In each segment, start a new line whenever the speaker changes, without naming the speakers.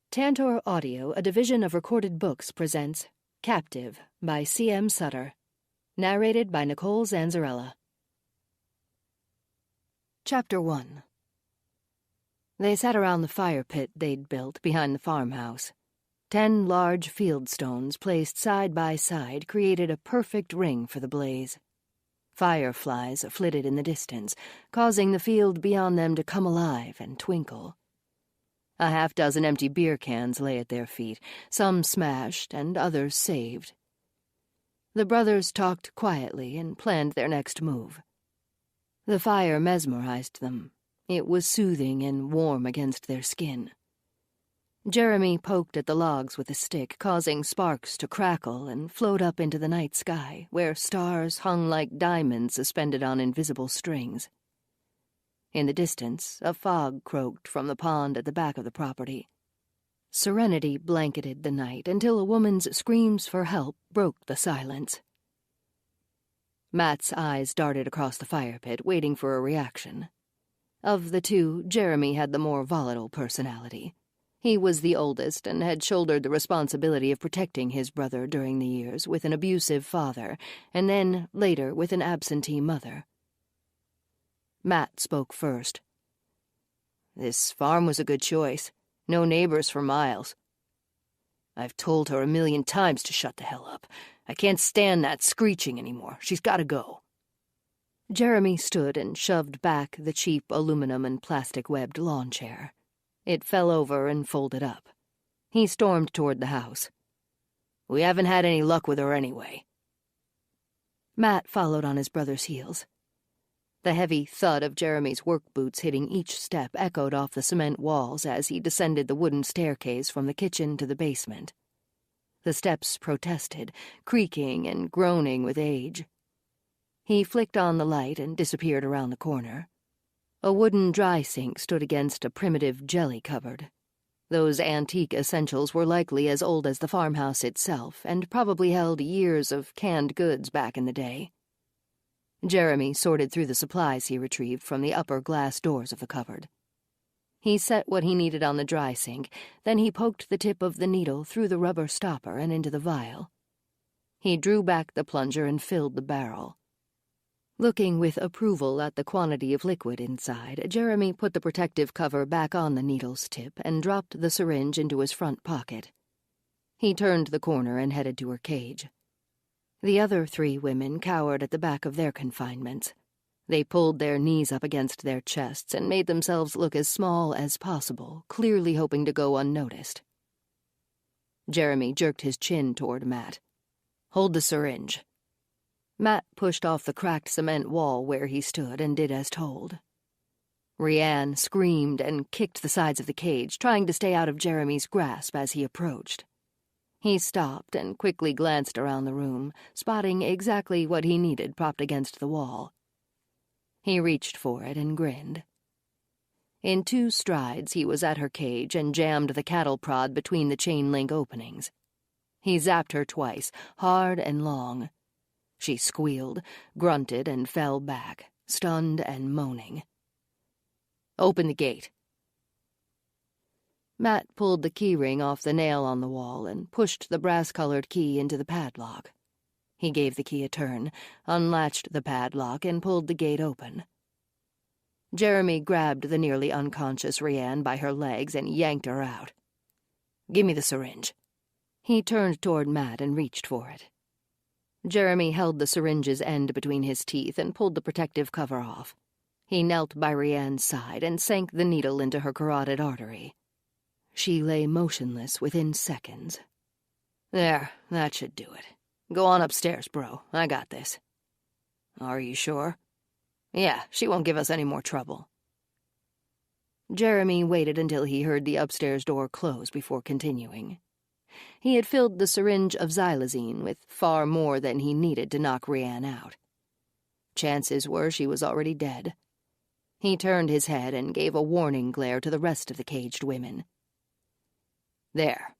Tantor Audio, a division of Recorded Books, presents Captive by C.M. Sutter. Narrated by Nicole Zanzarella. Chapter 1. They sat around the fire pit they'd built behind the farmhouse. 10 large field stones placed side by side created a perfect ring for the blaze. Fireflies flitted in the distance, causing the field beyond them to come alive and twinkle. A half-dozen empty beer cans lay at their feet, some smashed and others saved. The brothers talked quietly and planned their next move. The fire mesmerized them. It was soothing and warm against their skin. Jeremy poked at the logs with a stick, causing sparks to crackle and float up into the night sky, where stars hung like diamonds suspended on invisible strings. In the distance, a fog croaked from the pond at the back of the property. Serenity blanketed the night until a woman's screams for help broke the silence. Matt's eyes darted across the fire pit, waiting for a reaction. Of the two, Jeremy had the more volatile personality. He was the oldest and had shouldered the responsibility of protecting his brother during the years with an abusive father, and then, later, with an absentee mother. Matt spoke first. "This farm was a good choice. No neighbors for miles. I've told her 1,000,000 times to shut the hell up. I can't stand that screeching anymore. She's got to go." Jeremy stood and shoved back the cheap aluminum and plastic-webbed lawn chair. It fell over and folded up. He stormed toward the house. "We haven't had any luck with her anyway." Matt followed on his brother's heels. The heavy thud of Jeremy's work boots hitting each step echoed off the cement walls as he descended the wooden staircase from the kitchen to the basement. The steps protested, creaking and groaning with age. He flicked on the light and disappeared around the corner. A wooden dry sink stood against a primitive jelly cupboard. Those antique essentials were likely as old as the farmhouse itself and probably held years of canned goods back in the day. Jeremy sorted through the supplies he retrieved from the upper glass doors of the cupboard. He set what he needed on the dry sink, then he poked the tip of the needle through the rubber stopper and into the vial. He drew back the plunger and filled the barrel. Looking with approval at the quantity of liquid inside, Jeremy put the protective cover back on the needle's tip and dropped the syringe into his front pocket. He turned the corner and headed to her cage. The other 3 women cowered at the back of their confinements. They pulled their knees up against their chests and made themselves look as small as possible, clearly hoping to go unnoticed. Jeremy jerked his chin toward Matt. "Hold the syringe." Matt pushed off the cracked cement wall where he stood and did as told. Rianne screamed and kicked the sides of the cage, trying to stay out of Jeremy's grasp as he approached. He stopped and quickly glanced around the room, spotting exactly what he needed propped against the wall. He reached for it and grinned. In 2 strides he was at her cage and jammed the cattle prod between the chain-link openings. He zapped her twice, hard and long. She squealed, grunted, and fell back, stunned and moaning. "Open the gate." Matt pulled the keyring off the nail on the wall and pushed the brass-colored key into the padlock. He gave the key a turn, unlatched the padlock, and pulled the gate open. Jeremy grabbed the nearly unconscious Rianne by her legs and yanked her out. "Give me the syringe." He turned toward Matt and reached for it. Jeremy held the syringe's end between his teeth and pulled the protective cover off. He knelt by Rianne's side and sank the needle into her carotid artery. She lay motionless within seconds. "There, that should do it. Go on upstairs, bro. I got this." "Are you sure?" "Yeah, she won't give us any more trouble." Jeremy waited until he heard the upstairs door close before continuing. He had filled the syringe of xylazine with far more than he needed to knock Rianne out. Chances were she was already dead. He turned his head and gave a warning glare to the rest of the caged women. "There.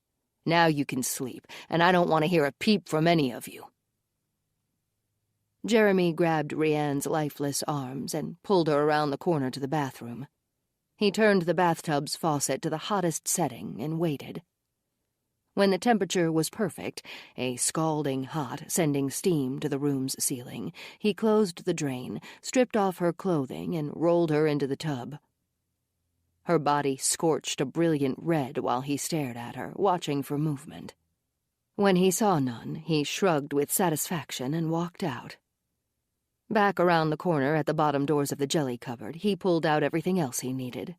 Now you can sleep, and I don't want to hear a peep from any of you." Jeremy grabbed Rianne's lifeless arms and pulled her around the corner to the bathroom. He turned the bathtub's faucet to the hottest setting and waited. When the temperature was perfect, a scalding hot, sending steam to the room's ceiling, he closed the drain, stripped off her clothing, and rolled her into the tub. Her body scorched a brilliant red while he stared at her, watching for movement. When he saw none, he shrugged with satisfaction and walked out. Back around the corner at the bottom doors of the jelly cupboard, he pulled out everything else he needed.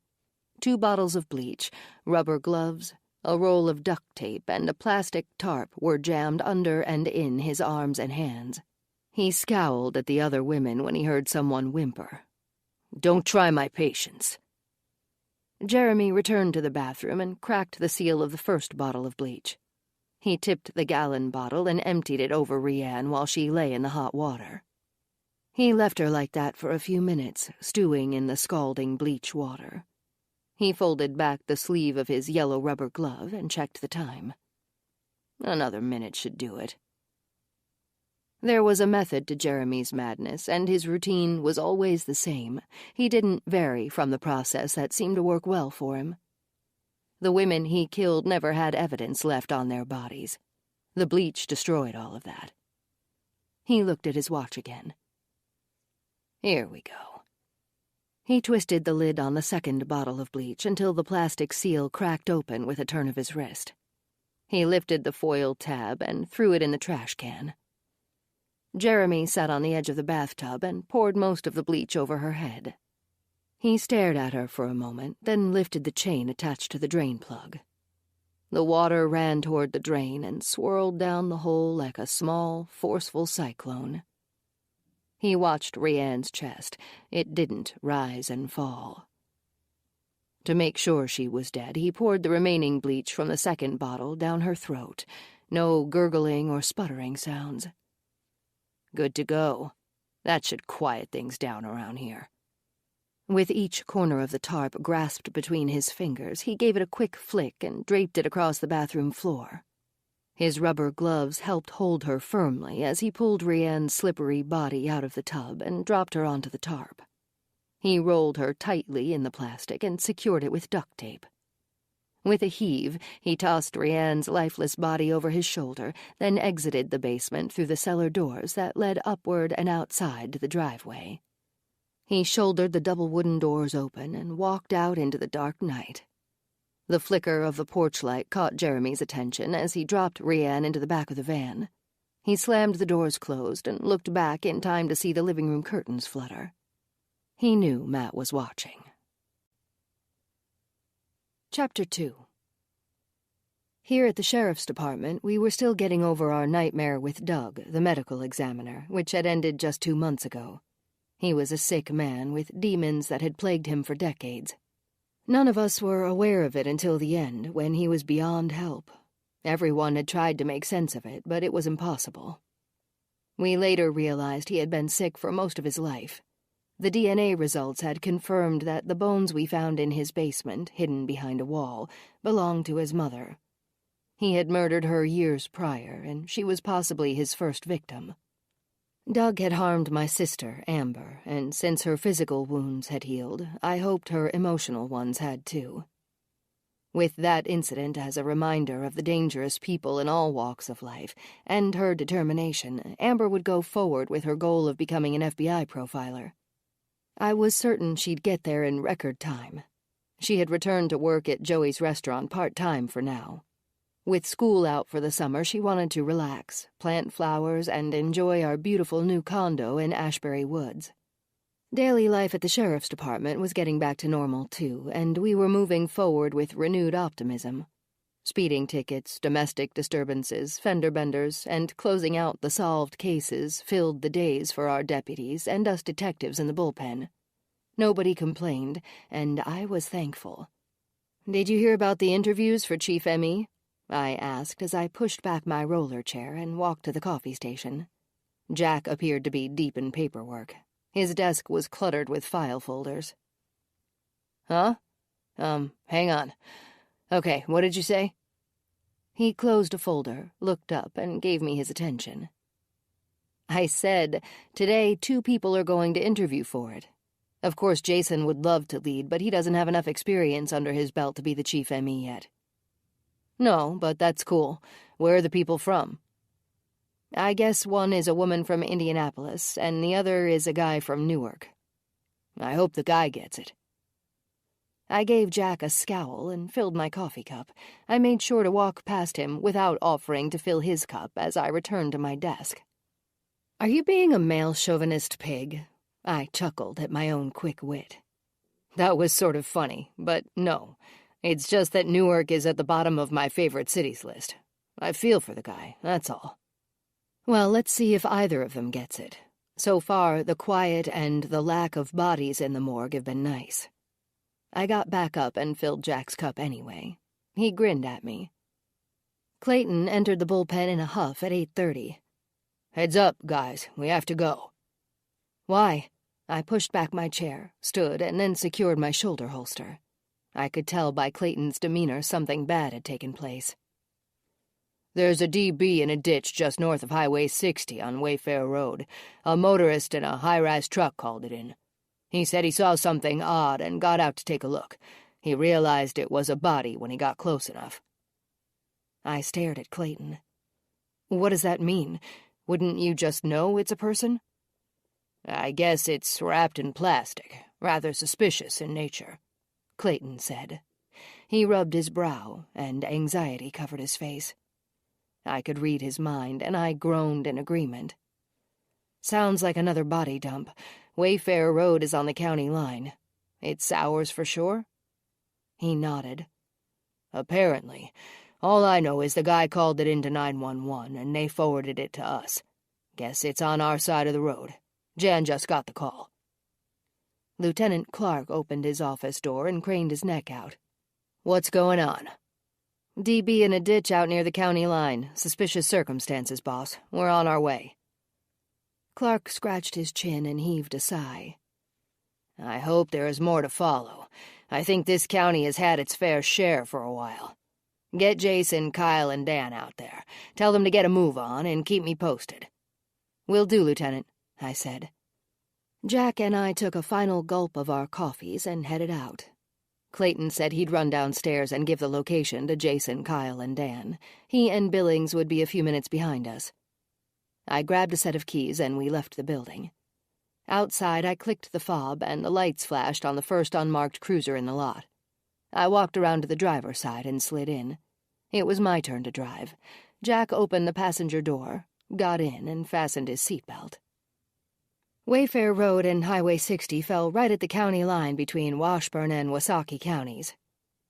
2 bottles of bleach, rubber gloves, a roll of duct tape, and a plastic tarp were jammed under and in his arms and hands. He scowled at the other women when he heard someone whimper. "Don't try my patience." Jeremy returned to the bathroom and cracked the seal of the first bottle of bleach. He tipped the gallon bottle and emptied it over Rianne while she lay in the hot water. He left her like that for a few minutes, stewing in the scalding bleach water. He folded back the sleeve of his yellow rubber glove and checked the time. Another minute should do it. There was a method to Jeremy's madness, and his routine was always the same. He didn't vary from the process that seemed to work well for him. The women he killed never had evidence left on their bodies. The bleach destroyed all of that. He looked at his watch again. Here we go. He twisted the lid on the second bottle of bleach until the plastic seal cracked open with a turn of his wrist. He lifted the foil tab and threw it in the trash can. Jeremy sat on the edge of the bathtub and poured most of the bleach over her head. He stared at her for a moment, then lifted the chain attached to the drain plug. The water ran toward the drain and swirled down the hole like a small, forceful cyclone. He watched Rianne's chest. It didn't rise and fall. To make sure she was dead, he poured the remaining bleach from the second bottle down her throat. No gurgling or sputtering sounds. Good to go. That should quiet things down around here. With each corner of the tarp grasped between his fingers, he gave it a quick flick and draped it across the bathroom floor. His rubber gloves helped hold her firmly as he pulled Rianne's slippery body out of the tub and dropped her onto the tarp. He rolled her tightly in the plastic and secured it with duct tape. With a heave, he tossed Rianne's lifeless body over his shoulder, then exited the basement through the cellar doors that led upward and outside to the driveway. He shouldered the double wooden doors open and walked out into the dark night. The flicker of the porch light caught Jeremy's attention as he dropped Rianne into the back of the van. He slammed the doors closed and looked back in time to see the living room curtains flutter. He knew Matt was watching. Chapter 2. Here at the sheriff's department, we were still getting over our nightmare with Doug, the medical examiner, which had ended just 2 months ago. He was a sick man with demons that had plagued him for decades. None of us were aware of it until the end, when he was beyond help. Everyone had tried to make sense of it, but it was impossible. We later realized he had been sick for most of his life. The DNA results had confirmed that the bones we found in his basement, hidden behind a wall, belonged to his mother. He had murdered her years prior, and she was possibly his first victim. Doug had harmed my sister, Amber, and since her physical wounds had healed, I hoped her emotional ones had too. With that incident as a reminder of the dangerous people in all walks of life, and her determination, Amber would go forward with her goal of becoming an FBI profiler. I was certain she'd get there in record time. She had returned to work at Joey's restaurant part-time for now. With school out for the summer, she wanted to relax, plant flowers, and enjoy our beautiful new condo in Ashbury Woods. Daily life at the sheriff's department was getting back to normal, too, and we were moving forward with renewed optimism. Speeding tickets, domestic disturbances, fender benders, and closing out the solved cases filled the days for our deputies and us detectives in the bullpen. Nobody complained, and I was thankful. "Did you hear about the interviews for Chief M.E.?" I asked as I pushed back my roller chair and walked to the coffee station. Jack appeared to be deep in paperwork. His desk was cluttered with file folders. "Huh? Hang on. Okay, what did you say?" He closed a folder, looked up, and gave me his attention. "I said, today 2 people are going to interview for it. Of course, Jason would love to lead, but he doesn't have enough experience under his belt to be the chief ME yet. No, but that's cool. Where are the people from? I guess one is a woman from Indianapolis, and the other is a guy from Newark. I hope the guy gets it. I gave Jack a scowl and filled my coffee cup. I made sure to walk past him without offering to fill his cup as I returned to my desk. Are you being a male chauvinist pig? I chuckled at my own quick wit. That was sort of funny, but no. It's just that Newark is at the bottom of my favorite cities list. I feel for the guy, that's all. Well, let's see if either of them gets it. So far, the quiet and the lack of bodies in the morgue have been nice. I got back up and filled Jack's cup anyway. He grinned at me. Clayton entered the bullpen in a huff at 8:30. Heads up, guys, we have to go. Why? I pushed back my chair, stood, and then secured my shoulder holster. I could tell by Clayton's demeanor something bad had taken place. There's a DB in a ditch just north of Highway 60 on Wayfair Road. A motorist in a high-rise truck called it in. He said he saw something odd and got out to take a look. He realized it was a body when he got close enough. I stared at Clayton. What does that mean? Wouldn't you just know it's a person? I guess it's wrapped in plastic, rather suspicious in nature, Clayton said. He rubbed his brow, and anxiety covered his face. I could read his mind, and I groaned in agreement. Sounds like another body dump. Wayfair Road is on the county line. It's ours for sure? He nodded. Apparently. All I know is the guy called it into 911, and they forwarded it to us. Guess it's on our side of the road. Jan just got the call. Lieutenant Clark opened his office door and craned his neck out. What's going on? DB in a ditch out near the county line. Suspicious circumstances, boss. We're on our way. Clark scratched his chin and heaved a sigh. I hope there is more to follow. I think this county has had its fair share for a while. Get Jason, Kyle, and Dan out there. Tell them to get a move on and keep me posted. Will do, Lieutenant, I said. Jack and I took a final gulp of our coffees and headed out. Clayton said he'd run downstairs and give the location to Jason, Kyle, and Dan. He and Billings would be a few minutes behind us. I grabbed a set of keys and we left the building. Outside, I clicked the fob and the lights flashed on the first unmarked cruiser in the lot. I walked around to the driver's side and slid in. It was my turn to drive. Jack opened the passenger door, got in, and fastened his seatbelt. Wayfair Road and Highway 60 fell right at the county line between Washburn and Wasaki counties.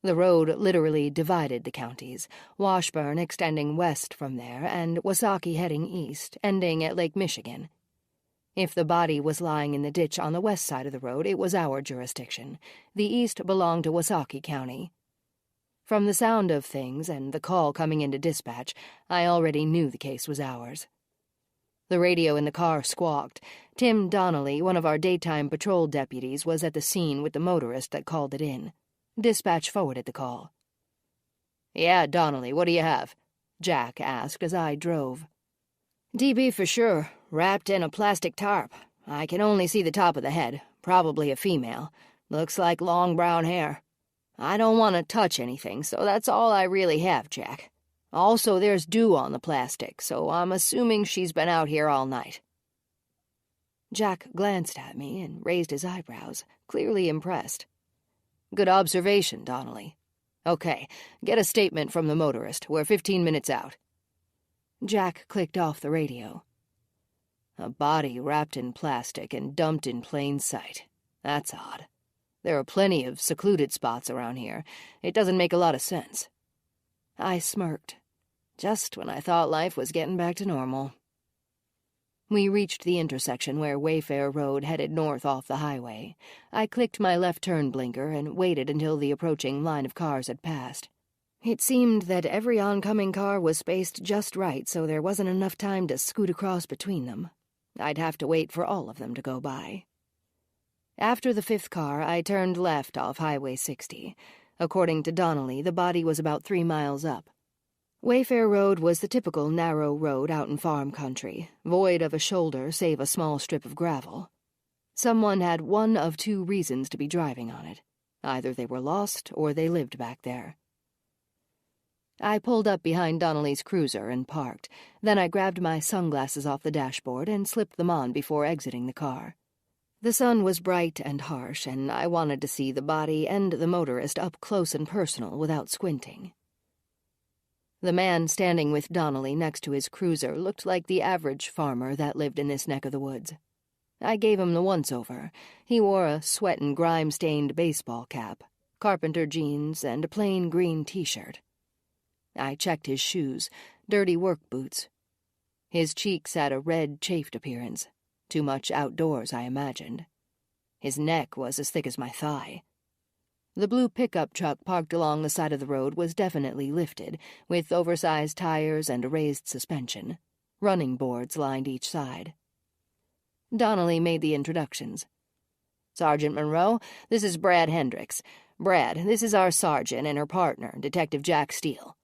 The road literally divided the counties, Washburn extending west from there and Wasaki heading east, ending at Lake Michigan. If the body was lying in the ditch on the west side of the road, it was our jurisdiction. The east belonged to Wasaki County. From the sound of things and the call coming into dispatch, I already knew the case was ours. The radio in the car squawked. Tim Donnelly, one of our daytime patrol deputies, was at the scene with the motorist that called it in. Dispatch forwarded the call. Yeah, Donnelly, what do you have? Jack asked as I drove. DB for sure, wrapped in a plastic tarp. I can only see the top of the head, probably a female. Looks like long brown hair. I don't want to touch anything, so that's all I really have, Jack. Also, there's dew on the plastic, so I'm assuming she's been out here all night. Jack glanced at me and raised his eyebrows, clearly impressed. Good observation, Donnelly. Okay, get a statement from the motorist. We're 15 minutes out. Jack clicked off the radio. A body wrapped in plastic and dumped in plain sight. That's odd. There are plenty of secluded spots around here. It doesn't make a lot of sense. I smirked. Just when I thought life was getting back to normal. We reached the intersection where Wayfair Road headed north off the highway. I clicked my left turn blinker and waited until the approaching line of cars had passed. It seemed that every oncoming car was spaced just right, so there wasn't enough time to scoot across between them. I'd have to wait for all of them to go by. After the fifth car, I turned left off Highway 60. According to Donnelly, the body was about 3 miles up. Wayfair Road was the typical narrow road out in farm country, void of a shoulder save a small strip of gravel. Someone had one of two reasons to be driving on it. Either they were lost or they lived back there. I pulled up behind Donnelly's cruiser and parked. Then I grabbed my sunglasses off the dashboard and slipped them on before exiting the car. The sun was bright and harsh, and I wanted to see the body and the motorist up close and personal without squinting. The man standing with Donnelly next to his cruiser looked like the average farmer that lived in this neck of the woods. I gave him the once-over. He wore a sweat and grime-stained baseball cap, carpenter jeans, and a plain green T-shirt. I checked his shoes, dirty work boots. His cheeks had a red, chafed appearance. Too much outdoors, I imagined. His neck was as thick as my thigh. The blue pickup truck parked along the side of the road was definitely lifted, with oversized tires and a raised suspension. Running boards lined each side. Donnelly made the introductions. "Sergeant Monroe, this is Brad Hendricks. Brad, this is our sergeant and her partner, Detective Jack Steele."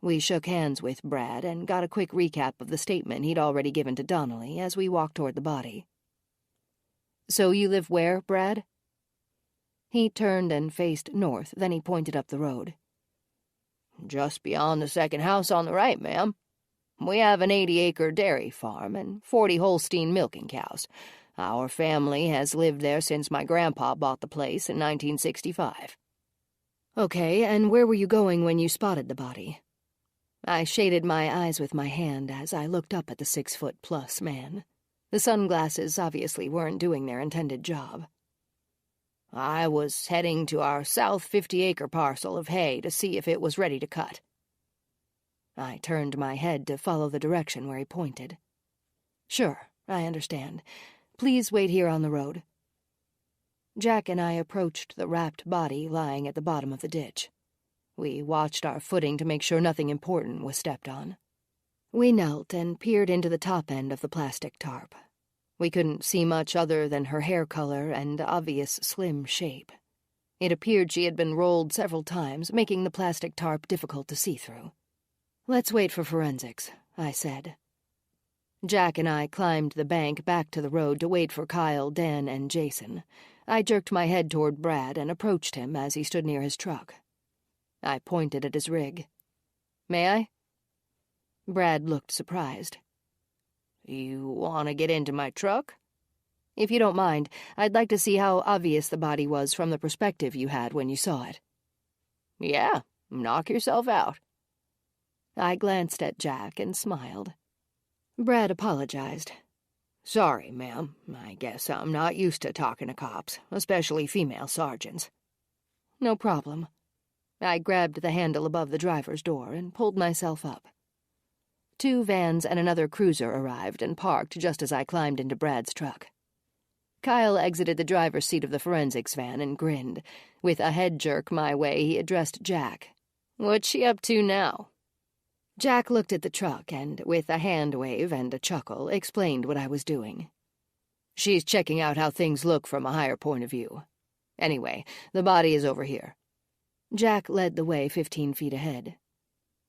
We shook hands with Brad and got a quick recap of the statement he'd already given to Donnelly as we walked toward the body. "So you live where, Brad?" He turned and faced north, then he pointed up the road. "Just beyond the second house on the right, ma'am. We have an 80-acre dairy farm and 40 Holstein milking cows. Our family has lived there since my grandpa bought the place in 1965. "Okay, and where were you going when you spotted the body?" I shaded my eyes with my hand as I looked up at the 6-foot-plus man. The sunglasses obviously weren't doing their intended job. "I was heading to our south 50-acre parcel of hay to see if it was ready to cut." I turned my head to follow the direction where he pointed. "Sure, I understand. Please wait here on the road." Jack and I approached the wrapped body lying at the bottom of the ditch. We watched our footing to make sure nothing important was stepped on. We knelt and peered into the top end of the plastic tarp. We couldn't see much other than her hair color and obvious slim shape. It appeared she had been rolled several times, making the plastic tarp difficult to see through. "Let's wait for forensics," I said. Jack and I climbed the bank back to the road to wait for Kyle, Dan, and Jason. I jerked my head toward Brad and approached him as he stood near his truck. I pointed at his rig. "May I?" Brad looked surprised. "You want to get into my truck?" "If you don't mind, I'd like to see how obvious the body was from the perspective you had when you saw it." "Yeah, knock yourself out." I glanced at Jack and smiled. Brad apologized. "Sorry, ma'am. I guess I'm not used to talking to cops, especially female sergeants." "No problem." I grabbed the handle above the driver's door and pulled myself up. 2 vans and another cruiser arrived and parked just as I climbed into Brad's truck. Kyle exited the driver's seat of the forensics van and grinned. With a head jerk my way, he addressed Jack. "What's she up to now?" Jack looked at the truck and, with a hand wave and a chuckle, explained what I was doing. "She's checking out how things look from a higher point of view. Anyway, the body is over here." Jack led the way 15 feet ahead.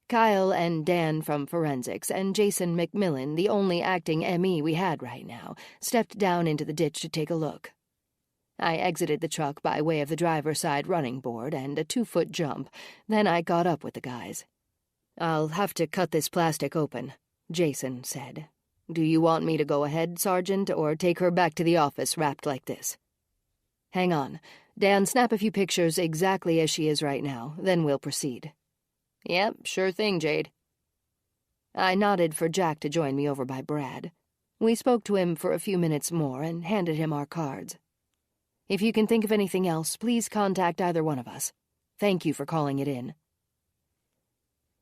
Kyle and Dan from forensics and Jason McMillan, the only acting ME we had right now, stepped down into the ditch to take a look. I exited the truck by way of the driver's side running board and a 2-foot jump, then I caught up with the guys. "I'll have to cut this plastic open," Jason said. "Do you want me to go ahead, Sergeant, or take her back to the office wrapped like this?" "Hang on. Dan, snap a few pictures exactly as she is right now, then we'll proceed." "Yep, sure thing, Jade." I nodded for Jack to join me over by Brad. We spoke to him for a few minutes more and handed him our cards. "If you can think of anything else, please contact either one of us. Thank you for calling it in."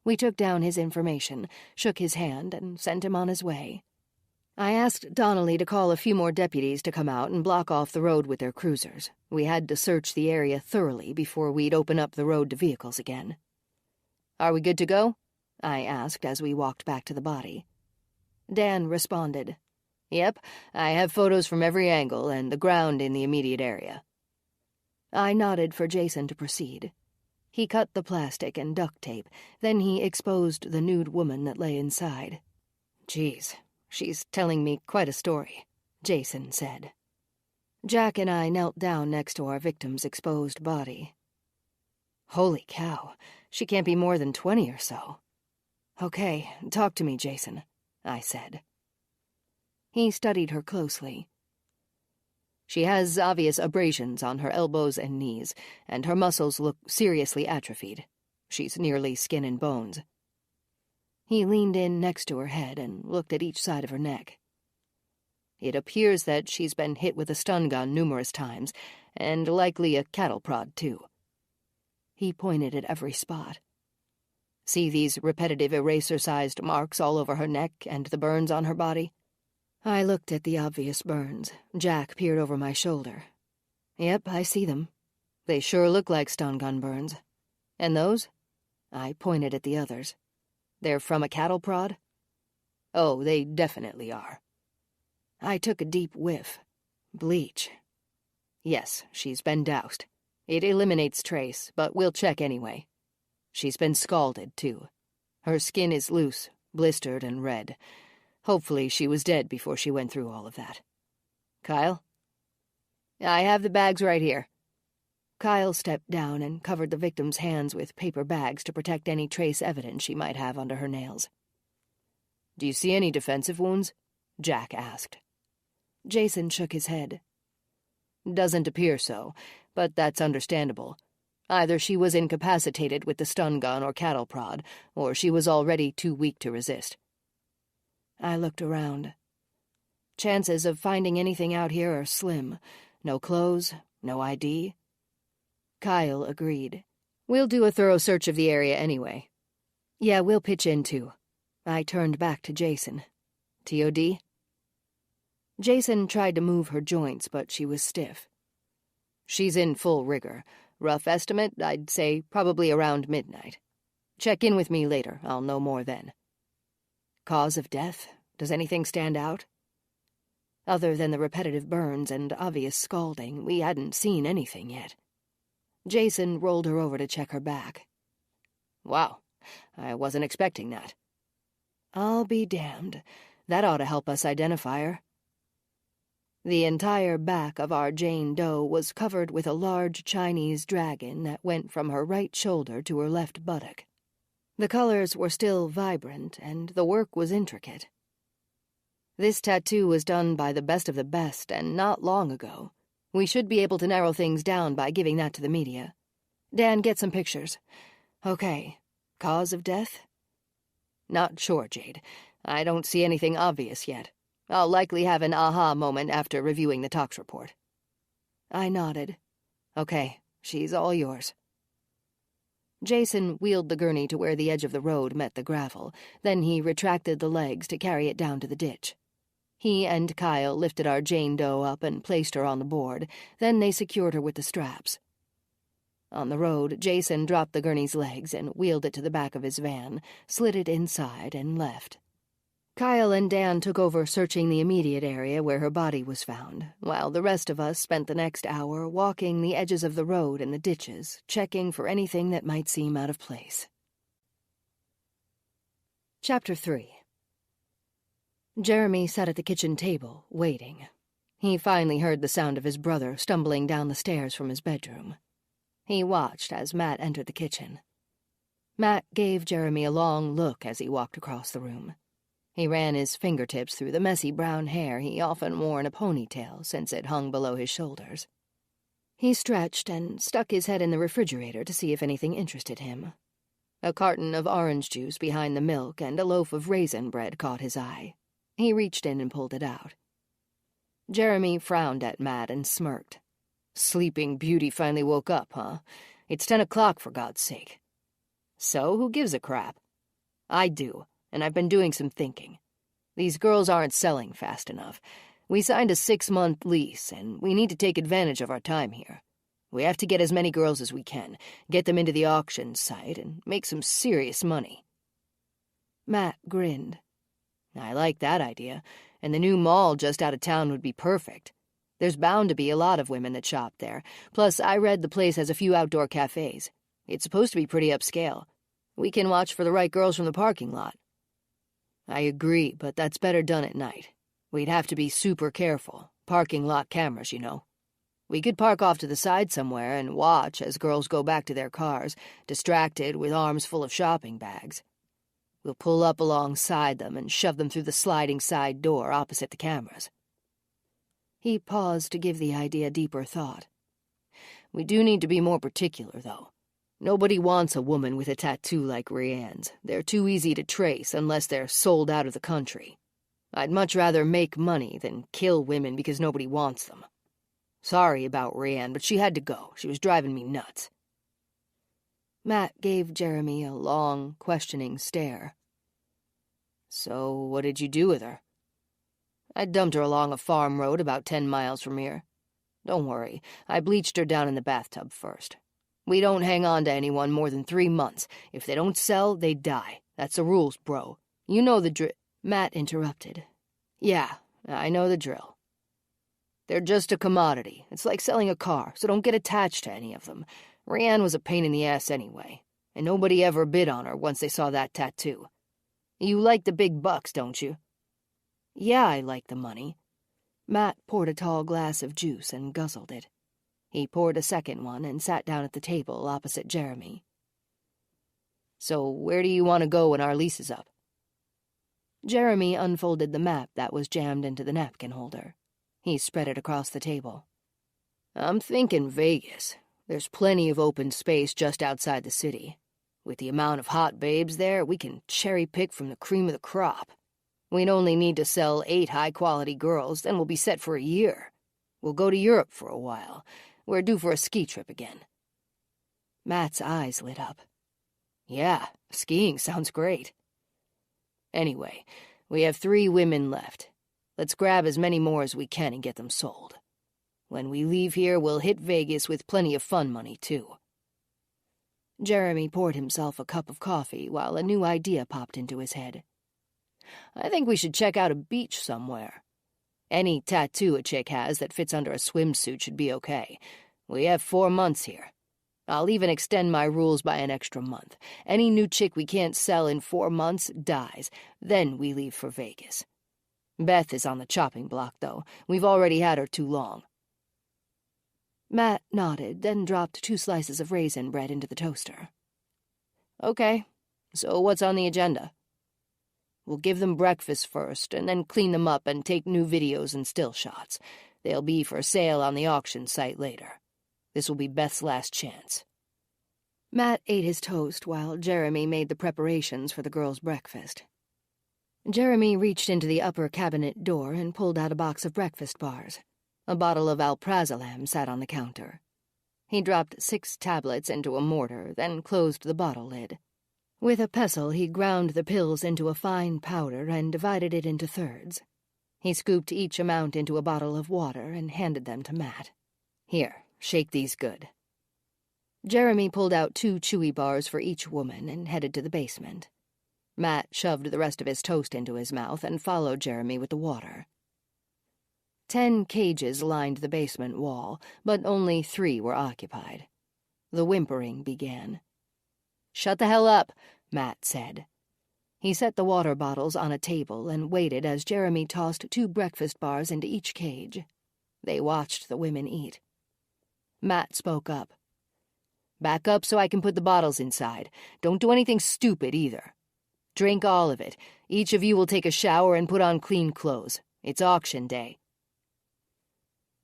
We took down his information, shook his hand, and sent him on his way. I asked Donnelly to call a few more deputies to come out and block off the road with their cruisers. We had to search the area thoroughly before we'd open up the road to vehicles again. "Are we good to go?" I asked as we walked back to the body. Dan responded, "Yep, I have photos from every angle and the ground in the immediate area." I nodded for Jason to proceed. He cut the plastic and duct tape, then he exposed the nude woman that lay inside. "Geez, she's telling me quite a story. Jason said. Jack and I knelt down next to our victim's exposed body. Holy cow, she can't be more than 20 or so. Okay, talk to me, Jason, I said. He studied her closely. She has obvious abrasions on her elbows and knees, and her muscles look seriously atrophied. She's nearly skin and bones. He leaned in next to her head and looked at each side of her neck. It appears that she's been hit with a stun gun numerous times, and likely a cattle prod, too. He pointed at every spot. See these repetitive eraser-sized marks all over her neck and the burns on her body? I looked at the obvious burns. Jack peered over my shoulder. Yep, I see them. They sure look like stun gun burns. And those? I pointed at the others. They're from a cattle prod? Oh, they definitely are. I took a deep whiff. Bleach. Yes, she's been doused. It eliminates trace, but we'll check anyway. She's been scalded, too. Her skin is loose, blistered and red. Hopefully she was dead before she went through all of that. Kyle? I have the bags right here. Kyle stepped down and covered the victim's hands with paper bags to protect any trace evidence she might have under her nails. Do you see any defensive wounds? Jack asked. Jason shook his head. Doesn't appear so, but that's understandable. Either she was incapacitated with the stun gun or cattle prod, or she was already too weak to resist. I looked around. Chances of finding anything out here are slim. No clothes, no ID. Kyle agreed. We'll do a thorough search of the area anyway. Yeah, we'll pitch in too. I turned back to Jason. TOD? Jason tried to move her joints, but she was stiff. She's in full rigor. Rough estimate, I'd say probably around midnight. Check in with me later. I'll know more then. Cause of death? Does anything stand out? Other than the repetitive burns and obvious scalding, we hadn't seen anything yet. Jason rolled her over to check her back. Wow, I wasn't expecting that. I'll be damned. That ought to help us identify her. The entire back of our Jane Doe was covered with a large Chinese dragon that went from her right shoulder to her left buttock. The colors were still vibrant, and the work was intricate. This tattoo was done by the best of the best, and not long ago. We should be able to narrow things down by giving that to the media. Dan, get some pictures. Okay, cause of death? Not sure, Jade. I don't see anything obvious yet. I'll likely have an aha moment after reviewing the tox report. I nodded. Okay, she's all yours. Jason wheeled the gurney to where the edge of the road met the gravel, then he retracted the legs to carry it down to the ditch. He and Kyle lifted our Jane Doe up and placed her on the board, then they secured her with the straps. On the road, Jason dropped the gurney's legs and wheeled it to the back of his van, slid it inside, and left. Kyle and Dan took over searching the immediate area where her body was found, while the rest of us spent the next hour walking the edges of the road and the ditches, checking for anything that might seem out of place. Chapter 3. Jeremy sat at the kitchen table, waiting. He finally heard the sound of his brother stumbling down the stairs from his bedroom. He watched as Matt entered the kitchen. Matt gave Jeremy a long look as he walked across the room. He ran his fingertips through the messy brown hair he often wore in a ponytail since it hung below his shoulders. He stretched and stuck his head in the refrigerator to see if anything interested him. A carton of orange juice behind the milk and a loaf of raisin bread caught his eye. He reached in and pulled it out. Jeremy frowned at Matt and smirked. Sleeping Beauty finally woke up, huh? It's 10 o'clock, for God's sake. So, who gives a crap? I do. And I've been doing some thinking. These girls aren't selling fast enough. We signed a 6-month lease, and we need to take advantage of our time here. We have to get as many girls as we can, get them into the auction site, and make some serious money. Matt grinned. I like that idea, and the new mall just out of town would be perfect. There's bound to be a lot of women that shop there. Plus, I read the place has a few outdoor cafes. It's supposed to be pretty upscale. We can watch for the right girls from the parking lot. I agree, but that's better done at night. We'd have to be super careful. Parking lot cameras, you know. We could park off to the side somewhere and watch as girls go back to their cars, distracted with arms full of shopping bags. We'll pull up alongside them and shove them through the sliding side door opposite the cameras. He paused to give the idea deeper thought. We do need to be more particular, though. Nobody wants a woman with a tattoo like Rianne's. They're too easy to trace unless they're sold out of the country. I'd much rather make money than kill women because nobody wants them. Sorry about Rianne, but she had to go. She was driving me nuts. Matt gave Jeremy a long, questioning stare. So, what did you do with her? I dumped her along a farm road about 10 miles from here. Don't worry, I bleached her down in the bathtub first. We don't hang on to anyone more than 3 months. If they don't sell, they die. That's the rules, bro. You know the drill. Matt interrupted. Yeah, I know the drill. They're just a commodity. It's like selling a car, so don't get attached to any of them. Rianne was a pain in the ass anyway, and nobody ever bid on her once they saw that tattoo. You like the big bucks, don't you? Yeah, I like the money. Matt poured a tall glass of juice and guzzled it. He poured a second one and sat down at the table opposite Jeremy. So where do you want to go when our lease is up? Jeremy unfolded the map that was jammed into the napkin holder. He spread it across the table. I'm thinking Vegas. There's plenty of open space just outside the city. With the amount of hot babes there, we can cherry-pick from the cream of the crop. We'd only need to sell 8 high-quality girls, then we'll be set for a year. We'll go to Europe for a while. We're due for a ski trip again. Matt's eyes lit up. Yeah, skiing sounds great. Anyway, we have 3 women left. Let's grab as many more as we can and get them sold. When we leave here, we'll hit Vegas with plenty of fun money, too. Jeremy poured himself a cup of coffee while a new idea popped into his head. I think we should check out a beach somewhere. Any tattoo a chick has that fits under a swimsuit should be okay. We have 4 months here. I'll even extend my rules by an extra month. Any new chick we can't sell in 4 months dies. Then we leave for Vegas. Beth is on the chopping block, though. We've already had her too long. Matt nodded, then dropped 2 slices of raisin bread into the toaster. Okay, so what's on the agenda? We'll give them breakfast first, and then clean them up and take new videos and still shots. They'll be for sale on the auction site later. This will be Beth's last chance. Matt ate his toast while Jeremy made the preparations for the girls' breakfast. Jeremy reached into the upper cabinet door and pulled out a box of breakfast bars. A bottle of alprazolam sat on the counter. He dropped 6 tablets into a mortar, then closed the bottle lid. With a pestle, he ground the pills into a fine powder and divided it into thirds. He scooped each amount into a bottle of water and handed them to Matt. Here, shake these good. Jeremy pulled out 2 chewy bars for each woman and headed to the basement. Matt shoved the rest of his toast into his mouth and followed Jeremy with the water. 10 cages lined the basement wall, but only 3 were occupied. The whimpering began. "Shut the hell up," Matt said. He set the water bottles on a table and waited as Jeremy tossed 2 breakfast bars into each cage. They watched the women eat. Matt spoke up. "Back up so I can put the bottles inside. Don't do anything stupid either. Drink all of it. Each of you will take a shower and put on clean clothes. It's auction day."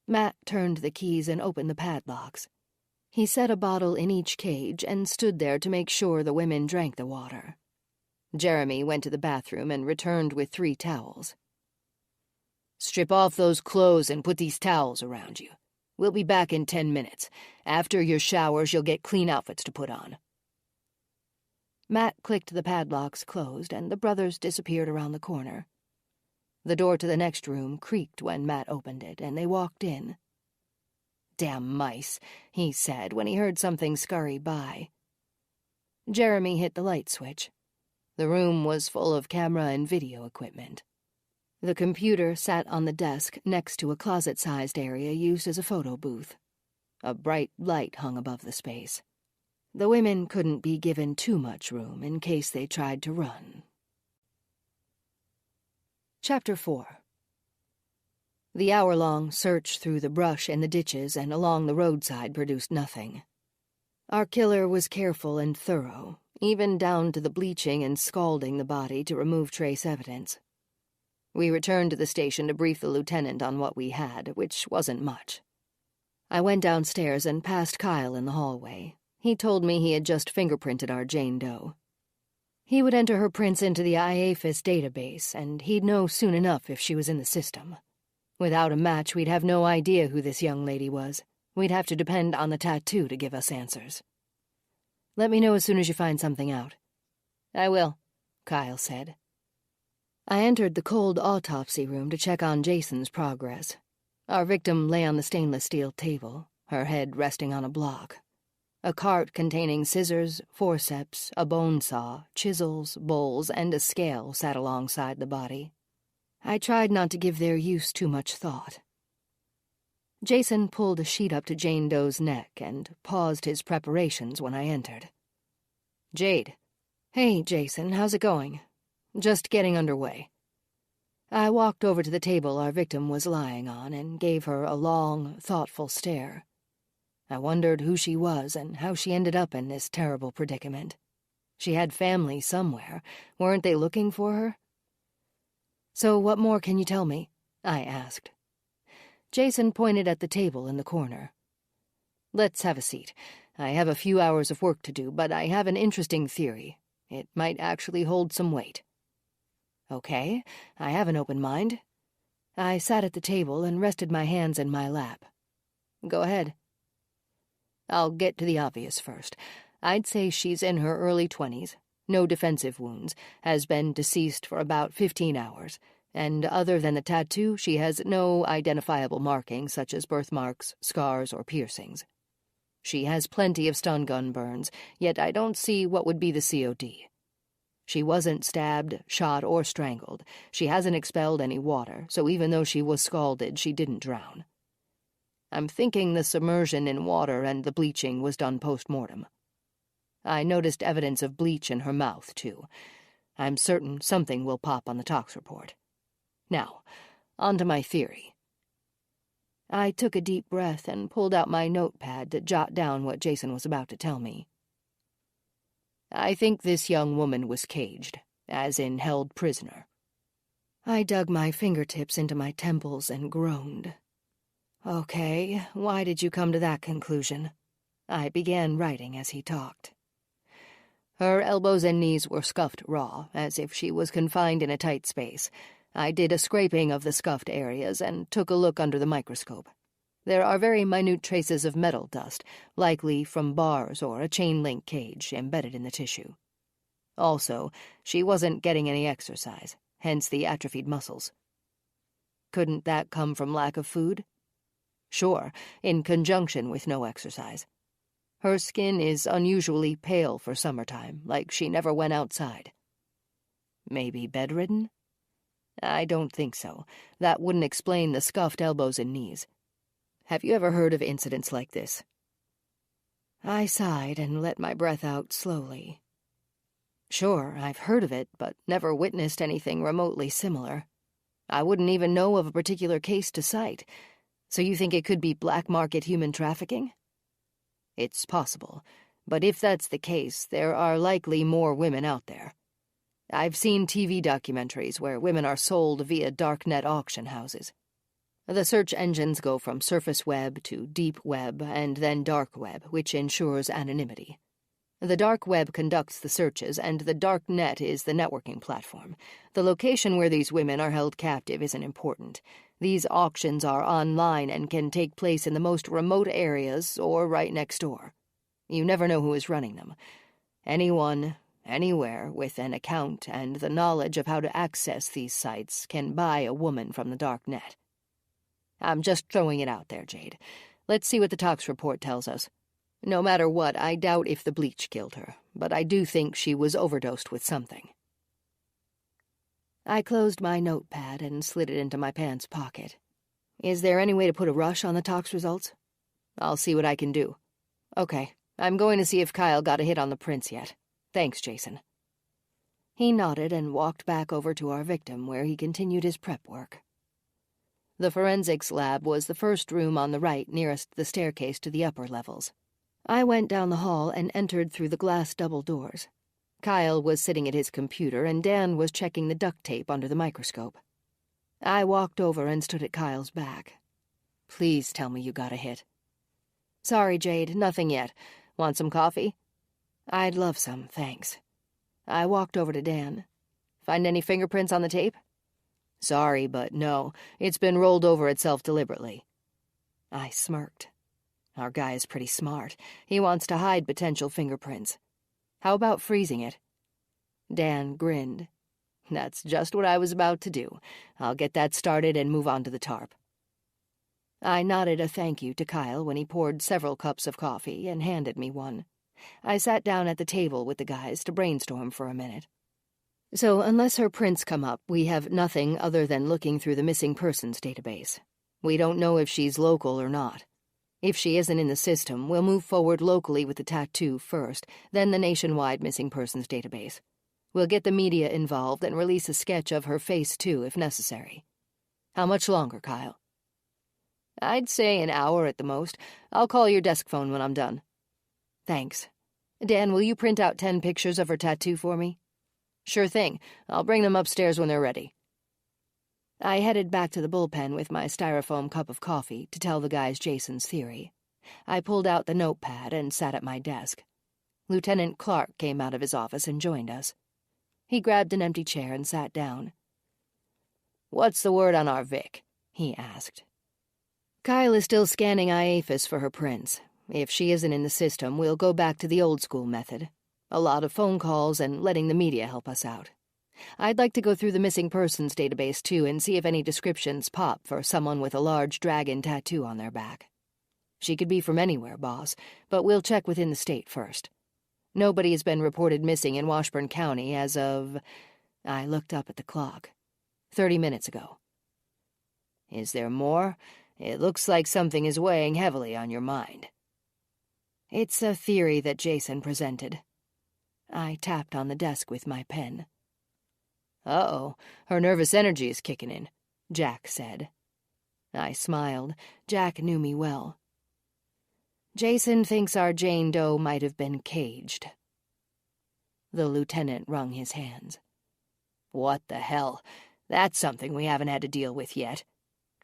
Matt turned the keys and opened the padlocks. He set a bottle in each cage and stood there to make sure the women drank the water. Jeremy went to the bathroom and returned with 3 towels. "Strip off those clothes and put these towels around you. We'll be back in 10 minutes. After your showers, you'll get clean outfits to put on." Matt clicked the padlocks closed, and the brothers disappeared around the corner. The door to the next room creaked when Matt opened it, and they walked in. "Damn mice," he said when he heard something scurry by. Jeremy hit the light switch. The room was full of camera and video equipment. The computer sat on the desk next to a closet-sized area used as a photo booth. A bright light hung above the space. The women couldn't be given too much room in case they tried to run. Chapter 4. The hour-long search through the brush in the ditches and along the roadside produced nothing. Our killer was careful and thorough, even down to the bleaching and scalding the body to remove trace evidence. We returned to the station to brief the lieutenant on what we had, which wasn't much. I went downstairs and passed Kyle in the hallway. He told me he had just fingerprinted our Jane Doe. He would enter her prints into the IAFIS database, and he'd know soon enough if she was in the system. Without a match, we'd have no idea who this young lady was. We'd have to depend on the tattoo to give us answers. Let me know as soon as you find something out. I will, Kyle said. I entered the cold autopsy room to check on Jason's progress. Our victim lay on the stainless steel table, her head resting on a block. A cart containing scissors, forceps, a bone saw, chisels, bowls, and a scale sat alongside the body. I tried not to give their use too much thought. Jason pulled a sheet up to Jane Doe's neck and paused his preparations when I entered. Jade. Hey, Jason, how's it going? Just getting underway. I walked over to the table our victim was lying on and gave her a long, thoughtful stare. I wondered who she was and how she ended up in this terrible predicament. She had family somewhere. Weren't they looking for her? So what more can you tell me? I asked. Jason pointed at the table in the corner. Let's have a seat. I have a few hours of work to do, but I have an interesting theory. It might actually hold some weight. Okay, I have an open mind. I sat at the table and rested my hands in my lap. Go ahead. I'll get to the obvious first. I'd say she's in her early 20s, no defensive wounds, has been deceased for about 15 hours, and other than the tattoo, she has no identifiable markings such as birthmarks, scars, or piercings. She has plenty of stun gun burns, yet I don't see what would be the COD. She wasn't stabbed, shot, or strangled. She hasn't expelled any water, so even though she was scalded, she didn't drown. I'm thinking the submersion in water and the bleaching was done post-mortem. I noticed evidence of bleach in her mouth, too. I'm certain something will pop on the tox report. Now, on to my theory. I took a deep breath and pulled out my notepad to jot down what Jason was about to tell me. I think this young woman was caged, as in held prisoner. I dug my fingertips into my temples and groaned. Okay, why did you come to that conclusion? I began writing as he talked. Her elbows and knees were scuffed raw, as if she was confined in a tight space. I did a scraping of the scuffed areas and took a look under the microscope. There are very minute traces of metal dust, likely from bars or a chain-link cage embedded in the tissue. Also, she wasn't getting any exercise, hence the atrophied muscles. Couldn't that come from lack of food? Sure, in conjunction with no exercise. Her skin is unusually pale for summertime, like she never went outside. Maybe bedridden? I don't think so. That wouldn't explain the scuffed elbows and knees. Have you ever heard of incidents like this? I sighed and let my breath out slowly. Sure, I've heard of it, but never witnessed anything remotely similar. I wouldn't even know of a particular case to cite. So you think it could be black market human trafficking? It's possible, but if that's the case, there are likely more women out there. I've seen TV documentaries where women are sold via darknet auction houses. The search engines go from surface web to deep web and then dark web, which ensures anonymity. The dark web conducts the searches, and the dark net is the networking platform. The location where these women are held captive isn't important. These auctions are online and can take place in the most remote areas or right next door. You never know who is running them. Anyone, anywhere, with an account and the knowledge of how to access these sites can buy a woman from the dark net. I'm just throwing it out there, Jade. Let's see what the tox report tells us. No matter what, I doubt if the bleach killed her, but I do think she was overdosed with something. I closed my notepad and slid it into my pants pocket. Is there any way to put a rush on the tox results? I'll see what I can do. Okay, I'm going to see if Kyle got a hit on the prints yet. Thanks, Jason. He nodded and walked back over to our victim where he continued his prep work. The forensics lab was the first room on the right nearest the staircase to the upper levels. I went down the hall and entered through the glass double doors. Kyle was sitting at his computer and Dan was checking the duct tape under the microscope. I walked over and stood at Kyle's back. "Please tell me you got a hit." "Sorry, Jade, nothing yet. Want some coffee?" "I'd love some, thanks." I walked over to Dan. "Find any fingerprints on the tape?" "Sorry, but no. It's been rolled over itself deliberately." I smirked. Our guy is pretty smart. He wants to hide potential fingerprints. How about freezing it? Dan grinned. "That's just what I was about to do. I'll get that started and move on to the tarp." I nodded a thank you to Kyle when he poured several cups of coffee and handed me one. I sat down at the table with the guys to brainstorm for a minute. "So unless her prints come up, we have nothing other than looking through the missing persons database. We don't know if she's local or not. If she isn't in the system, we'll move forward locally with the tattoo first, then the nationwide missing persons database. We'll get the media involved and release a sketch of her face, too, if necessary. How much longer, Kyle?" "I'd say an hour at the most. I'll call your desk phone when I'm done." "Thanks. Dan, will you print out 10 pictures of her tattoo for me?" "Sure thing. I'll bring them upstairs when they're ready." I headed back to the bullpen with my styrofoam cup of coffee to tell the guys Jason's theory. I pulled out the notepad and sat at my desk. Lieutenant Clark came out of his office and joined us. He grabbed an empty chair and sat down. "What's the word on our Vic?" he asked. "Kyle is still scanning IAFIS for her prints. If she isn't in the system, we'll go back to the old-school method. A lot of phone calls and letting the media help us out. I'd like to go through the missing persons database, too, and see if any descriptions pop for someone with a large dragon tattoo on their back. She could be from anywhere, boss, but we'll check within the state first. Nobody has been reported missing in Washburn County as of..." I looked up at the clock. 30 minutes ago. "Is there more? It looks like something is weighing heavily on your mind." "It's a theory that Jason presented." I tapped on the desk with my pen. "Uh-oh, her nervous energy is kicking in," Jack said. I smiled. Jack knew me well. "Jason thinks our Jane Doe might have been caged." The lieutenant wrung his hands. "What the hell? That's something we haven't had to deal with yet.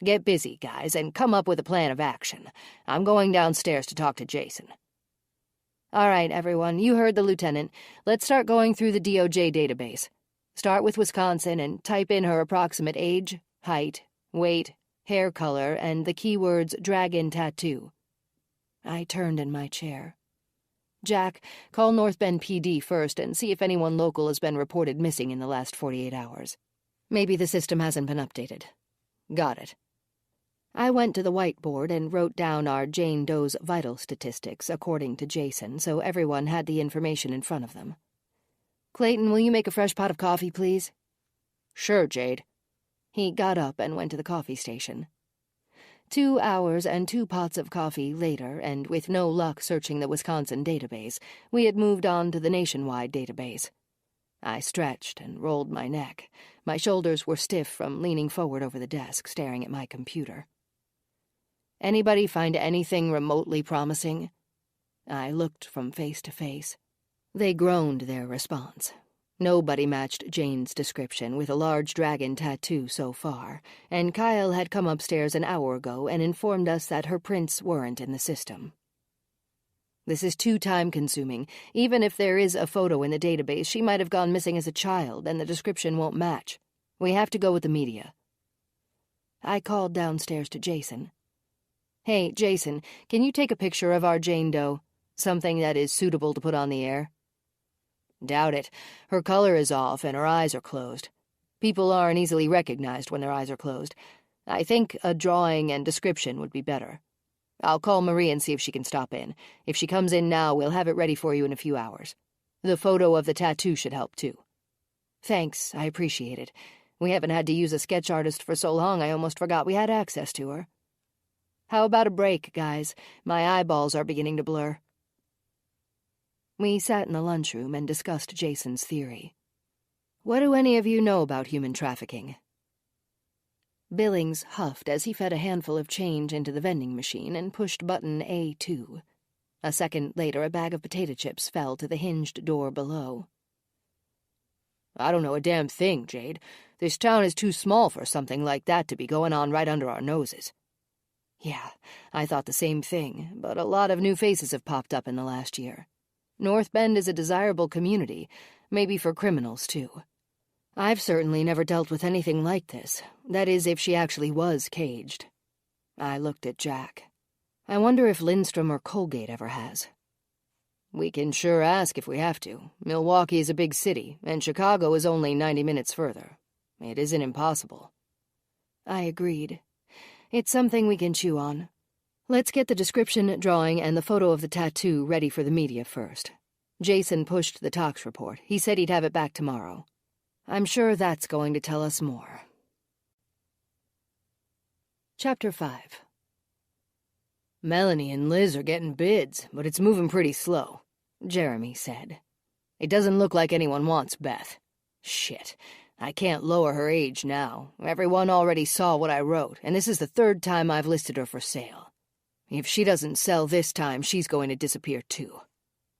Get busy, guys, and come up with a plan of action. I'm going downstairs to talk to Jason." "All right, everyone, you heard the lieutenant. Let's start going through the DOJ database. Start with Wisconsin and type in her approximate age, height, weight, hair color, and the keywords dragon tattoo." I turned in my chair. "Jack, call North Bend PD first and see if anyone local has been reported missing in the last 48 hours. Maybe the system hasn't been updated." "Got it." I went to the whiteboard and wrote down our Jane Doe's vital statistics according to Jason, so everyone had the information in front of them. "Clayton, will you make a fresh pot of coffee, please?" "Sure, Jade." He got up and went to the coffee station. 2 hours and 2 pots of coffee later, and with no luck searching the Wisconsin database, we had moved on to the nationwide database. I stretched and rolled my neck. My shoulders were stiff from leaning forward over the desk, staring at my computer. "Anybody find anything remotely promising?" I looked from face to face. They groaned their response. Nobody matched Jane's description with a large dragon tattoo so far, and Kyle had come upstairs an hour ago and informed us that her prints weren't in the system. "This is too time-consuming. Even if there is a photo in the database, she might have gone missing as a child, and the description won't match. We have to go with the media." I called downstairs to Jason. "Hey, Jason, can you take a picture of our Jane Doe? Something that is suitable to put on the air?" "Doubt it. Her color is off and her eyes are closed. People aren't easily recognized when their eyes are closed. I think a drawing and description would be better. I'll call Marie and see if she can stop in. If she comes in now, we'll have it ready for you in a few hours. The photo of the tattoo should help, too." "Thanks, I appreciate it. We haven't had to use a sketch artist for so long I almost forgot we had access to her." "How about a break, guys? My eyeballs are beginning to blur." We sat in the lunchroom and discussed Jason's theory. "What do any of you know about human trafficking?" Billings huffed as he fed a handful of change into the vending machine and pushed button A2. A second later, a bag of potato chips fell to the hinged door below.
I don't know a damn thing, Jade. This town is too small for something like that to be going on right under our noses.
Yeah, I thought the same thing, but a lot of new faces have popped up in the last year. North Bend is a desirable community, maybe for criminals, too. I've certainly never dealt with anything like this. That is, if she actually was caged. I looked at Jack. I wonder if Lindstrom or Colgate ever has.
We can sure ask if we have to. Milwaukee is a big city, and Chicago is only 90 minutes further. It isn't impossible.
I agreed. It's something we can chew on. Let's get the description, drawing, and the photo of the tattoo ready for the media first. Jason pushed the tox report. He said he'd have it back tomorrow. I'm sure that's going to tell us more. Chapter 5.
Melanie and Liz are getting bids, but it's moving pretty slow, Jeremy said. It doesn't look like anyone wants Beth. Shit, I can't lower her age now. Everyone already saw what I wrote, and this is the third time I've listed her for sale. If she doesn't sell this time, she's going to disappear too.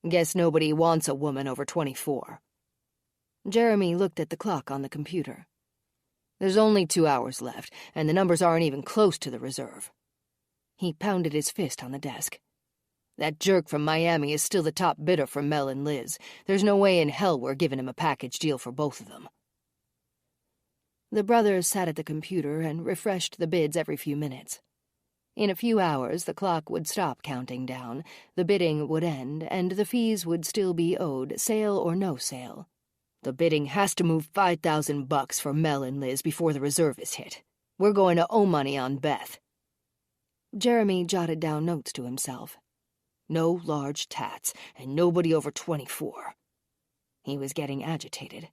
Guess nobody wants a woman over 24.
Jeremy looked at the clock on the computer.
There's only 2 hours left, and the numbers aren't even close to the reserve.
He pounded his fist on the desk.
That jerk from Miami is still the top bidder for Mel and Liz. There's no way in hell we're giving him a package deal for both of them.
The brothers sat at the computer and refreshed the bids every few minutes. In a few hours, the clock would stop counting down, the bidding would end, and the fees would still be owed, sale or no sale.
The bidding has to move $5,000 for Mel and Liz before the reserve is hit. We're going to owe money on Beth.
Jeremy jotted down notes to himself.
No large tats, and nobody over 24.
He was getting agitated.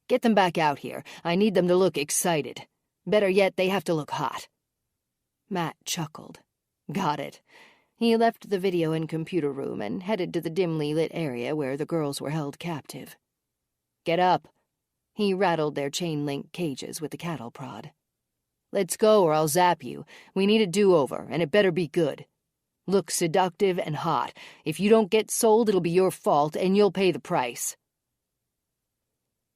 Get them back out here. I need them to look excited. Better yet, they have to look hot.
Matt chuckled.
Got it.
He left the video and computer room and headed to the dimly lit area where the girls were held captive.
Get up.
He rattled their chain-link cages with the cattle prod.
Let's go or I'll zap you. We need a do-over, and it better be good. Look seductive and hot. If you don't get sold, it'll be your fault, and you'll pay the price.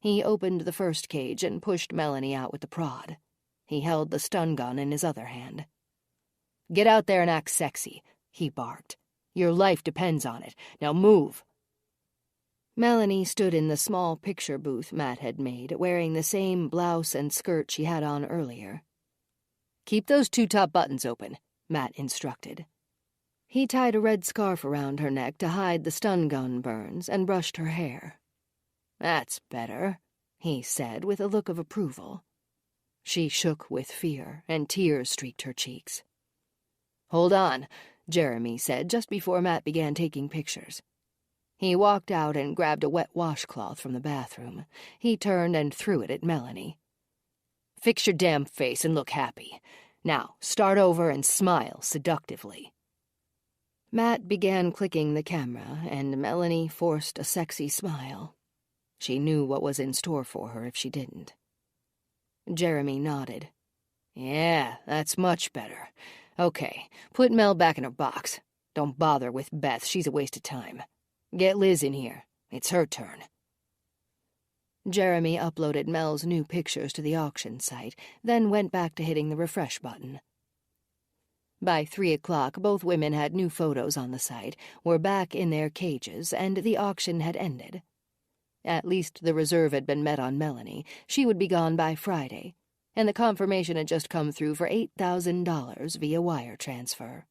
He opened the first cage and pushed Melanie out with the prod. He held the stun gun in his other hand.
Get out there and act sexy, he barked. Your life depends on it. Now move.
Melanie stood in the small picture booth Matt had made, wearing the same blouse and skirt she had on earlier.
Keep those 2 top buttons open, Matt instructed.
He tied a red scarf around her neck to hide the stun gun burns and brushed her hair.
That's better, he said with a look of approval.
She shook with fear, and tears streaked her cheeks.
Hold on, Jeremy said just before Matt began taking pictures.
He walked out and grabbed a wet washcloth from the bathroom. He turned and threw it at Melanie.
Fix your damn face and look happy. Now, start over and smile seductively.
Matt began clicking the camera, and Melanie forced a sexy smile. She knew what was in store for her if she didn't. Jeremy nodded.
Yeah, that's much better. Okay, put Mel back in her box. Don't bother with Beth, she's a waste of time. Get Liz in here. It's her turn.
Jeremy uploaded Mel's new pictures to the auction site, then went back to hitting the refresh button. By 3 o'clock, both women had new photos on the site, were back in their cages, and the auction had ended. At least the reserve had been met on Melanie. She would be gone by Friday, and the confirmation had just come through for $8,000 via wire transfer.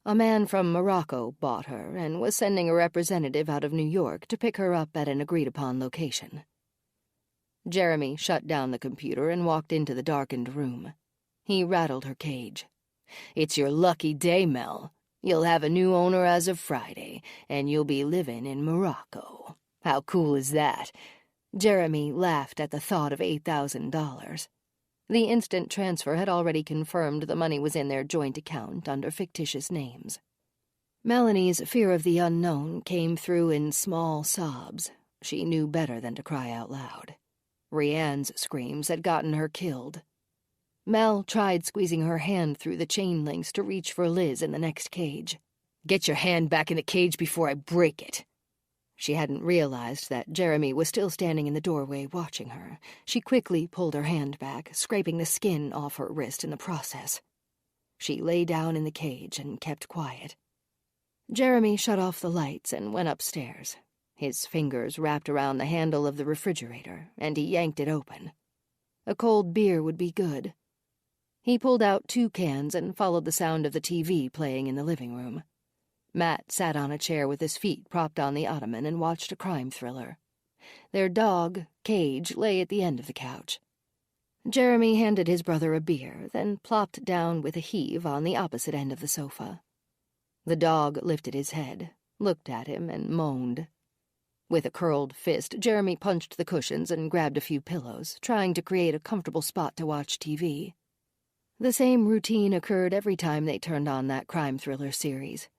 A man from Morocco bought her and was sending a representative out of New York to pick her up at an agreed-upon location. Jeremy shut down the computer and walked into the darkened room. He rattled her cage.
It's your lucky day, Mel. You'll have a new owner as of Friday, and you'll be living in Morocco. How cool is that?
Jeremy laughed at the thought of $8,000. The instant transfer had already confirmed the money was in their joint account under fictitious names. Melanie's fear of the unknown came through in small sobs. She knew better than to cry out loud. Rianne's screams had gotten her killed. Mel tried squeezing her hand through the chain links to reach for Liz in the next cage.
"Get your hand back in the cage before I break it."
She hadn't realized that Jeremy was still standing in the doorway watching her. She quickly pulled her hand back, scraping the skin off her wrist in the process. She lay down in the cage and kept quiet. Jeremy shut off the lights and went upstairs. His fingers wrapped around the handle of the refrigerator, and he yanked it open. A cold beer would be good. He pulled out 2 cans and followed the sound of the TV playing in the living room. Matt sat on a chair with his feet propped on the ottoman and watched a crime thriller. Their dog, Cage, lay at the end of the couch. Jeremy handed his brother a beer, then plopped down with a heave on the opposite end of the sofa. The dog lifted his head, looked at him, and moaned. With a curled fist, Jeremy punched the cushions and grabbed a few pillows, trying to create a comfortable spot to watch TV. The same routine occurred every time they turned on that crime thriller series.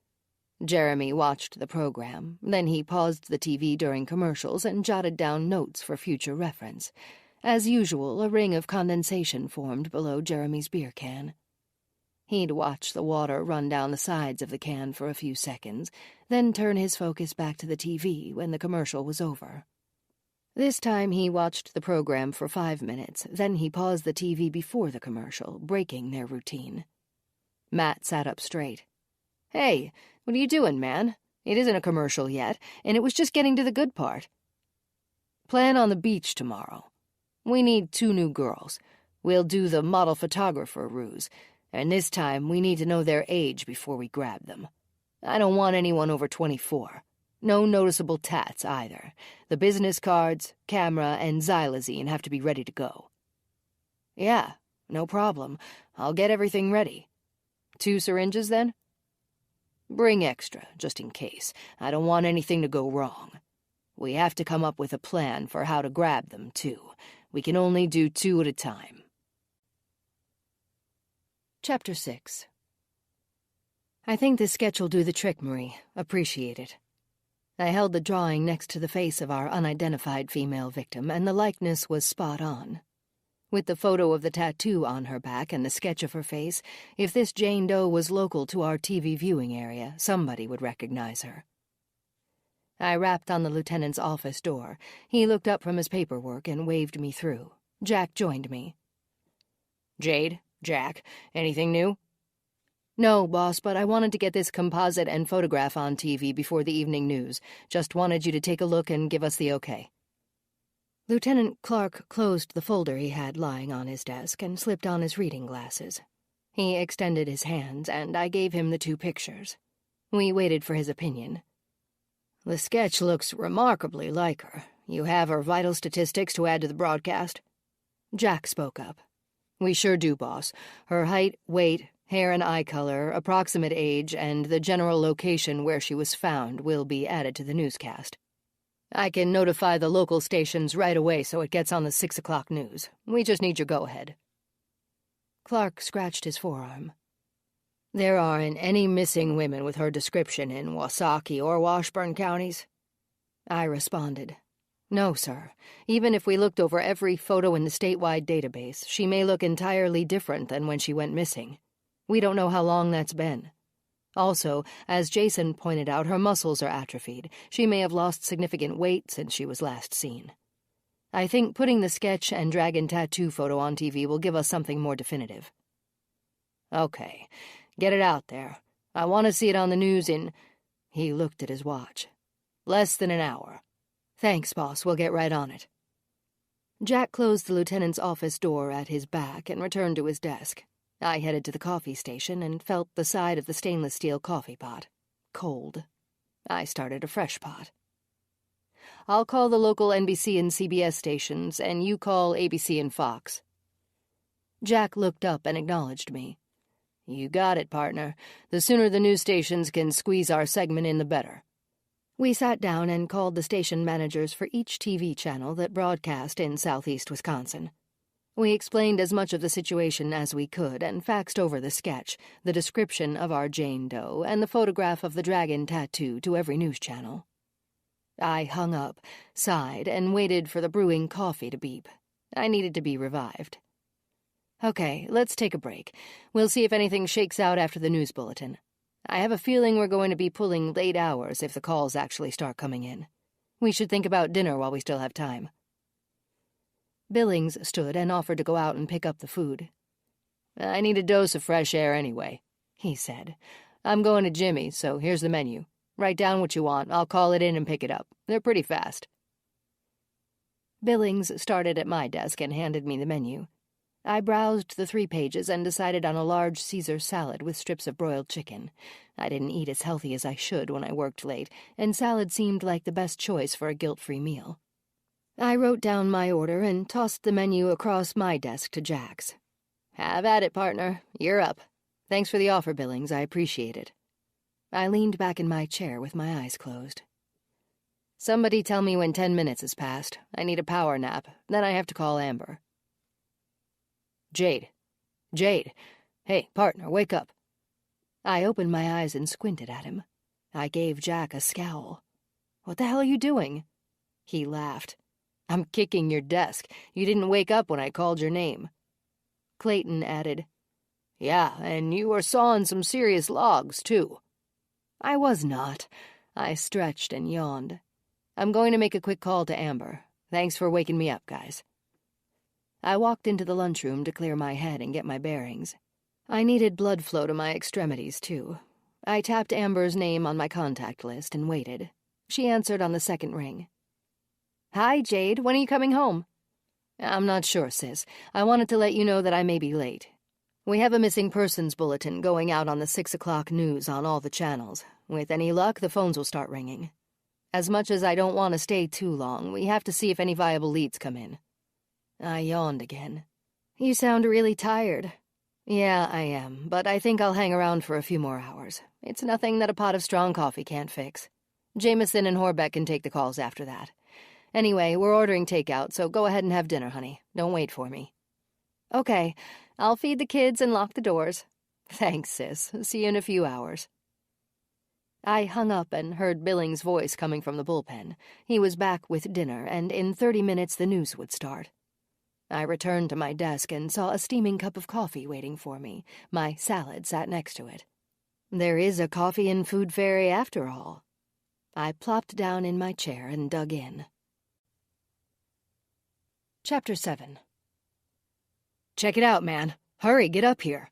Jeremy watched the program, then he paused the TV during commercials and jotted down notes for future reference. As usual, a ring of condensation formed below Jeremy's beer can. He'd watch the water run down the sides of the can for a few seconds, then turn his focus back to the TV when the commercial was over. This time he watched the program for 5 minutes, then he paused the TV before the commercial, breaking their routine. Matt sat up straight. "Hey, what are you doing, man? It isn't a commercial yet, and it was just getting to the good part." "Plan on the beach tomorrow. We need 2 new girls. We'll do the model photographer ruse, and this time we need to know their age before we grab them. I don't want anyone over 24. No noticeable tats either. The business cards, camera, and xylazine have to be ready to go." "Yeah, no problem. I'll get everything ready. 2 syringes, then?" "Bring extra, just in case. I don't want anything to go wrong. We have to come up with a plan for how to grab them, too. We can only do 2 at a time." Chapter 6. "I think this sketch will do the trick, Marie. Appreciate it." I held the drawing next to the face of our unidentified female victim, and the likeness was spot on. With the photo of the tattoo on her back and the sketch of her face, if this Jane Doe was local to our TV viewing area, somebody would recognize her. I rapped on the lieutenant's office door. He looked up from his paperwork and waved me through. Jack joined me. "Jade, Jack, anything new?" "No, boss, but I wanted to get this composite and photograph on TV before the evening news. Just wanted you to take a look and give us the okay." Lieutenant Clark closed the folder he had lying on his desk and slipped on his reading glasses. He extended his hands, and I gave him the 2 pictures. We waited for his opinion. "The sketch looks remarkably like her. You have her vital statistics to add to the broadcast?" Jack spoke up. "We sure do, boss. Her height, weight, hair and eye color, approximate age, and the general location where she was found will be added to the newscast. I can notify the local stations right away so it gets on the 6 o'clock news. We just need your go-ahead." Clark scratched his forearm. "There aren't any missing women with her description in Wasaki or Washburn counties?" I responded. "No, sir. Even if we looked over every photo in the statewide database, she may look entirely different than when she went missing. We don't know how long that's been. Also, as Jason pointed out, her muscles are atrophied. She may have lost significant weight since she was last seen. I think putting the sketch and dragon tattoo photo on TV will give us something more definitive." "Okay, get it out there. I want to see it on the news in—" He looked at his watch. "Less than an hour." "Thanks, boss. We'll get right on it." Jack closed the lieutenant's office door at his back and returned to his desk. I headed to the coffee station and felt the side of the stainless steel coffee pot. Cold. I started a fresh pot. "I'll call the local NBC and CBS stations, and you call ABC and Fox." Jack looked up and acknowledged me. "You got it, partner. The sooner the news stations can squeeze our segment in, the better." We sat down and called the station managers for each TV channel that broadcast in southeast Wisconsin. We explained as much of the situation as we could and faxed over the sketch, the description of our Jane Doe, and the photograph of the dragon tattoo to every news channel. I hung up, sighed, and waited for the brewing coffee to beep. I needed to be revived.
Okay, let's take a break. We'll see if anything shakes out after the news bulletin. I have a feeling we're going to be pulling late hours if the calls actually start coming in. We should think about dinner while we still have time. Billings stood and offered to go out and pick up the food. I need a dose of fresh air anyway, he said. I'm going to Jimmy's, so here's the menu. Write down what you want. I'll call it in and pick it up. They're pretty fast. Billings started at my desk and handed me the menu. I browsed the 3 pages and decided on a large Caesar salad with strips of broiled chicken. I didn't eat as healthy as I should when I worked late, and salad seemed like the best choice for a guilt-free meal. I wrote down my order and tossed the menu across my desk to Jack's. Have at it, partner. You're up. Thanks for the offer, Billings. I appreciate it. I leaned back in my chair with my eyes closed. Somebody tell me when 10 minutes has passed. I need a power nap. Then I have to call Amber. Jade. Hey, partner, wake up. I opened my eyes and squinted at him. I gave Jack a scowl. What the hell are you doing? He laughed. I'm kicking your desk. You didn't wake up when I called your name. Clayton added, Yeah, and you were sawing some serious logs, too. I was not. I stretched and yawned. I'm going to make a quick call to Amber. Thanks for waking me up, guys. I walked into the lunchroom to clear my head and get my bearings. I needed blood flow to my extremities, too. I tapped Amber's name on my contact list and waited. She answered on the second ring. Hi, Jade. When are you coming home? I'm not sure, sis. I wanted to let you know that I may be late. We have a missing persons bulletin going out on the 6 o'clock news on all the channels. With any luck, the phones will start ringing. As much as I don't want to stay too long, we have to see if any viable leads come in. I yawned again. You sound really tired. Yeah, I am, but I think I'll hang around for a few more hours. It's nothing that a pot of strong coffee can't fix. Jameson and Horbeck can take the calls after that. Anyway, we're ordering takeout, so go ahead and have dinner, honey. Don't wait for me. Okay, I'll feed the kids and lock the doors. Thanks, sis. See you in a few hours. I hung up and heard Billings' voice coming from the bullpen. He was back with dinner, and in 30 minutes the news would start. I returned to my desk and saw a steaming cup of coffee waiting for me. My salad sat next to it. There is a coffee and food fairy after all. I plopped down in my chair and dug in. Chapter 7. Check it out, man. Hurry, get up here.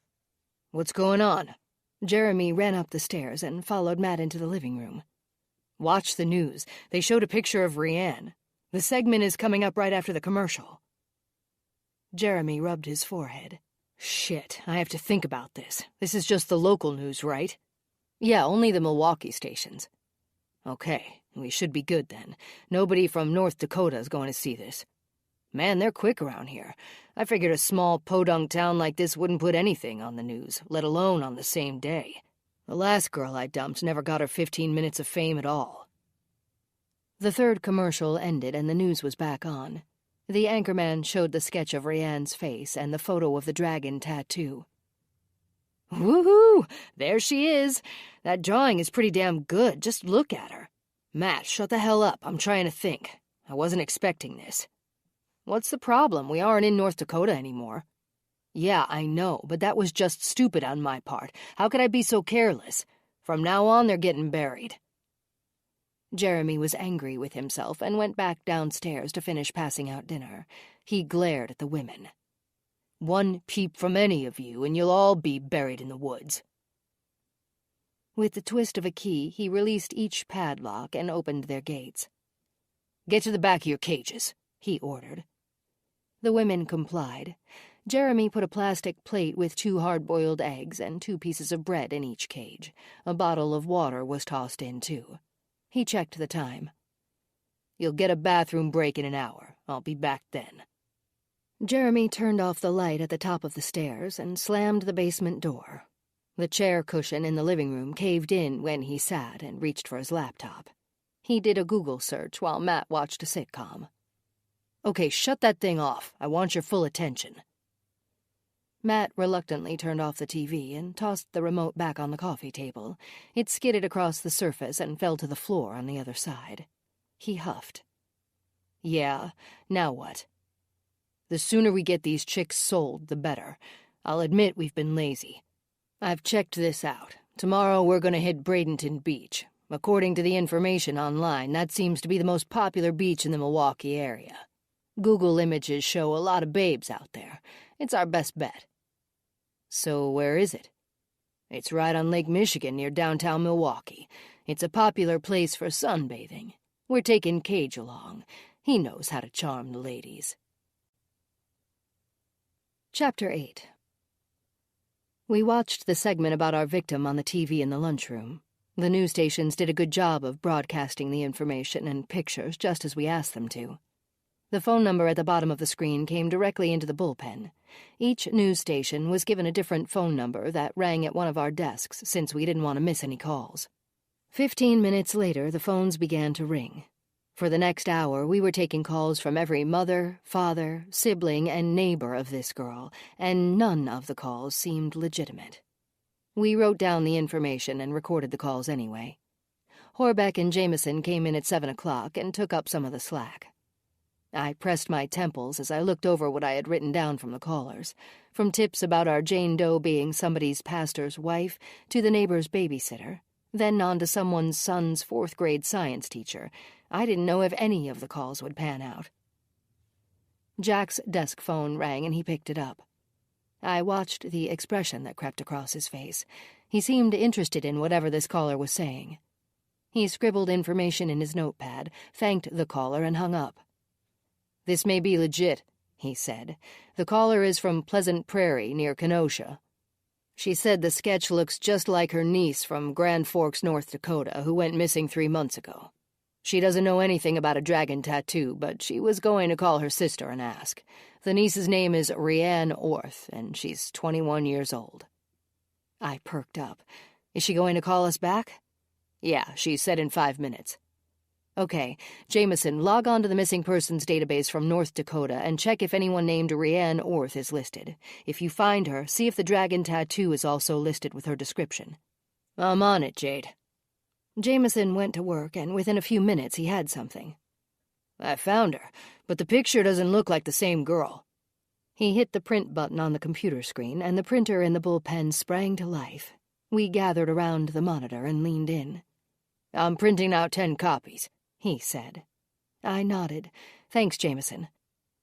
What's going on? Jeremy ran up the stairs and followed Matt into the living room. Watch the news. They showed a picture of Rianne. The segment is coming up right after the commercial. Jeremy rubbed his forehead. Shit, I have to think about this. This is just the local news, right? Yeah, only the Milwaukee stations. Okay, we should be good then. Nobody from North Dakota is going to see this. Man, they're quick around here. I figured a small podunk town like this wouldn't put anything on the news, let alone on the same day. The last girl I dumped never got her 15 minutes of fame at all. The third commercial ended and the news was back on. The anchorman showed the sketch of Rianne's face and the photo of the dragon tattoo. Woohoo! There she is! That drawing is pretty damn good. Just look at her. Matt, shut the hell up. I'm trying to think. I wasn't expecting this. What's the problem? We aren't in North Dakota anymore. Yeah, I know, but that was just stupid on my part. How could I be so careless? From now on, they're getting buried. Jeremy was angry with himself and went back downstairs to finish passing out dinner. He glared at the women. One peep from any of you, and you'll all be buried in the woods. With the twist of a key, he released each padlock and opened their gates. Get to the back of your cages, he ordered. The women complied. Jeremy put a plastic plate with 2 hard-boiled eggs and 2 pieces of bread in each cage. A bottle of water was tossed in, too. He checked the time. You'll get a bathroom break in an hour. I'll be back then. Jeremy turned off the light at the top of the stairs and slammed the basement door. The chair cushion in the living room caved in when he sat and reached for his laptop. He did a Google search while Matt watched a sitcom. Okay, shut that thing off. I want your full attention. Matt reluctantly turned off the TV and tossed the remote back on the coffee table. It skidded across the surface and fell to the floor on the other side. He huffed. Yeah, now what? The sooner we get these chicks sold, the better. I'll admit we've been lazy. I've checked this out. Tomorrow we're gonna hit Bradenton Beach. According to the information online, that seems to be the most popular beach in the Milwaukee area. Google images show a lot of babes out there. It's our best bet. So where is it? It's right on Lake Michigan near downtown Milwaukee. It's a popular place for sunbathing. We're taking Cage along. He knows how to charm the ladies.
Chapter 8. We watched the segment about our victim on the TV in the lunchroom. The news stations did a good job of broadcasting the information and pictures just as we asked them to. The phone number at the bottom of the screen came directly into the bullpen. Each news station was given a different phone number that rang at one of our desks since we didn't want to miss any calls. 15 minutes later, the phones began to ring. For the next hour, we were taking calls from every mother, father, sibling, and neighbor of this girl, and none of the calls seemed legitimate. We wrote down the information and recorded the calls anyway. Horbeck and Jameson came in at 7 o'clock and took up some of the slack. I pressed my temples as I looked over what I had written down from the callers, from tips about our Jane Doe being somebody's pastor's wife to the neighbor's babysitter, then on to someone's son's 4th-grade science teacher. I didn't know if any of the calls would pan out. Jack's desk phone rang and he picked it up. I watched the expression that crept across his face. He seemed interested in whatever this caller was saying. He scribbled information in his notepad, thanked the caller, and hung up. "This may be legit," he said. "The caller is from Pleasant Prairie, near Kenosha. She said the sketch looks just like her niece from Grand Forks, North Dakota, who went missing 3 months ago. She doesn't know anything about a dragon tattoo, but she was going to call her sister and ask. The niece's name is Rianne Orth, and she's 21 years old." I perked up. "Is she going to call us back?" "Yeah, she said in 5 minutes." "Okay, Jameson, log on to the missing persons database from North Dakota and check if anyone named Rianne Orth is listed. If you find her, see if the dragon tattoo is also listed with her description." "I'm on it, Jade." Jameson went to work, and within a few minutes he had something. "I found her, but the picture doesn't look like the same girl." He hit the print button on the computer screen, and the printer in the bullpen sprang to life. We gathered around the monitor and leaned in. "I'm printing out 10 copies, he said. I nodded. "Thanks, Jameson."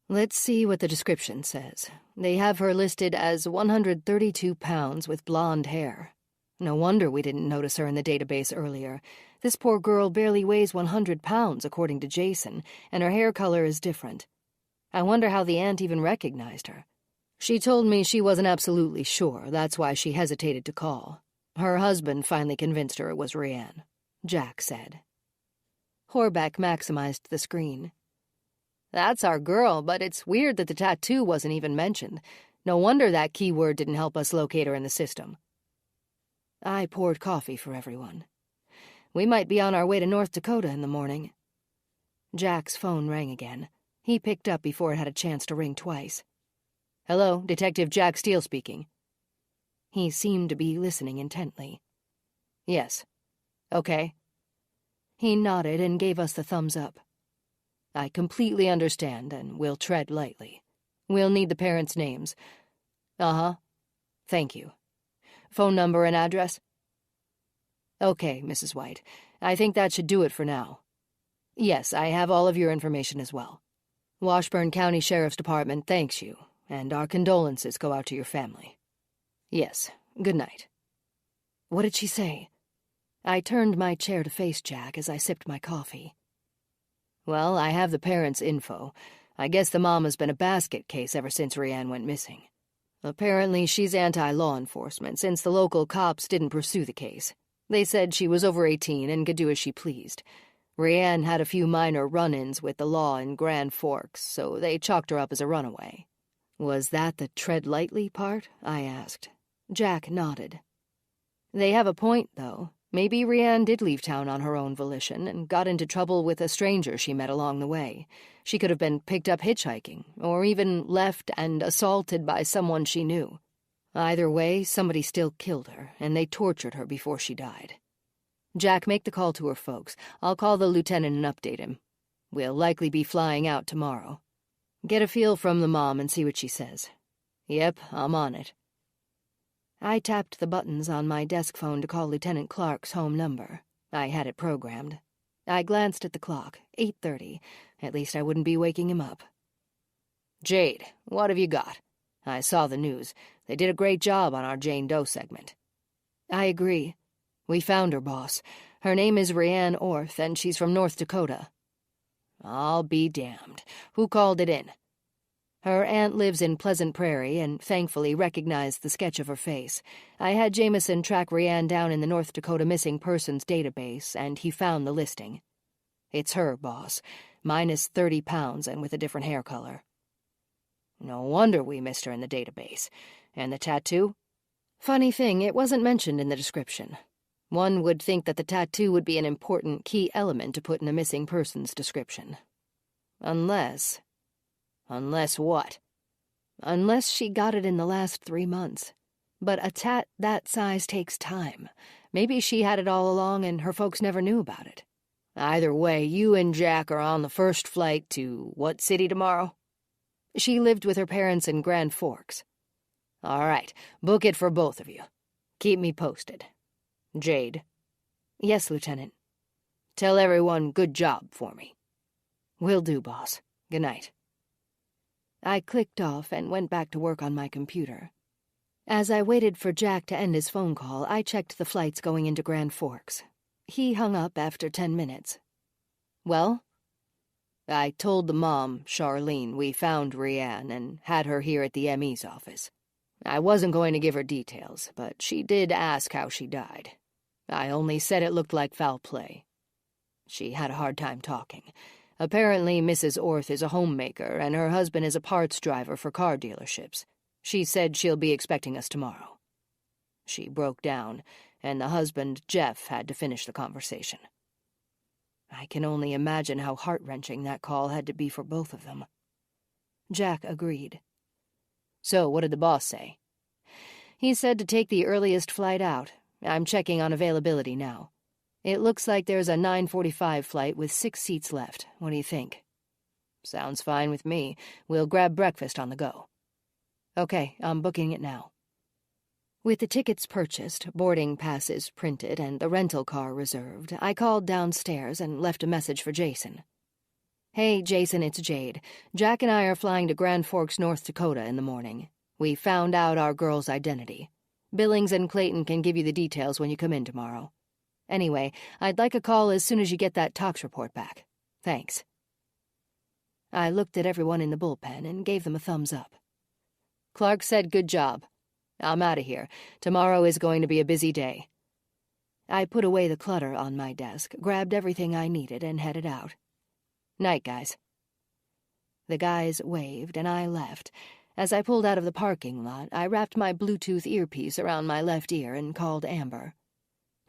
"Let's see what the description says. They have her listed as 132 pounds with blonde hair. No wonder we didn't notice her in the database earlier. This poor girl barely weighs 100 pounds, according to Jason, and her hair color is different. I wonder how the aunt even recognized her. She told me she wasn't absolutely sure, that's why she hesitated to call. Her husband finally convinced her it was Rianne," Jack said. Horbeck maximized the screen. "That's our girl, but it's weird that the tattoo wasn't even mentioned. No wonder that keyword didn't help us locate her in the system." I poured coffee for everyone. "We might be on our way to North Dakota in the morning." Jack's phone rang again. He picked up before it had a chance to ring twice. "Hello, Detective Jack Steele speaking." He seemed to be listening intently. "Yes. Okay." He nodded and gave us the thumbs up. "I completely understand, and we'll tread lightly. We'll need the parents' names." "Uh-huh. Thank you. Phone number and address?" "Okay, Mrs. White. I think that should do it for now. Yes, I have all of your information as well. Washburn County Sheriff's Department thanks you, and our condolences go out to your family. Yes, good night." What did she say? I turned my chair to face Jack as I sipped my coffee. "Well, I have the parents' info. I guess the mom has been a basket case ever since Rianne went missing. Apparently she's anti-law enforcement, since the local cops didn't pursue the case. They said she was over 18 and could do as she pleased. Rianne had a few minor run-ins with the law in Grand Forks, so they chalked her up as a runaway." "Was that the tread lightly part?" I asked. Jack nodded. "They have a point, though. Maybe Rianne did leave town on her own volition and got into trouble with a stranger she met along the way. She could have been picked up hitchhiking, or even left and assaulted by someone she knew. Either way, somebody still killed her, and they tortured her before she died. Jack, make the call to her folks. I'll call the lieutenant and update him. We'll likely be flying out tomorrow."
Get a feel from the mom and see what she says. Yep, I'm on it. I tapped the buttons on my desk phone to call Lieutenant Clark's home number. I had it programmed. I glanced at the clock. 8:30. At least I wouldn't be waking him up. Jade, what have you got? I saw the news. They did a great job on our Jane Doe segment. I agree. We found her, boss. Her name is Rhiannon Orth, and she's from North Dakota. I'll be damned. Who called it in? Her aunt lives in Pleasant Prairie and thankfully recognized the sketch of her face. I had Jameson track Rhiannon down in the North Dakota Missing Persons database, and he found the listing. It's her, boss. Minus 30 pounds and with a different hair color. No wonder we missed her in the database. And the tattoo? Funny thing, it wasn't mentioned in the description. One would think that the tattoo would be an important key element to put in a missing person's description. Unless... Unless what? Unless she got it in the last 3 months. But a tat that size takes time. Maybe she had it all along and her folks never knew about it. Either way, you and Jack are on the first flight to what city tomorrow? She lived with her parents in Grand Forks. All right, book it for both of you. Keep me posted. Jade. Yes, Lieutenant. Tell everyone good job for me. Will do, boss. Good night. I clicked off and went back to work on my computer. As I waited for Jack to end his phone call, I checked the flights going into Grand Forks. He hung up after 10 minutes. Well? I told the mom, Charlene, we found Rhiannon and had her here at the ME's office. I wasn't going to give her details, but she did ask how she died. I only said it looked like foul play. She had a hard time talking. Apparently, Mrs. Orth is a homemaker, and her husband is a parts driver for car dealerships. She said she'll be expecting us tomorrow. She broke down, and the husband, Jeff, had to finish the conversation. I can only imagine how heart-wrenching that call had to be for both of them. Jack agreed. So, what did the boss say? He said to take the earliest flight out. I'm checking on availability now. It looks like there's a 9:45 flight with 6 seats left. What do you think? Sounds fine with me. We'll grab breakfast on the go. Okay, I'm booking it now. With the tickets purchased, boarding passes printed, and the rental car reserved, I called downstairs and left a message for Jason. Hey, Jason, it's Jade. Jack and I are flying to Grand Forks, North Dakota in the morning. We found out our girl's identity. Billings and Clayton can give you the details when you come in tomorrow. Anyway, I'd like a call as soon as you get that tox report back. Thanks. I looked at everyone in the bullpen and gave them a thumbs up. Clark said good job. I'm out of here. Tomorrow is going to be a busy day. I put away the clutter on my desk, grabbed everything I needed, and headed out. Night, guys. The guys waved, and I left. As I pulled out of the parking lot, I wrapped my Bluetooth earpiece around my left ear and called Amber.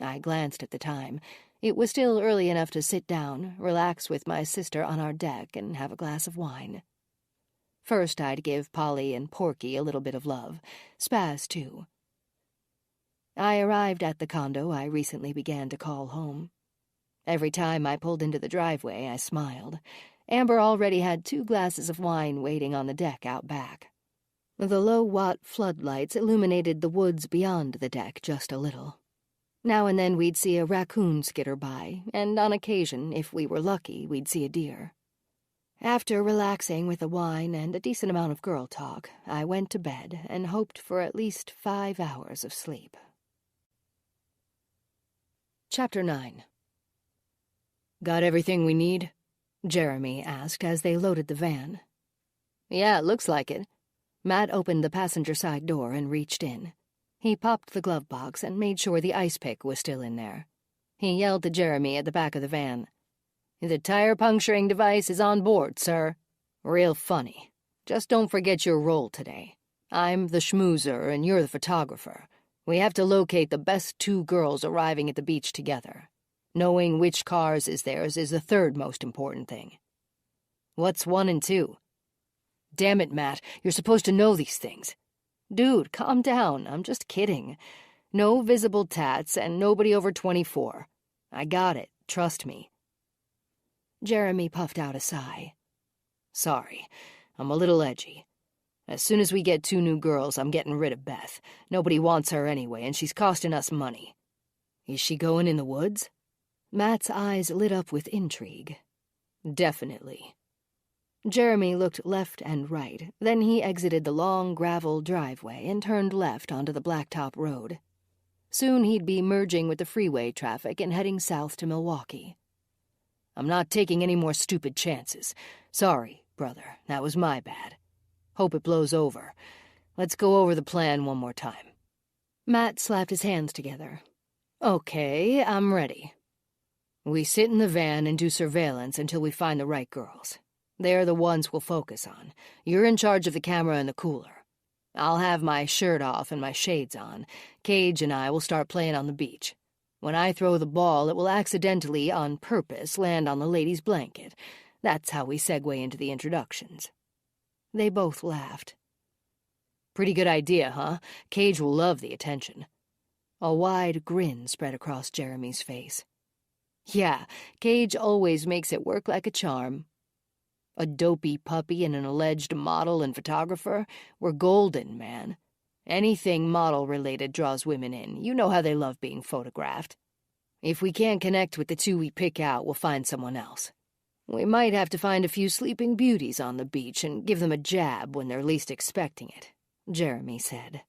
I glanced at the time. It was still early enough to sit down, relax with my sister on our deck, and have a glass of wine. First, I'd give Polly and Porky a little bit of love. Spaz, too. I arrived at the condo I recently began to call home. Every time I pulled into the driveway, I smiled. Amber already had 2 glasses of wine waiting on the deck out back. The low-watt floodlights illuminated the woods beyond the deck just a little. Now and then we'd see a raccoon skitter by, and on occasion, if we were lucky, we'd see a deer. After relaxing with the wine and a decent amount of girl talk, I went to bed and hoped for at least 5 hours of sleep. Chapter 9. Got everything we need? Jeremy asked as they loaded the van. Yeah, it looks like it. Matt opened the passenger side door and reached in. He popped the glove box and made sure the ice pick was still in there. He yelled to Jeremy at the back of the van. The tire puncturing device is on board, sir. Real funny. Just don't forget your role today. I'm the schmoozer and you're the photographer. We have to locate the best 2 girls arriving at the beach together. Knowing which cars is theirs is the 3rd most important thing. What's 1 and 2? Damn it, Matt, you're supposed to know these things. Dude, calm down, I'm just kidding. No visible tats and nobody over 24. I got it, trust me. Jeremy puffed out a sigh. Sorry, I'm a little edgy. As soon as we get 2 new girls, I'm getting rid of Beth. Nobody wants her anyway, and she's costing us money. Is she going in the woods?
Matt's eyes lit up with intrigue.
Definitely.
Jeremy looked left and right, then he exited the long gravel driveway and turned left onto the blacktop road. Soon he'd be merging with the freeway traffic and heading south to Milwaukee.
I'm not taking any more stupid chances. Sorry, brother, that was my bad. Hope it blows over. Let's go over the plan one more time.
Matt slapped his hands together.
Okay, I'm ready. We sit in the van and do surveillance until we find the right girls. They're the ones we'll focus on. You're in charge of the camera and the cooler. I'll have my shirt off and my shades on. Cage and I will start playing on the beach. When I throw the ball, it will accidentally, on purpose, land on the lady's blanket. That's how we segue into the introductions.
They both laughed.
Pretty good idea, huh? Cage will love the attention.
A wide grin spread across Jeremy's face.
Yeah, Cage always makes it work like a charm. A dopey puppy and an alleged model and photographer? We're golden, man. Anything model-related draws women in. You know how they love being photographed. If we can't connect with the 2 we pick out, we'll find someone else. We might have to find a few sleeping beauties on the beach and give them a jab when they're least expecting it, Jeremy said.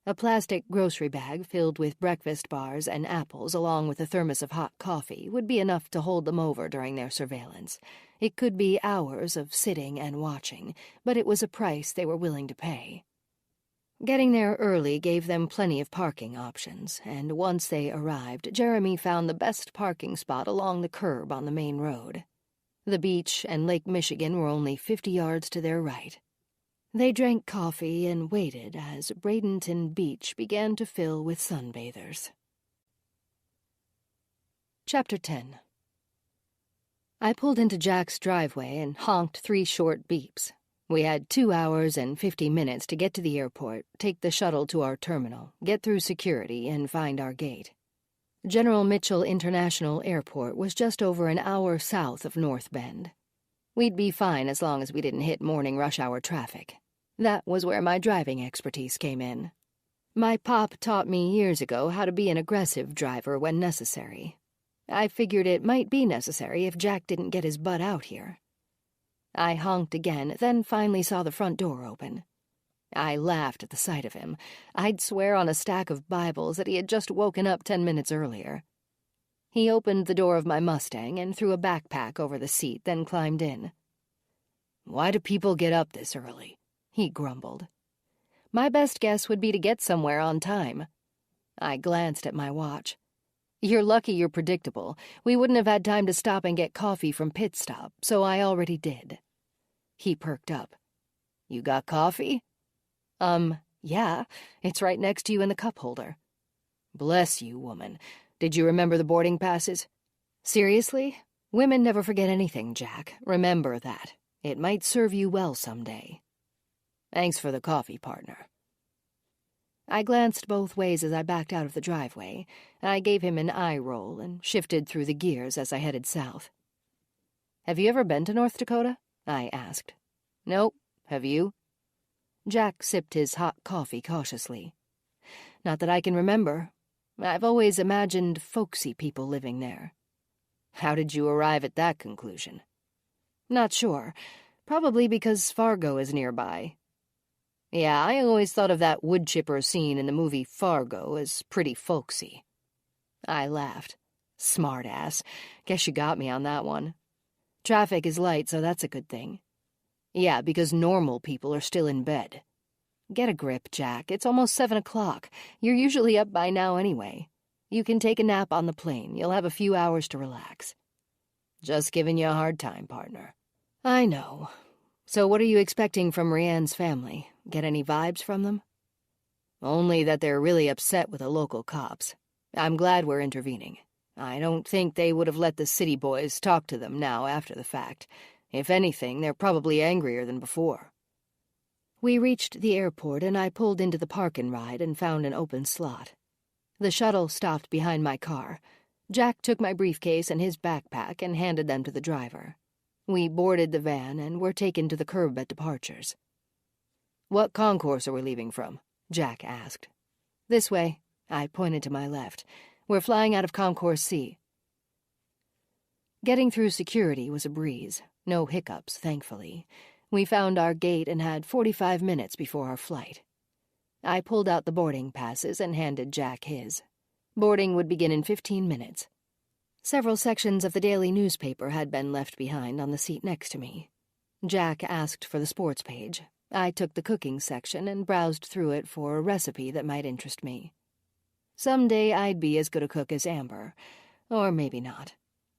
A plastic grocery bag filled with breakfast bars and apples along with a thermos of hot coffee would be enough to hold them over during their surveillance. It could be hours of sitting and watching, but it was a price they were willing to pay. Getting there early gave them plenty of parking options, and once they arrived, Jeremy found the best parking spot along the curb on the main road. The beach and Lake Michigan were only 50 yards to their right. They drank coffee and waited as Bradenton Beach began to fill with sunbathers. Chapter 10. I pulled into Jack's driveway and honked 3 short beeps. We had 2 hours and 50 minutes to get to the airport, take the shuttle to our terminal, get through security, and find our gate. General Mitchell International Airport was just over an hour south of North Bend. We'd be fine as long as we didn't hit morning rush hour traffic. That was where my driving expertise came in. My pop taught me years ago how to be an aggressive driver when necessary. I figured it might be necessary if Jack didn't get his butt out here. I honked again, then finally saw the front door open. I laughed at the sight of him. I'd swear on a stack of Bibles that he had just woken up 10 minutes earlier. He opened the door of my Mustang and threw a backpack over the seat, then climbed in.
"Why do people get up this early?" he grumbled.
My best guess would be to get somewhere on time. I glanced at my watch. You're lucky you're predictable. We wouldn't have had time to stop and get coffee from Pit Stop, so I already did. He perked up.
"You got coffee?"
Yeah, it's right next to you in the cup holder."
"Bless you, woman. Did you remember the boarding passes?"
"Seriously? Women never forget anything, Jack. Remember that. It might serve you well someday."
"Thanks for the coffee, partner."
I glanced both ways as I backed out of the driveway. I gave him an eye roll and shifted through the gears as I headed south. "Have you ever been to North Dakota?" I asked.
"Nope. Have you?"
Jack sipped his hot coffee cautiously. "Not that I can remember. I've always imagined folksy people living there."
"How did you arrive at that conclusion?"
"Not sure. Probably because Fargo is nearby."
"Yeah, I always thought of that wood chipper scene in the movie Fargo as pretty folksy."
I laughed. "Smart ass. Guess you got me on that one. Traffic is light, so that's a good thing."
"Yeah, because normal people are still in bed."
"Get a grip, Jack. It's almost 7 o'clock. You're usually up by now anyway. You can take a nap on the plane. You'll have a few hours to relax."
"Just giving you a hard time, partner."
"I know. So what are you expecting from Rianne's family? Get any vibes from them?"
"Only that they're really upset with the local cops. I'm glad we're intervening. I don't think they would have let the city boys talk to them now after the fact. If anything, they're probably angrier than before."
We reached the airport, and I pulled into the park-and-ride and found an open slot. The shuttle stopped behind my car. Jack took my briefcase and his backpack and handed them to the driver.
We boarded the van and were taken to the curb at departures. "What concourse are we leaving from?" Jack asked. "This way." I pointed to my left. "We're flying out of Concourse C." Getting through security was a breeze. No hiccups, thankfully. We found our gate and had 45 minutes before our flight. I pulled out the boarding passes and handed Jack his. Boarding would begin in 15 minutes. Several sections of the daily newspaper had been left behind on the seat next to me. Jack asked for the sports page. I took the cooking section and browsed through it for a recipe that might interest me. Someday I'd be as good a cook as Amber. Or maybe not.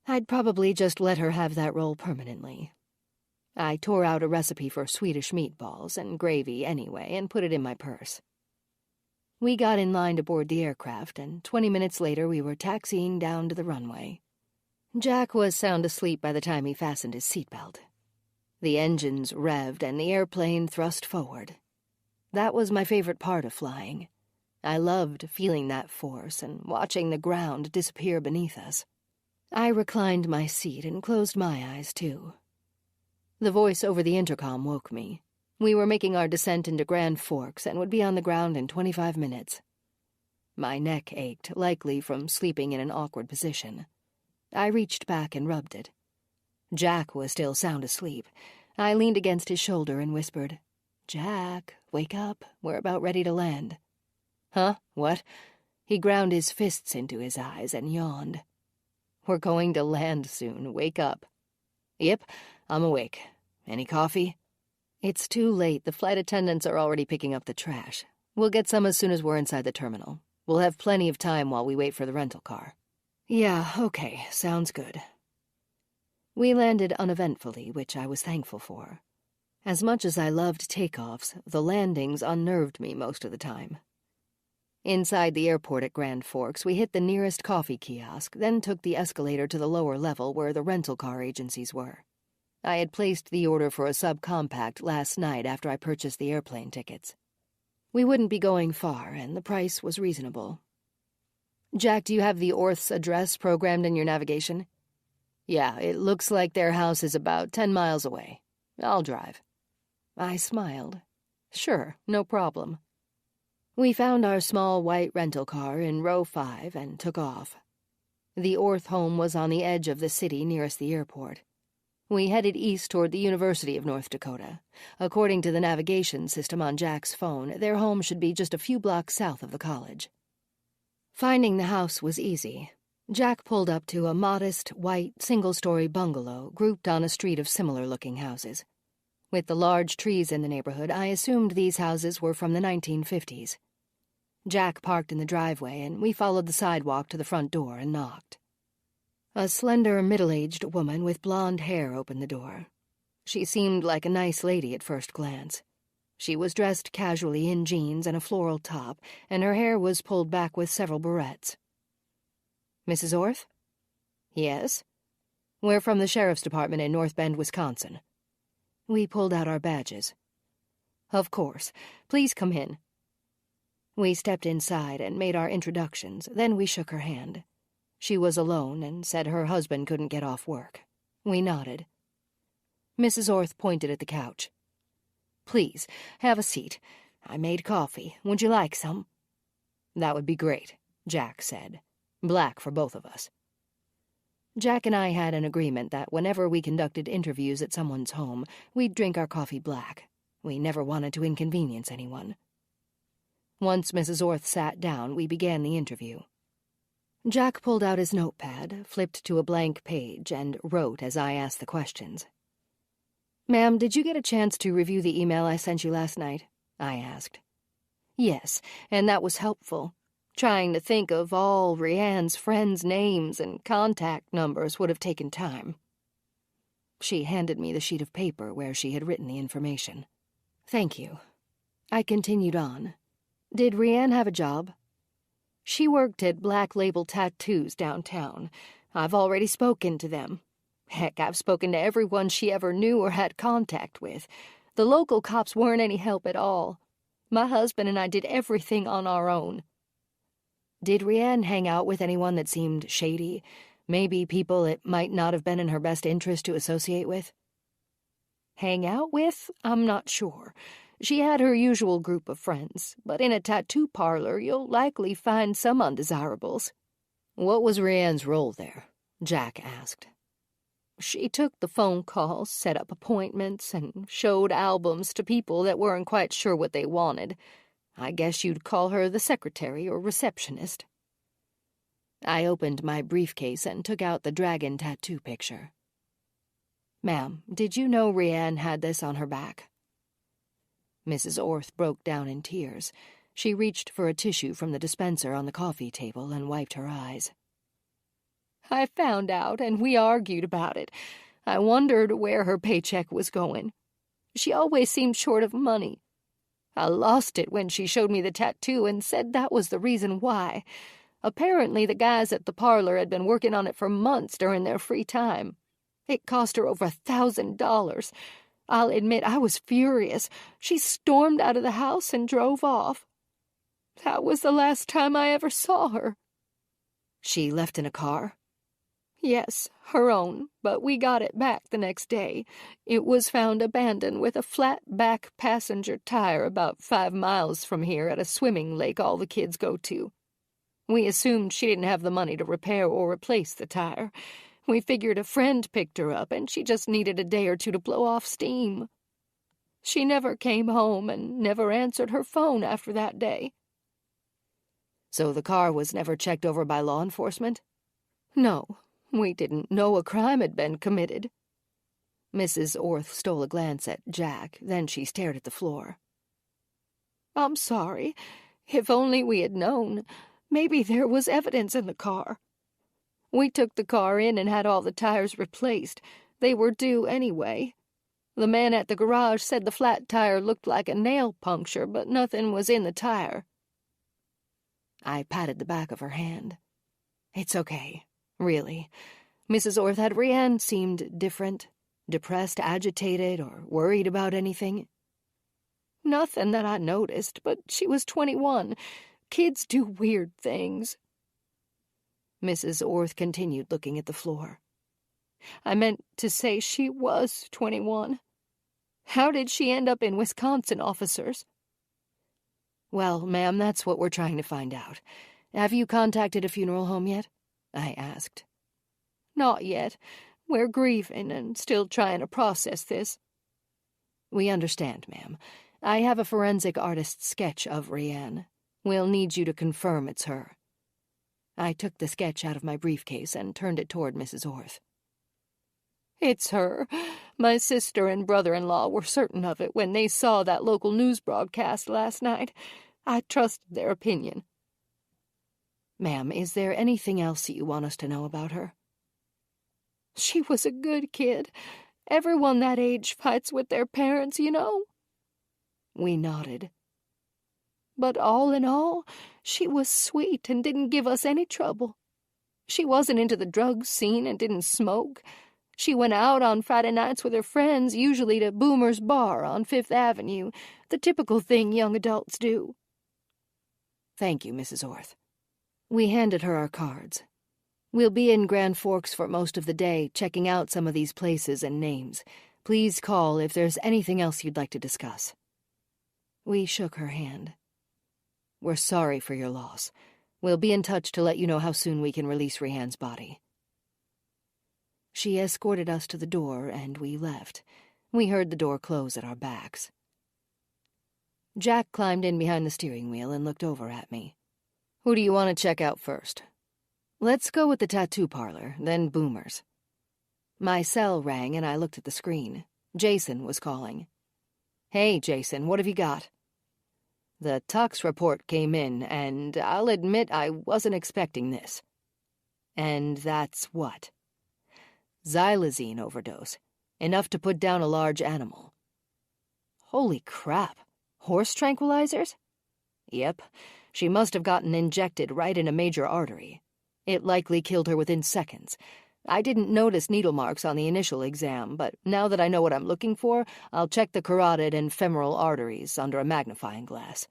I'd probably just let her have that role permanently. I tore out a recipe for Swedish meatballs and gravy anyway and put it in my purse. We got in line to board the aircraft, and 20 minutes later we were taxiing down to the runway. Jack was sound asleep by the time he fastened his seatbelt. The engines revved and the airplane thrust forward. That was my favorite part of flying. I loved feeling that force and watching the ground disappear beneath us. I reclined my seat and closed my eyes, too. The voice over the intercom woke me. We were making our descent into Grand Forks and would be on the ground in 25 minutes. My neck ached, likely from sleeping in an awkward position. I reached back and rubbed it. Jack was still sound asleep. I leaned against his shoulder and whispered, "Jack, wake up. We're about ready to land." "Huh? What?" He ground his fists into his eyes and yawned. "We're going to land soon. Wake up." "Yep, I'm awake. Any coffee?" "It's too late. The flight attendants are already picking up the trash. We'll get some as soon as we're inside the terminal. We'll have plenty of time while we wait for the rental car." "Yeah, okay. Sounds good." We landed uneventfully, which I was thankful for. As much as I loved takeoffs, the landings unnerved me most of the time. Inside the airport at Grand Forks, we hit the nearest coffee kiosk, then took the escalator to the lower level where the rental car agencies were. I had placed the order for a subcompact last night after I purchased the airplane tickets. We wouldn't be going far, and the price was reasonable. "Jack, do you have the Orth's address programmed in your navigation?" "Yeah, it looks like their house is about 10 miles away. I'll drive." I smiled. "Sure, no problem." We found our small white rental car in row 5 and took off. The Orth home was on the edge of the city nearest the airport. We headed east toward the University of North Dakota. According to the navigation system on Jack's phone, their home should be just a few blocks south of the college. Finding the house was easy. Jack pulled up to a modest, white, single-story bungalow grouped on a street of similar-looking houses. With the large trees in the neighborhood, I assumed these houses were from the 1950s. Jack parked in the driveway, and we followed the sidewalk to the front door and knocked. A slender, middle-aged woman with blonde hair opened the door. She seemed like a nice lady at first glance. She was dressed casually in jeans and a floral top, and her hair was pulled back with several barrettes. "Mrs. Orth?" "Yes." "We're from the Sheriff's Department in North Bend, Wisconsin." We pulled out our badges. "Of course. Please come in." We stepped inside and made our introductions, then we shook her hand. She was alone and said her husband couldn't get off work. We nodded. Mrs. Orth pointed at the couch. "Please, have a seat. I made coffee. Would you like some?" "That would be great," Jack said. "Black for both of us." Jack and I had an agreement that whenever we conducted interviews at someone's home, we'd drink our coffee black. We never wanted to inconvenience anyone. Once Mrs. Orth sat down, we began the interview. Jack pulled out his notepad, flipped to a blank page, and wrote as I asked the questions. "Ma'am, did you get a chance to review the email I sent you last night?" I asked. "Yes, and that was helpful. Trying to think of all Rianne's friends' names and contact numbers would have taken time." She handed me the sheet of paper where she had written the information. "Thank you." I continued on. "Did Rianne have a job?" "She worked at Black Label Tattoos downtown. I've already spoken to them. Heck, I've spoken to everyone she ever knew or had contact with. The local cops weren't any help at all. My husband and I did everything on our own." "Did Rianne hang out with anyone that seemed shady? Maybe people it might not have been in her best interest to associate with? Hang out with? I'm not sure. She had her usual group of friends, but in a tattoo parlor you'll likely find some undesirables.
What was Rianne's role there? Jack asked.
She took the phone calls, set up appointments, and showed albums to people that weren't quite sure what they wanted. I guess you'd call her the secretary or receptionist.
I opened my briefcase and took out the dragon tattoo picture.
Ma'am, did you know Rianne had this on her back?
Mrs. Orth broke down in tears. She reached for a tissue from the dispenser on the coffee table and wiped her eyes.
I found out, and we argued about it. I wondered where her paycheck was going. She always seemed short of money. I lost it when she showed me the tattoo and said that was the reason why. Apparently the guys at the parlor had been working on it for months during their free time. It cost her over $1,000. I'll admit I was furious. She stormed out of the house and drove off. That was the last time I ever saw her.
She left in a car?
Yes, her own, but we got it back the next day. It was found abandoned with a flat back passenger tire about 5 miles from here at a swimming lake all the kids go to. We assumed she didn't have the money to repair or replace the tire. We figured a friend picked her up and she just needed a day or two to blow off steam. She never came home and never answered her phone after that day.
So the car was never checked over by law enforcement?
No. We didn't know a crime had been committed.
Mrs. Orth stole a glance at Jack, then she stared at the floor.
I'm sorry. If only we had known. Maybe there was evidence in the car. We took the car in and had all the tires replaced. They were due anyway. The man at the garage said the flat tire looked like a nail puncture, but nothing was in the tire.
I patted the back of her hand. It's okay. Really. Mrs. Orth, had Rianne seemed different, depressed, agitated, or worried about anything?
Nothing that I noticed, but she was 21. Kids do weird things.
Mrs. Orth continued looking at the floor.
I meant to say she was 21. How did she end up in Wisconsin, officers?
Well, ma'am, that's what we're trying to find out. Have you contacted a funeral home yet? I asked.
Not yet. We're grieving and still trying to process this.
We understand, ma'am. I have a forensic artist's sketch of Rianne. We'll need you to confirm it's her. I took the sketch out of my briefcase and turned it toward Mrs. Orth.
It's her. My sister and brother-in-law were certain of it when they saw that local news broadcast last night. I trusted their opinion.
Ma'am, is there anything else that you want us to know about her?
She was a good kid. Everyone that age fights with their parents, you know.
We nodded.
But all in all, she was sweet and didn't give us any trouble. She wasn't into the drug scene and didn't smoke. She went out on Friday nights with her friends, usually to Boomer's Bar on 5th Avenue, the typical thing young adults do.
Thank you, Mrs. Orth. We handed her our cards. We'll be in Grand Forks for most of the day, checking out some of these places and names. Please call if there's anything else you'd like to discuss. We shook her hand. We're sorry for your loss. We'll be in touch to let you know how soon we can release Rianne's body. She escorted us to the door, and we left. We heard the door close at our backs. Jack climbed in behind the steering wheel and looked over at me. Who do you want to check out first? Let's go with the tattoo parlor, then Boomer's. My cell rang, and I looked at the screen. Jason was calling. Hey, Jason, what have you got? The tox report came in, and I'll admit I wasn't expecting this. And that's what? Xylazine overdose. Enough to put down a large animal. Holy crap. Horse tranquilizers? Yep. She must have gotten injected right in a major artery. It likely killed her within seconds. I didn't notice needle marks on the initial exam, but now that I know what I'm looking for, I'll check the carotid and femoral arteries under a magnifying glass.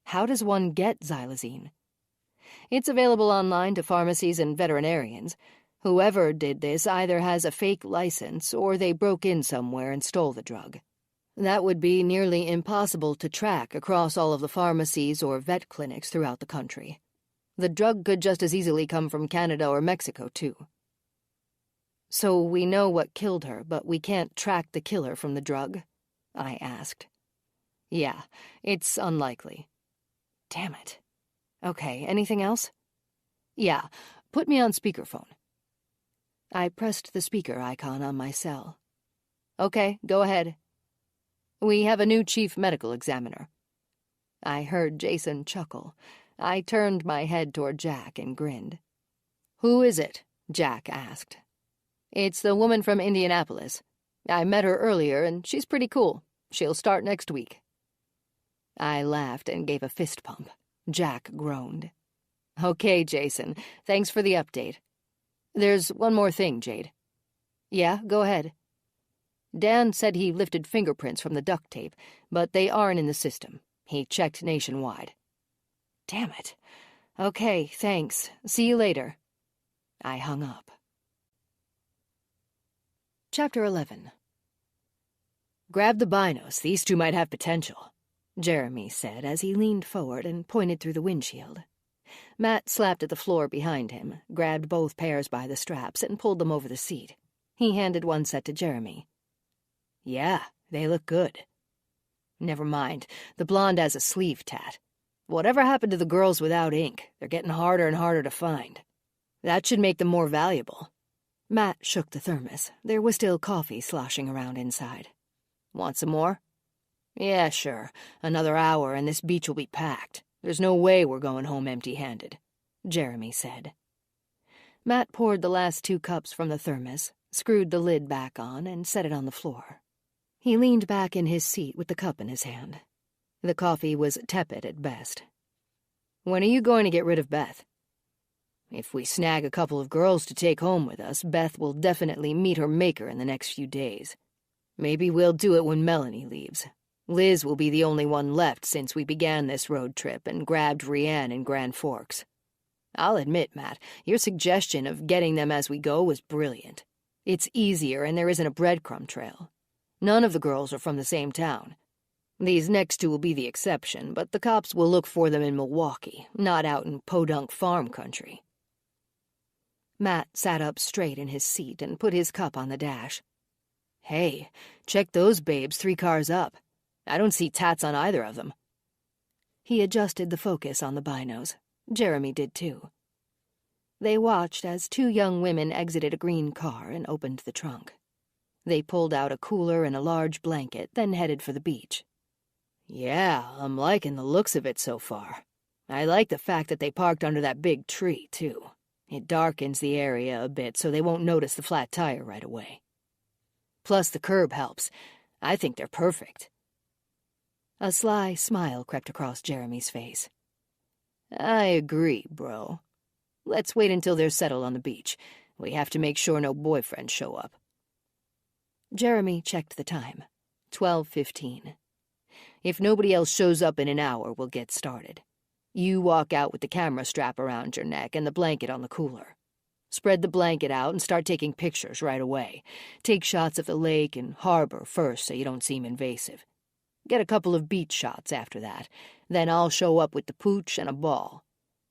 How does one get xylazine?
It's available online to pharmacies and veterinarians. Whoever did this either has a fake license or they broke in somewhere and stole the drug. That would be nearly impossible to track across all of the pharmacies or vet clinics throughout the country. The drug could just as easily come from Canada or Mexico, too. So we know what killed her, but we can't track the killer from the drug? I asked. Yeah, it's unlikely. Damn it. Okay, anything else? Yeah, put me on speakerphone. I pressed the speaker icon on my cell. Okay, go ahead. We have a new chief medical examiner. I heard Jason chuckle. I turned my head toward Jack and grinned. Who is it? Jack asked. It's the woman from Indianapolis. I met her earlier, and she's pretty cool. She'll start next week. I laughed and gave a fist pump. Jack groaned. Okay, Jason. Thanks for the update. There's one more thing, Jade. Yeah, go ahead. Dan said he lifted fingerprints from the duct tape, but they aren't in the system. He checked nationwide. Damn it. Okay, thanks. See you later. I hung up. Chapter 11. Grab the binos. These two might have potential, Jeremy said as he leaned forward and pointed through the windshield. Matt slapped at the floor behind him, grabbed both pairs by the straps, and pulled them over the seat. He handed one set to Jeremy. Yeah, they look good. Never mind, the blonde has a sleeve tat. Whatever happened to the girls without ink? They're getting harder and harder to find. That should make them more valuable. Matt shook the thermos. There was still coffee sloshing around inside. Want some more? Yeah, sure. Another hour and this beach will be packed. There's no way we're going home empty-handed, Jeremy said. Matt poured the last 2 cups from the thermos, screwed the lid back on, and set it on the floor. He leaned back in his seat with the cup in his hand. The coffee was tepid at best. When are you going to get rid of Beth? If we snag a couple of girls to take home with us, Beth will definitely meet her maker in the next few days. Maybe we'll do it when Melanie leaves. Liz will be the only one left since we began this road trip and grabbed Rianne in Grand Forks. I'll admit, Matt, your suggestion of getting them as we go was brilliant. It's easier and there isn't a breadcrumb trail. None of the girls are from the same town. These next 2 will be the exception, but the cops will look for them in Milwaukee, not out in podunk farm country. Matt sat up straight in his seat and put his cup on the dash. Hey, check those babes 3 cars up. I don't see tats on either of them. He adjusted the focus on the binos. Jeremy did too. They watched as 2 young women exited a green car and opened the trunk. They pulled out a cooler and a large blanket, then headed for the beach. Yeah, I'm liking the looks of it so far. I like the fact that they parked under that big tree, too. It darkens the area a bit so they won't notice the flat tire right away. Plus the curb helps. I think they're perfect. A sly smile crept across Jeremy's face. I agree, bro. Let's wait until they're settled on the beach. We have to make sure no boyfriends show up. Jeremy checked the time. 12:15. If nobody else shows up in an hour, we'll get started. You walk out with the camera strap around your neck and the blanket on the cooler. Spread the blanket out and start taking pictures right away. Take shots of the lake and harbor first so you don't seem invasive. Get a couple of beach shots after that. Then I'll show up with the pooch and a ball.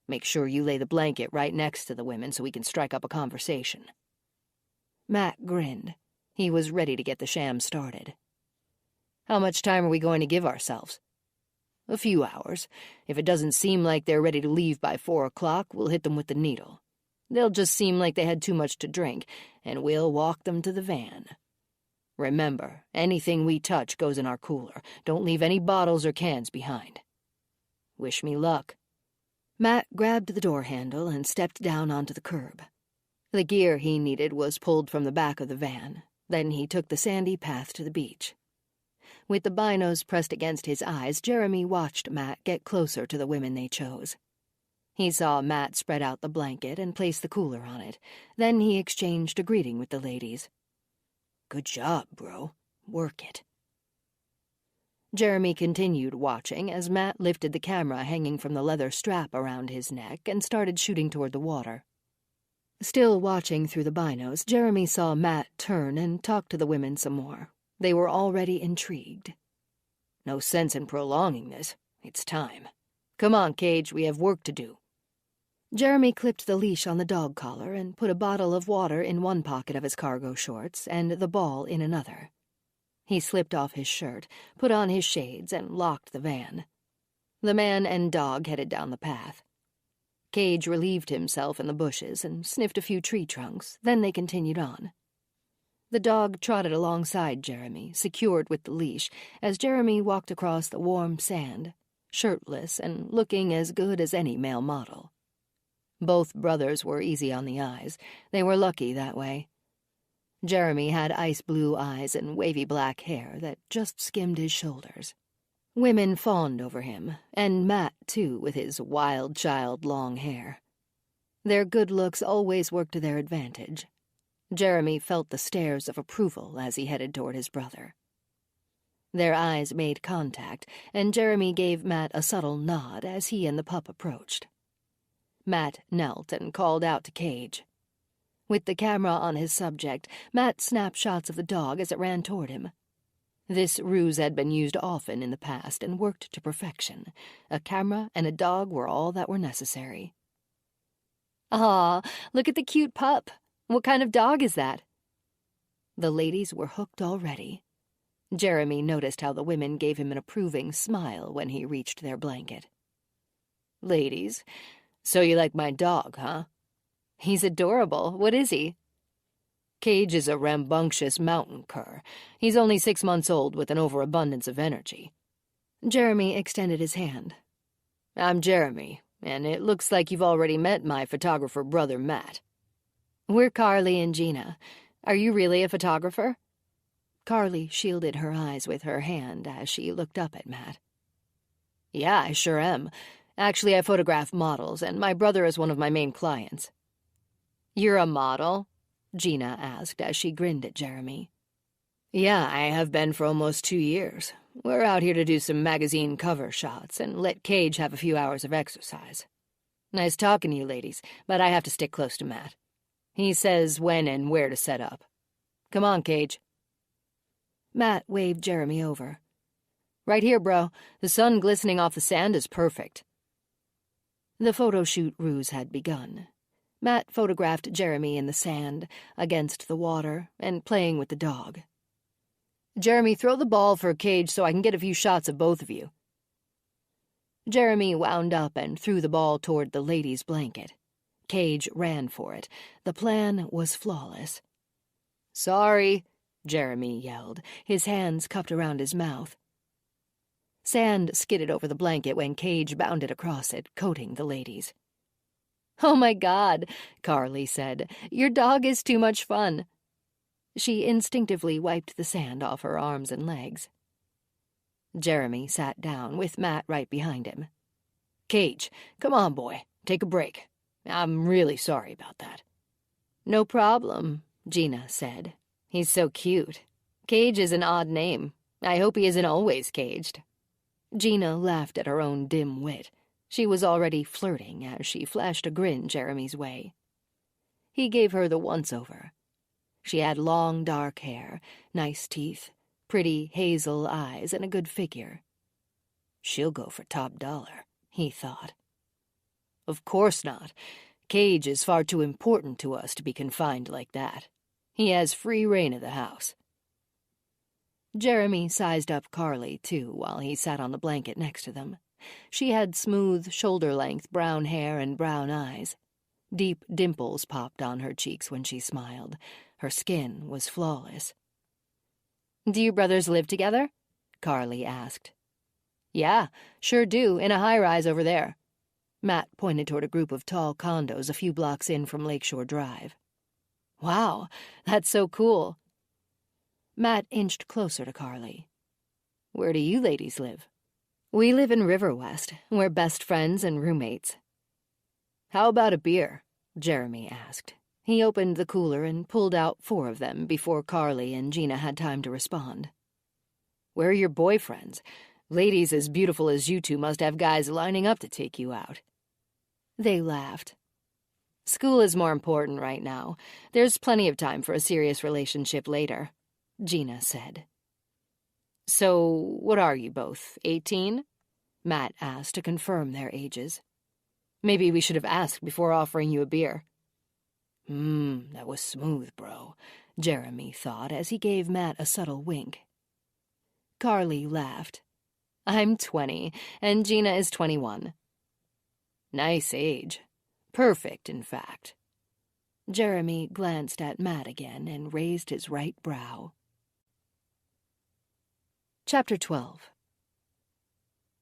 Make sure you lay the blanket right next to the women so we can strike up a conversation. Matt grinned. He was ready to get the sham started. How much time are we going to give ourselves? A few hours. If it doesn't seem like they're ready to leave by 4 o'clock, we'll hit them with the needle. They'll just seem like they had too much to drink, and we'll walk them to the van. Remember, anything we touch goes in our cooler. Don't leave any bottles or cans behind. Wish me luck. Matt grabbed the door handle and stepped down onto the curb. The gear he needed was pulled from the back of the van. Then he took the sandy path to the beach. With the binos pressed against his eyes, Jeremy watched Matt get closer to the women they chose. He saw Matt spread out the blanket and place the cooler on it. Then he exchanged a greeting with the ladies. Good job, bro. Work it.
Jeremy continued watching as Matt lifted the camera hanging from the leather strap around his neck and started shooting toward the water. Still watching through the binos, Jeremy saw Matt turn and talk to the women some more. They were already intrigued. "No sense in prolonging this. It's time. Come on, Cage, we have work to do." Jeremy clipped the leash on the dog collar and put a bottle of water in one pocket of his cargo shorts and the ball in another. He slipped off his shirt, put on his shades, and locked the van. The man and dog headed down the path. Cage relieved himself in the bushes and sniffed a few tree trunks, then they continued on. The dog trotted alongside Jeremy, secured with the leash, as Jeremy walked across the warm sand, shirtless and looking as good as any male model. Both brothers were easy on the eyes. They were lucky that way. Jeremy had ice-blue eyes and wavy black hair that just skimmed his shoulders. Women fawned over him, and Matt, too, with his wild child long hair. Their good looks always worked to their advantage. Jeremy felt the stares of approval as he headed toward his brother. Their eyes made contact, and Jeremy gave Matt a subtle nod as he and the pup approached. Matt knelt and called out to Cage. With the camera on his subject, Matt snapped shots of the dog as it ran toward him. This ruse had been used often in the past and worked to perfection. A camera and a dog were all that were necessary. "Aw, look at the cute pup. What kind of dog is that?" The ladies were hooked already. Jeremy noticed how the women gave him an approving smile when he reached their blanket. "Ladies, so you like my dog, huh?" "He's adorable. What is he?" "Cage is a rambunctious mountain cur. He's only 6 months old with an overabundance of energy." Jeremy extended his hand. "I'm Jeremy, and it looks like you've already met my photographer brother Matt." "We're Carly and Gina. Are you really a photographer?" Carly shielded her eyes with her hand as she looked up at Matt. "Yeah, I sure am. Actually, I photograph models, and my brother is one of my main clients." "You're a model?" Gina asked as she grinned at Jeremy. "Yeah, I have been for almost 2 years. We're out here to do some magazine cover shots and let Cage have a few hours of exercise. Nice talking to you, ladies, but I have to stick close to Matt. He says when and where to set up. Come on, Cage." Matt waved Jeremy over. "Right here, bro. The sun glistening off the sand is perfect." The photo shoot ruse had begun. Matt photographed Jeremy in the sand, against the water, and playing with the dog. "Jeremy, throw the ball for Cage so I can get a few shots of both of you." Jeremy wound up and threw the ball toward the lady's blanket. Cage ran for it. The plan was flawless. "Sorry," Jeremy yelled, his hands cupped around his mouth. Sand skidded over the blanket when Cage bounded across it, coating the ladies. "Oh my God," Carly said. "Your dog is too much fun." She instinctively wiped the sand off her arms and legs. Jeremy sat down, with Matt right behind him. "Cage, come on, boy. Take a break. I'm really sorry about that." "No problem," Gina said. "He's so cute. Cage is an odd name. I hope he isn't always caged." Gina laughed at her own dim wit. She was already flirting as she flashed a grin Jeremy's way. He gave her the once-over. She had long, dark hair, nice teeth, pretty hazel eyes, and a good figure. "She'll go for top dollar," he thought. "Of course not. Cage is far too important to us to be confined like that. He has free reign of the house." Jeremy sized up Carly, too, while he sat on the blanket next to them. She had smooth, shoulder-length brown hair and brown eyes. Deep dimples popped on her cheeks when she smiled. Her skin was flawless. "Do you brothers live together?" Carly asked. "Yeah, sure do, in a high-rise over there." Matt pointed toward a group of tall condos a few blocks in from Lakeshore Drive. "Wow, that's so cool." Matt inched closer to Carly. "Where do you ladies live?" "We live in River West. We're best friends and roommates." "How about a beer?" Jeremy asked. He opened the cooler and pulled out 4 of them before Carly and Gina had time to respond.
Where are your boyfriends? Ladies as beautiful as you two must have guys lining up to take you out."
They laughed.
"School is more important right now. There's plenty of time for a serious relationship later," Gina said. "So, what are you both, 18? Matt asked to confirm their ages. "Maybe we should have asked before offering you a beer."
That was smooth, bro," Jeremy thought as he gave Matt a subtle wink.
Carly laughed. "I'm 20, and Gina is 21.
"Nice age.
Perfect, in fact."
Jeremy glanced at Matt again and raised his right brow. Chapter 12.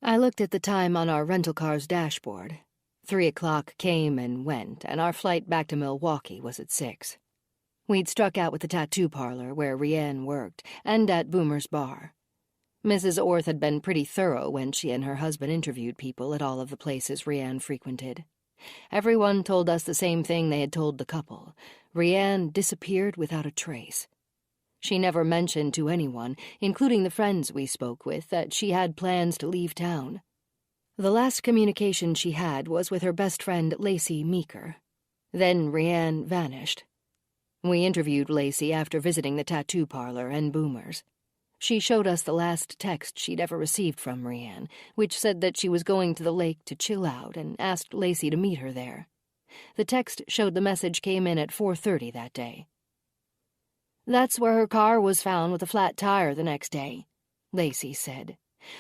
I looked at the time on our rental car's dashboard. 3 o'clock came and went, and our flight back to Milwaukee was at 6. We'd struck out with the tattoo parlor where Rianne worked, and at Boomer's bar. Mrs. Orth had been pretty thorough when she and her husband interviewed people at all of the places Rianne frequented. Everyone told us the same thing they had told the couple. Rianne disappeared without a trace. She never mentioned to anyone, including the friends we spoke with, that she had plans to leave town. The last communication she had was with her best friend Lacey Meeker. Then Rianne vanished. We interviewed Lacey after visiting the tattoo parlor and Boomer's. She showed us the last text she'd ever received from Rianne, which said that she was going to the lake to chill out and asked Lacey to meet her there. The text showed the message came in at 4:30 that day. "That's where her car was found with a flat tire the next day," Lacey said.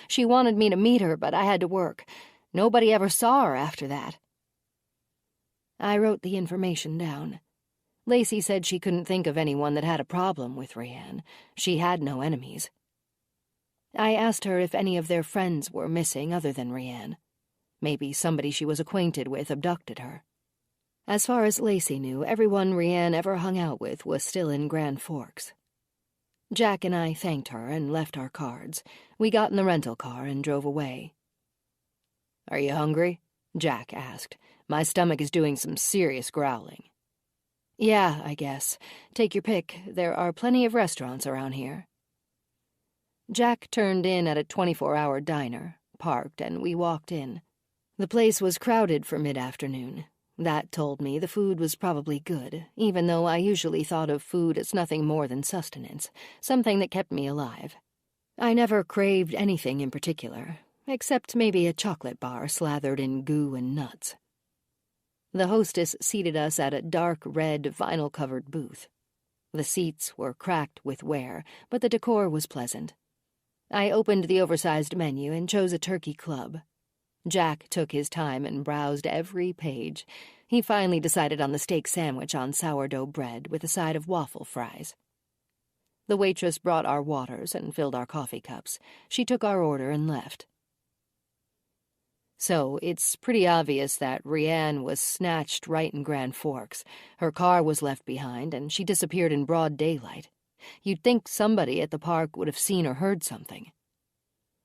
"She wanted me to meet her, but I had to work. Nobody ever saw her after that." I wrote the information down. Lacey said she couldn't think of anyone that had a problem with Rianne. She had no enemies. I asked her if any of their friends were missing other than Rianne. Maybe somebody she was acquainted with abducted her. As far as Lacey knew, everyone Rianne ever hung out with was still in Grand Forks. Jack and I thanked her and left our cards. We got in the rental car and drove away.
"Are you hungry?" Jack asked. "My stomach is doing some serious growling."
"Yeah, I guess. Take your pick. There are plenty of restaurants around here." Jack turned in at a 24-hour diner, parked, and we walked in. The place was crowded for mid-afternoon. That told me the food was probably good, even though I usually thought of food as nothing more than sustenance, something that kept me alive. I never craved anything in particular, except maybe a chocolate bar slathered in goo and nuts. The hostess seated us at a dark red vinyl-covered booth. The seats were cracked with wear, but the decor was pleasant. I opened the oversized menu and chose a turkey club. Jack took his time and browsed every page. He finally decided on the steak sandwich on sourdough bread with a side of waffle fries. The waitress brought our waters and filled our coffee cups. She took our order and left.
"So, it's pretty obvious that Rianne was snatched right in Grand Forks. Her car was left behind, and she disappeared in broad daylight. You'd think somebody at the park would have seen or heard something."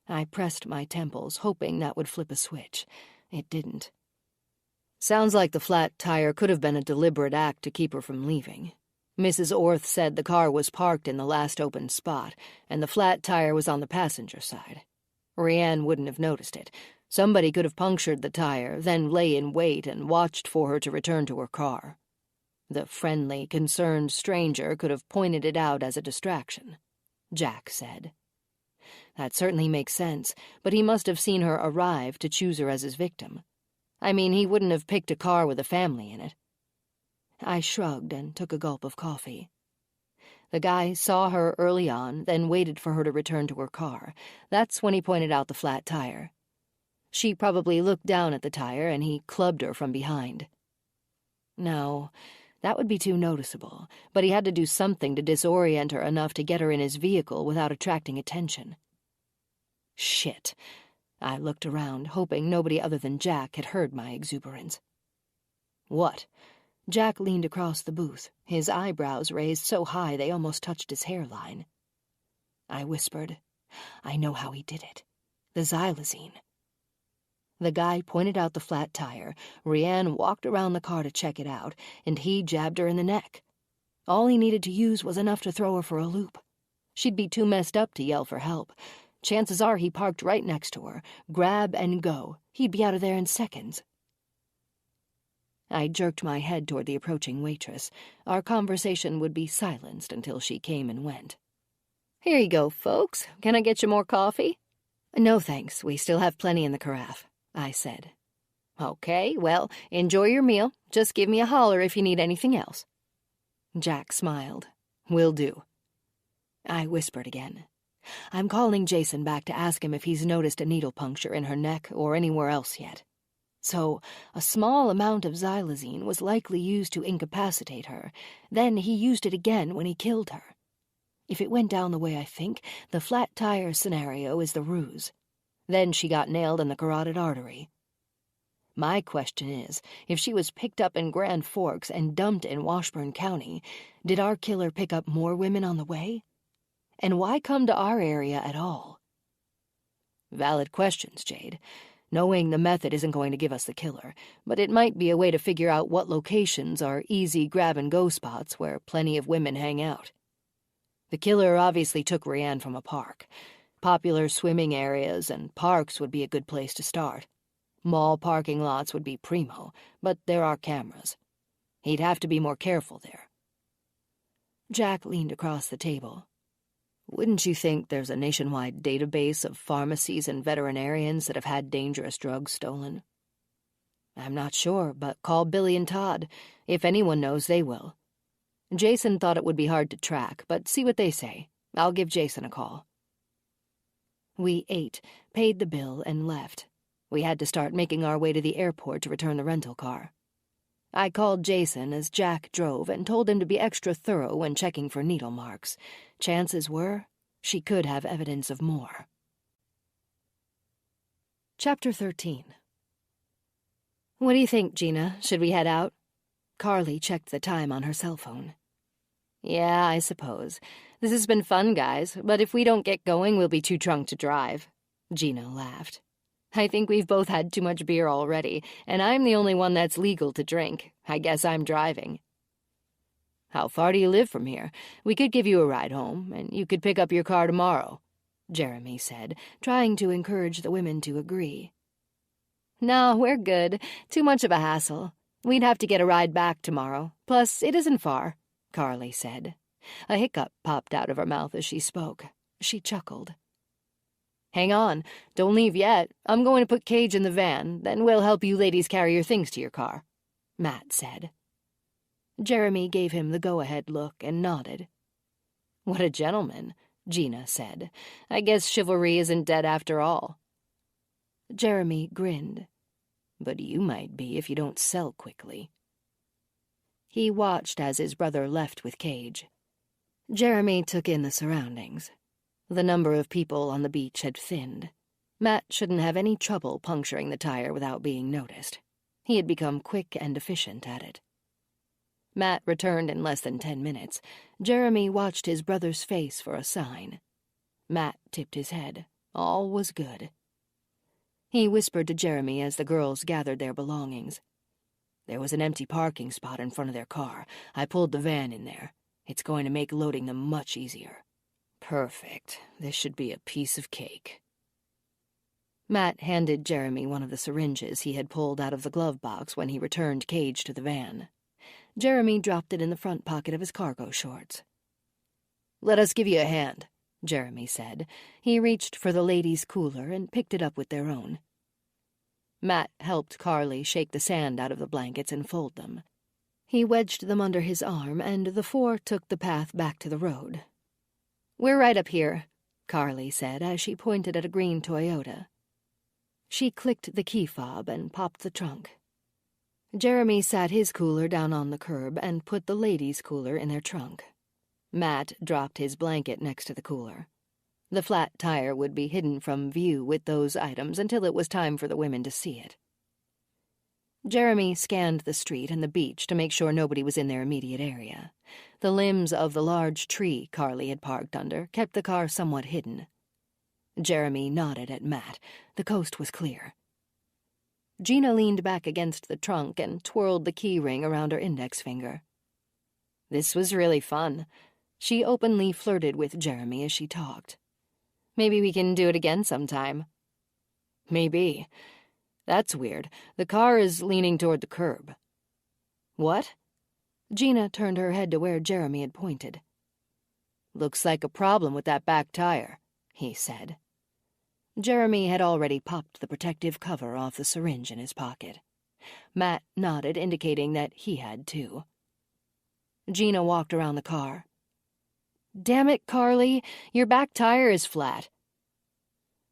I pressed my temples, hoping that would flip a switch. It didn't.
"Sounds like the flat tire could have been a deliberate act to keep her from leaving. Mrs. Orth said the car was parked in the last open spot, and the flat tire was on the passenger side. Rianne wouldn't have noticed it. Somebody could have punctured the tire, then lay in wait and watched for her to return to her car. The friendly, concerned stranger could have pointed it out as a distraction," Jack said.
"That certainly makes sense, but he must have seen her arrive to choose her as his victim. I mean, he wouldn't have picked a car with a family in it." I shrugged and took a gulp of coffee. "The guy saw her early on, then waited for her to return to her car. That's when he pointed out the flat tire. She probably looked down at the tire, and he clubbed her from behind." "No, that would be too noticeable, but he had to do something to disorient her enough to get her in his vehicle without attracting attention." Shit. I looked around, hoping nobody other than Jack had heard my exuberance. "What?" Jack leaned across the booth, his eyebrows raised so high they almost touched his hairline. I whispered, "I know how he did it. The xylazine." The guy pointed out the flat tire, Rianne walked around the car to check it out, and he jabbed her in the neck. All he needed to use was enough to throw her for a loop.
She'd be too messed up to yell for help. Chances are he parked right next to her. Grab and go. He'd be out of there in seconds. I jerked my head toward the approaching waitress. Our conversation would be silenced until she came and went.
"Here you go, folks. Can I get you more coffee?"
"No, thanks. We still have plenty in the carafe," I said.
"Okay, well, enjoy your meal. Just give me a holler if you need anything else."
Jack smiled. "Will do." I whispered again. "I'm calling Jason back to ask him if he's noticed a needle puncture in her neck or anywhere else yet. So, a small amount of xylazine was likely used to incapacitate her. Then he used it again when he killed her. If it went down the way I think, the flat tire scenario is the ruse. Then she got nailed in the carotid artery. My question is, if she was picked up in Grand Forks and dumped in Washburn County, did our killer pick up more women on the way? And why come to our area at all?" "Valid questions, Jade. Knowing the method isn't going to give us the killer, but it might be a way to figure out what locations are easy grab-and-go spots where plenty of women hang out. The killer obviously took Rianne from a park. Popular swimming areas and parks would be a good place to start. Mall parking lots would be primo, but there are cameras. He'd have to be more careful there." Jack leaned across the table. "Wouldn't you think there's a nationwide database of pharmacies and veterinarians that have had dangerous drugs stolen?" "I'm not sure, but call Billy and Todd. If anyone knows, they will. Jason thought it would be hard to track, but see what they say. I'll give Jason a call." We ate, paid the bill, and left. We had to start making our way to the airport to return the rental car. I called Jason as Jack drove and told him to be extra thorough when checking for needle marks. Chances were, she could have evidence of more. Chapter 13. "What do you think, Gina? Should we head out?" Carly checked the time on her cell phone.
"Yeah, I suppose. This has been fun, guys, but if we don't get going, we'll be too drunk to drive."
Gina laughed.
"I think we've both had too much beer already, and I'm the only one that's legal to drink. I guess I'm driving."
"How far do you live from here? We could give you a ride home, and you could pick up your car tomorrow," Jeremy said, trying to encourage the women to agree.
"No, we're good. Too much of a hassle. We'd have to get a ride back tomorrow. Plus, it isn't far," Carly said.
A hiccup popped out of her mouth as she spoke. She chuckled.
"Hang on. Don't leave yet. I'm going to put Cage in the van, then we'll help you ladies carry your things to your car,"
Matt said. Jeremy gave him the go-ahead look and nodded.
"What a gentleman," Gina said. "I guess chivalry isn't dead after all."
Jeremy grinned. "But you might be if you don't sell quickly." He watched as his brother left with Cage. Jeremy took in the surroundings. The number of people on the beach had thinned. Matt shouldn't have any trouble puncturing the tire without being noticed. He had become quick and efficient at it. Matt returned in less than 10 minutes. Jeremy watched his brother's face for a sign. Matt tipped his head. All was good. He whispered to Jeremy as the girls gathered their belongings. "There was an empty parking spot in front of their car. I pulled the van in there. It's going to make loading them much easier." "Perfect. This should be a piece of cake." Matt handed Jeremy one of the syringes he had pulled out of the glove box when he returned Cage to the van. Jeremy dropped it in the front pocket of his cargo shorts. "Let us give you a hand," Jeremy said. He reached for the ladies' cooler and picked it up with their own. Matt helped Carly shake the sand out of the blankets and fold them. He wedged them under his arm, and the four took the path back to the road.
"We're right up here,"
Carly said as she pointed at a green Toyota. She clicked the key fob and popped the trunk. Jeremy sat his cooler down on the curb and put the ladies' cooler in their trunk. Matt dropped his blanket next to the cooler. The flat tire would be hidden from view with those items until it was time for the women to see it. Jeremy scanned the street and the beach to make sure nobody was in their immediate area. The limbs of the large tree Carly had parked under kept the car somewhat hidden. Jeremy nodded at Matt. The coast was clear. Gina leaned back against the trunk and twirled the key ring around her index finger.
"This was really fun." She openly flirted with Jeremy as she talked. "Maybe we can do it again sometime."
"Maybe. That's weird. The car is leaning toward the curb."
"What?" Gina turned her head to where Jeremy had pointed.
"Looks like a problem with that back tire," he said.
Jeremy had already popped the protective cover off the syringe in his pocket. Matt nodded, indicating that he had too. Gina walked around the car. "Damn it, Carly, your back tire is flat."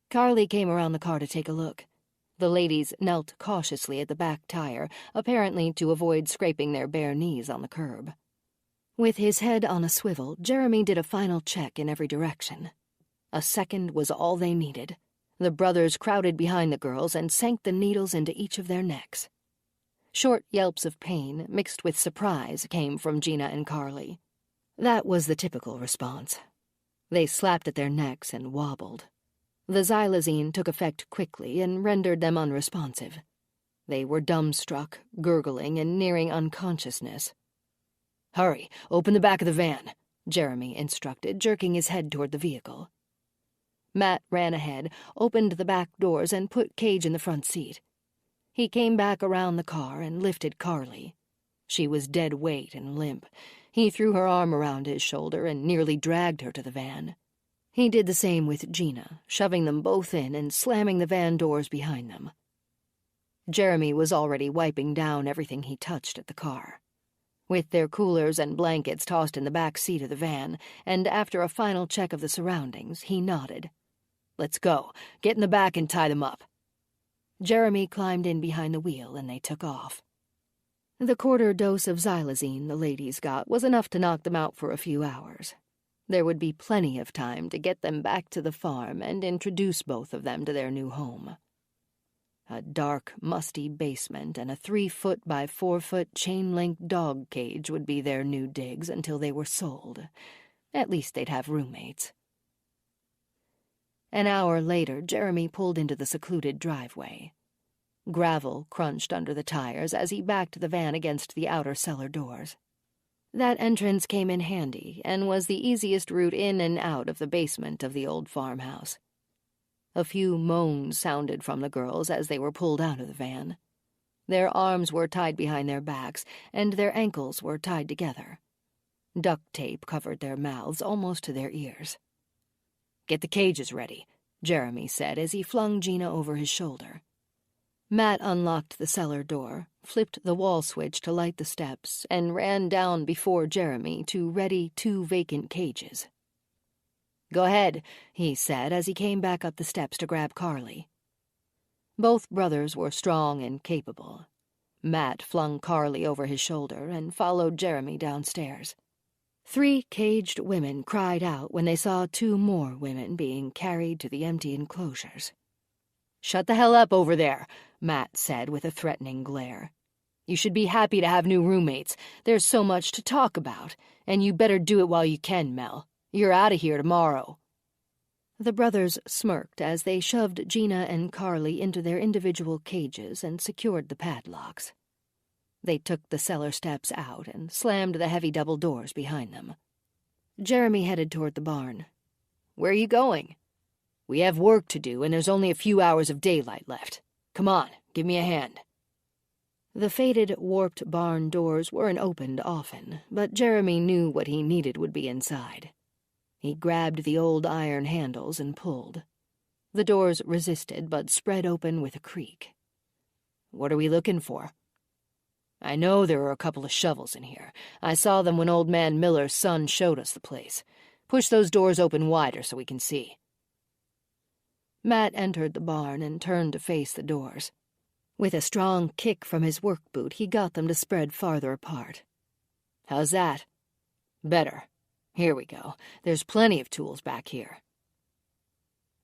Carly came around the car to take a look. The ladies knelt cautiously at the back tire, apparently to avoid scraping their bare knees on the curb. With his head on a swivel, Jeremy did a final check in every direction. A second was all they needed. The brothers crowded behind the girls and sank the needles into each of their necks. Short yelps of pain, mixed with surprise, came from Gina and Carly. That was the typical response. They slapped at their necks and wobbled. The xylazine took effect quickly and rendered them unresponsive. They were dumbstruck, gurgling, and nearing unconsciousness.
"Hurry, open the back of the van,"
Jeremy instructed, jerking his head toward the vehicle. Matt ran ahead, opened the back doors, and put Cage in the front seat. He came back around the car and lifted Carly. She was dead weight and limp. He threw her arm around his shoulder and nearly dragged her to the van. He did the same with Gina, shoving them both in and slamming the van doors behind them. Jeremy was already wiping down everything he touched at the car. With their coolers and blankets tossed in the back seat of the van, and after a final check of the surroundings, he nodded.
"Let's go. Get in the back and tie them up."
Jeremy climbed in behind the wheel and they took off. The quarter dose of xylazine the ladies got was enough to knock them out for a few hours. There would be plenty of time to get them back to the farm and introduce both of them to their new home. A dark, musty basement and a 3-foot by 4-foot chain-link dog cage would be their new digs until they were sold. At least they'd have roommates. An hour later, Jeremy pulled into the secluded driveway. Gravel crunched under the tires as he backed the van against the outer cellar doors. That entrance came in handy and was the easiest route in and out of the basement of the old farmhouse. A few moans sounded from the girls as they were pulled out of the van. Their arms were tied behind their backs, and their ankles were tied together. Duct tape covered their mouths almost to their ears.
"Get the cages ready," Jeremy said as he flung Gina over his shoulder.
Matt unlocked the cellar door, flipped the wall switch to light the steps, and ran down before Jeremy to ready 2 vacant cages.
"Go ahead,"
he said as he came back up the steps to grab Carly. Both brothers were strong and capable. Matt flung Carly over his shoulder and followed Jeremy downstairs. 3 caged women cried out when they saw 2 more women being carried to the empty enclosures.
"Shut the hell up over there," Matt said with a threatening glare. "You should be happy to have new roommates. There's so much to talk about, and you better do it while you can, Mel. You're out of here tomorrow."
The brothers smirked as they shoved Gina and Carly into their individual cages and secured the padlocks. They took the cellar steps out and slammed the heavy double doors behind them. Jeremy headed toward the barn.
"Where are you going?" "We have work to do, and there's only a few hours of daylight left. Come on, give me a hand."
The faded, warped barn doors weren't opened often, but Jeremy knew what he needed would be inside. He grabbed the old iron handles and pulled. The doors resisted, but spread open with a creak.
"What are we looking for?" "I know there are a couple of shovels in here. I saw them when Old Man Miller's son showed us the place. Push those doors open wider so we can see."
Matt entered the barn and turned to face the doors. With a strong kick from his work boot, he got them to spread farther apart.
"How's that?" "Better. Here we go. There's plenty of tools back here."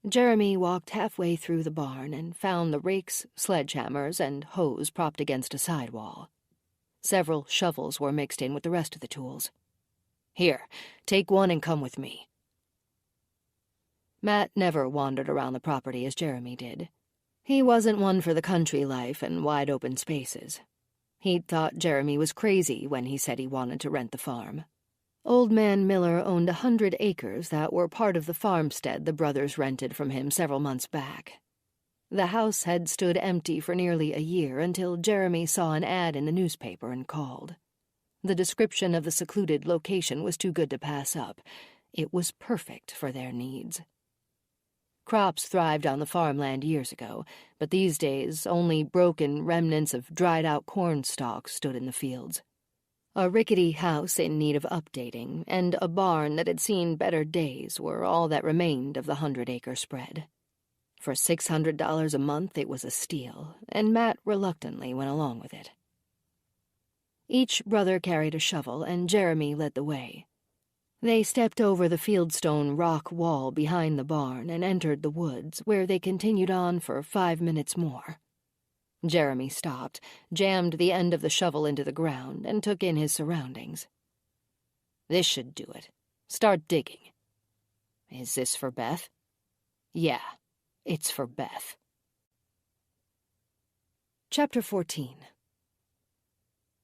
Jeremy walked halfway through the barn and found the rakes, sledgehammers, and hose propped against a sidewall. Several shovels were mixed in with the rest of the tools.
"Here, take one and come with me."
Matt never wandered around the property as Jeremy did. He wasn't one for the country life and wide-open spaces. He'd thought Jeremy was crazy when he said he wanted to rent the farm. Old Man Miller owned 100 acres that were part of the farmstead the brothers rented from him several months back. The house had stood empty for nearly a year until Jeremy saw an ad in the newspaper and called. The description of the secluded location was too good to pass up. It was perfect for their needs. Crops thrived on the farmland years ago, but these days only broken remnants of dried-out corn stalks stood in the fields. A rickety house in need of updating and a barn that had seen better days were all that remained of the 100-acre spread. For $600 a month it was a steal, and Matt reluctantly went along with it. Each brother carried a shovel, and Jeremy led the way. They stepped over the fieldstone rock wall behind the barn and entered the woods, where they continued on for 5 minutes more. Jeremy stopped, jammed the end of the shovel into the ground, and took in his surroundings. "This should do it. Start digging." "Is this for Beth?" "Yeah, it's for Beth." Chapter 14.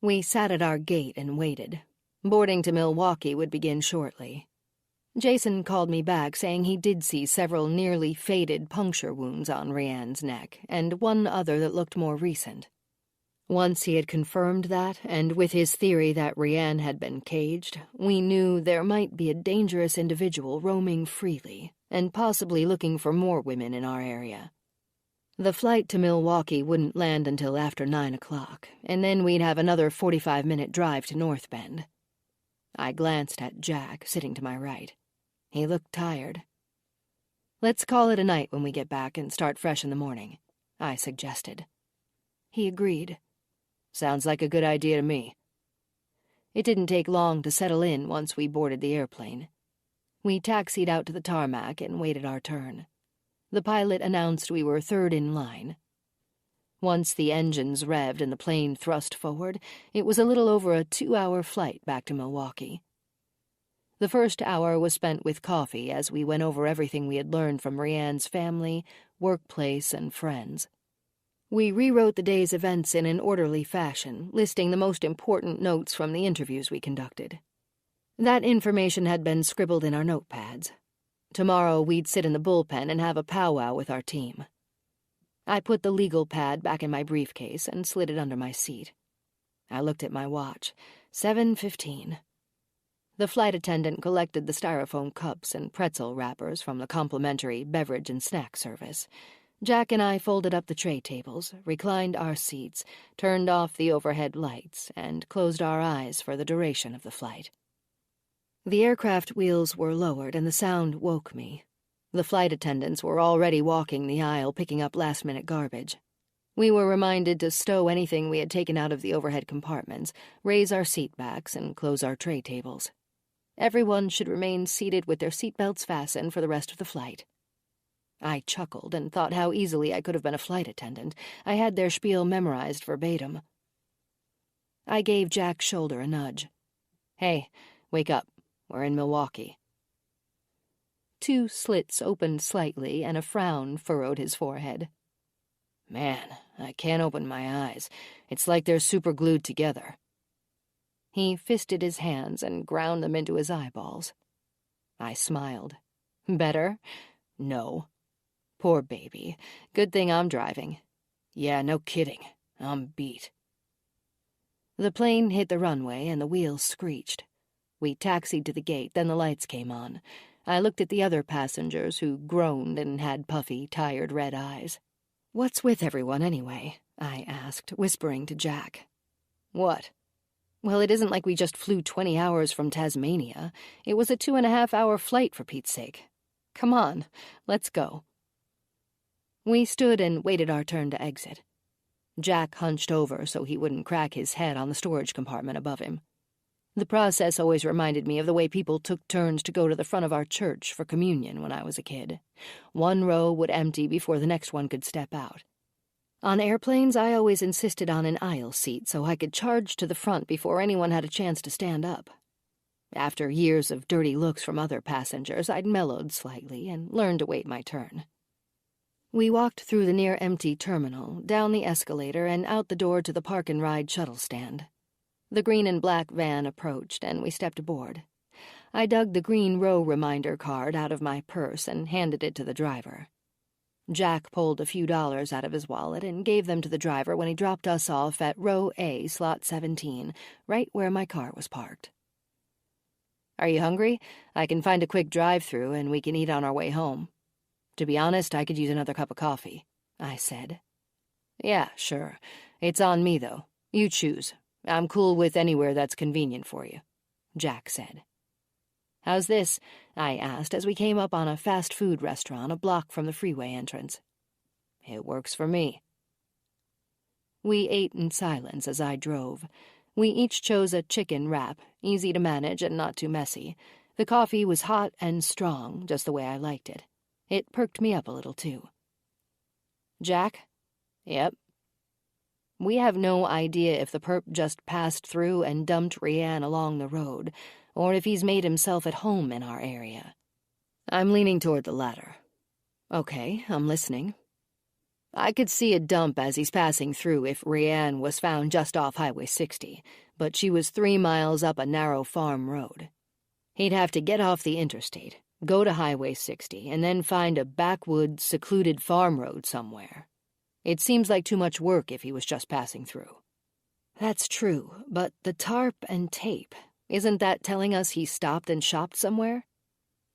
We sat at our gate and waited. Boarding to Milwaukee would begin shortly. Jason called me back saying he did see several nearly faded puncture wounds on Rianne's neck, and one other that looked more recent. Once he had confirmed that, and with his theory that Rianne had been caged, we knew there might be a dangerous individual roaming freely, and possibly looking for more women in our area. The flight to Milwaukee wouldn't land until after 9 o'clock, and then we'd have another 45-minute drive to North Bend. I glanced at Jack, sitting to my right. He looked tired. "Let's call it a night when we get back and start fresh in the morning," I suggested. He agreed. "Sounds like a good idea to me." It didn't take long to settle in once we boarded the airplane. We taxied out to the tarmac and waited our turn. The pilot announced we were third in line. Once the engines revved and the plane thrust forward, it was a little over a 2-hour flight back to Milwaukee. The first hour was spent with coffee as we went over everything we had learned from Rianne's family, workplace, and friends. We rewrote the day's events in an orderly fashion, listing the most important notes from the interviews we conducted. That information had been scribbled in our notepads. Tomorrow we'd sit in the bullpen and have a powwow with our team. I put the legal pad back in my briefcase and slid it under my seat. I looked at my watch. 7:15. The flight attendant collected the styrofoam cups and pretzel wrappers from the complimentary beverage and snack service. Jack and I folded up the tray tables, reclined our seats, turned off the overhead lights, and closed our eyes for the duration of the flight. The aircraft wheels were lowered and the sound woke me. The flight attendants were already walking the aisle picking up last-minute garbage. We were reminded to stow anything we had taken out of the overhead compartments, raise our seat backs, and close our tray tables. Everyone should remain seated with their seatbelts fastened for the rest of the flight. I chuckled and thought how easily I could have been a flight attendant. I had their spiel memorized verbatim. I gave Jack's shoulder a nudge. "Hey, wake up. We're in Milwaukee." 2 slits opened slightly, and a frown furrowed his forehead. "Man, I can't open my eyes. It's like they're superglued together." He fisted his hands and ground them into his eyeballs. I smiled. "Better? No." "Poor baby. Good thing I'm driving." "Yeah, no kidding. I'm beat." The plane hit the runway and the wheels screeched. We taxied to the gate, then the lights came on. I looked at the other passengers who groaned and had puffy, tired red eyes. "What's with everyone, anyway?" I asked, whispering to Jack. "What?" "Well, it isn't like we just flew 20 hours from Tasmania. It was a 2.5-hour flight, for Pete's sake. Come on, let's go." We stood and waited our turn to exit. Jack hunched over so he wouldn't crack his head on the storage compartment above him. The process always reminded me of the way people took turns to go to the front of our church for communion when I was a kid. One row would empty before the next one could step out. On airplanes, I always insisted on an aisle seat so I could charge to the front before anyone had a chance to stand up. After years of dirty looks from other passengers, I'd mellowed slightly and learned to wait my turn. We walked through the near-empty terminal, down the escalator, and out the door to the park-and-ride shuttle stand. The green and black van approached, and we stepped aboard. I dug the green row reminder card out of my purse and handed it to the driver. Jack pulled a few dollars out of his wallet and gave them to the driver when he dropped us off at row A, slot 17, right where my car was parked. "Are you hungry? I can find a quick drive-through and we can eat on our way home. To be honest, I could use another cup of coffee," I said. "Yeah, sure. It's on me, though. You choose. I'm cool with anywhere that's convenient for you," Jack said. "How's this?" I asked as we came up on a fast food restaurant a block from the freeway entrance. "It works for me." We ate in silence as I drove. We each chose a chicken wrap, easy to manage and not too messy. The coffee was hot and strong, just the way I liked it. It perked me up a little, too. "Jack?" "Yep." We have no idea if the perp just passed through and dumped Rianne along the road, or if he's made himself at home in our area. I'm leaning toward the latter. "Okay, I'm listening." "I could see a dump as he's passing through if Rianne was found just off Highway 60, but she was 3 miles up a narrow farm road. He'd have to get off the interstate, go to Highway 60, and then find a backwoods, secluded farm road somewhere. It seems like too much work if he was just passing through." "That's true, but the tarp and tape, isn't that telling us he stopped and shopped somewhere?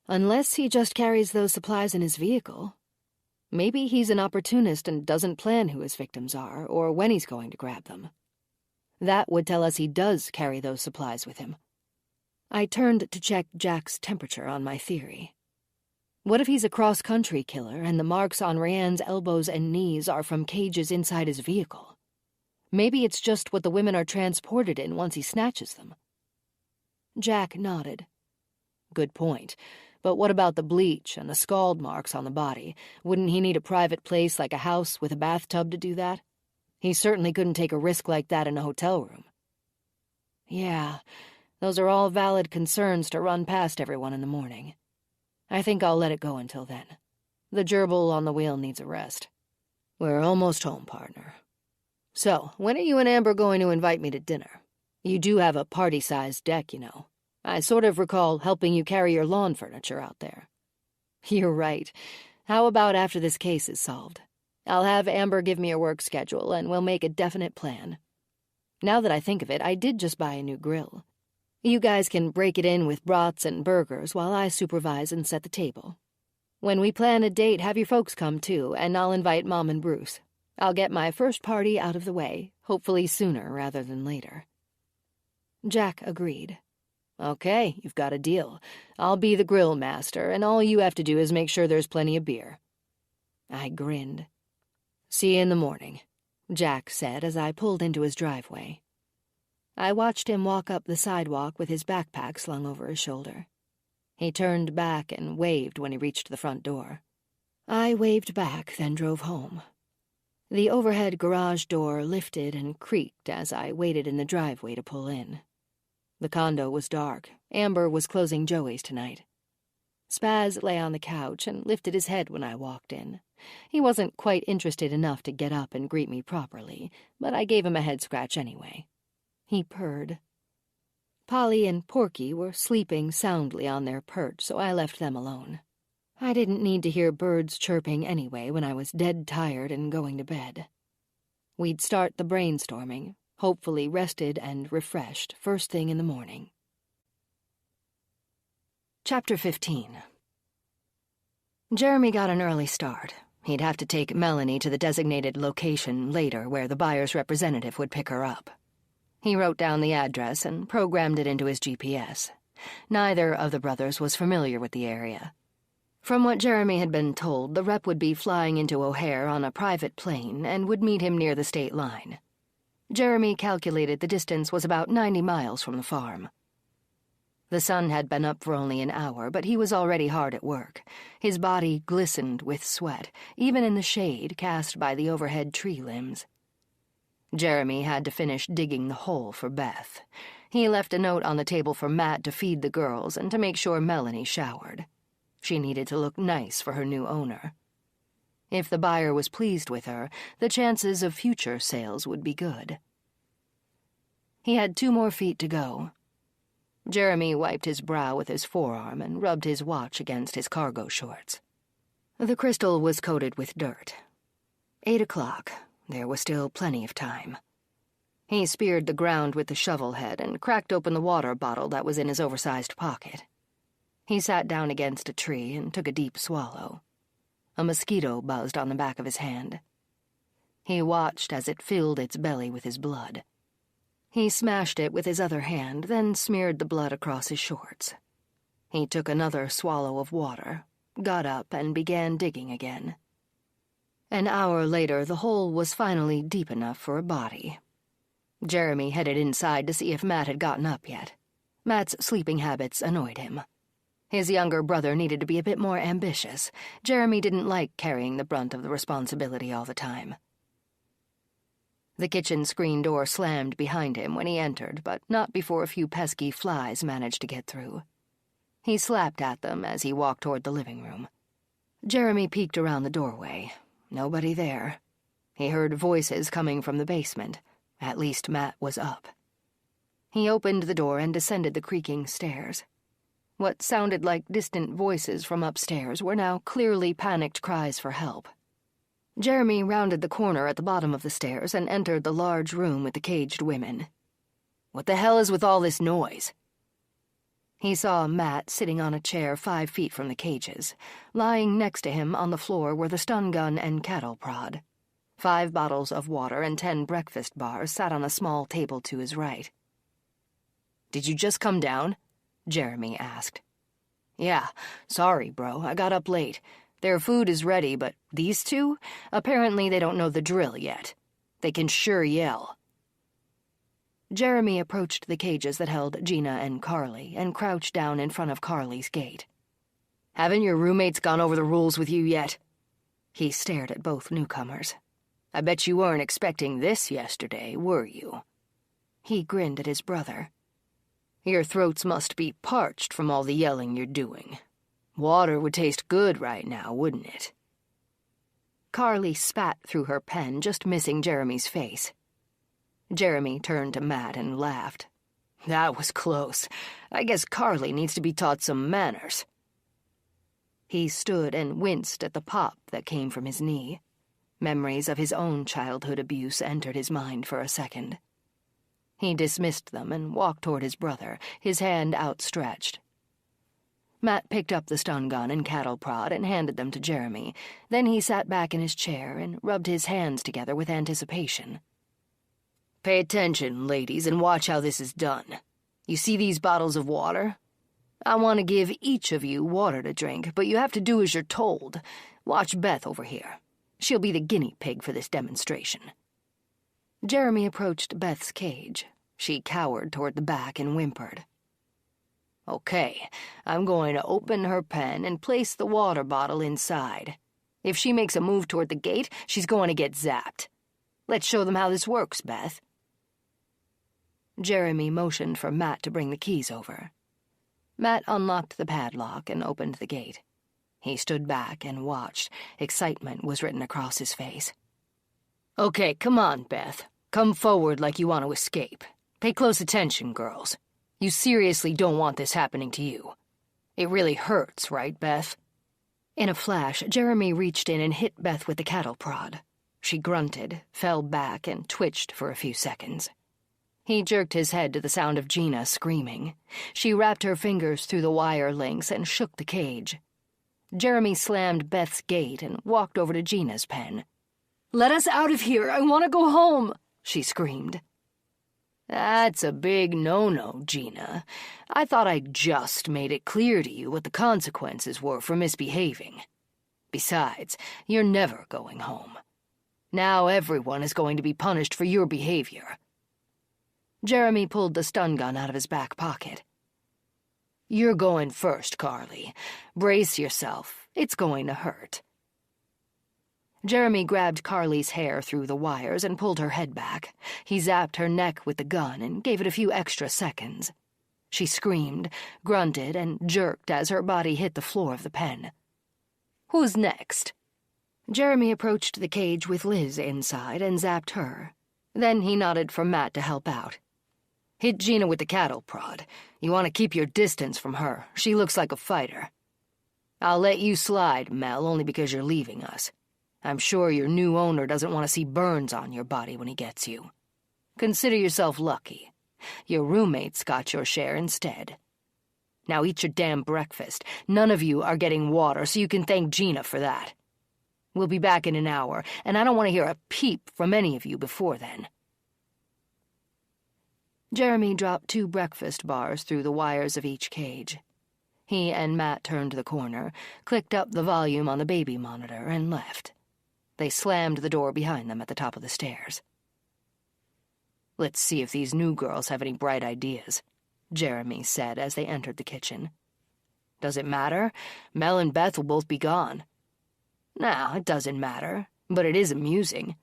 Unless he just carries those supplies in his vehicle. Maybe he's an opportunist and doesn't plan who his victims are or when he's going to grab them. That would tell us he does carry those supplies with him." I turned to check Jack's temperature on my theory. What if he's a cross-country killer and the marks on Rianne's elbows and knees are from cages inside his vehicle? Maybe it's just what the women are transported in once he snatches them. Jack nodded. "Good point. But what about the bleach and the scald marks on the body? Wouldn't he need a private place like a house with a bathtub to do that? He certainly couldn't take a risk like that in a hotel room." "Yeah, those are all valid concerns to run past everyone in the morning. I think I'll let it go until then. The gerbil on the wheel needs a rest. We're almost home, partner. So, when are you and Amber going to invite me to dinner? You do have a party-sized deck, you know. I sort of recall helping you carry your lawn furniture out there." "You're right. How about after this case is solved? I'll have Amber give me a work schedule, and we'll make a definite plan. Now that I think of it, I did just buy a new grill. You guys can break it in with brats and burgers while I supervise and set the table. When we plan a date, have your folks come too, and I'll invite Mom and Bruce. I'll get my first party out of the way, hopefully sooner rather than later." Jack agreed. "Okay, you've got a deal. I'll be the grill master, and all you have to do is make sure there's plenty of beer." I grinned. "See you in the morning," Jack said as I pulled into his driveway. I watched him walk up the sidewalk with his backpack slung over his shoulder. He turned back and waved when he reached the front door. I waved back, then drove home. The overhead garage door lifted and creaked as I waited in the driveway to pull in. The condo was dark. Amber was closing Joey's tonight. Spaz lay on the couch and lifted his head when I walked in. He wasn't quite interested enough to get up and greet me properly, but I gave him a head scratch anyway. He purred. Polly and Porky were sleeping soundly on their perch, so I left them alone. I didn't need to hear birds chirping anyway when I was dead tired and going to bed. We'd start the brainstorming, hopefully rested and refreshed first thing in the morning. Chapter 15. Jeremy got an early start. He'd have to take Melanie to the designated location later where the buyer's representative would pick her up. He wrote down the address and programmed it into his GPS. Neither of the brothers was familiar with the area. From what Jeremy had been told, the rep would be flying into O'Hare on a private plane and would meet him near the state line. Jeremy calculated the distance was about 90 miles from the farm. The sun had been up for only an hour, but he was already hard at work. His body glistened with sweat, even in the shade cast by the overhead tree limbs. Jeremy had to finish digging the hole for Beth. He left a note on the table for Matt to feed the girls and to make sure Melanie showered. She needed to look nice for her new owner. If the buyer was pleased with her, the chances of future sales would be good. He had 2 more feet to go. Jeremy wiped his brow with his forearm and rubbed his watch against his cargo shorts. The crystal was coated with dirt. 8 o'clock. There was still plenty of time. He speared the ground with the shovel head and cracked open the water bottle that was in his oversized pocket. He sat down against a tree and took a deep swallow. A mosquito buzzed on the back of his hand. He watched as it filled its belly with his blood. He smashed it with his other hand, then smeared the blood across his shorts. He took another swallow of water, got up, and began digging again. An hour later, the hole was finally deep enough for a body. Jeremy headed inside to see if Matt had gotten up yet. Matt's sleeping habits annoyed him. His younger brother needed to be a bit more ambitious. Jeremy didn't like carrying the brunt of the responsibility all the time. The kitchen screen door slammed behind him when he entered, but not before a few pesky flies managed to get through. He slapped at them as he walked toward the living room. Jeremy peeked around the doorway. Nobody there. He heard voices coming from the basement. At least Matt was up. He opened the door and descended the creaking stairs. What sounded like distant voices from upstairs were now clearly panicked cries for help. Jeremy rounded the corner at the bottom of the stairs and entered the large room with the caged women. "What the hell is with all this noise?" He saw Matt sitting on a chair 5 feet from the cages. Lying next to him on the floor were the stun gun and cattle prod. 5 bottles of water and 10 breakfast bars sat on a small table to his right. "Did you just come down?" Jeremy asked. "Yeah, sorry, bro, I got up late. Their food is ready, but these two? Apparently they don't know the drill yet. They can sure yell." Jeremy approached the cages that held Gina and Carly and crouched down in front of Carly's gate. "Haven't your roommates gone over the rules with you yet?" He stared at both newcomers. "I bet you weren't expecting this yesterday, were you?" He grinned at his brother. "Your throats must be parched from all the yelling you're doing. Water would taste good right now, wouldn't it?" Carly spat through her pen, just missing Jeremy's face. Jeremy turned to Matt and laughed. "That was close. I guess Carly needs to be taught some manners." He stood and winced at the pop that came from his knee. Memories of his own childhood abuse entered his mind for a second. He dismissed them and walked toward his brother, his hand outstretched. Matt picked up the stun gun and cattle prod and handed them to Jeremy. Then he sat back in his chair and rubbed his hands together with anticipation. "Pay attention, ladies, and watch how this is done. You see these bottles of water? I want to give each of you water to drink, but you have to do as you're told. Watch Beth over here. She'll be the guinea pig for this demonstration." Jeremy approached Beth's cage. She cowered toward the back and whimpered. "Okay, I'm going to open her pen and place the water bottle inside. If she makes a move toward the gate, she's going to get zapped. Let's show them how this works, Beth." Jeremy motioned for Matt to bring the keys over. Matt unlocked the padlock and opened the gate. He stood back and watched. Excitement was written across his face. "Okay, come on, Beth. Come forward like you want to escape. Pay close attention, girls. You seriously don't want this happening to you. It really hurts, right, Beth?" In a flash, Jeremy reached in and hit Beth with the cattle prod. She grunted, fell back, and twitched for a few seconds. He jerked his head to the sound of Gina screaming. She wrapped her fingers through the wire links and shook the cage. Jeremy slammed Beth's gate and walked over to Gina's pen. "Let us out of here! I want to go home!" she screamed. "That's a big no-no, Gina. I thought I just made it clear to you what the consequences were for misbehaving. Besides, you're never going home. Now everyone is going to be punished for your behavior." Jeremy pulled the stun gun out of his back pocket. "You're going first, Carly. Brace yourself. It's going to hurt." Jeremy grabbed Carly's hair through the wires and pulled her head back. He zapped her neck with the gun and gave it a few extra seconds. She screamed, grunted, and jerked as her body hit the floor of the pen. "Who's next?" Jeremy approached the cage with Liz inside and zapped her. Then he nodded for Matt to help out.
Hit Gina with the cattle prod. You want to keep your distance from her. She looks like a fighter. I'll let you slide, Mel, only because you're leaving us. I'm sure your new owner doesn't want to see burns on your body when he gets you. Consider yourself lucky. Your roommates got your share instead. Now eat your damn breakfast. None of you are getting water, so you can thank Gina for that. We'll be back in an hour, and I don't want to hear a peep from any of you before then.
Jeremy dropped 2 breakfast bars through the wires of each cage. He and Matt turned the corner, clicked up the volume on the baby monitor, and left. They slammed the door behind them at the top of the stairs.
Let's see if these new girls have any bright ideas, Jeremy said as they entered the kitchen. Does it matter? Mel and Beth will both be gone. Nah, it doesn't matter, but it is amusing.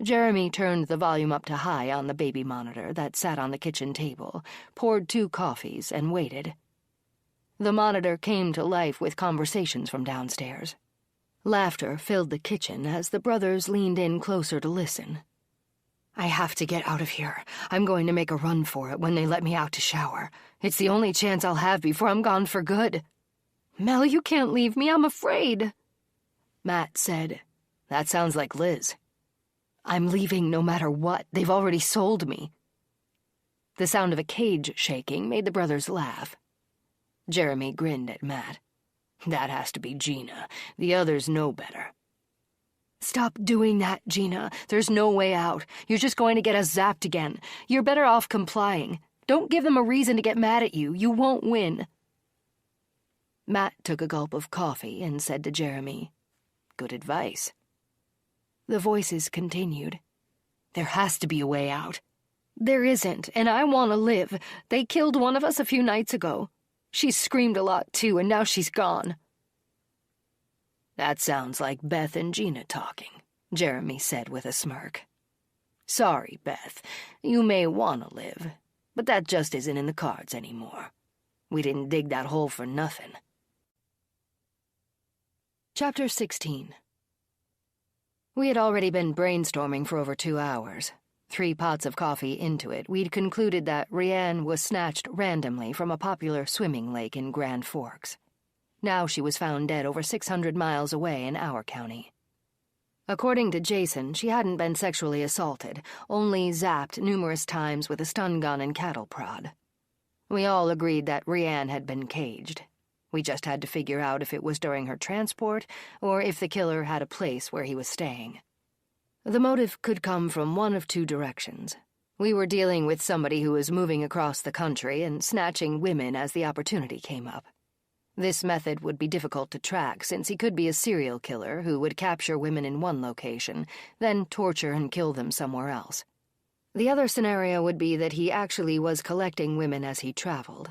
Jeremy turned the volume up to high on the baby monitor that sat on the kitchen table, poured 2 coffees, and waited. The monitor came to life with conversations from downstairs. Laughter filled the kitchen as the brothers leaned in closer to listen.
I have to get out of here. I'm going to make a run for it when they let me out to shower. It's the only chance I'll have before I'm gone for good.
Mel, you can't leave me. I'm afraid.
Matt said, That sounds like Liz. I'm leaving no matter what. They've already sold me.
The sound of a cage shaking made the brothers laugh.
Jeremy grinned at Matt. That has to be Gina. The others know better.
Stop doing that, Gina. There's no way out. You're just going to get us zapped again. You're better off complying. Don't give them a reason to get mad at you. You won't win.
Matt took a gulp of coffee and said to Jeremy, Good advice.
The voices continued.
There has to be a way out.
There isn't, and I want to live. They killed one of us a few nights ago. She screamed a lot, too, and now she's gone.
That sounds like Beth and Gina talking, Jeremy said with a smirk. Sorry, Beth. You may want to live, but that just isn't in the cards anymore. We didn't dig that hole for nothing.
Chapter 16. We had already been brainstorming for over 2 hours. 3 pots of coffee into it, we'd concluded that Rianne was snatched randomly from a popular swimming lake in Grand Forks. Now she was found dead over 600 miles away in our county. According to Jason, she hadn't been sexually assaulted, only zapped numerous times with a stun gun and cattle prod. We all agreed that Rianne had been caged. We just had to figure out if it was during her transport or if the killer had a place where he was staying. The motive could come from one of 2 directions. We were dealing with somebody who was moving across the country and snatching women as the opportunity came up. This method would be difficult to track since he could be a serial killer who would capture women in one location, then torture and kill them somewhere else. The other scenario would be that he actually was collecting women as he traveled.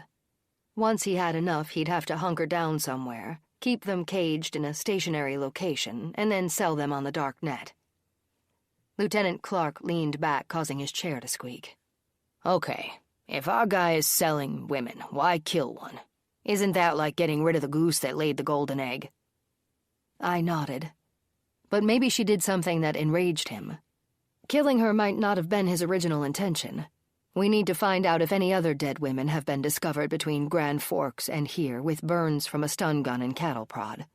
Once he had enough, he'd have to hunker down somewhere, keep them caged in a stationary location, and then sell them on the dark net. Lieutenant Clark leaned back, causing his chair to squeak.
Okay, if our guy is selling women, why kill one? Isn't that like getting rid of the goose that laid the golden egg?
I nodded. But maybe she did something that enraged him. Killing her might not have been his original intention. We need to find out if any other dead women have been discovered between Grand Forks and here with burns from a stun gun and cattle prod.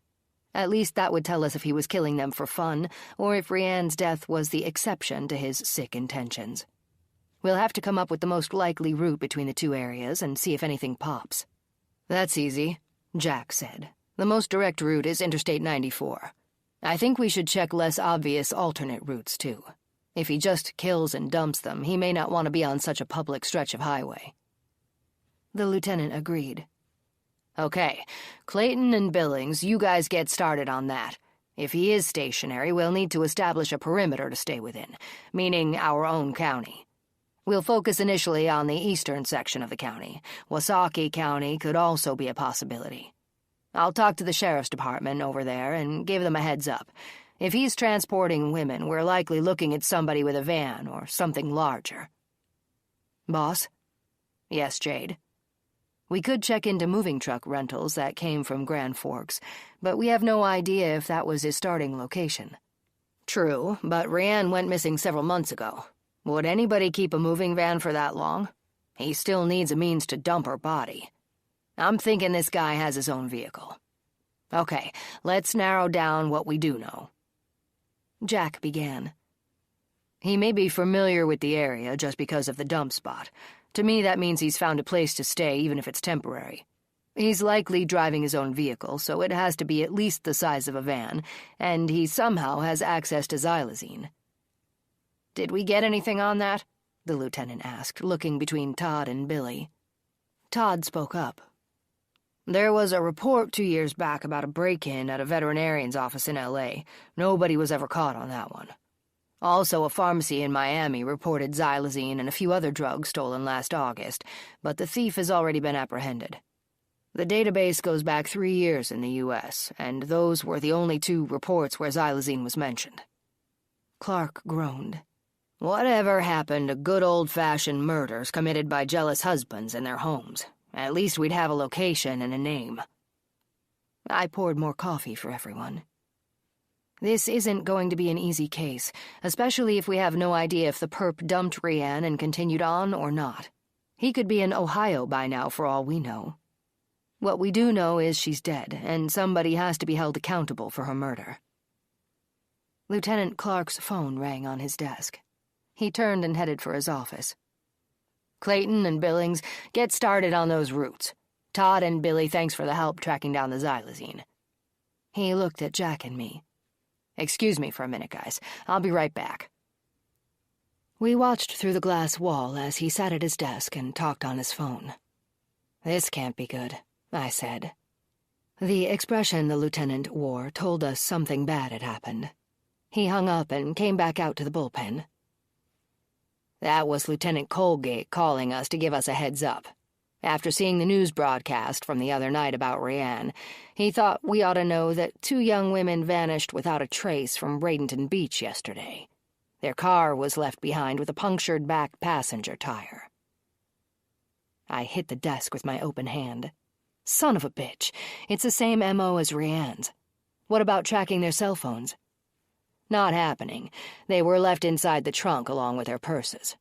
At least that would tell us if he was killing them for fun, or if Rianne's death was the exception to his sick intentions. We'll have to come up with the most likely route between the 2 areas and see if anything pops.
That's easy, Jack said. The most direct route is Interstate 94. I think we should check less obvious alternate routes, too. If he just kills and dumps them, he may not want to be on such a public stretch of highway.
The lieutenant agreed.
Okay, Clayton and Billings, you guys get started on that. If he is stationary, we'll need to establish a perimeter to stay within, meaning our own county. We'll focus initially on the eastern section of the county. Wasaki County could also be a possibility. I'll talk to the sheriff's department over there and give them a heads up. If he's transporting women, we're likely looking at somebody with a van or something larger.
Boss?
Yes, Jade?
We could check into moving truck rentals that came from Grand Forks, but we have no idea if that was his starting location.
True, but Rianne went missing several months ago. Would anybody keep a moving van for that long? He still needs a means to dump her body. I'm thinking this guy has his own vehicle. Okay, let's narrow down what we do know.
Jack began.
He may be familiar with the area just because of the dump spot. To me, that means he's found a place to stay, even if it's temporary. He's likely driving his own vehicle, so it has to be at least the size of a van, and he somehow has access to xylazine.
Did we get anything on that? The lieutenant asked, looking between Todd and Billy.
Todd spoke up. There was a report 2 years back about a break-in at a veterinarian's office in L.A. Nobody was ever caught on that one. Also, a pharmacy in Miami reported xylazine and a few other drugs stolen last August, but the thief has already been apprehended. The database goes back 3 years in the U.S., and those were the only 2 reports where xylazine was mentioned.
Clark groaned.
Whatever happened to good old-fashioned murders committed by jealous husbands in their homes? At least we'd have a location and a name.
I poured more coffee for everyone. This isn't going to be an easy case, especially if we have no idea if the perp dumped Rianne and continued on or not. He could be in Ohio by now for all we know. What we do know is she's dead, and somebody has to be held accountable for her murder. Lieutenant Clark's phone rang on his desk. He turned and headed for his office.
Clayton and Billings, get started on those routes. Todd and Billy, thanks for the help tracking down the xylazine.
He looked at Jack and me.
Excuse me for a minute, guys. I'll be right back.
We watched through the glass wall as he sat at his desk and talked on his phone.
This can't be good, I said.
The expression the lieutenant wore told us something bad had happened. He hung up and came back out to the bullpen.
That was Lieutenant Colgate calling us to give us a heads up. After seeing the news broadcast from the other night about Rianne, he thought we ought to know that 2 young women vanished without a trace from Bradenton Beach yesterday. Their car was left behind with a punctured back passenger tire.
I hit the desk with my open hand. Son of a bitch, it's the same M.O. as Rianne's. What about tracking their cell phones?
Not happening. They were left inside the trunk along with their purses.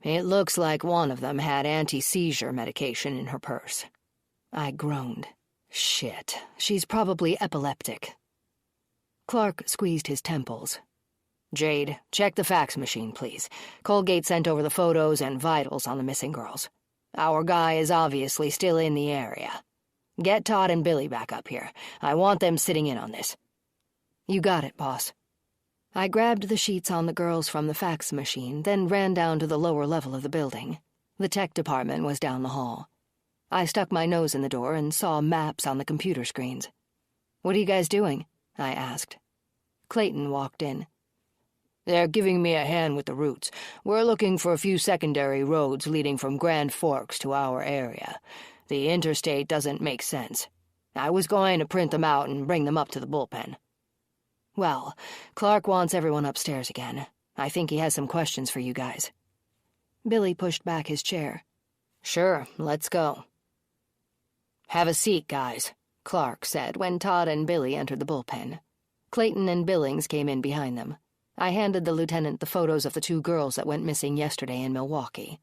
It looks like one of them had anti-seizure medication in her purse.
I groaned. Shit, she's probably epileptic. Clark squeezed his temples.
Jade, check the fax machine, please. Colgate sent over the photos and vitals on the missing girls. Our guy is obviously still in the area. Get Todd and Billy back up here. I want them sitting in on this.
You got it, boss. I grabbed the sheets on the girls from the fax machine, then ran down to the lower level of the building. The tech department was down the hall. I stuck my nose in the door and saw maps on the computer screens.
What are you guys doing? I asked.
Clayton walked in.
They're giving me a hand with the routes. We're looking for a few secondary roads leading from Grand Forks to our area. The interstate doesn't make sense. I was going to print them out and bring them up to the bullpen.
Well, Clark wants everyone upstairs again. I think he has some questions for you guys. Billy pushed back his chair.
Sure, let's go. Have a seat, guys, Clark said when Todd and Billy entered the bullpen.
Clayton and Billings came in behind them. I handed the lieutenant the photos of the 2 girls that went missing yesterday in Milwaukee.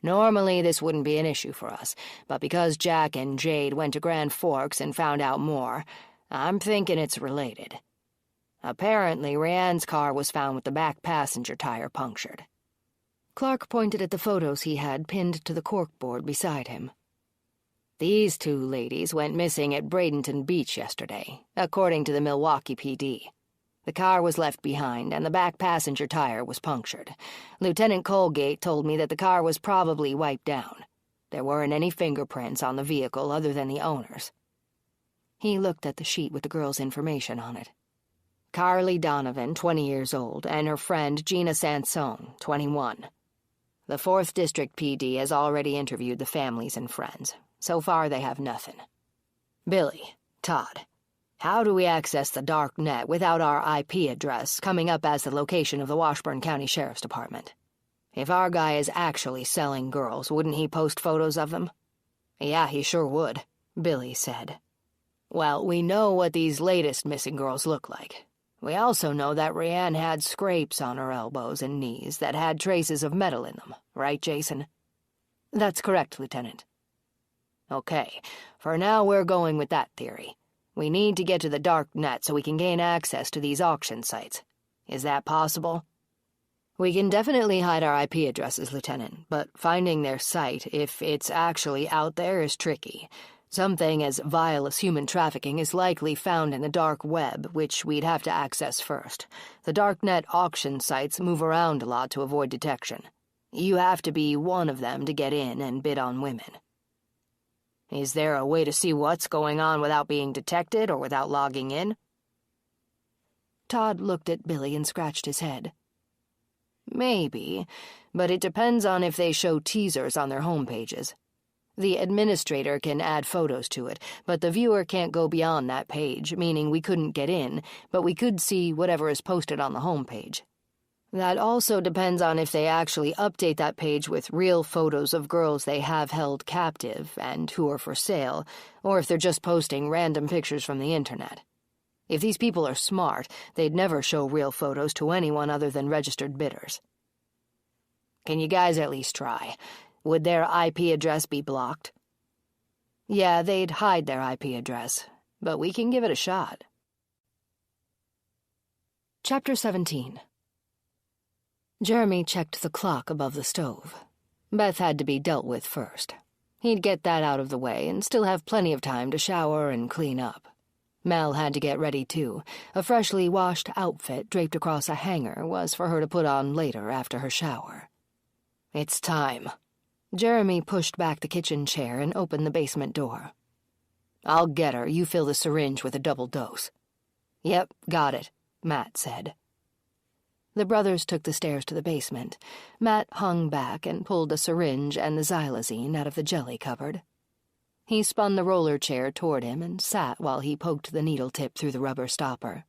Normally this wouldn't be an issue for us, but because Jack and Jade went to Grand Forks and found out more, I'm thinking it's related. Apparently, Rianne's car was found with the back passenger tire punctured.
Clark pointed at the photos he had pinned to the corkboard beside him.
These 2 ladies went missing at Bradenton Beach yesterday, according to the Milwaukee PD. The car was left behind, and the back passenger tire was punctured. Lieutenant Colgate told me that the car was probably wiped down. There weren't any fingerprints on the vehicle other than the owner's.
He looked at the sheet with the girl's information on it.
Carly Donovan, 20 years old, and her friend Gina Sansone, 21. The 4th District PD has already interviewed the families and friends. So far, they have nothing. Billy, Todd, how do we access the dark net without our IP address coming up as the location of the Washburn County Sheriff's Department? If our guy is actually selling girls, wouldn't he post photos of them?
Yeah, he sure would, Billy said.
Well, we know what these latest missing girls look like. We also know that Rianne had scrapes on her elbows and knees that had traces of metal in them, right, Jason? That's correct, Lieutenant. Okay, for now we're going with that theory. We need to get to the dark net so we can gain access to these auction sites. Is that possible? We can definitely hide our IP addresses, Lieutenant, but finding their site, if it's actually out there, is tricky. Something as vile as human trafficking is likely found in the dark web, which we'd have to access first. The darknet auction sites move around a lot to avoid detection. You have to be one of them to get in and bid on women. Is there a way to see what's going on without being detected or without logging in?
Todd looked at Billy and scratched his head.
Maybe, but it depends on if they show teasers on their homepages. The administrator can add photos to it, but the viewer can't go beyond that page, meaning we couldn't get in, but we could see whatever is posted on the homepage. That also depends on if they actually update that page with real photos of girls they have held captive and who are for sale, or if they're just posting random pictures from the internet. If these people are smart, they'd never show real photos to anyone other than registered bidders. Can you guys at least try? Would their IP address be blocked? Yeah, they'd hide their IP address, but we can give it a shot.
Chapter 17. Jeremy checked the clock above the stove. Beth had to be dealt with first. He'd get that out of the way and still have plenty of time to shower and clean up. Mel had to get ready, too. A freshly washed outfit draped across a hanger was for her to put on later after her shower.
It's time.
Jeremy pushed back the kitchen chair and opened the basement door.
I'll get her. You fill the syringe with a double dose.
Yep, got it, Matt said. The brothers took the stairs to the basement. Matt hung back and pulled a syringe and the xylazine out of the jelly cupboard. He spun the roller chair toward him and sat while he poked the needle tip through the rubber stopper.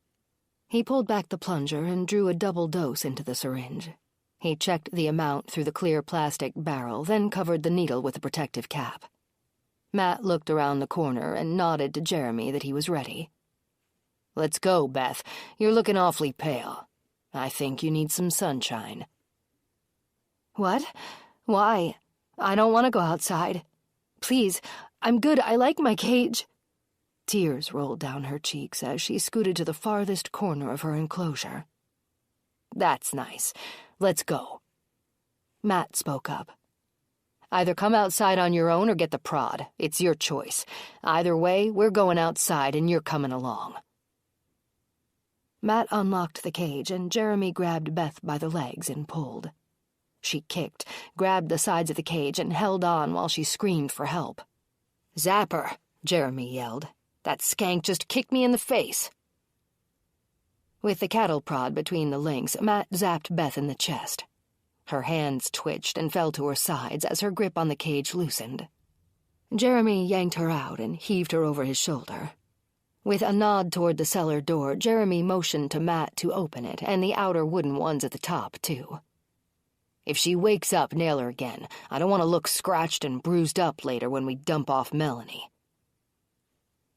He pulled back the plunger and drew a double dose into the syringe. He checked the amount through the clear plastic barrel, then covered the needle with a protective cap. Matt looked around the corner and nodded to Jeremy that he was ready.
Let's go, Beth. You're looking awfully pale. I think you need some sunshine.
What? Why? I don't want to go outside. Please, I'm good. I like my cage. Tears rolled down her cheeks as she scooted to the farthest corner of her enclosure.
That's nice. Let's go.
Matt spoke up.
Either come outside on your own or get the prod. It's your choice. Either way, we're going outside and you're coming along.
Matt unlocked the cage and Jeremy grabbed Beth by the legs and pulled. She kicked, grabbed the sides of the cage, and held on while she screamed for help.
"Zapper," Jeremy yelled. "That skank just kicked me in the face."
With the cattle prod between the links, Matt zapped Beth in the chest. Her hands twitched and fell to her sides as her grip on the cage loosened. Jeremy yanked her out and heaved her over his shoulder. With a nod toward the cellar door, Jeremy motioned to Matt to open it, and the outer wooden ones at the top, too.
If she wakes up, nail her again. I don't want to look scratched and bruised up later when we dump off Melanie.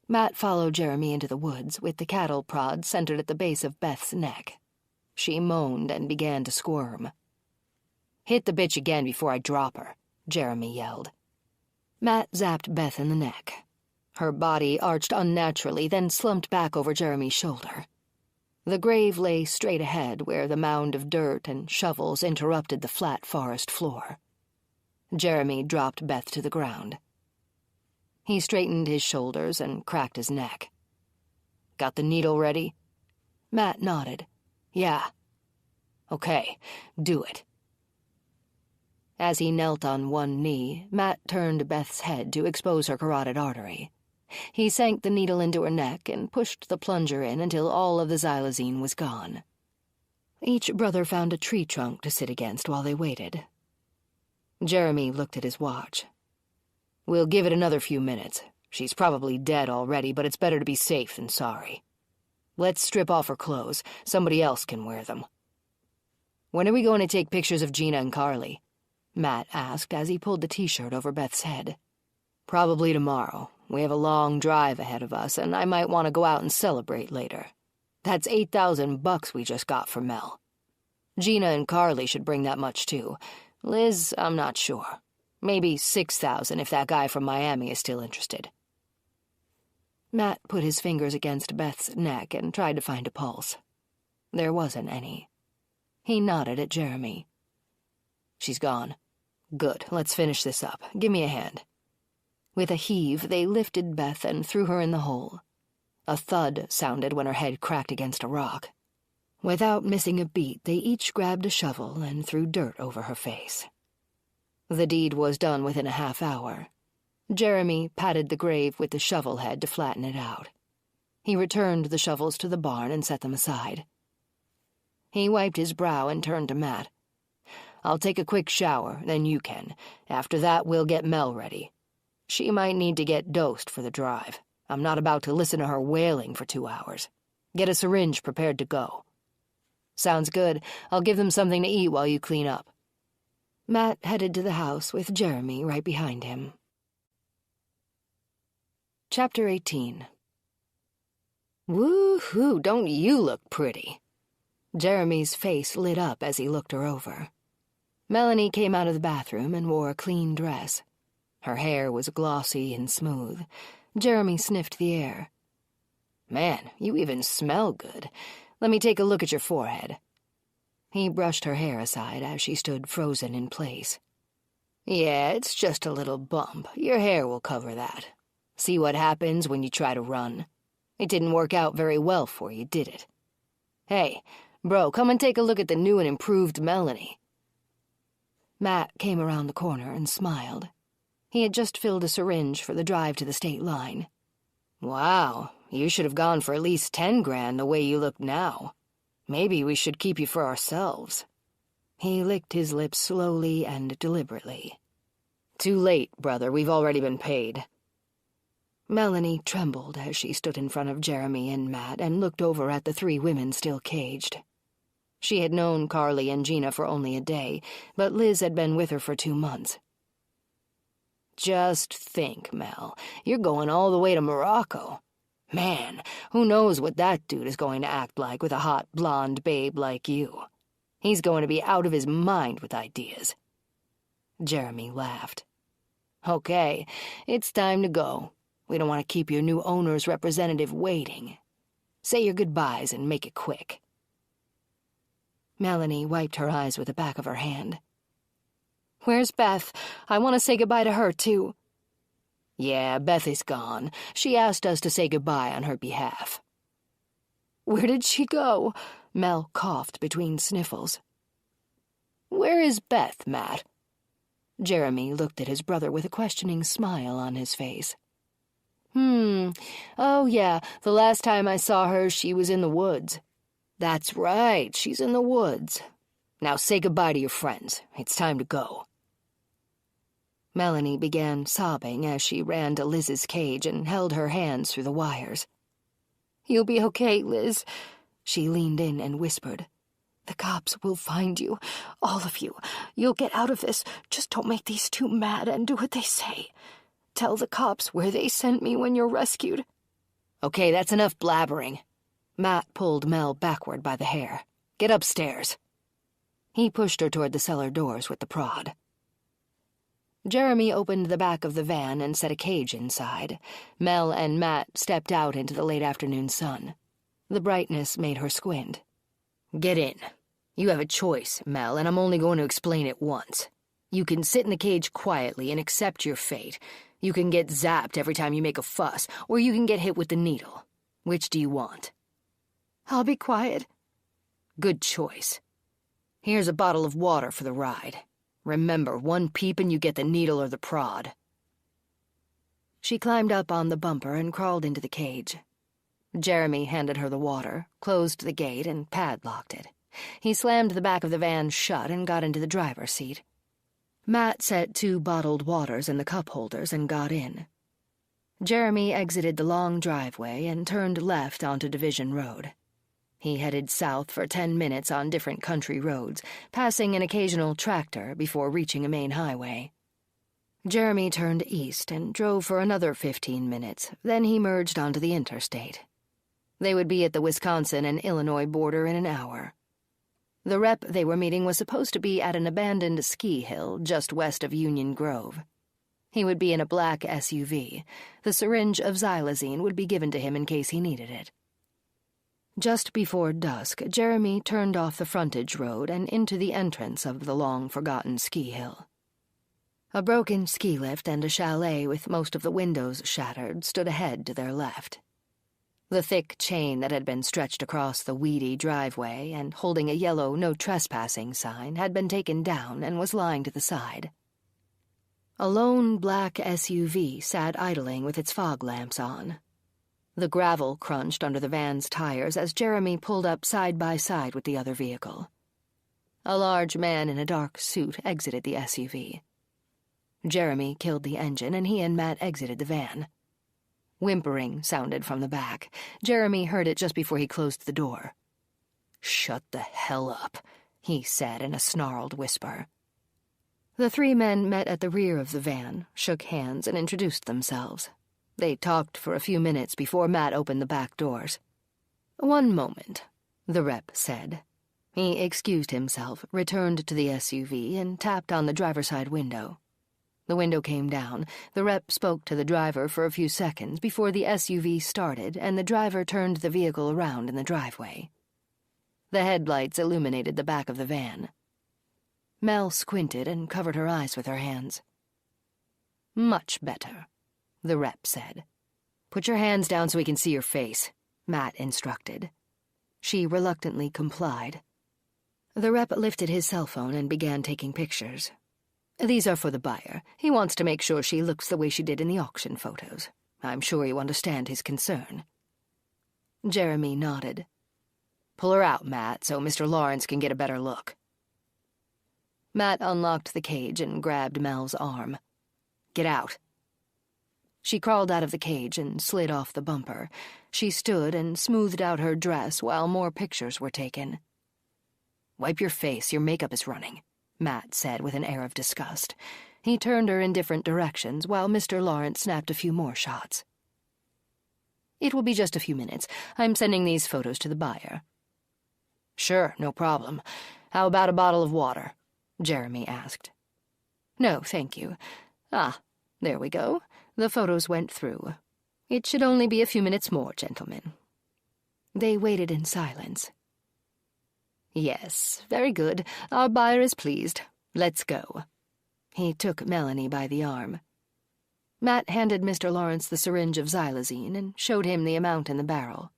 Matt followed Jeremy into the woods, with the cattle prod centered at the base of Beth's neck. She moaned and began to squirm.
"Hit the bitch again before I drop her," Jeremy yelled.
Matt zapped Beth in the neck. Her body arched unnaturally, then slumped back over Jeremy's shoulder. The grave lay straight ahead where the mound of dirt and shovels interrupted the flat forest floor. Jeremy dropped Beth to the ground. He straightened his shoulders and cracked his neck.
"Got the needle ready?"
Matt nodded.
"Yeah." "Okay, do it."
As he knelt on one knee, Matt turned Beth's head to expose her carotid artery. He sank the needle into her neck and pushed the plunger in until all of the xylazine was gone. Each brother found a tree trunk to sit against while they waited. Jeremy looked at his watch.
"We'll give it another few minutes. She's probably dead already, but it's better to be safe than sorry. Let's strip off her clothes. Somebody else can wear them." "When are we going to take pictures of Gina and Carly?"
Matt asked as he pulled the t-shirt over Beth's head.
"Probably tomorrow. We have a long drive ahead of us, and I might want to go out and celebrate later. That's $8,000 we just got for Mel. Gina and Carly should bring that much, too. Liz, I'm not sure. Maybe 6,000 if that guy from Miami is still interested."
Matt put his fingers against Beth's neck and tried to find a pulse. There wasn't any. He nodded at Jeremy.
"She's gone. Good, let's finish this up. Give me a hand."
With a heave, they lifted Beth and threw her in the hole. A thud sounded when her head cracked against a rock. Without missing a beat, they each grabbed a shovel and threw dirt over her face. The deed was done within a half hour. Jeremy patted the grave with the shovel head to flatten it out. He returned the shovels to the barn and set them aside. He wiped his brow and turned to Matt. "I'll take a quick shower, then you can. After that, we'll get Mel ready. She might need to get dosed for the drive. I'm not about to listen to her wailing for 2 hours. Get a syringe prepared to go." "Sounds good. I'll give them something to eat while you clean up." Matt headed to the house with Jeremy right behind him. Chapter 18.
"Woo-hoo, don't you look pretty?"
Jeremy's face lit up as he looked her over. Melanie came out of the bathroom and wore a clean dress. Her hair was glossy and smooth. Jeremy sniffed the air.
"Man, you even smell good. Let me take a look at your forehead."
He brushed her hair aside as she stood frozen in place.
"Yeah, it's just a little bump. Your hair will cover that. See what happens when you try to run. It didn't work out very well for you, did it? Hey, bro, come and take a look at the new and improved Melanie."
Matt came around the corner and smiled. He had just filled a syringe for the drive to the state line.
"Wow, you should have gone for at least 10 grand the way you look now. Maybe we should keep you for ourselves."
He licked his lips slowly and deliberately.
"Too late, brother. We've already been paid."
Melanie trembled as she stood in front of Jeremy and Matt and looked over at the 3 women still caged. She had known Carly and Gina for only a day, but Liz had been with her for 2 months.
"Just think, Mel, you're going all the way to Morocco. Man, who knows what that dude is going to act like with a hot blonde babe like you. He's going to be out of his mind with ideas."
Jeremy laughed.
"Okay, it's time to go. We don't want to keep your new owner's representative waiting. Say your goodbyes and make it quick."
Melanie wiped her eyes with the back of her hand.
"Where's Beth? I want to say goodbye to her, too."
"Yeah, Beth is gone. She asked us to say goodbye on her behalf."
"Where did she go?"
Mel coughed between sniffles.
"Where is Beth, Matt?"
Jeremy looked at his brother with a questioning smile on his face.
Oh yeah, the last time I saw her, she was in the woods."
"That's right, she's in the woods.
Now say goodbye to your friends. It's time to go."
Melanie began sobbing as she ran to Liz's cage and held her hands through the wires.
"You'll be okay, Liz."
She leaned in and whispered.
"The cops will find you, all of you. You'll get out of this. Just don't make these 2 mad and do what they say. Tell the cops where they sent me when you're rescued."
"Okay, that's enough blabbering."
Matt pulled Mel backward by the hair.
"Get upstairs."
He pushed her toward the cellar doors with the prod. Jeremy opened the back of the van and set a cage inside. Mel and Matt stepped out into the late afternoon sun. The brightness made her squint.
"Get in. You have a choice, Mel, and I'm only going to explain it once. You can sit in the cage quietly and accept your fate. You can get zapped every time you make a fuss, or you can get hit with the needle. Which do you want?"
"I'll be quiet."
"Good choice. Here's a bottle of water for the ride. Remember, 1 peep and you get the needle or the prod."
She climbed up on the bumper and crawled into the cage. Jeremy handed her the water, closed the gate, and padlocked it. He slammed the back of the van shut and got into the driver's seat. Matt set 2 bottled waters in the cup holders and got in. Jeremy exited the long driveway and turned left onto Division Road. He headed south for 10 minutes on different country roads, passing an occasional tractor before reaching a main highway. Jeremy turned east and drove for another 15 minutes, then he merged onto the interstate. They would be at the Wisconsin and Illinois border in an hour. The rep they were meeting was supposed to be at an abandoned ski hill just west of Union Grove. He would be in a black SUV. The syringe of xylazine would be given to him in case he needed it. Just before dusk, Jeremy turned off the frontage road and into the entrance of the long-forgotten ski hill. A broken ski lift and a chalet with most of the windows shattered stood ahead to their left. The thick chain that had been stretched across the weedy driveway and holding a yellow "No Trespassing" sign had been taken down and was lying to the side. A lone black SUV sat idling with its fog lamps on. The gravel crunched under the van's tires as Jeremy pulled up side by side with the other vehicle. A large man in a dark suit exited the SUV. Jeremy killed the engine, and he and Matt exited the van. Whimpering sounded from the back. Jeremy heard it just before he closed the door. "Shut the hell up," he said in a snarled whisper. The three men met at the rear of the van, shook hands, and introduced themselves. They talked for a few minutes before Matt opened the back doors. "One moment," the rep said. He excused himself, returned to the SUV, and tapped on the driver's side window. The window came down. The rep spoke to the driver for a few seconds before the SUV started and the driver turned the vehicle around in the driveway. The headlights illuminated the back of the van. Mel squinted and covered her eyes with her hands. "Much better," the rep said. "Put your hands down so we can see your face," Matt instructed. She reluctantly complied. The rep lifted his cell phone and began taking pictures. "These are for the buyer. He wants to make sure she looks the way she did in the auction photos. I'm sure you understand his concern." Jeremy nodded. "Pull her out, Matt, so Mr. Lawrence can get a better look." Matt unlocked the cage and grabbed Mel's arm. "Get out." She crawled out of the cage and slid off the bumper. She stood and smoothed out her dress while more pictures were taken. "Wipe your face, your makeup is running," Matt said with an air of disgust. He turned her in different directions while Mr. Lawrence snapped a few more shots. "It will be just a few minutes. I'm sending these photos to the buyer." "Sure, no problem. How about a bottle of water?" Jeremy asked. "No, thank you. There we go. The photos went through. It should only be a few minutes more, gentlemen." They waited in silence. "Yes, very good. Our buyer is pleased. Let's go." He took Melanie by the arm. Matt handed Mr. Lawrence the syringe of xylazine and showed him the amount in the barrel.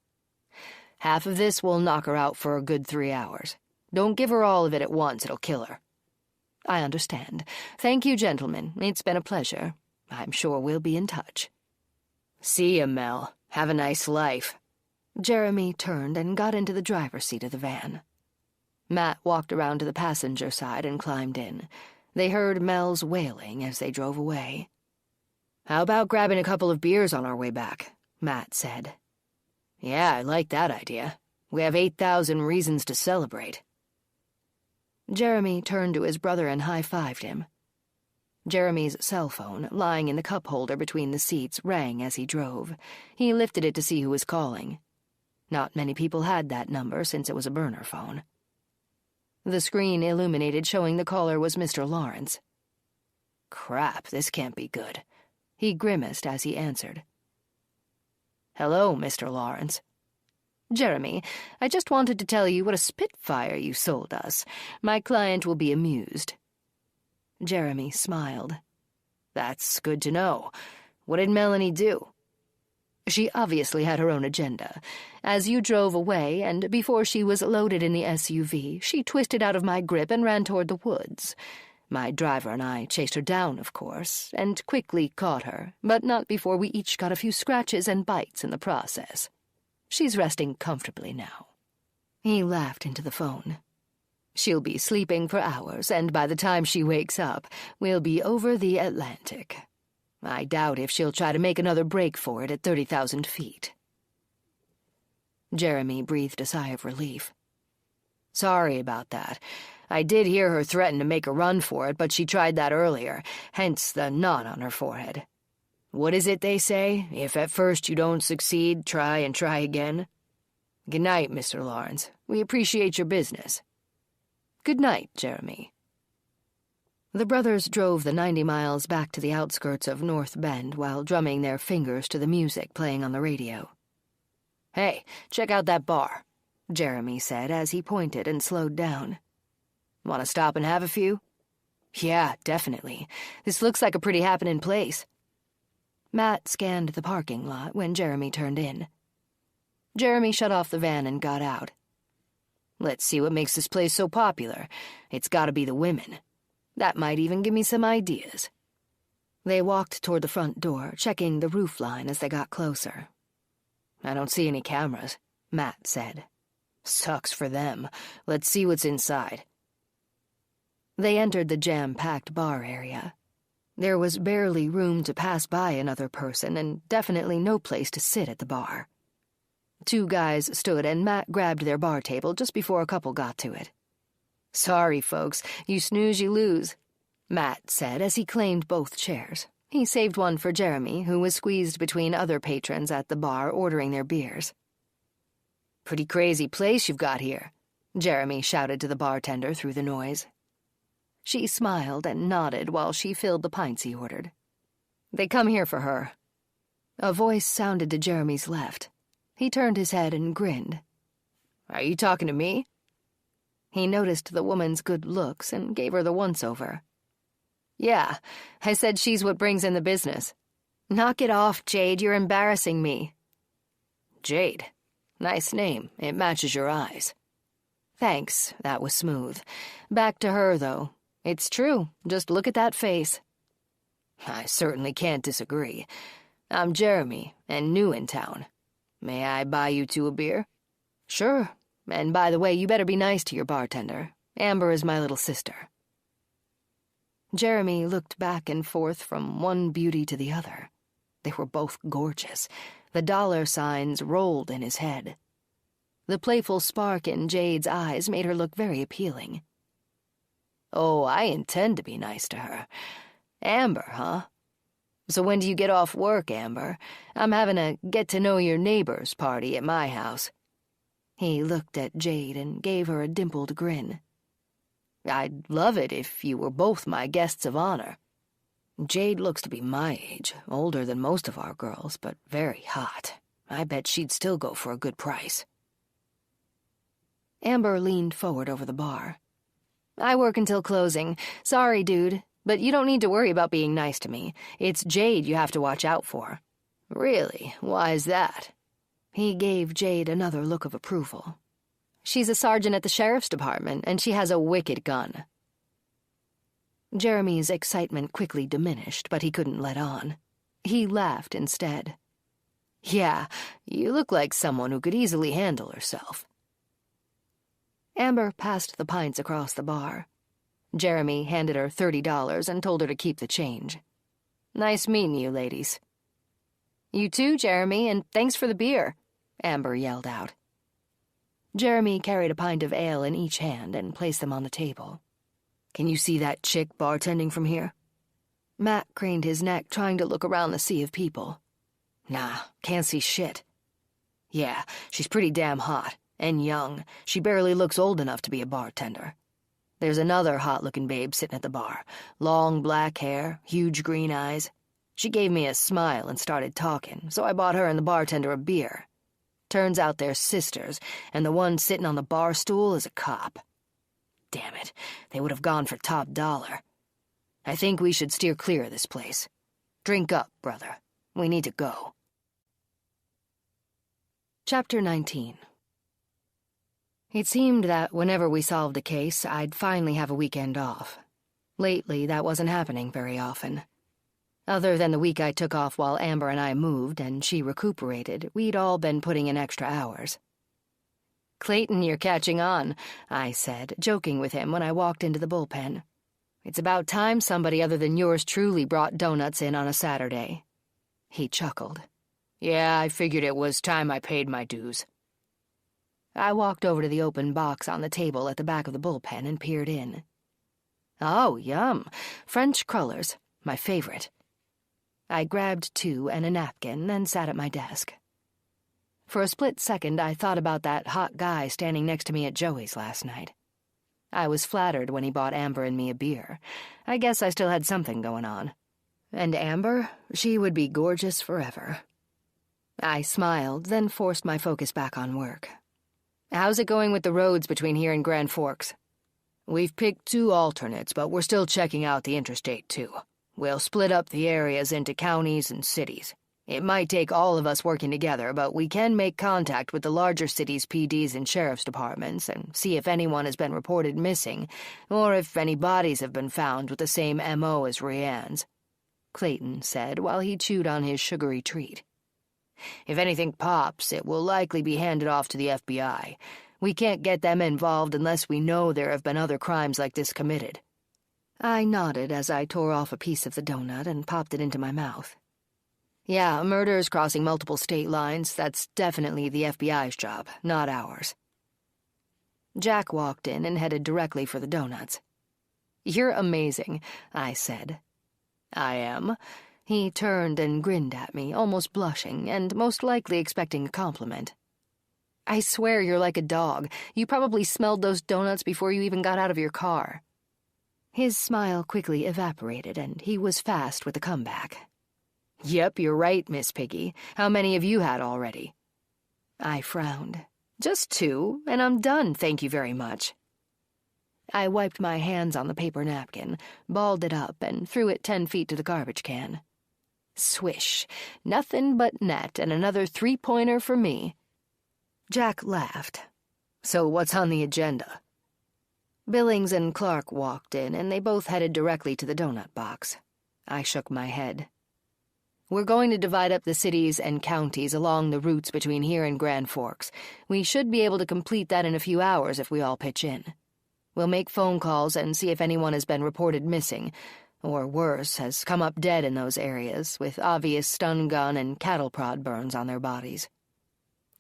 "Half of this will knock her out for a good 3 hours. Don't give her all of it at once, it'll kill her." "I understand. Thank you, gentlemen. It's been a pleasure. I'm sure we'll be in touch." "See ya, Mel. Have a nice life." Jeremy turned and got into the driver's seat of the van. Matt walked around to the passenger side and climbed in. They heard Mel's wailing as they drove away. "How about grabbing a couple of beers on our way back?" Matt said. "Yeah, I like that idea. We have 8,000 reasons to celebrate." Jeremy turned to his brother and high-fived him. Jeremy's cell phone, lying in the cup holder between the seats, rang as he drove. He lifted it to see who was calling. Not many people had that number since it was a burner phone. The screen illuminated, showing the caller was Mr. Lawrence. "Crap, this can't be good." He grimaced as he answered. "Hello, Mr. Lawrence." "Jeremy, I just wanted to tell you what a Spitfire you sold us. My client will be amused." Jeremy smiled. "That's good to know. What did Melanie do?" "She obviously had her own agenda. As you drove away, and before she was loaded in the SUV, she twisted out of my grip and ran toward the woods. My driver and I chased her down, of course, and quickly caught her, but not before we each got a few scratches and bites in the process. She's resting comfortably now." He laughed into the phone. "She'll be sleeping for hours, and by the time she wakes up, we'll be over the Atlantic. I doubt if she'll try to make another break for it at 30,000 feet." Jeremy breathed a sigh of relief. "Sorry about that. I did hear her threaten to make a run for it, but she tried that earlier, hence the knot on her forehead. What is it they say? If at first you don't succeed, try and try again. Good night, Mr. Lawrence. We appreciate your business."
Good night, Jeremy." The brothers drove the 90 miles back to the outskirts of North Bend while drumming their fingers to the music playing on the radio. "Hey, check out that bar," Jeremy said as he pointed and slowed down. "Want to stop and have a few?" "Yeah, definitely. This looks like a pretty happening place." Matt scanned the parking lot when Jeremy turned in. Jeremy shut off the van and got out. "Let's see what makes this place so popular. It's gotta be the women. That might even give me some ideas." They walked toward the front door, checking the roof line as they got closer. "I don't see any cameras," Matt said. "Sucks for them. Let's see what's inside." They entered the jam-packed bar area. There was barely room to pass by another person and definitely no place to sit at the bar. 2 guys stood and Matt grabbed their bar table just before a couple got to it. "Sorry, folks. You snooze, you lose," Matt said as he claimed both chairs. He saved one for Jeremy, who was squeezed between other patrons at the bar ordering their beers. "Pretty crazy place you've got here," Jeremy shouted to the bartender through the noise. She smiled and nodded while she filled the pints he ordered. "They come here for her." A voice sounded to Jeremy's left. He turned his head and grinned. "Are you talking to me?" He noticed the woman's good looks and gave her the once-over. "Yeah, I said she's what brings in the business." "Knock it off, Jade, you're embarrassing me." "Jade, nice name, it matches your eyes." "Thanks, that was smooth. Back to her, though. It's true, just look at that face." "I certainly can't disagree. I'm Jeremy, and new in town. May I buy you 2 a beer?" "Sure. And by the way, you better be nice to your bartender. Amber is my little sister." Jeremy looked back and forth from one beauty to the other. They were both gorgeous. The dollar signs rolled in his head. The playful spark in Jade's eyes made her look very appealing. "Oh, I intend to be nice to her. Amber, huh? So when do you get off work, Amber? I'm having a get-to-know-your-neighbors party at my house." He looked at Jade and gave her a dimpled grin. "I'd love it if you were both my guests of honor. Jade looks to be my age, older than most of our girls, but very hot. I bet she'd still go for a good price." Amber leaned forward over the bar. "I work until closing. Sorry, dude, but you don't need to worry about being nice to me. It's Jade you have to watch out for." "Really? Why is that?" He gave Jade another look of approval. "She's a sergeant at the sheriff's department, and she has a wicked gun." Jeremy's excitement quickly diminished, but he couldn't let on. He laughed instead. "Yeah, you look like someone who could easily handle herself." Amber passed the pints across the bar. Jeremy handed her $30 and told her to keep the change. "Nice meeting you, ladies." "You too, Jeremy, and thanks for the beer," Amber yelled out. Jeremy carried a pint of ale in each hand and placed them on the table. "Can you see that chick bartending from here?" Matt craned his neck, trying to look around the sea of people. "Nah, can't see shit." "Yeah, she's pretty damn hot, and young. She barely looks old enough to be a bartender. There's another hot-looking babe sitting at the bar. Long black hair, huge green eyes. She gave me a smile and started talking, so I bought her and the bartender a beer. Turns out they're sisters, and the one sitting on the bar stool is a cop. Damn it, they would have gone for top dollar. I think we should steer clear of this place. Drink up, brother. We need to go." Chapter 19. It seemed that whenever we solved a case, I'd finally have a weekend off. Lately, that wasn't happening very often. Other than the week I took off while Amber and I moved and she recuperated, we'd all been putting in extra hours. "Clayton, you're catching on," I said, joking with him when I walked into the bullpen. "It's about time somebody other than yours truly brought donuts in on a Saturday." He chuckled. "Yeah, I figured it was time I paid my dues." I walked over to the open box on the table at the back of the bullpen and peered in. "Oh, yum. French crullers, my favorite." I grabbed 2 and a napkin and sat at my desk. For a split second, I thought about that hot guy standing next to me at Joey's last night.
I was flattered when he bought Amber and me a beer. I guess I still had something going on. And Amber, she would be gorgeous forever. I smiled, then forced my focus back on work. How's it going with the roads between here and Grand Forks? We've picked 2 alternates, but we're still checking out the interstate, too. We'll split up the areas into counties and cities. It might take all of us working together, but we can make contact with the larger cities' PDs and sheriff's departments and see if anyone has been reported missing, or if any bodies have been found with the same M.O. as Rianne's, Clayton said while he chewed on his sugary treat. If anything pops, it will likely be handed off to the FBI. We can't get them involved unless we know there have been other crimes like this committed. I nodded as I tore off a piece of the donut and popped it into my mouth. Yeah, murders crossing multiple state lines, that's definitely the FBI's job, not ours. Jack walked in and headed directly for the donuts. You're amazing, I said. I am. He turned and grinned at me, almost blushing, and most likely expecting a compliment. I swear you're like a dog. You probably smelled those donuts before you even got out of your car. His smile quickly evaporated, and he was fast with the comeback. Yep, you're right, Miss Piggy. How many have you had already? I frowned. Just 2, and I'm done, thank you very much. I wiped my hands on the paper napkin, balled it up, and threw it 10 feet to the garbage can. Swish. Nothing but net, and another 3-pointer for me. Jack laughed. So what's on the agenda? Billings and Clark walked in, and they both headed directly to the donut box. I shook my head. We're going to divide up the cities and counties along the routes between here and Grand Forks. We should be able to complete that in a few hours if we all pitch in. We'll make phone calls and see if anyone has been reported missing, or worse, has come up dead in those areas, with obvious stun gun and cattle prod burns on their bodies.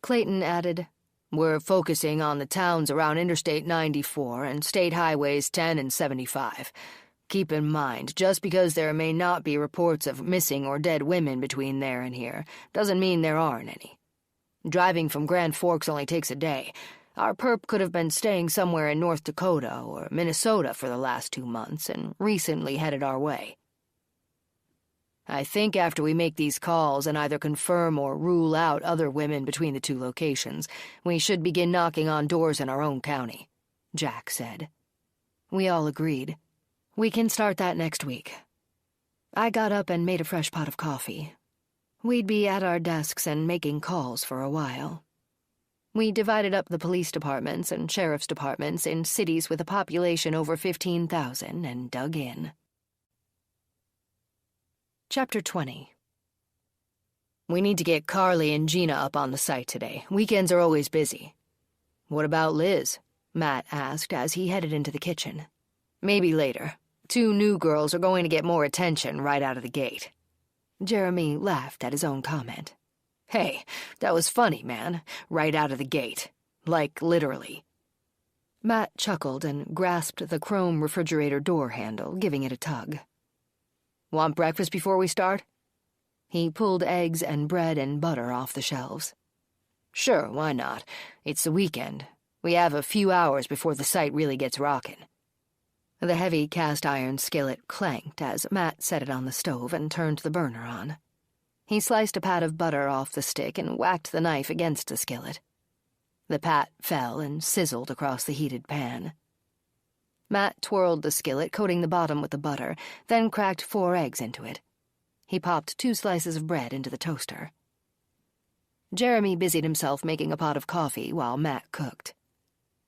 Clayton added, We're focusing on the towns around Interstate 94 and State Highways 10 and 75. Keep in mind, just because there may not be reports of missing or dead women between there and here, doesn't mean there aren't any. Driving from Grand Forks only takes a day. Our perp could have been staying somewhere in North Dakota or Minnesota for the last 2 months and recently headed our way. I think after we make these calls and either confirm or rule out other women between the 2 locations, we should begin knocking on doors in our own county, Jack said. We all agreed. We can start that next week. I got up and made a fresh pot of coffee. We'd be at our desks and making calls for a while. We divided up the police departments and sheriff's departments in cities with a population over 15,000 and dug in. Chapter 20. We need to get Carly and Gina up on the site today. Weekends are always busy. What about Liz? Matt asked as he headed into the kitchen. Maybe later. 2 new girls are going to get more attention right out of the gate. Jeremy laughed at his own comment. Hey, that was funny, man. Right out of the gate. Like, literally. Matt chuckled and grasped the chrome refrigerator door handle, giving it a tug. Want breakfast before we start? He pulled eggs and bread and butter off the shelves. Sure, why not? It's the weekend. We have a few hours before the site really gets rockin'. The heavy cast-iron skillet clanked as Matt set it on the stove and turned the burner on. He sliced a pat of butter off the stick and whacked the knife against the skillet. The pat fell and sizzled across the heated pan. Matt twirled the skillet, coating the bottom with the butter, then cracked 4 eggs into it. He popped 2 slices of bread into the toaster. Jeremy busied himself making a pot of coffee while Matt cooked.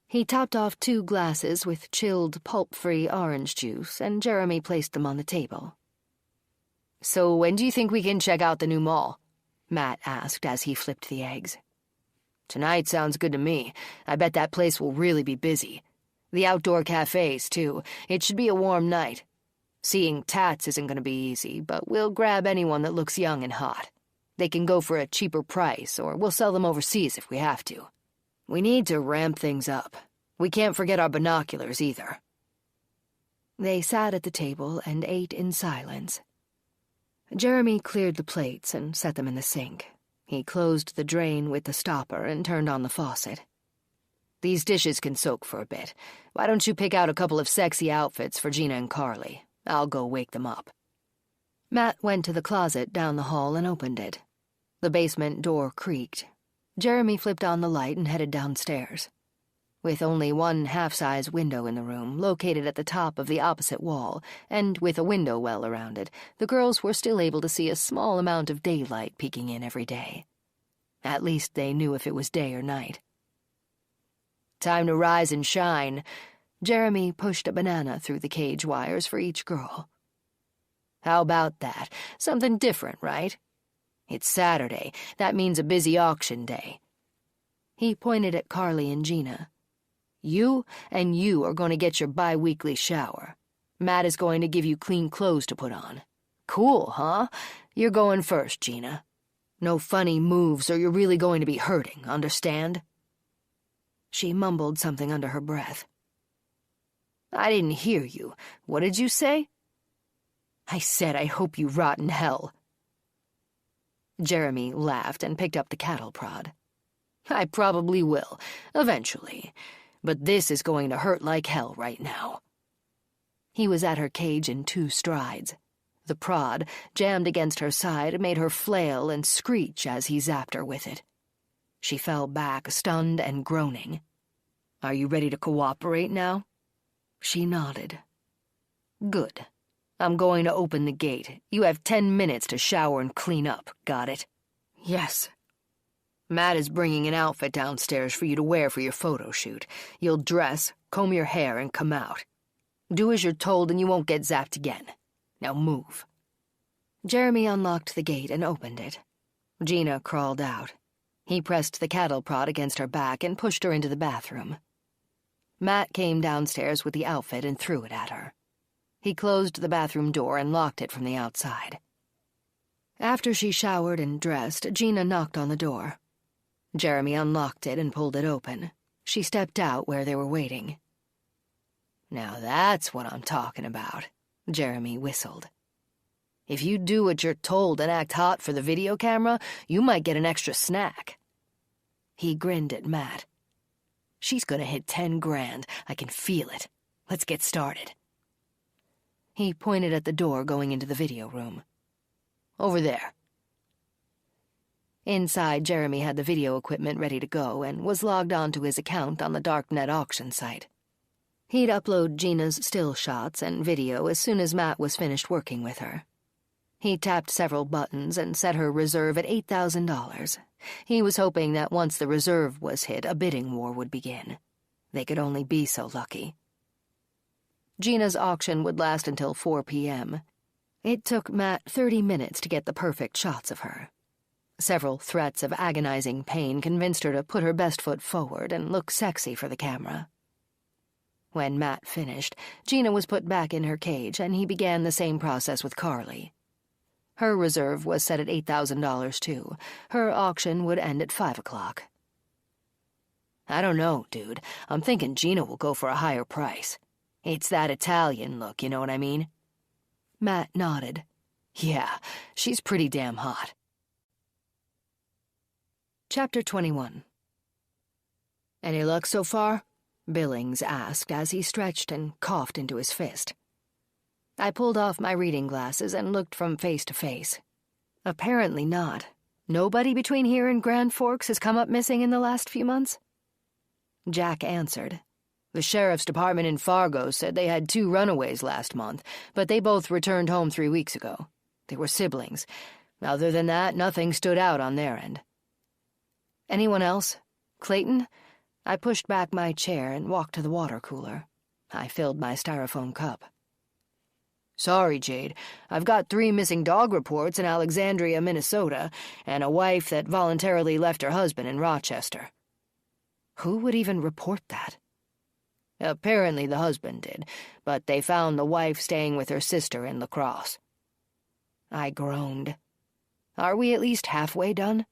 He topped off 2 glasses with chilled, pulp-free orange juice, and Jeremy placed them on the table. So when do you think we can check out the new mall? Matt asked as he flipped the eggs. Tonight sounds good to me. I bet that place will really be busy. The outdoor cafes, too. It should be a warm night. Seeing tats isn't going to be easy, but we'll grab anyone that looks young and hot. They can go for a cheaper price, or we'll sell them overseas if we have to. We need to ramp things up. We can't forget our binoculars, either. They sat at the table and ate in silence. Jeremy cleared the plates and set them in the sink. He closed the drain with the stopper and turned on the faucet.
These dishes can soak for a bit. Why don't you pick out a couple of sexy outfits for Gina and Carly? I'll go wake them up."
Matt went to the closet down the hall and opened it. The basement door creaked. Jeremy flipped on the light and headed downstairs. With only one half-size window in the room, located at the top of the opposite wall, and with a window well around it, the girls were still able to see a small amount of daylight peeking in every day. At least they knew if it was day or night.
"Time to rise and shine."
Jeremy pushed a banana through the cage wires for each girl.
"How about that? Something different, right? It's Saturday. That means a busy auction day."
He pointed at Carly and Gina.
"You and you are going to get your bi-weekly shower. Matt is going to give you clean clothes to put on. Cool, huh? You're going first, Gina. No funny moves or you're really going to be hurting, understand?"
She mumbled something under her breath.
"I didn't hear you. What did you say?" "I said I hope you rot in hell."
Jeremy laughed and picked up the cattle prod.
"I probably will, eventually. But this is going to hurt like hell right now."
He was at her cage in 2 strides. The prod, jammed against her side, made her flail and screech as he zapped her with it. She fell back, stunned and groaning.
"Are you ready to cooperate now?"
She nodded.
"Good. I'm going to open the gate. You have 10 minutes to shower and clean up, got it?"
"Yes."
"Matt is bringing an outfit downstairs for you to wear for your photo shoot. You'll dress, comb your hair, and come out. Do as you're told and you won't get zapped again. Now move."
Jeremy unlocked the gate and opened it.
Gina crawled out.
He pressed the cattle prod against her back and pushed her into the bathroom. Matt came downstairs with the outfit and threw it at her. He closed the bathroom door and locked it from the outside. After she showered and dressed, Gina knocked on the door. Jeremy unlocked it and pulled it open. She stepped out where they were waiting.
"Now that's what I'm talking about," Jeremy whistled. "If you do what you're told and act hot for the video camera, you might get an extra snack."
He grinned at Matt.
"She's gonna hit 10 grand. I can feel it. Let's get started."
He pointed at the door going into the video room.
"Over there."
Inside, Jeremy had the video equipment ready to go and was logged onto his account on the darknet auction site. He'd upload Gina's still shots and video as soon as Matt was finished working with her. He tapped several buttons and set her reserve at $8,000. He was hoping that once the reserve was hit, a bidding war would begin. They could only be so lucky. Gina's auction would last until 4 p.m. It took Matt 30 minutes to get the perfect shots of her. Several threats of agonizing pain convinced her to put her best foot forward and look sexy for the camera. When Matt finished, Gina was put back in her cage, and he began the same process with Carly. Her reserve was set at $8,000, too. Her auction would end at 5 o'clock.
"I don't know, dude. I'm thinking Gina will go for a higher price. It's that Italian look, you know what I mean?"
Matt nodded.
"Yeah, she's pretty damn hot."
Chapter 21.
"Any luck so far?"
Billings asked as he stretched and coughed into his fist. I pulled off my reading glasses and looked from face to face. Apparently not. Nobody between here and Grand Forks has come up missing in the last few months? Jack answered.
"The sheriff's department in Fargo said they had 2 runaways last month, but they both returned home 3 weeks ago. They were siblings. Other than that, nothing stood out on their end."
"Anyone else? Clayton?" I pushed back my chair and walked to the water cooler. I filled my styrofoam cup.
"Sorry, Jade. I've got 3 missing dog reports in Alexandria, Minnesota, and a wife that voluntarily left her husband in Rochester."
"Who would even report that?"
"Apparently the husband did, but they found the wife staying with her sister in La Crosse."
I groaned.
"Are we at least halfway done?"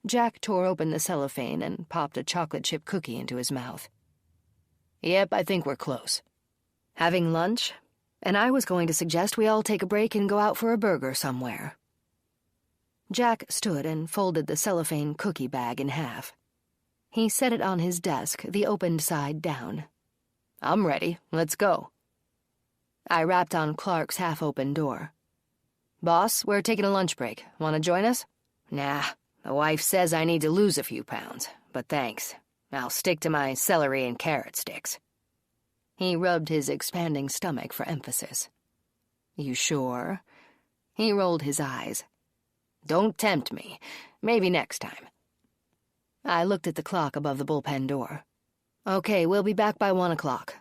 Jack tore open the cellophane and popped a chocolate chip cookie into his mouth.
"Yep, I think we're close."
"Having lunch? And I was going to suggest we all take a break and go out for a burger somewhere." Jack stood and folded the cellophane cookie bag in half. He set it on his desk, the opened side down. "I'm ready. Let's go." I rapped on Clark's half-open door. "Boss, we're taking a lunch break. Want to join us?" "Nah, the wife says I need to lose a few pounds, but thanks. I'll stick to my celery and carrot sticks." He rubbed his expanding stomach for emphasis. "You sure?" He rolled his eyes. "Don't tempt me. Maybe next time." I looked at the clock above the bullpen door. "Okay, we'll be back by 1 o'clock."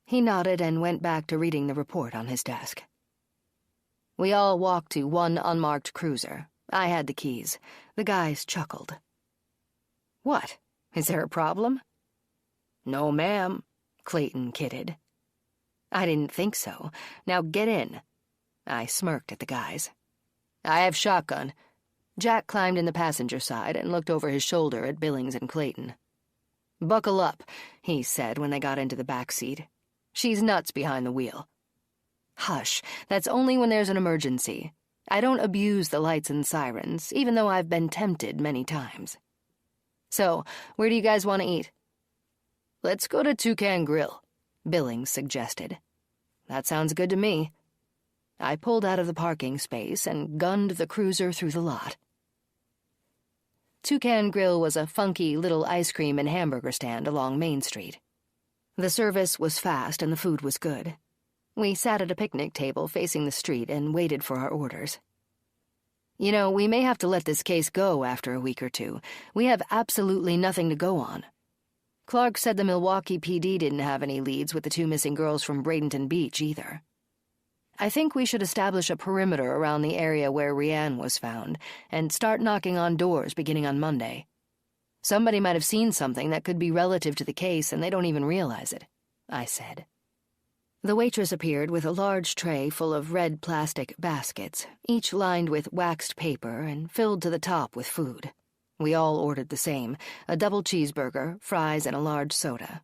He nodded and went back to reading the report on his desk. We all walked to one unmarked cruiser. I had the keys. The guys chuckled. "What? Is there a problem?" "No, ma'am," Clayton kidded. "I didn't think so. Now get in." I smirked at the guys. "I have shotgun." Jack climbed in the passenger side and looked over his shoulder at Billings and Clayton. "Buckle up," he said when they got into the back seat. "She's nuts behind the wheel." "Hush, that's only when there's an emergency. I don't abuse the lights and sirens, even though I've been tempted many times." "So, where do you guys want to eat?" "Let's go to Toucan Grill," Billings suggested. "That sounds good to me." I pulled out of the parking space and gunned the cruiser through the lot. Toucan Grill was a funky little ice cream and hamburger stand along Main Street. The service was fast and the food was good. We sat at a picnic table facing the street and waited for our orders. "You know, we may have to let this case go after a week or two. We have absolutely nothing to go on." Clark said the Milwaukee PD didn't have any leads with the 2 missing girls from Bradenton Beach either. "I think we should establish a perimeter around the area where Rianne was found and start knocking on doors beginning on Monday. Somebody might have seen something that could be relative to the case and they don't even realize it," I said. The waitress appeared with a large tray full of red plastic baskets, each lined with waxed paper and filled to the top with food. We all ordered the same, a double cheeseburger, fries, and a large soda.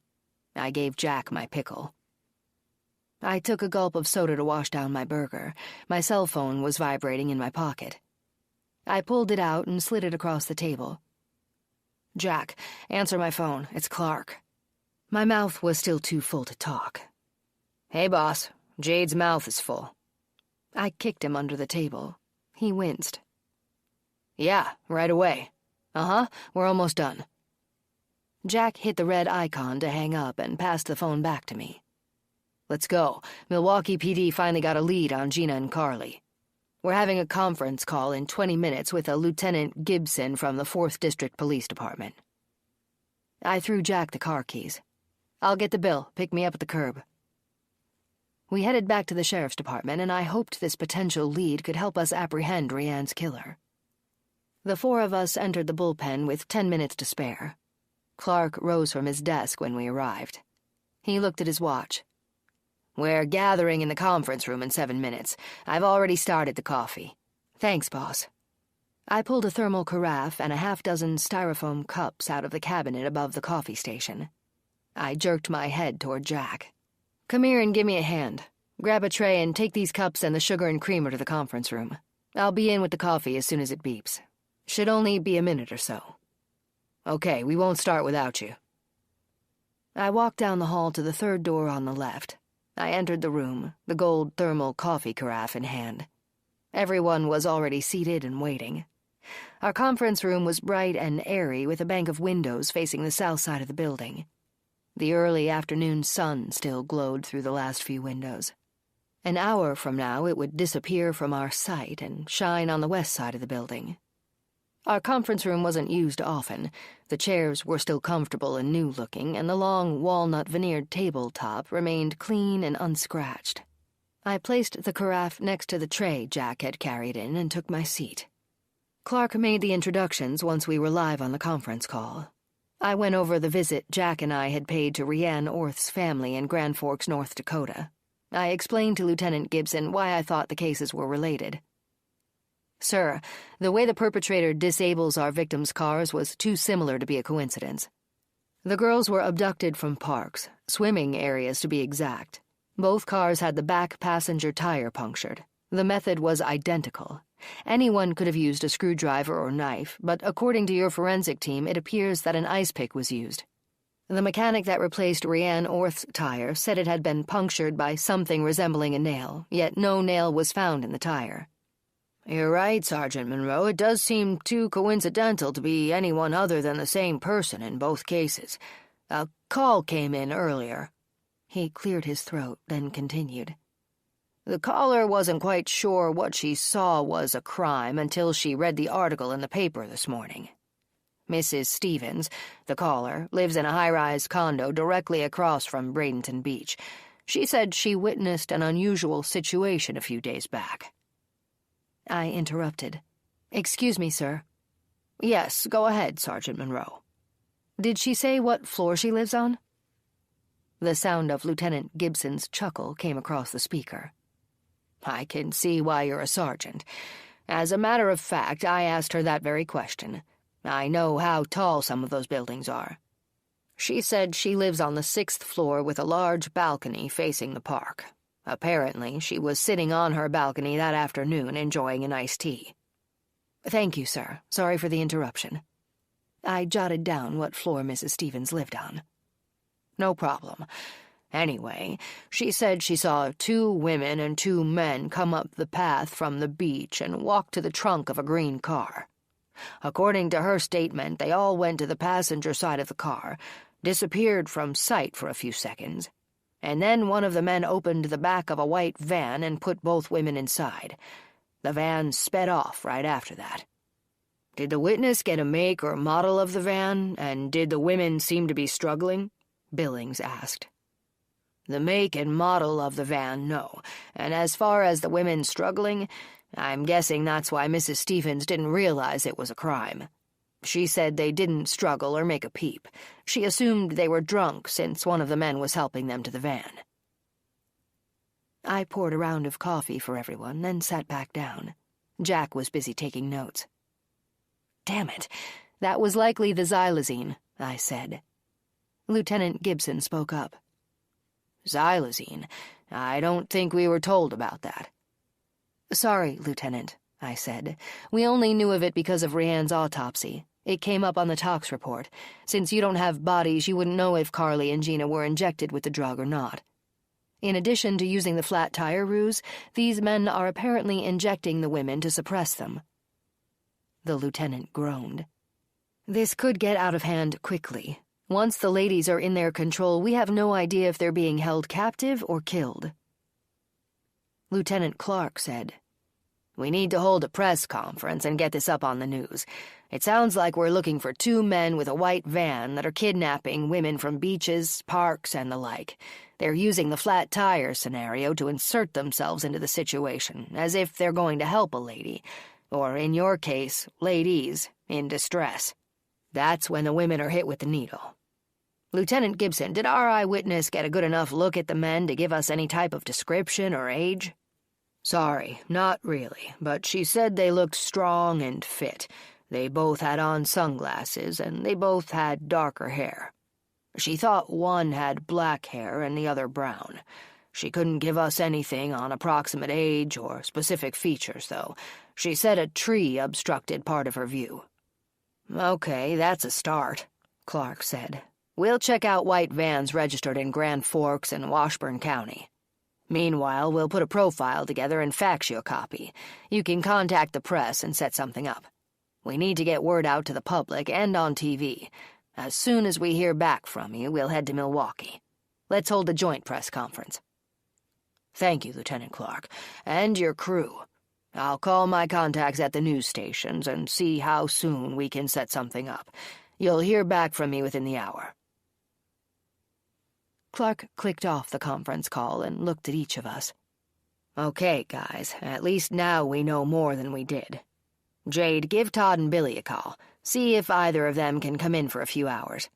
I gave Jack my pickle. I took a gulp of soda to wash down my burger. My cell phone was vibrating in my pocket. I pulled it out and slid it across the table. "Jack, answer my phone. It's Clark." My mouth was still too full to talk. "Hey, boss. Jade's mouth is full." I kicked him under the table. He winced. "Yeah, right away. Uh-huh, we're almost done." Jack hit the red icon to hang up and passed the phone back to me. "Let's go. Milwaukee PD finally got a lead on Gina and Carly. We're having a conference call in 20 minutes with a Lieutenant Gibson from the 4th District Police Department." I threw Jack the car keys. "I'll get the bill. Pick me up at the curb." We headed back to the sheriff's department, and I hoped this potential lead could help us apprehend Rianne's killer. The 4 of us entered the bullpen with 10 minutes to spare. Clark rose from his desk when we arrived. He looked at his watch. "We're gathering in the conference room in 7 minutes. I've already started the coffee." "Thanks, boss." I pulled a thermal carafe and a half-dozen styrofoam cups out of the cabinet above the coffee station. I jerked my head toward Jack. "Come here and give me a hand. Grab a tray and take these cups and the sugar and creamer to the conference room. I'll be in with the coffee as soon as it beeps. Should only be a minute or so." "Okay, we won't start without you." I walked down the hall to the 3rd door on the left. I entered the room, the gold thermal coffee carafe in hand. Everyone was already seated and waiting. Our conference room was bright and airy with a bank of windows facing the south side of the building. The early afternoon sun still glowed through the last few windows. An hour from now it would disappear from our sight and shine on the west side of the building. Our conference room wasn't used often. The chairs were still comfortable and new-looking, and the long walnut-veneered tabletop remained clean and unscratched. I placed the carafe next to the tray Jack had carried in and took my seat. Clark made the introductions once we were live on the conference call. I went over the visit Jack and I had paid to Rianne Orth's family in Grand Forks, North Dakota. I explained to Lieutenant Gibson why I thought the cases were related. "Sir, the way the perpetrator disables our victims' cars was too similar to be a coincidence. The girls were abducted from parks, swimming areas to be exact. Both cars had the back passenger tire punctured. The method was identical. Anyone could have used a screwdriver or knife, but according to your forensic team, it appears that an ice pick was used. The mechanic that replaced Rianne Orth's tire said it had been punctured by something resembling a nail, yet no nail was found in the tire. You're right, Sergeant Monroe. It does seem too coincidental to be anyone other than the same person in both cases. A call came in earlier. He cleared his throat, then continued. The caller wasn't quite sure what she saw was a crime until she read the article in the paper this morning. Mrs. Stevens, the caller, lives in a high-rise condo directly across from Bradenton Beach. She said she witnessed an unusual situation a few days back. I interrupted. Excuse me, sir. Yes, go ahead, Sergeant Monroe. Did she say what floor she lives on? The sound of Lieutenant Gibson's chuckle came across the speaker. I can see why you're a sergeant. As a matter of fact, I asked her that very question. I know how tall some of those buildings are. She said she lives on the 6th floor with a large balcony facing the park. Apparently, she was sitting on her balcony that afternoon enjoying an iced tea. Thank you, sir. Sorry for the interruption. I jotted down what floor Mrs. Stevens lived on. No problem. Anyway, she said she saw 2 women and 2 men come up the path from the beach and walk to the trunk of a green car. According to her statement, they all went to the passenger side of the car, disappeared from sight for a few seconds, and then one of the men opened the back of a white van and put both women inside. The van sped off right after that. Did the witness get a make or model of the van, and did the women seem to be struggling? Billings asked. The make and model of the van, no, and as far as the women struggling, I'm guessing that's why Mrs. Stevens didn't realize it was a crime. She said they didn't struggle or make a peep. She assumed they were drunk since one of the men was helping them to the van. I poured a round of coffee for everyone, then sat back down. Jack was busy taking notes. Damn it, that was likely the xylazine, I said. Lieutenant Gibson spoke up. Xylazine? I don't think we were told about that. Sorry, Lieutenant, I said. We only knew of it because of Rianne's autopsy. It came up on the tox report. Since you don't have bodies, you wouldn't know if Carly and Gina were injected with the drug or not. In addition to using the flat tire ruse, these men are apparently injecting the women to suppress them. The lieutenant groaned. This could get out of hand quickly. Once the ladies are in their control, we have no idea if they're being held captive or killed. Lieutenant Clark said, We need to hold a press conference and get this up on the news. It sounds like we're looking for 2 men with a white van that are kidnapping women from beaches, parks, and the like. They're using the flat tire scenario to insert themselves into the situation, as if they're going to help a lady, or in your case, ladies, in distress. That's when the women are hit with the needle. Lieutenant Gibson, did our eyewitness get a good enough look at the men to give us any type of description or age? Sorry, not really, but she said they looked strong and fit. They both had on sunglasses, and they both had darker hair. She thought one had black hair and the other brown. She couldn't give us anything on approximate age or specific features, though. She said a tree obstructed part of her view. Okay, that's a start, Clark said. We'll check out white vans registered in Grand Forks and Washburn County. Meanwhile, we'll put a profile together and fax you a copy. You can contact the press and set something up. We need to get word out to the public and on TV. As soon as we hear back from you, we'll head to Milwaukee. Let's hold a joint press conference. Thank you, Lieutenant Clark, and your crew. I'll call my contacts at the news stations and see how soon we can set something up. You'll hear back from me within the hour. Clark clicked off the conference call and looked at each of us. Okay, guys, at least now we know more than we did. Jade, give Todd and Billy a call. See if either of them can come in for a few hours.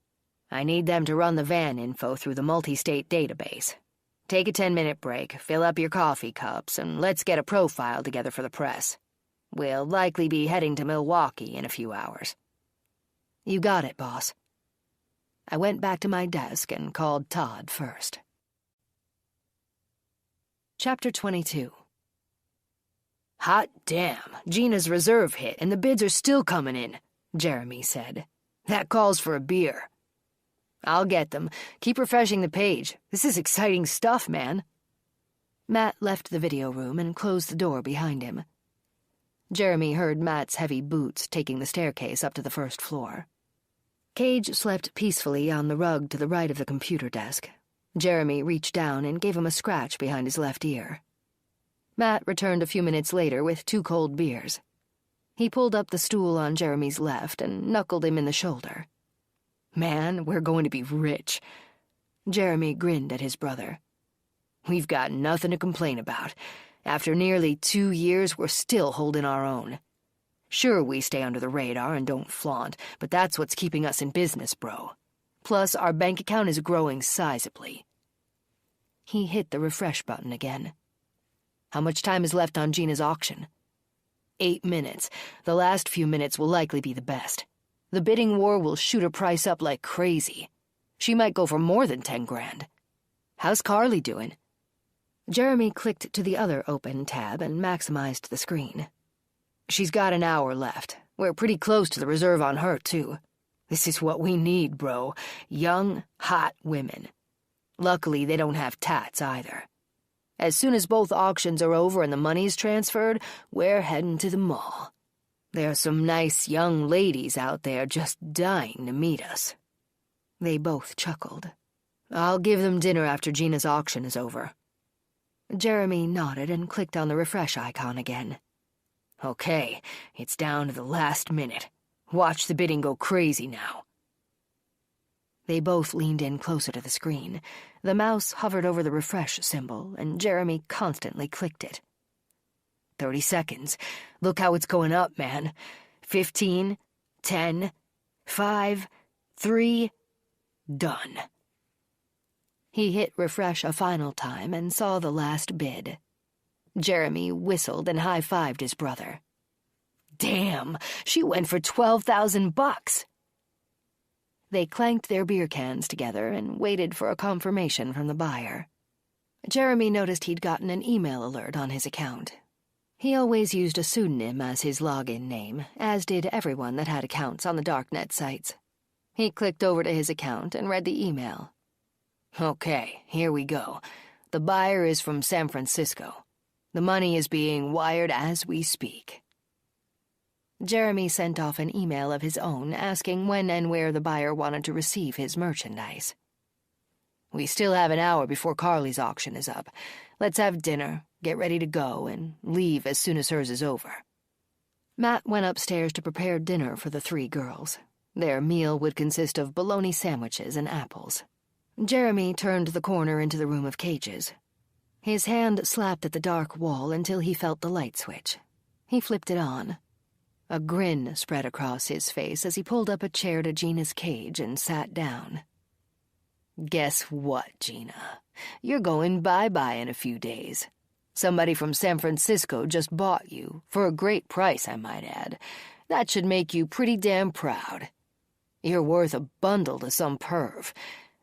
I need them to run the van info through the multi-state database. Take a 10-minute break, fill up your coffee cups, and let's get a profile together for the press. We'll likely be heading to Milwaukee in a few hours. You got it, boss. I went back to my desk and called Todd first. Chapter 22.
"Hot damn, Gina's reserve hit and the bids are still coming in," Jeremy said. "That calls for a beer." "I'll get them. Keep refreshing the page. This is exciting stuff, man." Matt left the video room and closed the door behind him. Jeremy heard Matt's heavy boots taking the staircase up to the first floor. Cage slept peacefully on the rug to the right of the computer desk. Jeremy reached down and gave him a scratch behind his left ear. Matt returned a few minutes later with 2 cold beers. He pulled up the stool on Jeremy's left and knuckled him in the shoulder. "Man, we're going to be rich." Jeremy grinned at his brother. "We've got nothing to complain about. After nearly 2 years, we're still holding our own. Sure, we stay under the radar and don't flaunt, but that's what's keeping us in business, bro. Plus, our bank account is growing sizably." He hit the refresh button again. "How much time is left on Gina's auction?" 8 minutes. The last few minutes will likely be the best. The bidding war will shoot her price up like crazy. She might go for more than 10 grand. How's Carly doing? Jeremy clicked to the other open tab and maximized the screen. She's got an hour left. We're pretty close to the reserve on her, too. This is what we need, bro. Young, hot women. Luckily, they don't have tats either. As soon as both auctions are over and the money's transferred, we're heading to the mall. There are some nice young ladies out there just dying to meet us. They both chuckled. I'll give them dinner after Gina's auction is over. Jeremy nodded and clicked on the refresh icon again. Okay, it's down to the last minute. Watch the bidding go crazy now. They both leaned in closer to the screen. The mouse hovered over the refresh symbol, and Jeremy constantly clicked it. 30 seconds. Look how it's going up, man. 15, 10, 5, 3, done. He hit refresh a final time and saw the last bid. Jeremy whistled and high-fived his brother. Damn, she went for $12,000. They clanked their beer cans together and waited for a confirmation from the buyer. Jeremy noticed he'd gotten an email alert on his account. He always used a pseudonym as his login name, as did everyone that had accounts on the darknet sites. He clicked over to his account and read the email. Okay, here we go. The buyer is from San Francisco. The money is being wired as we speak. Jeremy sent off an email of his own asking when and where the buyer wanted to receive his merchandise. We still have an hour before Carly's auction is up. Let's have dinner, get ready to go, and leave as soon as hers is over. Matt went upstairs to prepare dinner for the 3 girls. Their meal would consist of bologna sandwiches and apples. Jeremy turned the corner into the room of cages. His hand slapped at the dark wall until he felt the light switch. He flipped it on. A grin spread across his face as he pulled up a chair to Gina's cage and sat down. Guess what, Gina? You're going bye-bye in a few days. Somebody from San Francisco just bought you, for a great price, I might add. That should make you pretty damn proud. You're worth a bundle to some perv.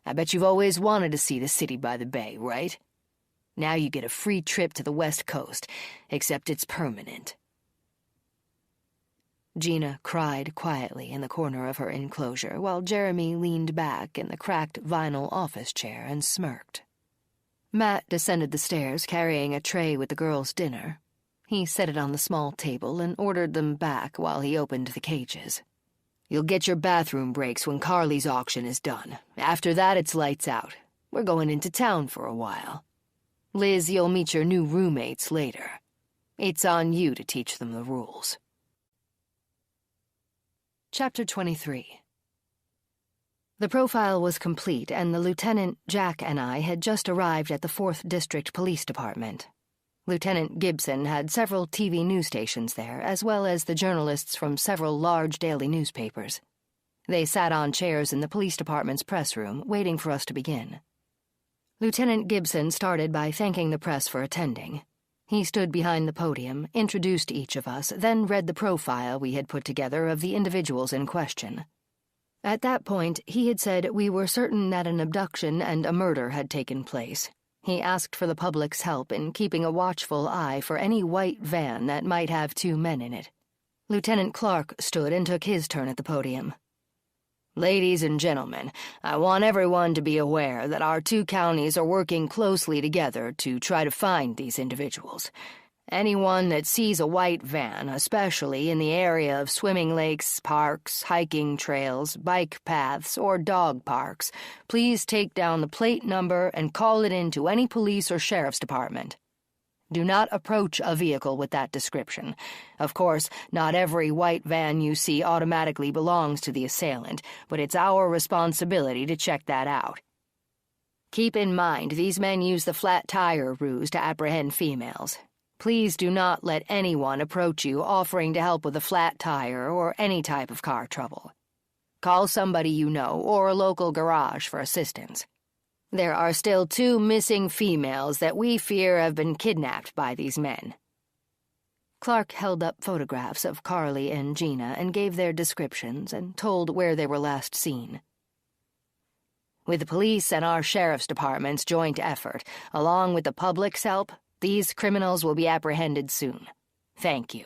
I bet you've always wanted to see the city by the bay, right? Now you get a free trip to the West Coast, except it's permanent. Gina cried quietly in the corner of her enclosure while Jeremy leaned back in the cracked vinyl office chair and smirked. Matt descended the stairs carrying a tray with the girls' dinner. He set it on the small table and ordered them back while he opened the cages. You'll get your bathroom breaks when Carly's auction is done. After that, it's lights out. We're going into town for a while. Liz, you'll meet your new roommates later. It's on you to teach them the rules. Chapter 23. The profile was complete, and the Lieutenant, Jack, and I had just arrived at the 4th District Police Department. Lieutenant Gibson had several TV news stations there, as well as the journalists from several large daily newspapers. They sat on chairs in the police department's press room, waiting for us to begin. Lieutenant Gibson started by thanking the press for attending. He stood behind the podium, introduced each of us, then read the profile we had put together of the individuals in question. At that point, he had said we were certain that an abduction and a murder had taken place.
He asked for the public's help in keeping a watchful eye for any white van that might have 2 men in it. Lieutenant Clark stood and took his turn at the podium. "Ladies and gentlemen, I want everyone to be aware that our 2 counties are working closely together to try to find these individuals. Anyone that sees a white van, especially in the area of swimming lakes, parks, hiking trails, bike paths, or dog parks, please take down the plate number and call it in to any police or sheriff's department. Do not approach a vehicle with that description. Of course, not every white van you see automatically belongs to the assailant, but it's our responsibility to check that out. Keep in mind, these men use the flat tire ruse to apprehend females. Please do not let anyone approach you offering to help with a flat tire or any type of car trouble. Call somebody you know or a local garage for assistance. There are still 2 missing females that we fear have been kidnapped by these men." Clark held up photographs of Carly and Gina and gave their descriptions and told where they were last seen. "With the police and our sheriff's department's joint effort, along with the public's help, these criminals will be apprehended soon. Thank you."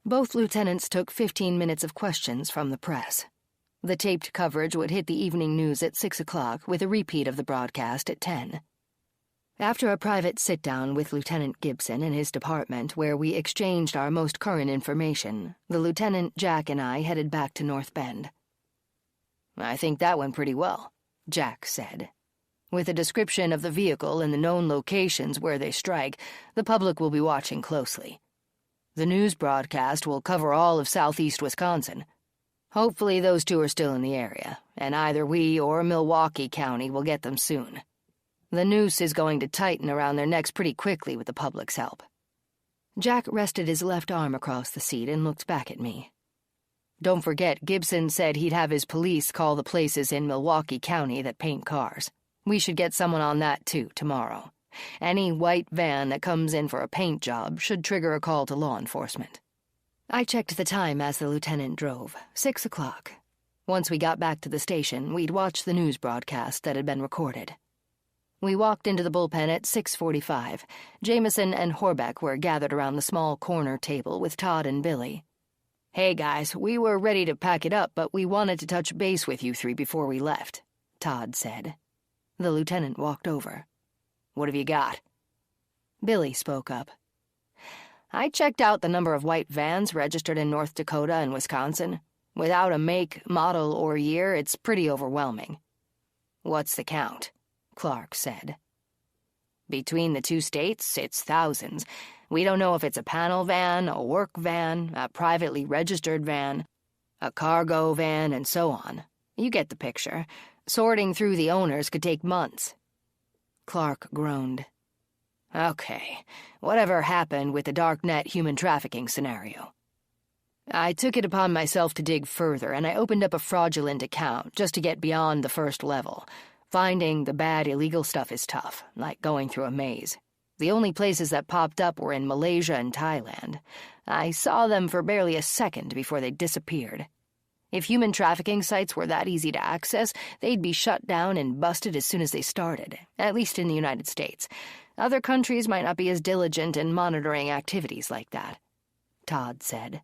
Both lieutenants took 15 minutes of questions from the press. The taped coverage would hit the evening news at 6 o'clock with a repeat of the broadcast at 10. After a private sit-down with Lieutenant Gibson in his department where we exchanged our most current information, the lieutenant, Jack, and I headed back to North Bend. "I think that went pretty well," Jack said. "With a description of the vehicle and the known locations where they strike, the public will be watching closely. The news broadcast will cover all of southeast Wisconsin. Hopefully those 2 are still in the area, and either we or Milwaukee County will get them soon. The noose is going to tighten around their necks pretty quickly with the public's help." Jack rested his left arm across the seat and looked back at me. "Don't forget, Gibson said he'd have his police call the places in Milwaukee County that paint cars. We should get someone on that, too, tomorrow. Any white van that comes in for a paint job should trigger a call to law enforcement." I checked the time as the lieutenant drove, 6 o'clock. Once we got back to the station, we'd watch the news broadcast that had been recorded. We walked into the bullpen at 6:45. Jameson and Horbeck were gathered around the small corner table with Todd and Billy. "Hey, guys, we were ready to pack it up, but we wanted to touch base with you 3 before we left," Todd said. The lieutenant walked over. "What have you got?" Billy spoke up. "I checked out the number of white vans registered in North Dakota and Wisconsin. Without a make, model, or year, it's pretty overwhelming." "What's the count?" Clark said. "Between the 2 states, it's thousands. We don't know if it's a panel van, a work van, a privately registered van, a cargo van, and so on. You get the picture. Sorting through the owners could take months." Clark groaned. "Okay, whatever happened with the darknet human trafficking scenario?" "I took it upon myself to dig further, and I opened up a fraudulent account just to get beyond the first level. Finding the bad illegal stuff is tough, like going through a maze. The only places that popped up were in Malaysia and Thailand. I saw them for barely a second before they disappeared. If human trafficking sites were that easy to access, they'd be shut down and busted as soon as they started, at least in the United States. Other countries might not be as diligent in monitoring activities like that," Todd said.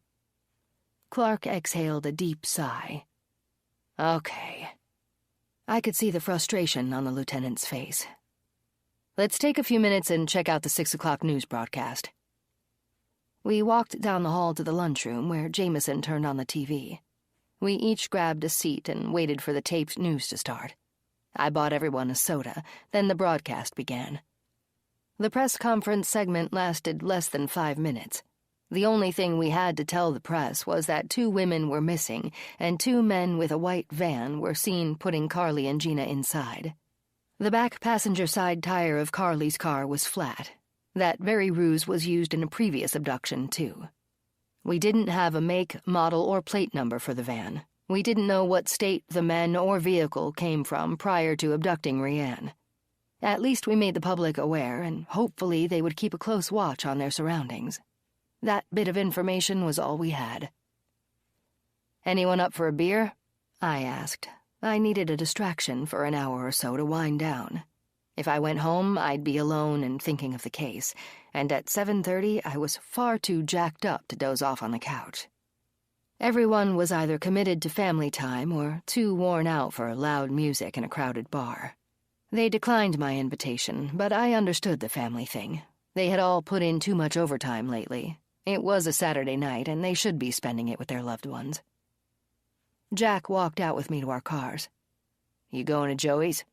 Clark exhaled a deep sigh. "Okay." I could see the frustration on the lieutenant's face. "Let's take a few minutes and check out the 6 o'clock news broadcast." We walked down the hall to the lunchroom where Jameson turned on the TV. We each grabbed a seat and waited for the taped news to start. I bought everyone a soda, then the broadcast began. The press conference segment lasted less than 5 minutes. The only thing we had to tell the press was that 2 women were missing and 2 men with a white van were seen putting Carly and Gina inside. The back passenger side tire of Carly's car was flat. That very ruse was used in a previous abduction, too. We didn't have a make, model, or plate number for the van. We didn't know what state the men or vehicle came from prior to abducting Rianne. At least we made the public aware, and hopefully they would keep a close watch on their surroundings. That bit of information was all we had. "Anyone up for a beer?" I asked. I needed a distraction for an hour or so to wind down.
If I went home, I'd be alone and thinking of the case, and at 7:30 I was far too jacked up to doze off on the couch. Everyone was either committed to family time or too worn out for loud music in a crowded bar. They declined my invitation, but I understood the family thing. They had all put in too much overtime lately. It was a Saturday night, and they should be spending it with their loved ones. Jack walked out with me to our cars. "You going to Joey's?"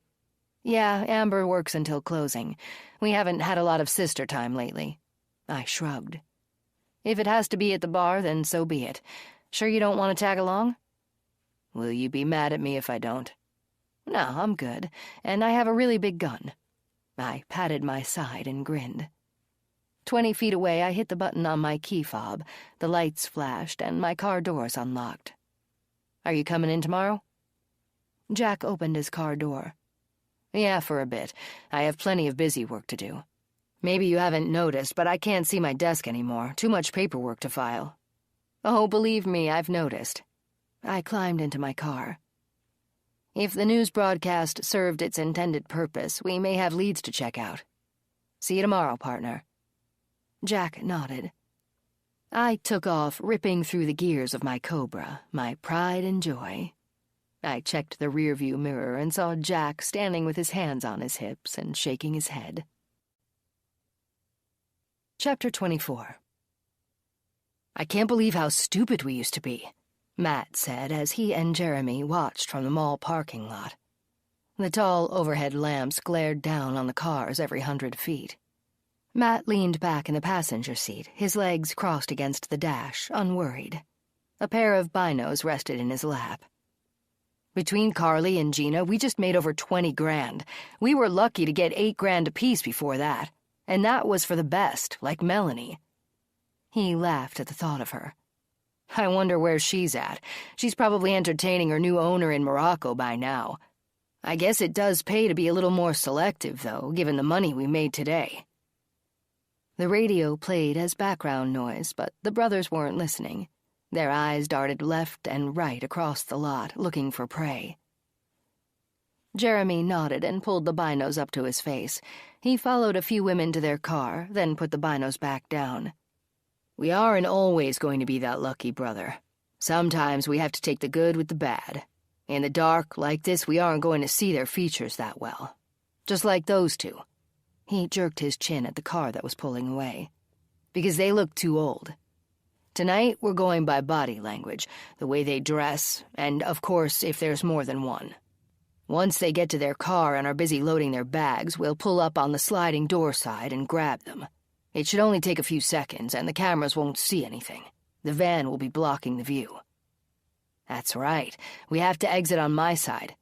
"Yeah, Amber works until closing. We haven't had a lot of sister time lately." I shrugged. "If it has to be at the bar, then so be it. Sure you don't want to tag along?" "Will you be mad at me if I don't?" "No, I'm good, and I have a really big gun." I patted my side and grinned. 20 feet away, I hit the button on my key fob. The lights flashed, and my car doors unlocked. "Are you coming in tomorrow?" Jack opened his car door. "Yeah, for a bit. I have plenty of busy work to do. Maybe you haven't noticed, but I can't see my desk anymore. Too much paperwork to file." "Oh, believe me, I've noticed." I climbed into my car. If the news broadcast served its intended purpose, we may have leads to check out. "See you tomorrow, partner." Jack nodded. I took off, ripping through the gears of my Cobra, my pride and joy. I checked the rearview mirror and saw Jack standing with his hands on his hips and shaking his head. Chapter 24. "I can't believe how stupid we used to be," Matt said as he and Jeremy watched from the mall parking lot. The tall overhead lamps glared down on the cars every 100 feet. Matt leaned back in the passenger seat, his legs crossed against the dash, unworried. A pair of binos rested in his lap. "Between Carly and Gina, we just made over 20 grand. We were lucky to get 8 grand apiece before that. And that was for the best, like Melanie." He laughed at the thought of her. "I wonder where she's at. She's probably entertaining her new owner in Morocco by now. I guess it does pay to be a little more selective, though, given the money we made today." The radio played as background noise, but the brothers weren't listening. Their eyes darted left and right across the lot, looking for prey. Jeremy nodded and pulled the binos up to his face. He followed a few women to their car, then put the binos back down. "We aren't always going to be that lucky, brother. Sometimes we have to take the good with the bad. In the dark, like this, we aren't going to see their features that well. Just like those two." He jerked his chin at the car that was pulling away. "Because they look too old. Tonight, we're going by body language, the way they dress, and, of course, if there's more than one. Once they get to their car and are busy loading their bags, we'll pull up on the sliding door side and grab them. It should only take a few seconds, and the cameras won't see anything. The van will be blocking the view." "That's right. We have to exit on my side.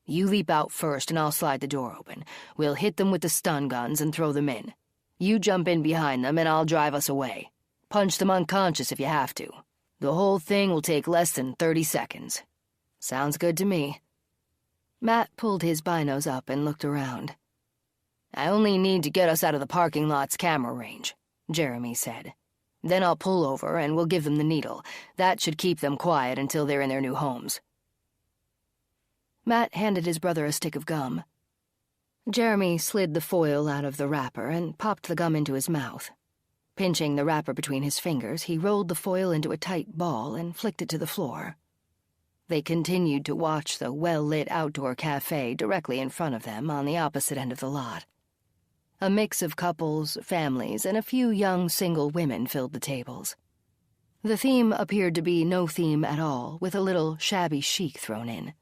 You leap out first, and I'll slide the door open. We'll hit them with the stun guns and throw them in. You jump in behind them, and I'll drive us away. Punch them unconscious if you have to. The whole thing will take less than 30 seconds. Sounds good to me." Matt pulled his binos up and looked around. "I only need to get us out of the parking lot's camera range," Jeremy said. "Then I'll pull over, and we'll give them the needle. That should keep them quiet until they're in their new homes." Matt handed his brother a stick of gum. Jeremy slid the foil out of the wrapper and popped the gum into his mouth. Pinching the wrapper between his fingers, he rolled the foil into a tight ball and flicked it to the floor. They continued to watch the well-lit outdoor cafe directly in front of them on the opposite end of the lot. A mix of couples, families, and a few young single women filled the tables. The theme appeared to be no theme at all, with a little shabby chic thrown in.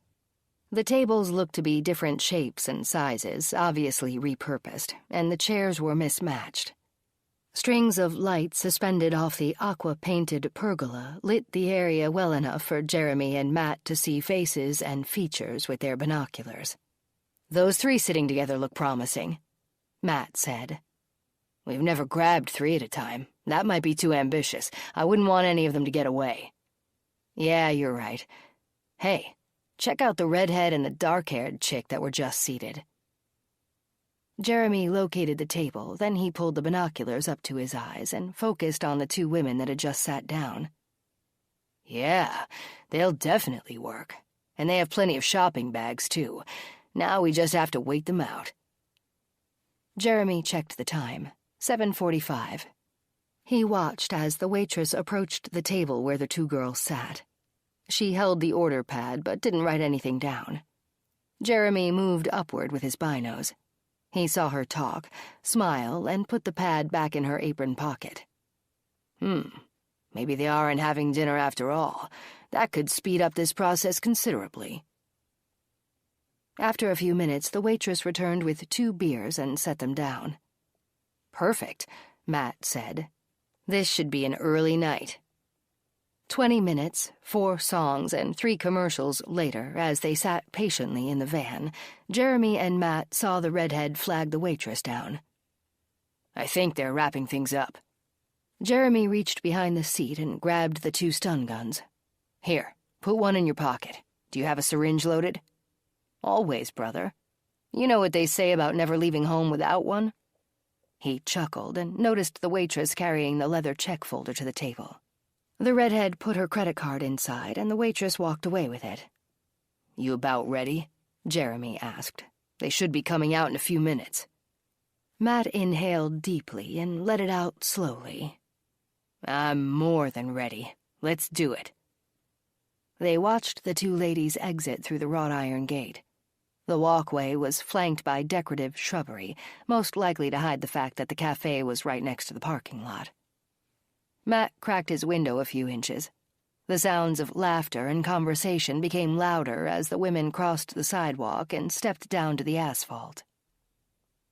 The tables looked to be different shapes and sizes, obviously repurposed, and the chairs were mismatched. Strings of lights suspended off the aqua-painted pergola lit the area well enough for Jeremy and Matt to see faces and features with their binoculars. "Those 3 sitting together look promising," Matt said. "We've never grabbed 3 at a time. That might be too ambitious. I wouldn't want any of them to get away." "Yeah, you're right. Hey, check out the redhead and the dark-haired chick that were just seated." Jeremy located the table, then he pulled the binoculars up to his eyes and focused on the 2 women that had just sat down. "Yeah, they'll definitely work. And they have plenty of shopping bags, too. Now we just have to wait them out."
Jeremy checked the time. 7:45. He watched as the waitress approached the table where the two girls sat. She held the order pad but didn't write anything down. Jeremy moved upward with his binos. He saw her talk, smile, and put the pad back in her apron pocket. Maybe they aren't having dinner after all. That could speed up this process considerably. After a few minutes, the waitress returned with 2 beers and set them down. "Perfect," Matt said. "This should be an early night." 20 minutes, 4 songs, and 3 commercials later, as they sat patiently in the van, Jeremy and Matt saw the redhead flag the waitress down. "I think they're wrapping things up." Jeremy reached behind the seat and grabbed the 2 stun guns. "Here, put one in your pocket. Do you have a syringe loaded?" "Always, brother. You know what they say about never leaving home without one?" He chuckled and noticed the waitress carrying the leather check folder to the table. The redhead put her credit card inside, and the waitress walked away with it. "You about ready?" Jeremy asked. "They should be coming out in a few minutes." Matt inhaled deeply and let it out slowly. "I'm more than ready. Let's do it." They watched the 2 ladies exit through the wrought iron gate. The walkway was flanked by decorative shrubbery, most likely to hide the fact that the cafe was right next to the parking lot. Matt cracked his window a few inches. The sounds of laughter and conversation became louder as the women crossed the sidewalk and stepped down to the asphalt.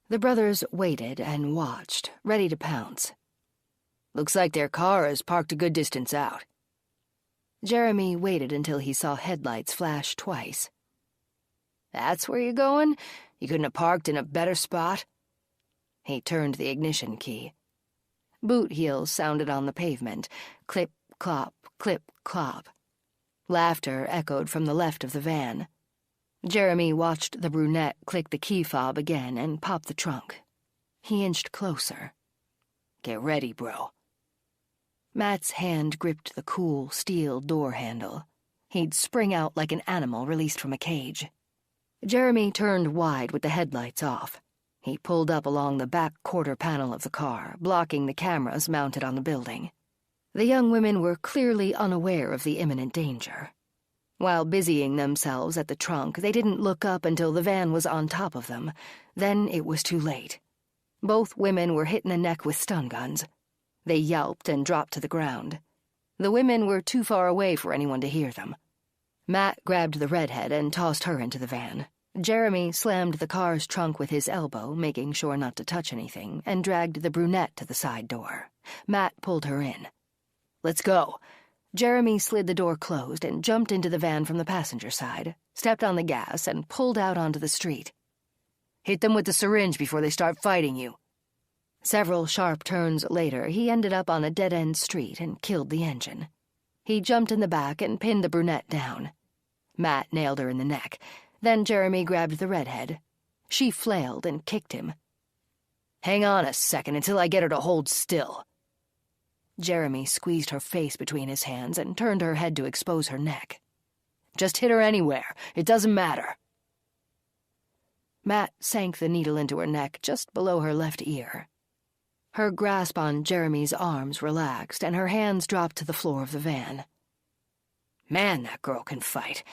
The brothers waited and watched, ready to pounce. "Looks like their car is parked a good distance out." Jeremy waited until he saw headlights flash twice. "That's where you're going? You couldn't have parked in a better spot?" He turned the ignition key. Boot heels sounded on the pavement. Clip, clop, clip, clop. Laughter echoed from the left of the van. Jeremy watched the brunette click the key fob again and pop the trunk. He inched closer. "Get ready, bro." Matt's hand gripped the cool steel door handle. He'd spring out like an animal released from a cage. Jeremy turned wide with the headlights off. He pulled up along the back quarter panel of the car, blocking the cameras mounted on the building. The young women were clearly unaware of the imminent danger. While busying themselves at the trunk, they didn't look up until the van was on top of them. Then it was too late. Both women were hit in the neck with stun guns. They yelped and dropped to the ground. The women were too far away for anyone to hear them. Matt grabbed the redhead and tossed her into the van. Jeremy slammed the car's trunk with his elbow, making sure not to touch anything, and dragged the brunette to the side door. Matt pulled her in. "Let's go." Jeremy slid the door closed and jumped into the van from the passenger side, stepped on the gas, and pulled out onto the street. "Hit them with the syringe before they start fighting you." Several sharp turns later, he ended up on a dead-end street and killed the engine. He jumped in the back and pinned the brunette down. Matt nailed her in the neck. Then Jeremy grabbed the redhead. She flailed and kicked him. "Hang on a second until I get her to hold still." Jeremy squeezed her face between his hands and turned her head to expose her neck. "Just hit her anywhere. It doesn't matter." Matt sank the needle into her neck just below her left ear. Her grasp on Jeremy's arms relaxed, and her hands dropped to the floor of the van. "Man, that girl can fight.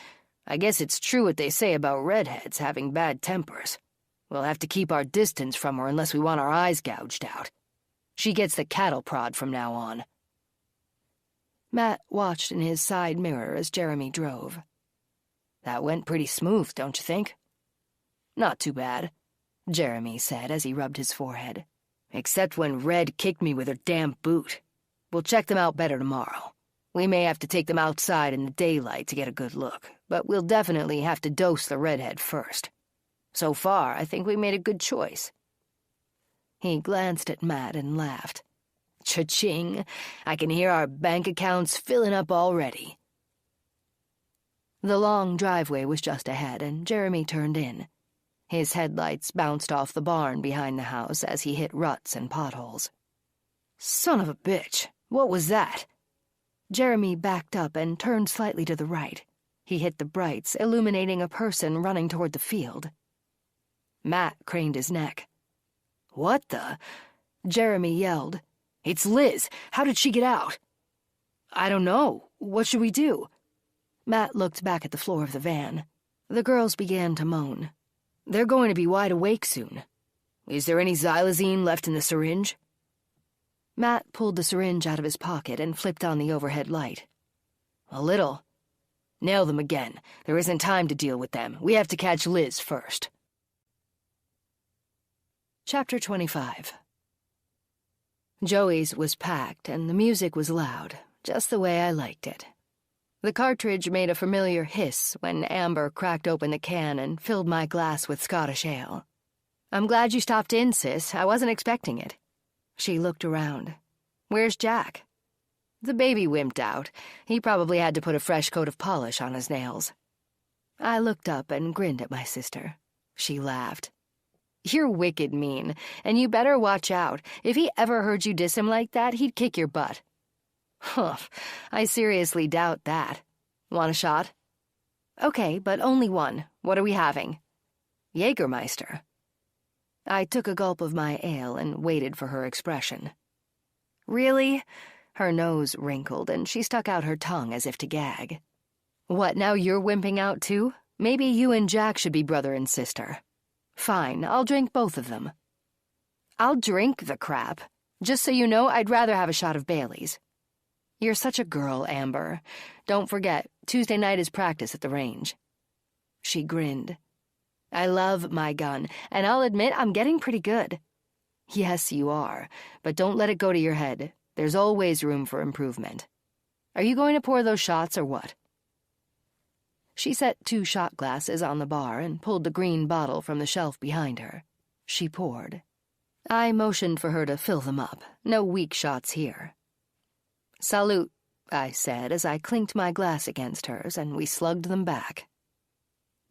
I guess it's true what they say about redheads having bad tempers. We'll have to keep our distance from her unless we want our eyes gouged out. She gets the cattle prod from now on." Matt watched in his side mirror as Jeremy drove. "That went pretty smooth, don't you think?" "Not too bad," Jeremy said as he rubbed his forehead. "Except when Red kicked me with her damn boot. We'll check them out better tomorrow. We may have to take them outside in the daylight to get a good look, but we'll definitely have to dose the redhead first. So far, I think we made a good choice." He glanced at Matt and laughed. "Cha-ching! I can hear our bank accounts filling up already." The long driveway was just ahead, and Jeremy turned in. His headlights bounced off the barn behind the house as he hit ruts and potholes. "Son of a bitch! What was that?" Jeremy backed up and turned slightly to the right. He hit the brights, illuminating a person running toward the field. Matt craned his neck.
"What the?" Jeremy yelled. "It's Liz. How did she get out?" "I don't know. What should we do?" Matt looked back at the floor of the van. The girls began to moan. "They're going to be wide awake soon. Is there any xylazine left in the syringe?" Matt pulled the syringe out of his pocket and flipped on the overhead light. "A little." "Nail them again. There isn't time to deal with them. We have to catch Liz first." Chapter 25. Joey's was packed, and the music was loud, just the way I liked it. The cartridge made a familiar hiss when Amber cracked open the can and filled my glass with Scottish ale. "I'm glad you stopped in, sis. I wasn't expecting it." She looked around. "Where's Jack?" "The baby wimped out. He probably had to put a fresh coat of polish on his nails." I looked up and grinned at my sister. She laughed. "You're wicked mean, and you better watch out. If he ever heard you diss him like that, he'd kick your butt." "Humph, I seriously doubt that. Want a shot?" "Okay, but only one. What are we having?" "Jägermeister." I took a gulp of my ale and waited for her expression. "Really?" Her nose wrinkled, and she stuck out her tongue as if to gag. "What, now you're wimping out too? Maybe you and Jack should be brother and sister." "Fine, I'll drink both of them." "I'll drink the crap. Just so you know, I'd rather have a shot of Bailey's." "You're such a girl, Amber. Don't forget, Tuesday night is practice at the range." She grinned. "I love my gun, and I'll admit I'm getting pretty good." "Yes, you are, but don't let it go to your head. There's always room for improvement. Are you going to pour those shots or what?" She set 2 shot glasses on the bar and pulled the green bottle from the shelf behind her. She poured. I motioned for her to fill them up. No weak shots here. "Salute," I said as I clinked my glass against hers, and we slugged them back.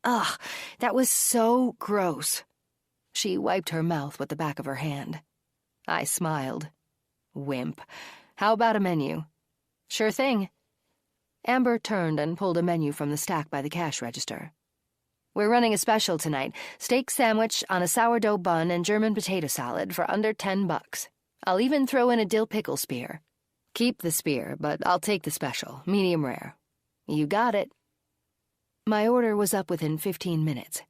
"Ugh, that was so gross." She wiped her mouth with the back of her hand. I smiled. "Wimp. How about a menu?" "Sure thing." Amber turned and pulled a menu from the stack by the cash register. "We're running a special tonight. Steak sandwich on a sourdough bun and German potato salad for under $10. I'll even throw in a dill pickle spear. Keep the spear, but I'll take the special, medium rare." "You got it." My order was up within 15 minutes.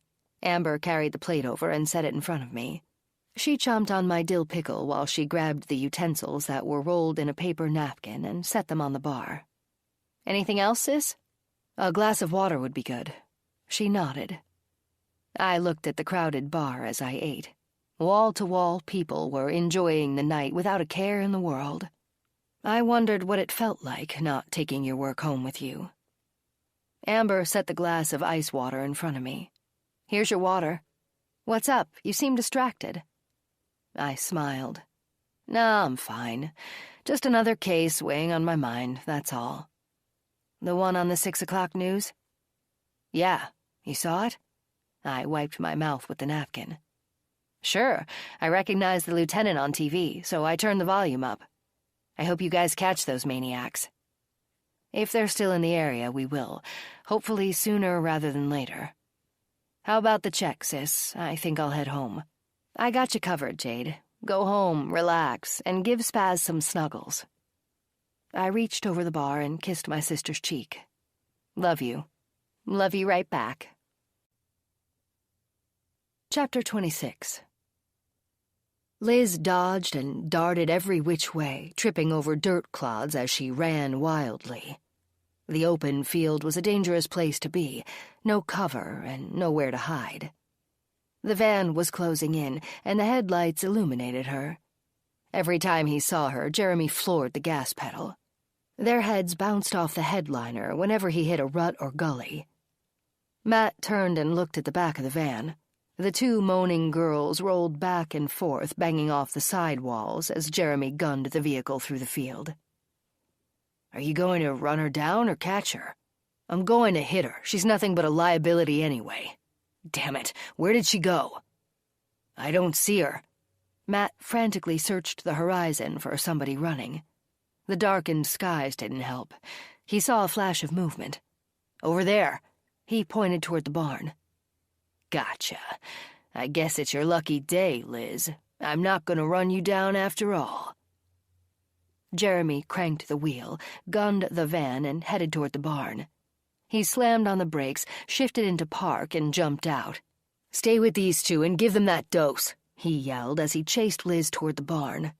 Amber carried the plate over and set it in front of me. She chomped on my dill pickle while she grabbed the utensils that were rolled in a paper napkin and set them on the bar. "Anything else, sis?" "A glass of water would be good." She nodded. I looked at the crowded bar as I ate. Wall-to-wall people were enjoying the night without a care in the world. I wondered what it felt like not taking your work home with you. Amber set the glass of ice water in front of me. "Here's your water." "What's up? You seem distracted." I smiled. "No, I'm fine. Just another case weighing on my mind, that's all." "The one on the 6 o'clock news?" "Yeah. You saw it?" I wiped my mouth with the napkin. "Sure. I recognized the lieutenant on TV, so I turned the volume up. I hope you guys catch those maniacs." "If they're still in the area, we will. Hopefully sooner rather than later." "How about the check, sis? I think I'll head home." "I got you covered, Jade. Go home, relax, and give Spaz some snuggles." I reached over the bar and kissed my sister's cheek. "Love you." "Love you right back." Chapter 26. Liz dodged and darted every which way, tripping over dirt clods as she ran wildly. The open field was a dangerous place to be, no cover and nowhere to hide. The van was closing in, and the headlights illuminated her. Every time he saw her, Jeremy floored the gas pedal. Their heads bounced off the headliner whenever he hit a rut or gully. Matt turned and looked at the back of the van. The 2 moaning girls rolled back and forth, banging off the side walls as Jeremy gunned the vehicle through the field. "Are you going to run her down or catch her?" "I'm going to hit her. She's nothing but a liability anyway." "Damn it, where did she go?" "I don't see her." Matt frantically searched the horizon for somebody running. The darkened skies didn't help. He saw a flash of movement. "Over there." He pointed toward the barn. "Gotcha. I guess it's your lucky day, Liz. I'm not gonna run you down after all."
Jeremy cranked the wheel, gunned the van, and headed toward the barn. He slammed on the brakes, shifted into park, and jumped out.
"Stay with these two and give them that dose," he yelled as he chased Liz toward the barn.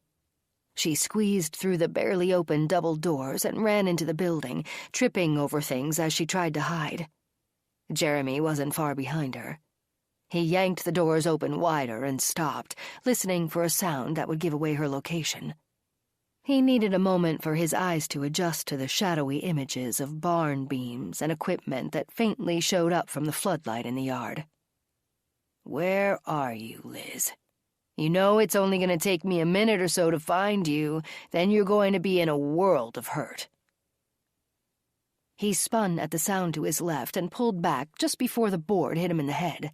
She squeezed through the barely open double doors and ran into the building, tripping over things as she tried to hide. Jeremy wasn't far behind her. He yanked the doors open wider and stopped, listening for a sound that would give away her location. He needed a moment for his eyes to adjust to the shadowy images of barn beams and equipment that faintly showed up from the floodlight in the yard.
"Where are you, Liz? You know it's only going to take me a minute or so to find you, then you're going to be in a world of hurt."
He spun at the sound to his left and pulled back just before the board hit him in the head.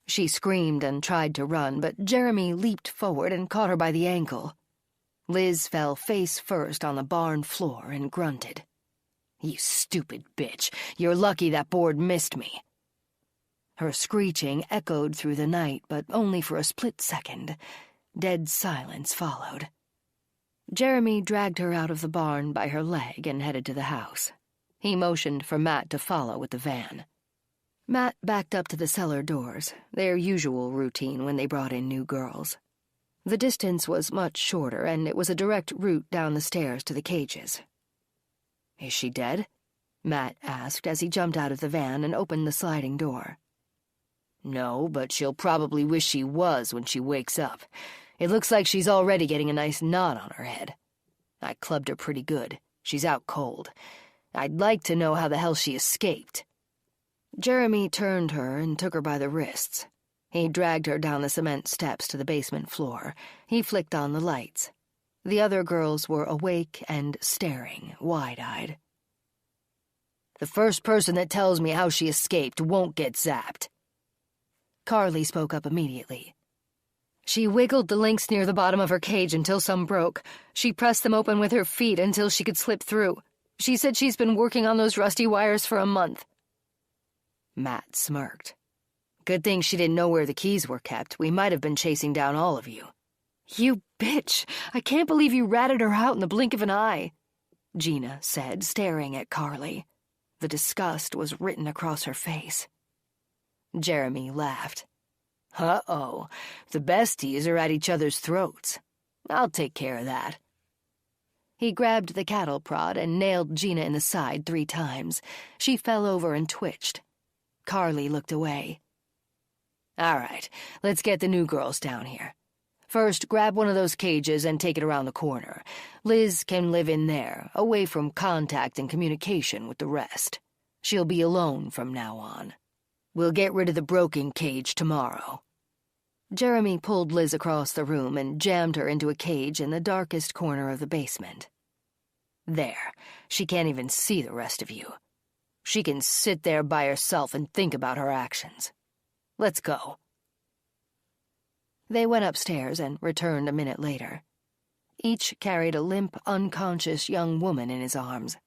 She screamed and tried to run, but Jeremy leaped forward and caught her by the ankle. Liz fell face first on the barn floor and grunted.
"You stupid bitch. You're lucky that board missed me."
Her screeching echoed through the night, but only for a split second. Dead silence followed. Jeremy dragged her out of the barn by her leg and headed to the house. He motioned for Matt to follow with the van. Matt backed up to the cellar doors, their usual routine when they brought in new girls. The distance was much shorter, and it was a direct route down the stairs to the cages.
"Is she dead?"
Matt asked as he jumped out of the van and opened the sliding door.
"No, but she'll probably wish she was when she wakes up. It looks like she's already getting a nice knot on her head. I clubbed her pretty good. She's out cold. I'd like to know how the hell she escaped."
Jeremy turned her and took her by the wrists. He dragged her down the cement steps to the basement floor. He flicked on the lights. The other girls were awake and staring, wide-eyed.
"The first person that tells me how she escaped won't get zapped."
Carly spoke up immediately. "She wiggled the links near the bottom of her cage until some broke. She pressed them open with her feet until she could slip through. She said she's been working on those rusty wires for a month."
Matt smirked. "Good thing she didn't know where the keys were kept. We might have been chasing down all of you."
"You bitch! I can't believe you ratted her out in the blink of an eye," Gina said, staring at Carly. The disgust was written across her face.
Jeremy laughed. "Uh-oh, the besties are at each other's throats. I'll take care of that."
He grabbed the cattle prod and nailed Gina in the side 3 times. She fell over and twitched. Carly looked away.
"All right, let's get the new girls down here. First, grab one of those cages and take it around the corner. Liz can live in there, away from contact and communication with the rest. She'll be alone from now on. We'll get rid of the broken cage tomorrow."
Jeremy pulled Liz across the room and jammed her into a cage in the darkest corner of the basement.
"There, she can't even see the rest of you. She can sit there by herself and think about her actions. Let's go."
They went upstairs and returned a minute later. Each carried a limp, unconscious young woman in his arms.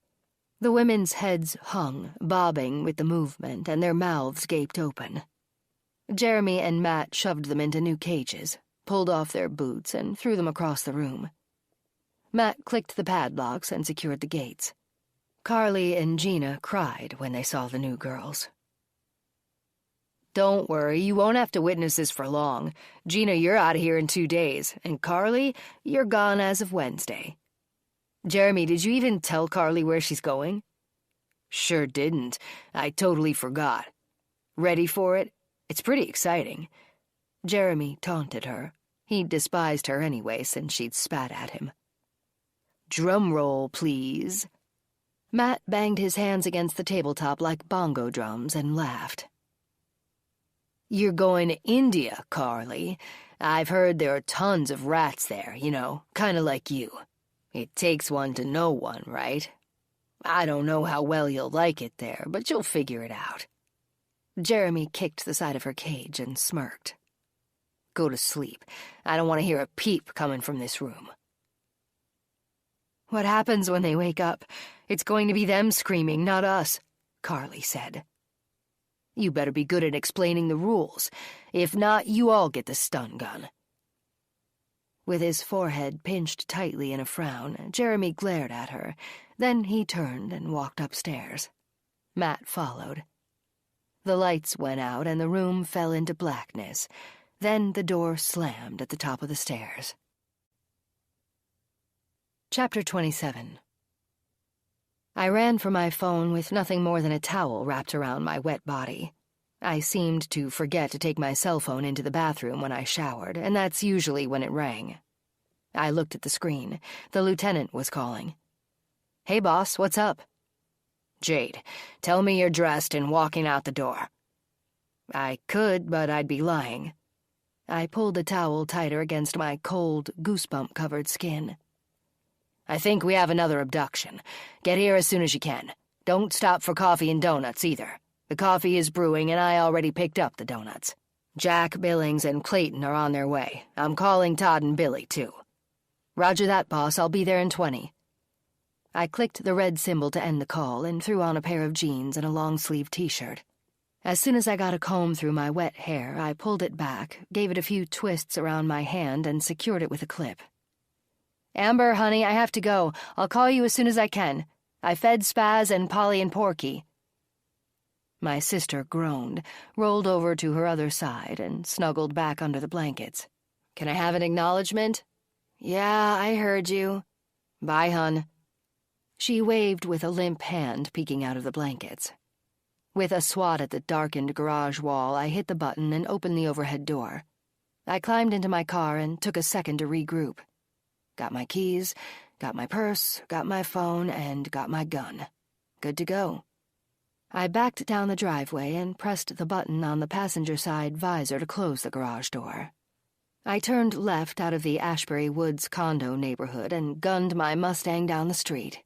The women's heads hung, bobbing with the movement, and their mouths gaped open. Jeremy and Matt shoved them into new cages, pulled off their boots, and threw them across the room. Matt clicked the padlocks and secured the gates. Carly and Gina cried when they saw the new girls.
"Don't worry, you won't have to witness this for long. Gina, you're out of here in 2 days, and Carly, you're gone as of Wednesday." "Jeremy, did you even tell Carly where she's going?" "Sure didn't. I totally forgot. Ready for it? It's pretty exciting."
Jeremy taunted her. He despised her anyway since she'd spat at him.
"Drum roll, please."
Matt banged his hands against the tabletop like bongo drums and laughed.
"You're going to India, Carly. I've heard there are tons of rats there, you know, kind of like you. It takes one to know one, right? I don't know how well you'll like it there, but you'll figure it out."
Jeremy kicked the side of her cage and smirked.
"Go to sleep. I don't want to hear a peep coming from this room."
"What happens when they wake up? It's going to be them screaming, not us," Carly said.
"You better be good at explaining the rules. If not, you all get the stun gun."
With his forehead pinched tightly in a frown, Jeremy glared at her. Then he turned and walked upstairs. Matt followed. The lights went out and the room fell into blackness. Then the door slammed at the top of the stairs. Chapter 27. I ran for my phone with nothing more than a towel wrapped around my wet body. I seemed to forget to take my cell phone into the bathroom when I showered, and that's usually when it rang. I looked at the screen. The lieutenant was calling. "Hey, boss, what's up?" "Jade, tell me you're dressed and walking out the door." I could, but I'd be lying. I pulled the towel tighter against my cold, goosebump-covered skin. "I think we have another abduction. Get here as soon as you can. Don't stop for coffee and donuts, either. The coffee is brewing, and I already picked up the donuts. Jack, Billings, and Clayton are on their way. I'm calling Todd and Billy, too." "Roger that, boss. I'll be there in 20. I clicked the red symbol to end the call and threw on a pair of jeans and a long-sleeved t-shirt. As soon as I got a comb through my wet hair, I pulled it back, gave it a few twists around my hand, and secured it with a clip. "Amber, honey, I have to go. I'll call you as soon as I can. I fed Spaz and Polly and Porky." My sister groaned, rolled over to her other side, and snuggled back under the blankets. "Can I have an acknowledgement?" "Yeah, I heard you." "Bye, hun." She waved with a limp hand peeking out of the blankets. With a swat at the darkened garage wall, I hit the button and opened the overhead door. I climbed into my car and took a second to regroup. Got my keys, got my purse, got my phone, and got my gun. Good to go. I backed down the driveway and pressed the button on the passenger side visor to close the garage door. I turned left out of the Ashbury Woods condo neighborhood and gunned my Mustang down the street.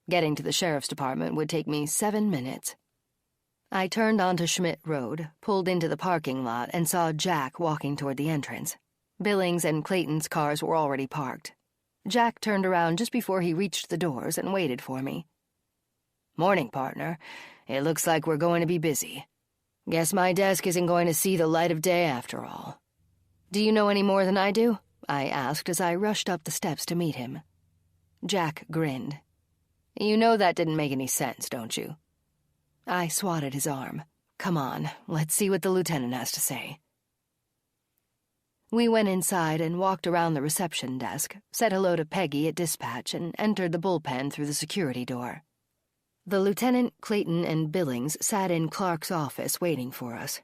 Getting to the sheriff's department would take me 7 minutes. I turned onto Schmidt Road, pulled into the parking lot, and saw Jack walking toward the entrance. Billings and Clayton's cars were already parked. Jack turned around just before he reached the doors and waited for me. "Morning, partner. It looks like we're going to be busy. Guess my desk isn't going to see the light of day after all." "Do you know any more than I do?" I asked as I rushed up the steps to meet him. Jack grinned. "You know that didn't make any sense, don't you?" I swatted his arm. "Come on, let's see what the lieutenant has to say." We went inside and walked around the reception desk, said hello to Peggy at dispatch, and entered the bullpen through the security door. The lieutenant, Clayton, and Billings sat in Clark's office waiting for us.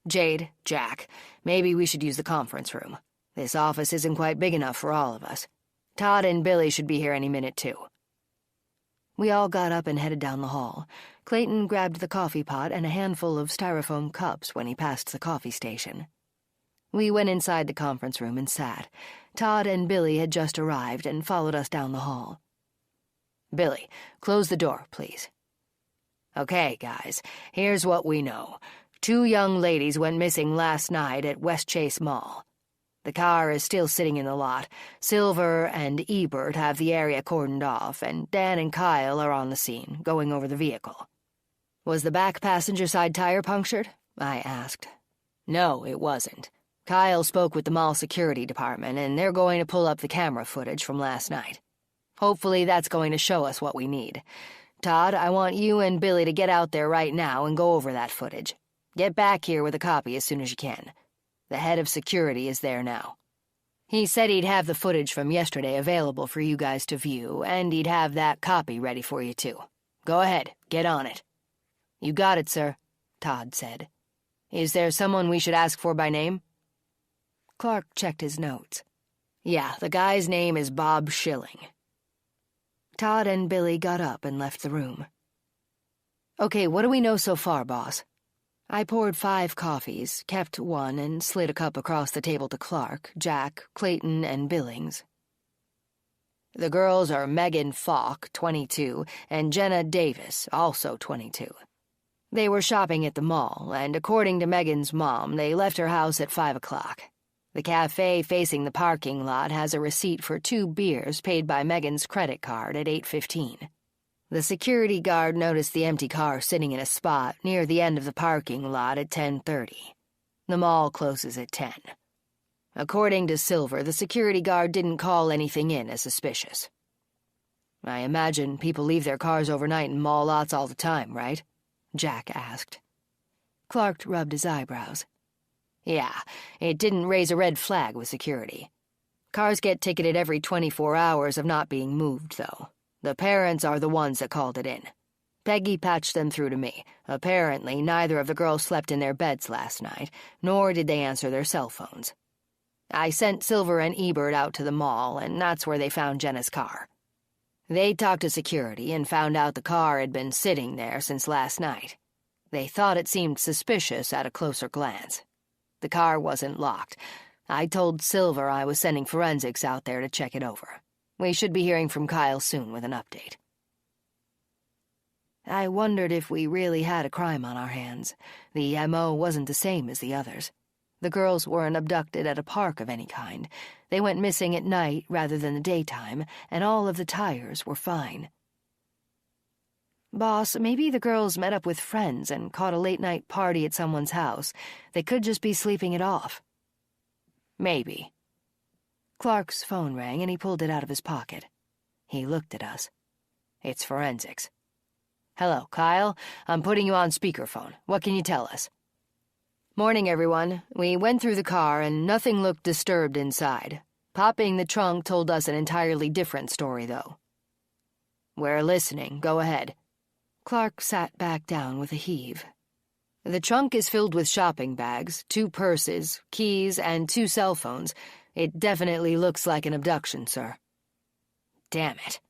"Jade, Jack, maybe we should use the conference room. This office isn't quite big enough for all of us. Todd and Billy should be here any minute, too." We all got up and headed down the hall. Clayton grabbed the coffee pot and a handful of styrofoam cups when he passed the coffee station. We went inside the conference room and sat. Todd and Billy had just arrived and followed us down the hall. "Billy, close the door, please." "Okay, guys, here's what we know. 2 young ladies went missing last night at West Chase Mall. The car is still sitting in the lot. Silver and Ebert have the area cordoned off, and Dan and Kyle are on the scene, going over the vehicle." "Was the back passenger side tire punctured?" I asked. "No, it wasn't. Kyle spoke with the mall security department, and they're going to pull up the camera footage from last night. Hopefully that's going to show us what we need. Todd, I want you and Billy to get out there right now and go over that footage. Get back here with a copy as soon as you can. The head of security is there now. He said he'd have the footage from yesterday available for you guys to view, and he'd have that copy ready for you, too. Go ahead, get on it." "You got it, sir," Todd said. "Is there someone we should ask for by name?" Clark checked his notes. "Yeah, the guy's name is Bob Schilling." Todd and Billy got up and left the room. "Okay, what do we know so far, boss?" I poured 5 coffees, kept one, and slid a cup across the table to Clark, Jack, Clayton, and Billings. "The girls are Megan Falk, 22, and Jenna Davis, also 22. They were shopping at the mall, and according to Megan's mom, they left her house at 5 o'clock. The cafe facing the parking lot has a receipt for 2 beers paid by Megan's credit card at 8:15. The security guard noticed the empty car sitting in a spot near the end of the parking lot at 10:30. The mall closes at 10.
According to Silver, the security guard didn't call anything in as suspicious. I imagine people leave their cars overnight in mall lots all the time, right? Jack asked.
Clark rubbed his eyebrows.
Yeah, it didn't raise a red flag with security. Cars get ticketed every 24 hours of not being moved, though. The parents are the ones that called it in. Peggy patched them through to me. Apparently, neither of the girls slept in their beds last night, nor did they answer their cell phones. I sent Silver and Ebert out to the mall, and that's where they found Jenna's car. They talked to security and found out the car had been sitting there since last night. They thought it seemed suspicious at a closer glance. The car wasn't locked. I told Silver I was sending forensics out there to check it over. We should be hearing from Kyle soon with an update.
I wondered if we really had a crime on our hands. The M.O. wasn't the same as the others. The girls weren't abducted at a park of any kind. They went missing at night rather than the daytime, and all of the tires were fine. Boss, maybe the girls met up with friends and caught a late-night party at someone's house. They could just be sleeping it off.
Maybe.
Clark's phone rang, and he pulled it out of his pocket.
He looked at us. It's forensics. Hello, Kyle. I'm putting you on speakerphone. What can you tell us? Morning, everyone. We went through the car, and nothing looked disturbed inside. Popping the trunk told us an entirely different story, though. We're listening. Go ahead.
Clark sat back down with a heave.
The trunk is filled with shopping bags, 2 purses, keys, and 2 cell phones. It definitely looks like an abduction, sir. Damn it.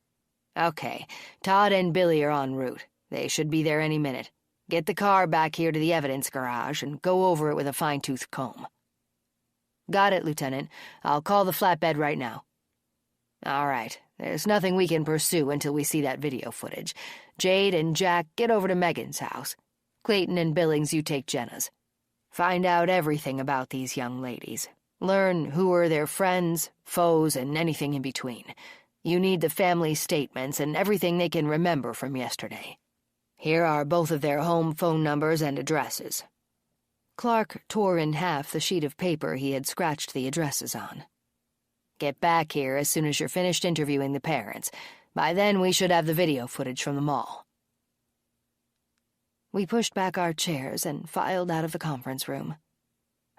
Okay, Todd and Billy are en route. They should be there any minute. Get the car back here to the evidence garage and go over it with a fine-tooth comb. Got it, Lieutenant. I'll call the flatbed right now. All right, there's nothing we can pursue until we see that video footage. Jade and Jack, get over to Megan's house. Clayton and Billings, you take Jenna's. Find out everything about these young ladies. Learn who are their friends, foes, and anything in between. You need the family statements and everything they can remember from yesterday. Here are both of their home phone numbers and addresses.
Clark tore in half the sheet of paper he had scratched the addresses on.
Get back here as soon as you're finished interviewing the parents. By then, we should have the video footage from the mall.
We pushed back our chairs and filed out of the conference room.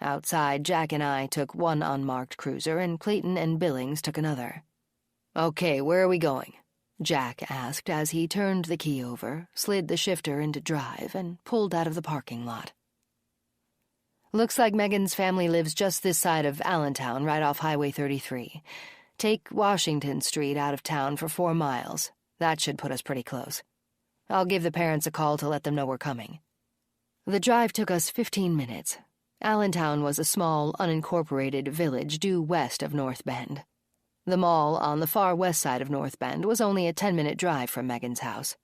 Outside, Jack and I took one unmarked cruiser, and Clayton and Billings took another.
Okay, where are we going?
Jack asked as he turned the key over, slid the shifter into drive, and pulled out of the parking lot.
Looks like Megan's family lives just this side of Allentown, right off Highway 33. Take Washington Street out of town for 4 miles. That should put us pretty close. I'll give the parents a call to let them know we're coming.
The drive took us 15 minutes. Allentown was a small, unincorporated village due west of North Bend. The mall on the far west side of North Bend was only a 10-minute drive from Megan's house.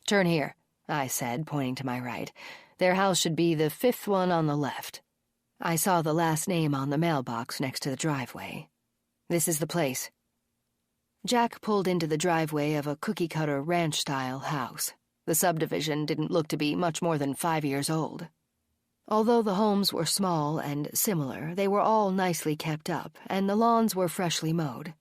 Turn here, I said, pointing to my right. Their house should be the 5th one on the left.
I saw the last name on the mailbox next to the driveway.
This is the place.
Jack pulled into the driveway of a cookie-cutter ranch-style house. The subdivision didn't look to be much more than 5 years old. Although the homes were small and similar, they were all nicely kept up, and the lawns were freshly mowed.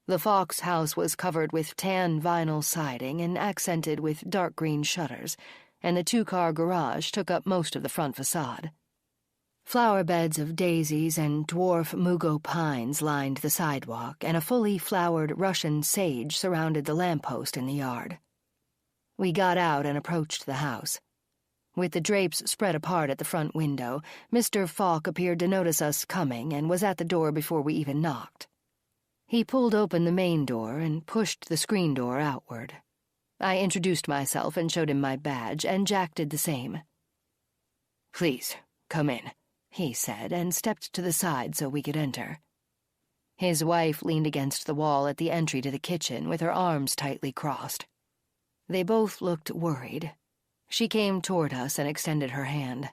The Fox house was covered with tan vinyl siding and accented with dark green shutters, and the 2-car garage took up most of the front facade. Flower beds of daisies and dwarf mugo pines lined the sidewalk, and a fully flowered Russian sage surrounded the lamppost in the yard. We got out and approached the house. With the drapes spread apart at the front window, Mr. Falk appeared to notice us coming and was at the door before we even knocked. He pulled open the main door and pushed the screen door outward. I introduced myself and showed him my badge, and Jack did the same.
"Please, come in,"
he said, and stepped to the side so we could enter.
His wife leaned against the wall at the entry to the kitchen with her arms tightly crossed.
They both looked worried. She came toward us and extended her hand.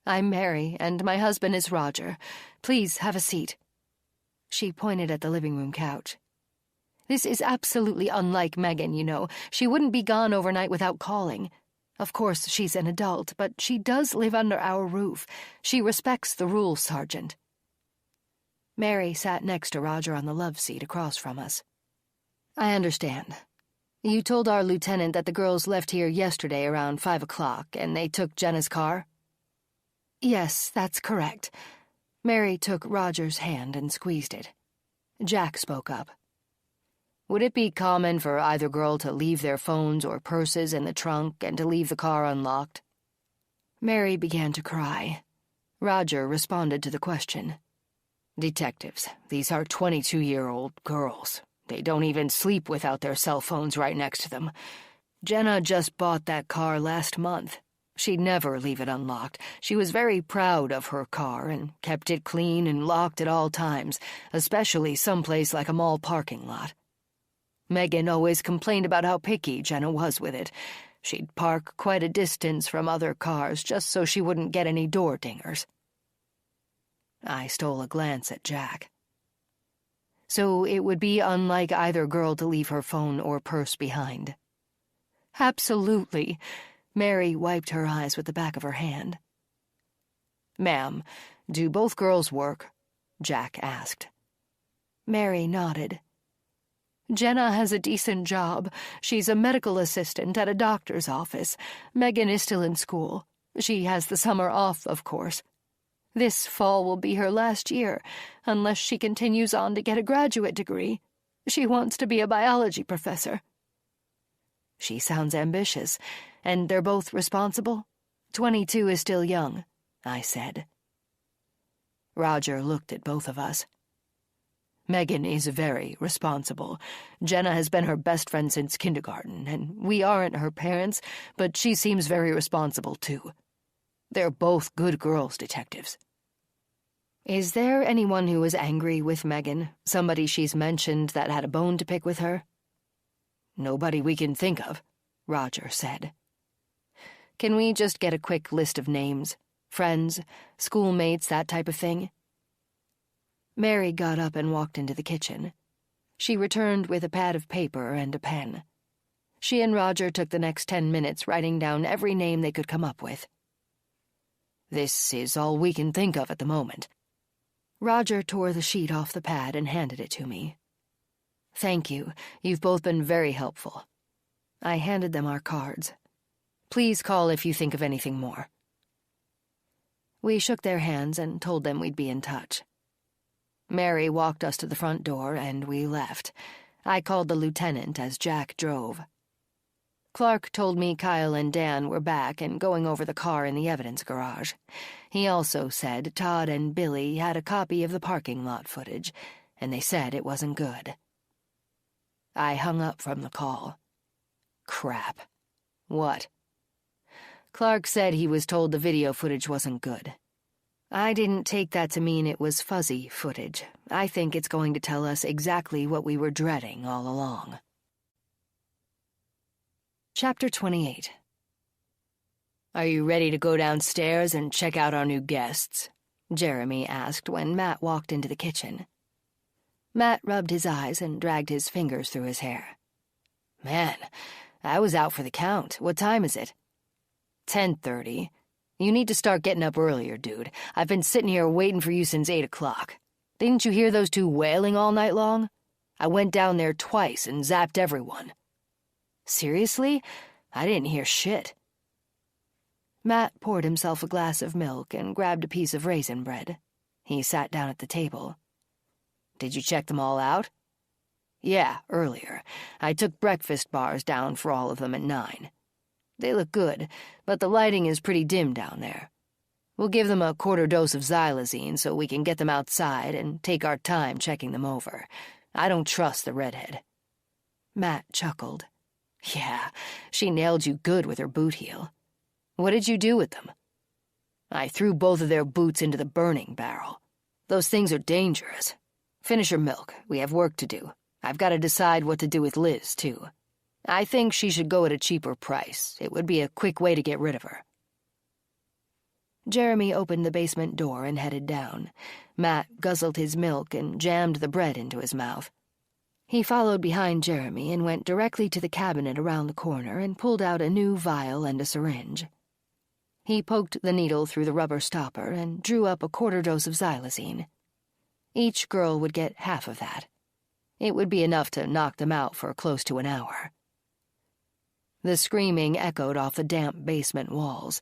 "I'm Mary, and my husband is Roger. Please have a seat." She pointed at the living room couch. "This is absolutely unlike Megan, you know. She wouldn't be gone overnight without calling.
Of course, she's an adult, but she does live under our roof. She respects the rules, Sergeant."
Mary sat next to Roger on the love seat across from us. "I understand. You told our lieutenant that the girls left here yesterday around 5 o'clock, and they took Jenna's car?"
"Yes, that's correct."
Mary took Roger's hand and squeezed it. Jack spoke up. "Would it be common for either girl to leave their phones or purses in the trunk and to leave the car unlocked?" Mary began to cry. Roger responded to the question. "Detectives, these are 22-year-old girls. They don't even sleep without their cell phones right next to them. Jenna just bought that car last month. She'd never leave it unlocked. She was very proud of her car and kept it clean and locked at all times, especially someplace like a mall parking lot. Megan always complained about how picky Jenna was with it. She'd park quite a distance from other cars just so she wouldn't get any door dingers." I stole a glance at Jack. "So it would be unlike either girl to leave her phone or purse behind?"
"Absolutely."
Mary wiped her eyes with the back of her hand. "Ma'am, do both girls work?" Jack asked.
Mary nodded. "Jenna has a decent job. She's a medical assistant at a doctor's office. Megan is still in school. She has the summer off, of course. This fall will be her last year, unless she continues on to get a graduate degree. She wants to be a biology professor."
"She sounds ambitious, and they're both responsible? 22 is still young," I said. Roger looked at both of us. "Megan is very responsible. Jenna has been her best friend since kindergarten, and we aren't her parents, but she seems very responsible, too. They're both good girls, detectives." "Is there anyone who is angry with Megan? Somebody she's mentioned that had a bone to pick with her?" "Nobody we can think of," Roger said. "Can we just get a quick list of names? Friends, schoolmates, that type of thing?" Mary got up and walked into the kitchen. She returned with a pad of paper and a pen. She and Roger took the next 10 minutes writing down every name they could come up with. "This is all we can think of at the moment." Roger tore the sheet off the pad and handed it to me. "Thank you. You've both been very helpful." I handed them our cards. "Please call if you think of anything more." We shook their hands and told them we'd be in touch. Mary walked us to the front door, and we left. I called the lieutenant as Jack drove. Clark told me Kyle and Dan were back and going over the car in the evidence garage. He also said Todd and Billy had a copy of the parking lot footage, and they said it wasn't good. I hung up from the call. Crap. What? Clark said he was told the video footage wasn't good. I didn't take that to mean it was fuzzy footage. I think it's going to tell us exactly what we were dreading all along. Chapter 28. "Are you ready to go downstairs and check out our new guests?" Jeremy asked when Matt walked into the kitchen. Matt rubbed his eyes and dragged his fingers through his hair. "Man, I was out for the count. What time is it?" 10:30. "You need to start getting up earlier, dude. I've been sitting here waiting for you since 8 o'clock. Didn't you hear those two wailing all night long? I went down there twice and zapped everyone." "Seriously? I didn't hear shit." Matt poured himself a glass of milk and grabbed a piece of raisin bread. He sat down at the table. "Did you check them all out?" "Yeah, earlier. I took breakfast bars down for all of them at 9. They look good, but the lighting is pretty dim down there. We'll give them a quarter dose of xylazine so we can get them outside and take our time checking them over. I don't trust the redhead." Matt chuckled. "Yeah, she nailed you good with her boot heel. What did you do with them?" "I threw both of their boots into the burning barrel. Those things are dangerous. Finish your milk. We have work to do. I've got to decide what to do with Liz, too. I think she should go at a cheaper price. It would be a quick way to get rid of her." Jeremy opened the basement door and headed down. Matt guzzled his milk and jammed the bread into his mouth. He followed behind Jeremy and went directly to the cabinet around the corner and pulled out a new vial and a syringe. He poked the needle through the rubber stopper and drew up a quarter dose of xylazine. Each girl would get half of that. It would be enough to knock them out for close to an hour. The screaming echoed off the damp basement walls.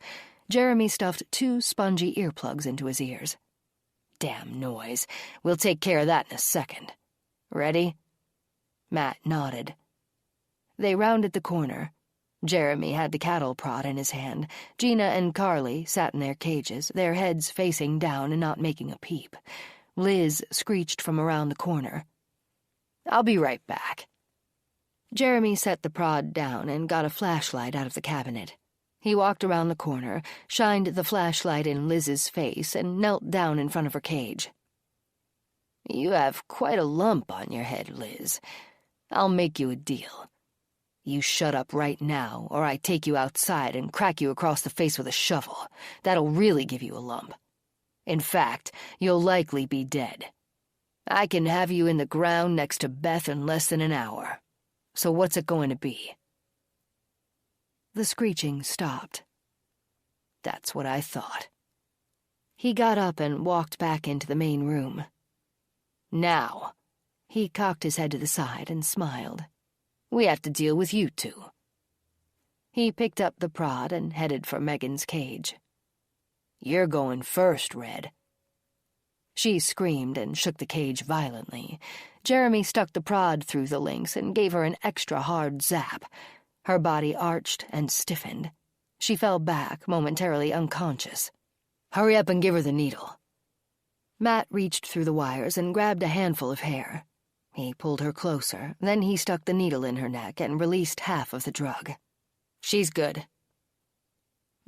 Jeremy stuffed 2 spongy earplugs into his ears. Damn noise. We'll take care of that in a second. Ready? Matt nodded. They rounded the corner. Jeremy had the cattle prod in his hand. Gina and Carly sat in their cages, their heads facing down and not making a peep. Liz screeched from around the corner. I'll be right back. Jeremy set the prod down and got a flashlight out of the cabinet. He walked around the corner, shined the flashlight in Liz's face, and knelt down in front of her cage. You have quite a lump on your head, Liz. I'll make you a deal. You shut up right now, or I take you outside and crack you across the face with a shovel. That'll really give you a lump. In fact, you'll likely be dead. I can have you in the ground next to Beth in less than an hour. So what's it going to be? The screeching stopped. That's what I thought. He got up and walked back into the main room. Now, he cocked his head to the side and smiled. We have to deal with you two. He picked up the prod and headed for Megan's cage. You're going first, Red. She screamed and shook the cage violently. Jeremy stuck the prod through the links and gave her an extra hard zap. Her body arched and stiffened. She fell back, momentarily unconscious. Hurry up and give her the needle. Matt reached through the wires and grabbed a handful of hair. He pulled her closer, then he stuck the needle in her neck and released half of the drug. She's good.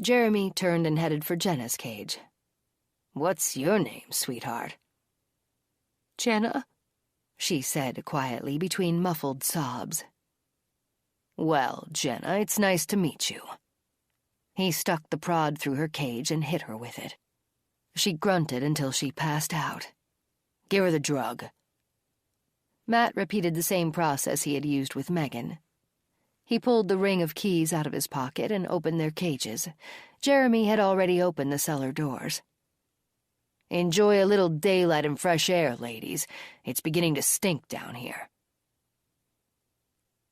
Jeremy turned and headed for Jenna's cage. What's your name, sweetheart?
Jenna,
she said quietly between muffled sobs. Well, Jenna, it's nice to meet you. He stuck the prod through her cage and hit her with it. She grunted until she passed out. Give her the drug. Matt repeated the same process he had used with Megan. He pulled the ring of keys out of his pocket and opened their cages. Jeremy had already opened the cellar doors. Enjoy a little daylight and fresh air, ladies. It's beginning to stink down here.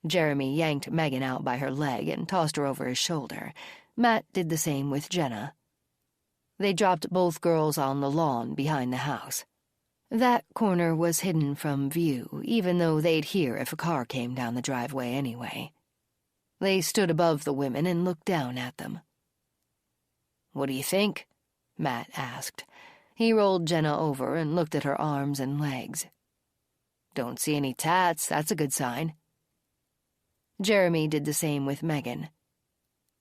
Jeremy yanked Megan out by her leg and tossed her over his shoulder. Matt did the same with Jenna. They dropped both girls on the lawn behind the house. That corner was hidden from view, even though they'd hear if a car came down the driveway anyway. They stood above the women and looked down at them. What do you think? Matt asked. He rolled Jenna over and looked at her arms and legs. Don't see any tats, that's a good sign. Jeremy did the same with Megan.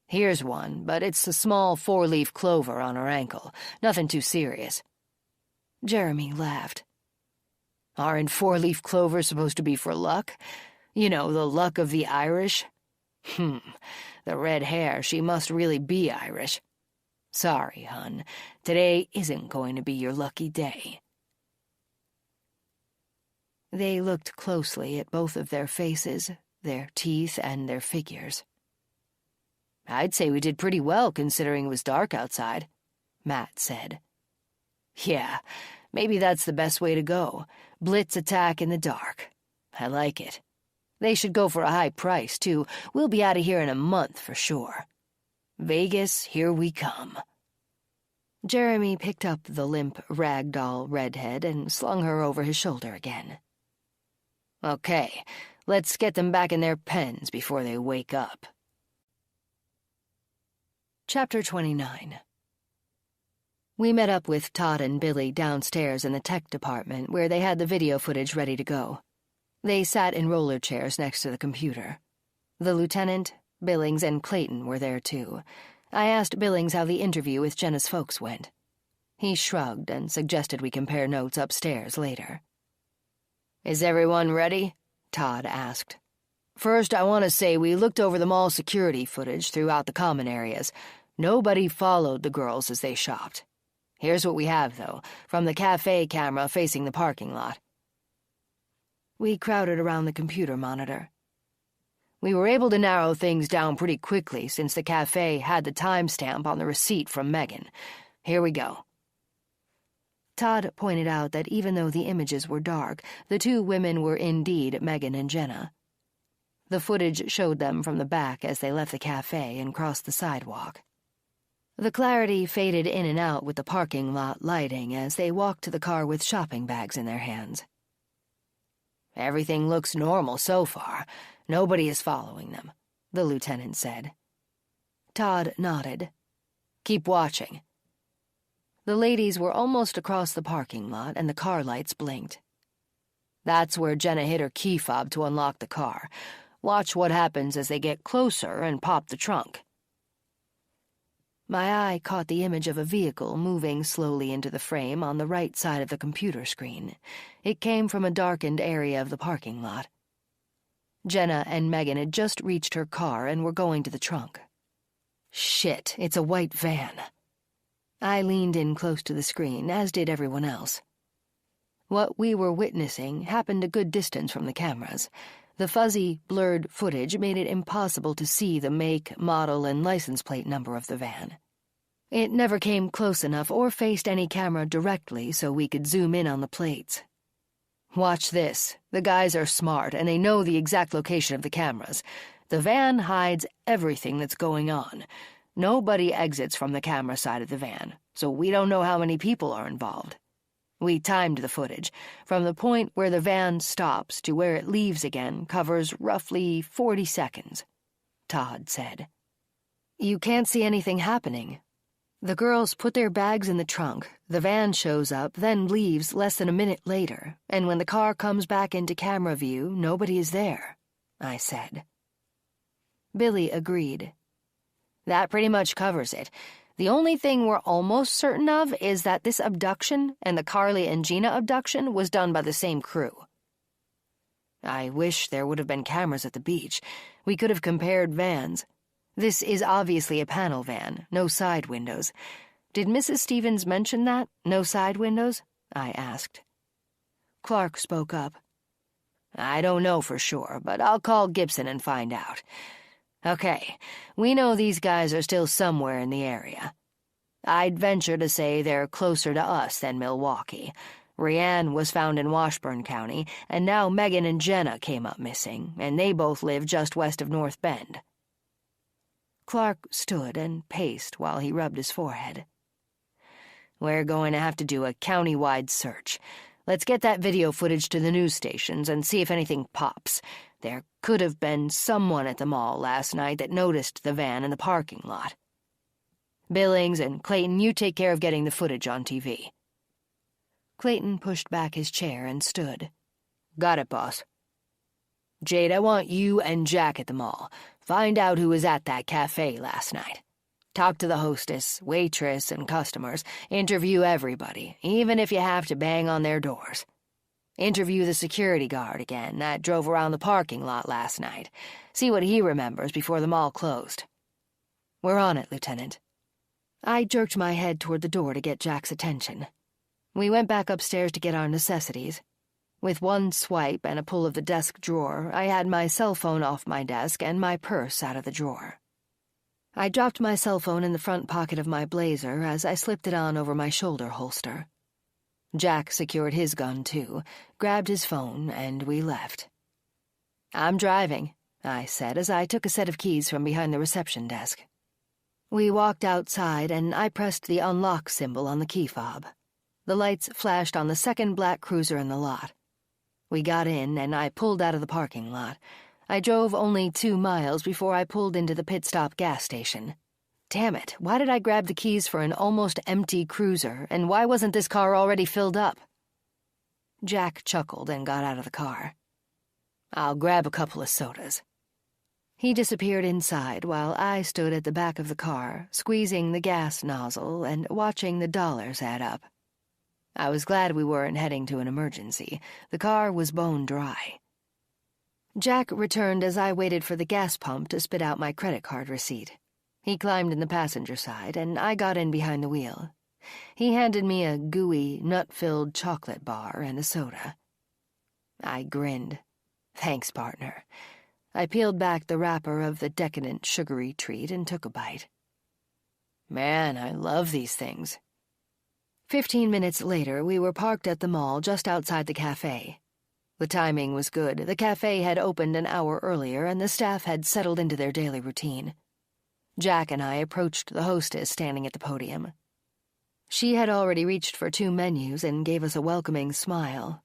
Here's one, but it's a small 4-leaf clover on her ankle. Nothing too serious. Jeremy laughed. Aren't 4-leaf clovers supposed to be for luck? You know, the luck of the Irish? The red hair, she must really be Irish. Sorry, hun. Today isn't going to be your lucky day. They looked closely at both of their faces, their teeth, and their figures. I'd say we did pretty well considering it was dark outside, Matt said. Yeah, maybe that's the best way to go. Blitz attack in the dark. I like it. They should go for a high price, too. We'll be out of here in a month for sure. Vegas, here we come. Jeremy picked up the limp ragdoll redhead and slung her over his shoulder again. Okay, let's get them back in their pens before they wake up. Chapter 29. We met up with Todd and Billy downstairs in the tech department where they had the video footage ready to go. They sat in roller chairs next to the computer. The lieutenant, Billings, and Clayton were there too. I asked Billings how the interview with Jenna's folks went. He shrugged and suggested we compare notes upstairs later. Is everyone ready? Todd asked. First, I want to say we looked over the mall security footage throughout the common areas. Nobody followed the girls as they shopped. Here's what we have, though, from the cafe camera facing the parking lot.
We crowded around the computer monitor. We were able to narrow things down pretty quickly since the cafe had the timestamp on the receipt from Megan. Here we go. Todd pointed out that even though the images were dark, the two women were indeed Megan and Jenna. The footage showed them from the back as they left the cafe and crossed the sidewalk. The clarity faded in and out with the parking lot lighting as they walked to the car with shopping bags in their hands. "Everything looks normal so far. Nobody is following them," the lieutenant said. Todd nodded. "Keep watching." The ladies were almost across the parking lot and the car lights blinked. "That's where Jenna hit her key fob to unlock the car. Watch what happens as they get closer and pop the trunk." My eye caught the image of a vehicle moving slowly into the frame on the right side of the computer screen. It came from a darkened area of the parking lot. Jenna and Megan had just reached her car and were going to the trunk. "Shit, it's a white van." I leaned in close to the screen, as did everyone else. What we were witnessing happened a good distance from the cameras. The fuzzy, blurred footage made it impossible to see the make, model, and license plate number of the van. It never came close enough or faced any camera directly so we could zoom in on the plates. "Watch this. The guys are smart, and they know the exact location of the cameras. The van hides everything that's going on. Nobody exits from the camera side of the van, so we don't know how many people are involved. We timed the footage. From the point where the van stops to where it leaves again covers roughly 40 seconds, Todd said. You can't see anything happening. The girls put their bags in the trunk, the van shows up, then leaves less than a minute later, and when the car comes back into camera view, nobody is there, I said. Billy agreed. That pretty much covers it. The only thing we're almost certain of is that this abduction and the Carly and Gina abduction was done by the same crew. I wish there would have been cameras at the beach. We could have compared vans. This is obviously a panel van, no side windows. Did Mrs. Stevens mention that? No side windows? I asked. Clark spoke up. I don't know for sure, but I'll call Gibson and find out. Okay, we know these guys are still somewhere in the area. I'd venture to say they're closer to us than Milwaukee. Rianne was found in Washburn County, and now Megan and Jenna came up missing, and they both live just west of North Bend. Clark stood and paced while he rubbed his forehead. We're going to have to do a county-wide search. Let's get that video footage to the news stations and see if anything pops. There could have been someone at the mall last night that noticed the van in the parking lot. Billings and Clayton, you take care of getting the footage on TV. Clayton pushed back his chair and stood. Got it, boss. Jade, I want you and Jack at the mall. Find out who was at that cafe last night. Talk to the hostess, waitress, and customers. Interview everybody, even if you have to bang on their doors. Interview the security guard again that drove around the parking lot last night. See what he remembers before the mall closed. We're on it, Lieutenant. I jerked my head toward the door to get Jack's attention. We went back upstairs to get our necessities. With one swipe and a pull of the desk drawer, I had my cell phone off my desk and my purse out of the drawer. I dropped my cell phone in the front pocket of my blazer as I slipped it on over my shoulder holster. Jack secured his gun, too, grabbed his phone, and we left. I'm driving, I said as I took a set of keys from behind the reception desk. We walked outside, and I pressed the unlock symbol on the key fob. The lights flashed on the second black cruiser in the lot. We got in, and I pulled out of the parking lot. I drove only 2 miles before I pulled into the pit-stop gas station. Damn it, why did I grab the keys for an almost empty cruiser, and why wasn't this car already filled up? Jack chuckled and got out of the car. I'll grab a couple of sodas. He disappeared inside while I stood at the back of the car, squeezing the gas nozzle and watching the dollars add up. I was glad we weren't heading to an emergency. The car was bone dry. Jack returned as I waited for the gas pump to spit out my credit card receipt. He climbed in the passenger side, and I got in behind the wheel. He handed me a gooey, nut-filled chocolate bar and a soda. I grinned. Thanks, partner. I peeled back the wrapper of the decadent, sugary treat and took a bite. Man, I love these things. 15 minutes later, we were parked at the mall just outside the cafe. The timing was good. The cafe had opened an hour earlier, and the staff had settled into their daily routine. Jack and I approached the hostess standing at the podium. She had already reached for 2 menus and gave us a welcoming smile.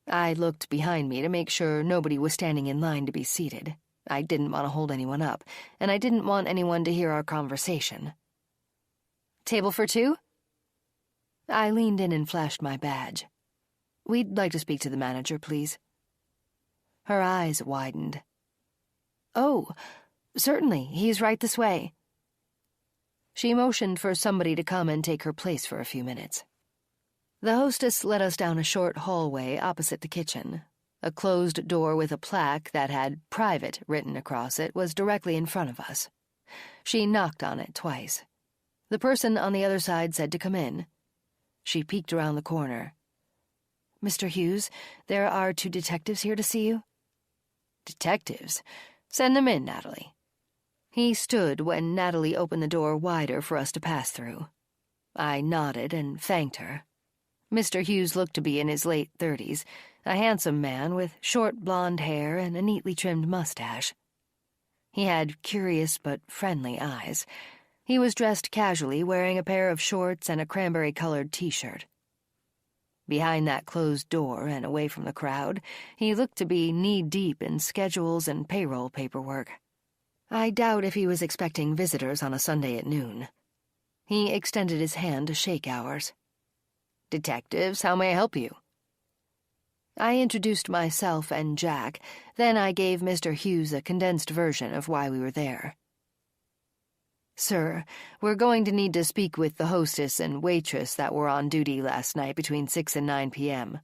I looked behind me to make sure nobody was standing in line to be seated. I didn't want to hold anyone up, and I didn't want anyone to hear our conversation. Table for 2? I leaned in and flashed my badge. We'd like to speak to the manager, please. Her eyes widened. Oh, certainly, he's right this way. She motioned for somebody to come and take her place for a few minutes. The hostess led us down a short hallway opposite the kitchen. A closed door with a plaque that had "Private" written across it was directly in front of us. She knocked on it twice. The person on the other side said to come in. She peeked around the corner. Mr. Hughes, there are 2 detectives here to see you. Detectives? Send them in, Natalie. He stood when Natalie opened the door wider for us to pass through. I nodded and thanked her. Mr. Hughes looked to be in his late 30s, a handsome man with short blonde hair and a neatly trimmed mustache. He had curious but friendly eyes. He was dressed casually, wearing a pair of shorts and a cranberry-colored t-shirt. Behind that closed door and away from the crowd, he looked to be knee-deep in schedules and payroll paperwork. I doubt if he was expecting visitors on a Sunday at noon. He extended his hand to shake ours. Detectives, how may I help you? I introduced myself and Jack, then I gave Mr. Hughes a condensed version of why we were there. Sir, we're going to need to speak with the hostess and waitress that were on duty last night between 6 and 9 p.m.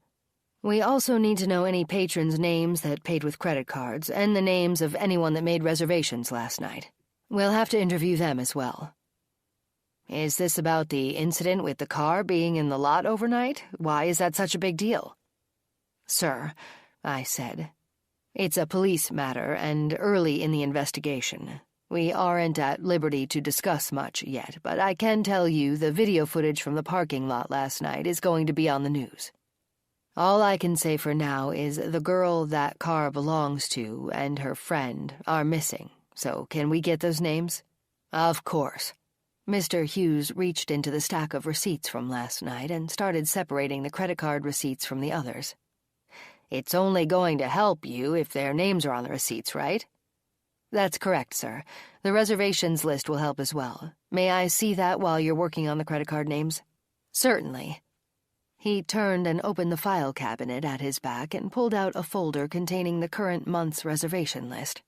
We also need to know any patrons' names that paid with credit cards and the names of anyone that made reservations last night. We'll have to interview them as well. Is this about the incident with the car being in the lot overnight? Why is that such a big deal? Sir, I said, it's a police matter and early in the investigation. We aren't at liberty to discuss much yet, but I can tell you the video footage from the parking lot last night is going to be on the news. All I can say for now is the girl that car belongs to and her friend are missing, so can we get those names? Of course. Mr. Hughes reached into the stack of receipts from last night and started separating the credit card receipts from the others. It's only going to help you if their names are on the receipts, right? That's correct, sir. The reservations list will help as well. May I see that while you're working on the credit card names? Certainly. He turned and opened the file cabinet at his back and pulled out a folder containing the current month's reservation list.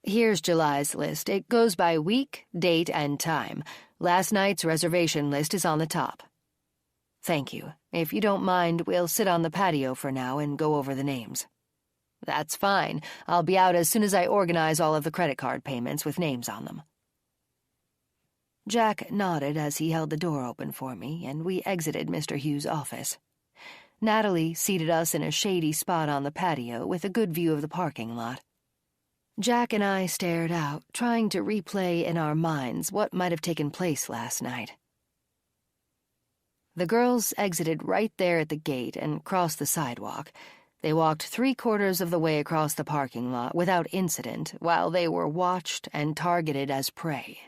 Here's July's list. It goes by week, date, and time. Last night's reservation list is on the top. Thank you. If you don't mind, we'll sit on the patio for now and go over the names. That's fine. I'll be out as soon as I organize all of the credit card payments with names on them. Jack nodded as he held the door open for me, and we exited Mr. Hughes' office. Natalie seated us in a shady spot on the patio with a good view of the parking lot. Jack and I stared out, trying to replay in our minds what might have taken place last night. The girls exited right there at the gate and crossed the sidewalk. They walked 3/4 of the way across the parking lot without incident while they were watched and targeted as prey.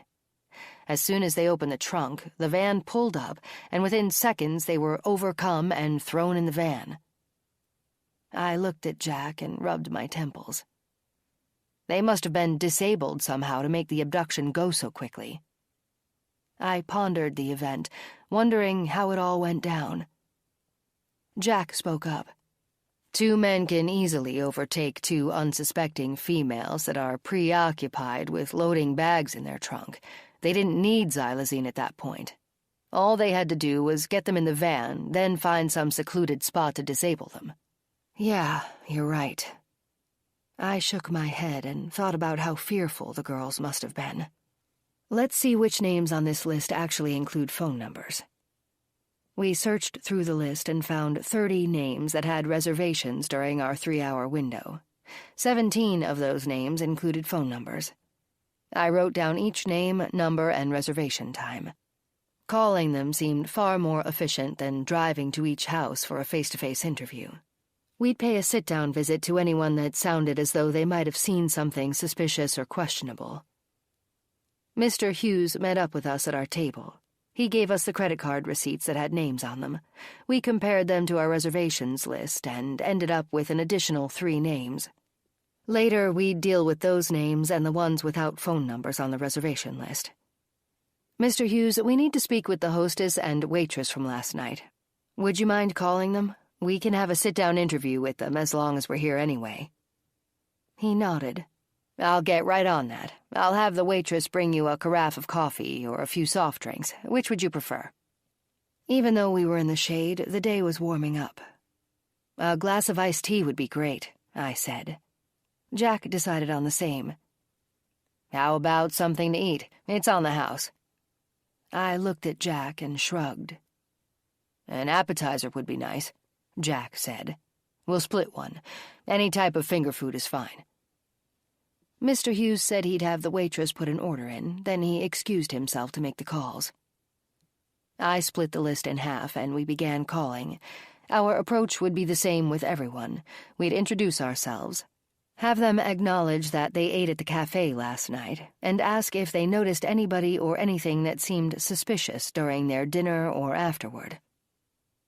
As soon as they opened the trunk, the van pulled up, and within seconds they were overcome and thrown in the van. I looked at Jack and rubbed my temples. They must have been disabled somehow to make the abduction go so quickly. I pondered the event, wondering how it all went down. Jack spoke up. 2 men can easily overtake 2 unsuspecting females that are preoccupied with loading bags in their trunk. They didn't need xylazine at that point. All they had to do was get them in the van, then find some secluded spot to disable them. Yeah, you're right. I shook my head and thought about how fearful the girls must have been. Let's see which names on this list actually include phone numbers.
We searched through the list and found 30 names that had reservations during our 3-hour window. 17 of those names included phone numbers. I wrote down each name, number, and reservation time. Calling them seemed far more efficient than driving to each house for a face-to-face interview. We'd pay a sit-down visit to anyone that sounded as though they might have seen something suspicious or questionable. Mr. Hughes met up with us at our table. He gave us the credit card receipts that had names on them. We compared them to our reservations list and ended up with an additional 3 names. Later, we'd deal with those names and the ones without phone numbers on the reservation list. Mr. Hughes, we need to speak with the hostess and waitress from last night. Would you mind calling them? We can have a sit-down interview with them as long as we're here anyway. He nodded. I'll get right on that. I'll have the waitress bring you a carafe of coffee or a few soft drinks. Which would you prefer? Even though we were in the shade, the day was warming up. A glass of iced tea would be great, I said. Jack decided on the same. How about something to eat? It's on the house. I looked at Jack and shrugged. An appetizer would be nice, Jack said. We'll split one. Any type of finger food is fine. Mr. Hughes said he'd have the waitress put an order in, then he excused himself to make the calls. I split the list in half, and we began calling. Our approach would be the same with everyone. We'd introduce ourselves, have them acknowledge that they ate at the cafe last night, and ask if they noticed anybody or anything that seemed suspicious during their dinner or afterward.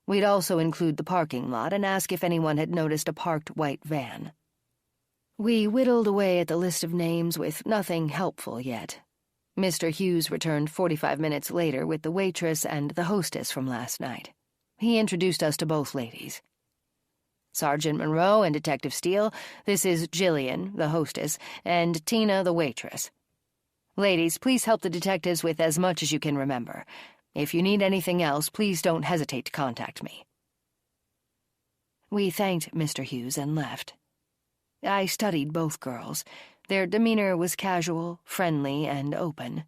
We'd also include the parking lot and ask if anyone had noticed a parked white van. We whittled away at the list of names with nothing helpful yet. Mr. Hughes returned 45 minutes later with the waitress and the hostess from last night. He introduced us to both ladies. Sergeant Monroe and Detective Steele, this is Jillian, the hostess, and Tina, the waitress. Ladies, please help the detectives with as much as you can remember. If you need anything else, please don't hesitate to contact me. We thanked Mr. Hughes and left. I studied both girls. Their demeanor was casual, friendly, and open.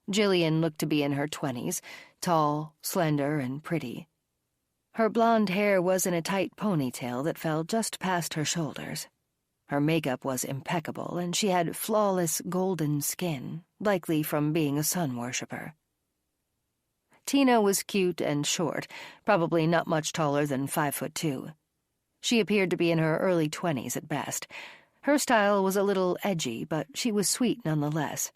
Jillian looked to be in her 20s, tall, slender, and pretty. Her blonde hair was in a tight ponytail that fell just past her shoulders. Her makeup was impeccable, and she had flawless golden skin, likely from being a sun worshipper. Tina was cute and short, probably not much taller than 5'2". She appeared to be in her early 20s at best. Her style was a little edgy, but she was sweet nonetheless.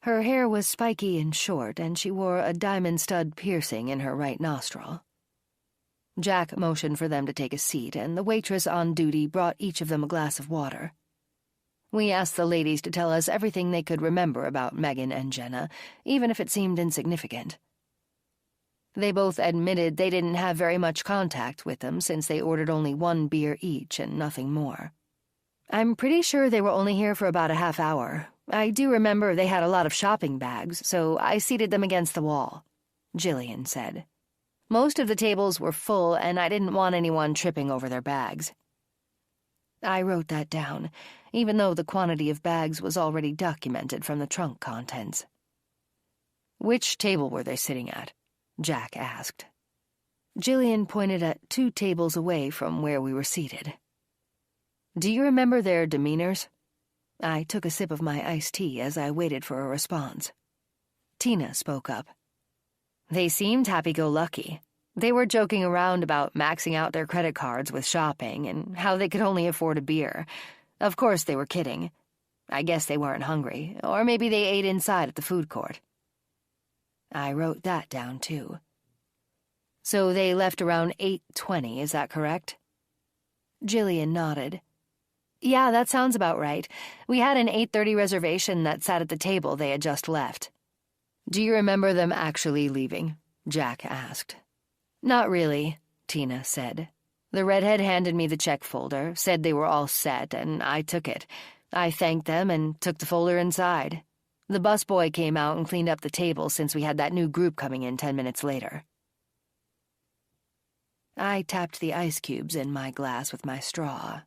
Her hair was spiky and short, and she wore a diamond stud piercing in her right nostril. Jack motioned for them to take a seat, and the waitress on duty brought each of them a glass of water. We asked the ladies to tell us everything they could remember about Megan and Jenna, even if it seemed insignificant. They both admitted they didn't have very much contact with them since they ordered only 1 beer each and nothing more. I'm pretty sure they were only here for about a half hour. I do remember they had a lot of shopping bags, so I seated them against the wall, Jillian said. Most of the tables were full, and I didn't want anyone tripping over their bags. I wrote that down, even though the quantity of bags was already documented from the trunk contents. Which table were they sitting at? Jack asked. Jillian pointed at 2 tables away from where we were seated. Do you remember their demeanors? I took a sip of my iced tea as I waited for a response. Tina spoke up. They seemed happy-go-lucky. They were joking around about maxing out their credit cards with shopping and how they could only afford a beer. Of course they were kidding. I guess they weren't hungry, or maybe they ate inside at the food court. I wrote that down, too. So they left around 8:20, is that correct? Jillian nodded. Yeah, that sounds about right. We had an 8:30 reservation that sat at the table they had just left. Do you remember them actually leaving? Jack asked. Not really, Tina said. The redhead handed me the check folder, said they were all set, and I took it. I thanked them and took the folder inside. The busboy came out and cleaned up the table since we had that new group coming in 10 minutes later. I tapped the ice cubes in my glass with my straw.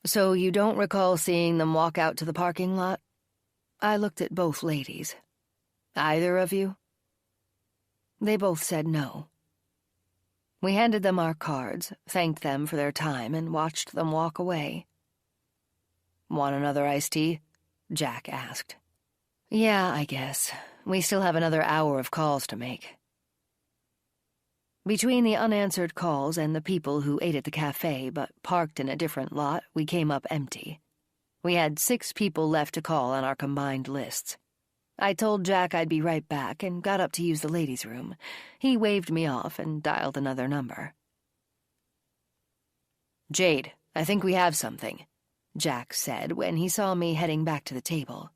So you don't recall seeing them walk out to the parking lot? I looked at both ladies. Either of you?
They both said no. We handed them our cards, thanked them for their time, and watched them walk away.
"Want another iced tea?" Jack asked.
"Yeah, I guess. We still have another hour of calls to make." Between the unanswered calls and the people who ate at the cafe but parked in a different lot, we came up empty. We had 6 people left to call on our combined lists. I told Jack I'd be right back and got up to use the ladies' room. He waved me off and dialed another number.
"Jade, I think we have something,"
Jack said when he saw me heading back to the table.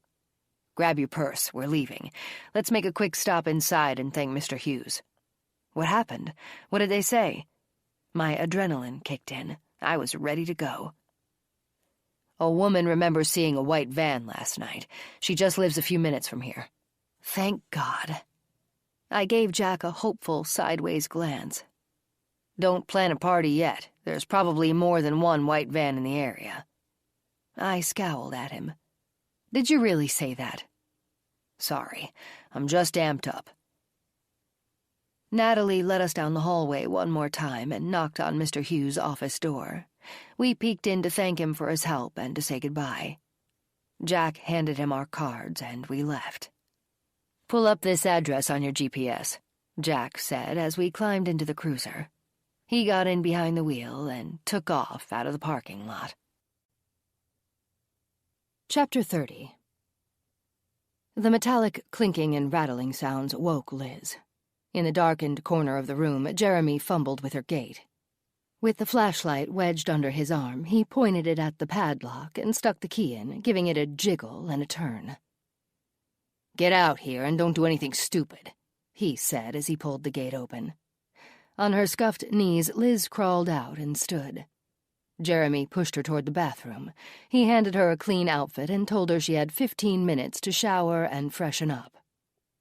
"Grab your purse, we're leaving. Let's make a quick stop inside and thank Mr. Hughes."
What happened? What did they say? My adrenaline kicked in. I was ready to go.
"A woman remembers seeing a white van last night. She just lives a few minutes from here."
Thank God. I gave Jack a hopeful sideways glance.
"Don't plan a party yet. There's probably more than one white van in the area."
I scowled at him. Did you really say that?
"Sorry, I'm just amped up."
Natalie led us down the hallway one more time and knocked on Mr. Hughes' office door. We peeked in to thank him for his help and to say goodbye. Jack handed him our cards and we left.
"Pull up this address on your GPS,"
Jack said as we climbed into the cruiser. He got in behind the wheel and took off out of the parking lot. Chapter 30. The metallic clinking and rattling sounds woke Liz. In the darkened corner of the room, Jeremy fumbled with her gate. With the flashlight wedged under his arm, he pointed it at the padlock and stuck the key in, giving it a jiggle and a turn.
"Get out here and don't do anything stupid,"
he said as he pulled the gate open. On her scuffed knees, Liz crawled out and stood. Jeremy pushed her toward the bathroom. He handed her a clean outfit and told her she had 15 minutes to shower and freshen up.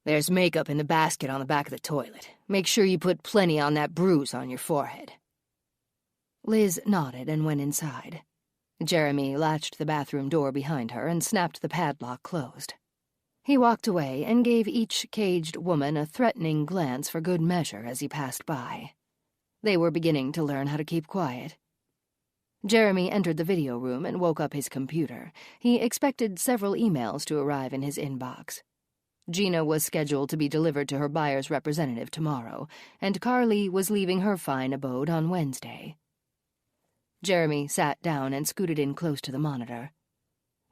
"There's makeup in the basket on the back of the toilet. Make sure you put plenty on that bruise on your forehead."
Liz nodded and went inside. Jeremy latched the bathroom door behind her and snapped the padlock closed. He walked away and gave each caged woman a threatening glance for good measure as he passed by. They were beginning to learn how to keep quiet. Jeremy entered the video room and woke up his computer. He expected several emails to arrive in his inbox. Gina was scheduled to be delivered to her buyer's representative tomorrow, and Carly was leaving her fine abode on Wednesday. Jeremy sat down and scooted in close to the monitor.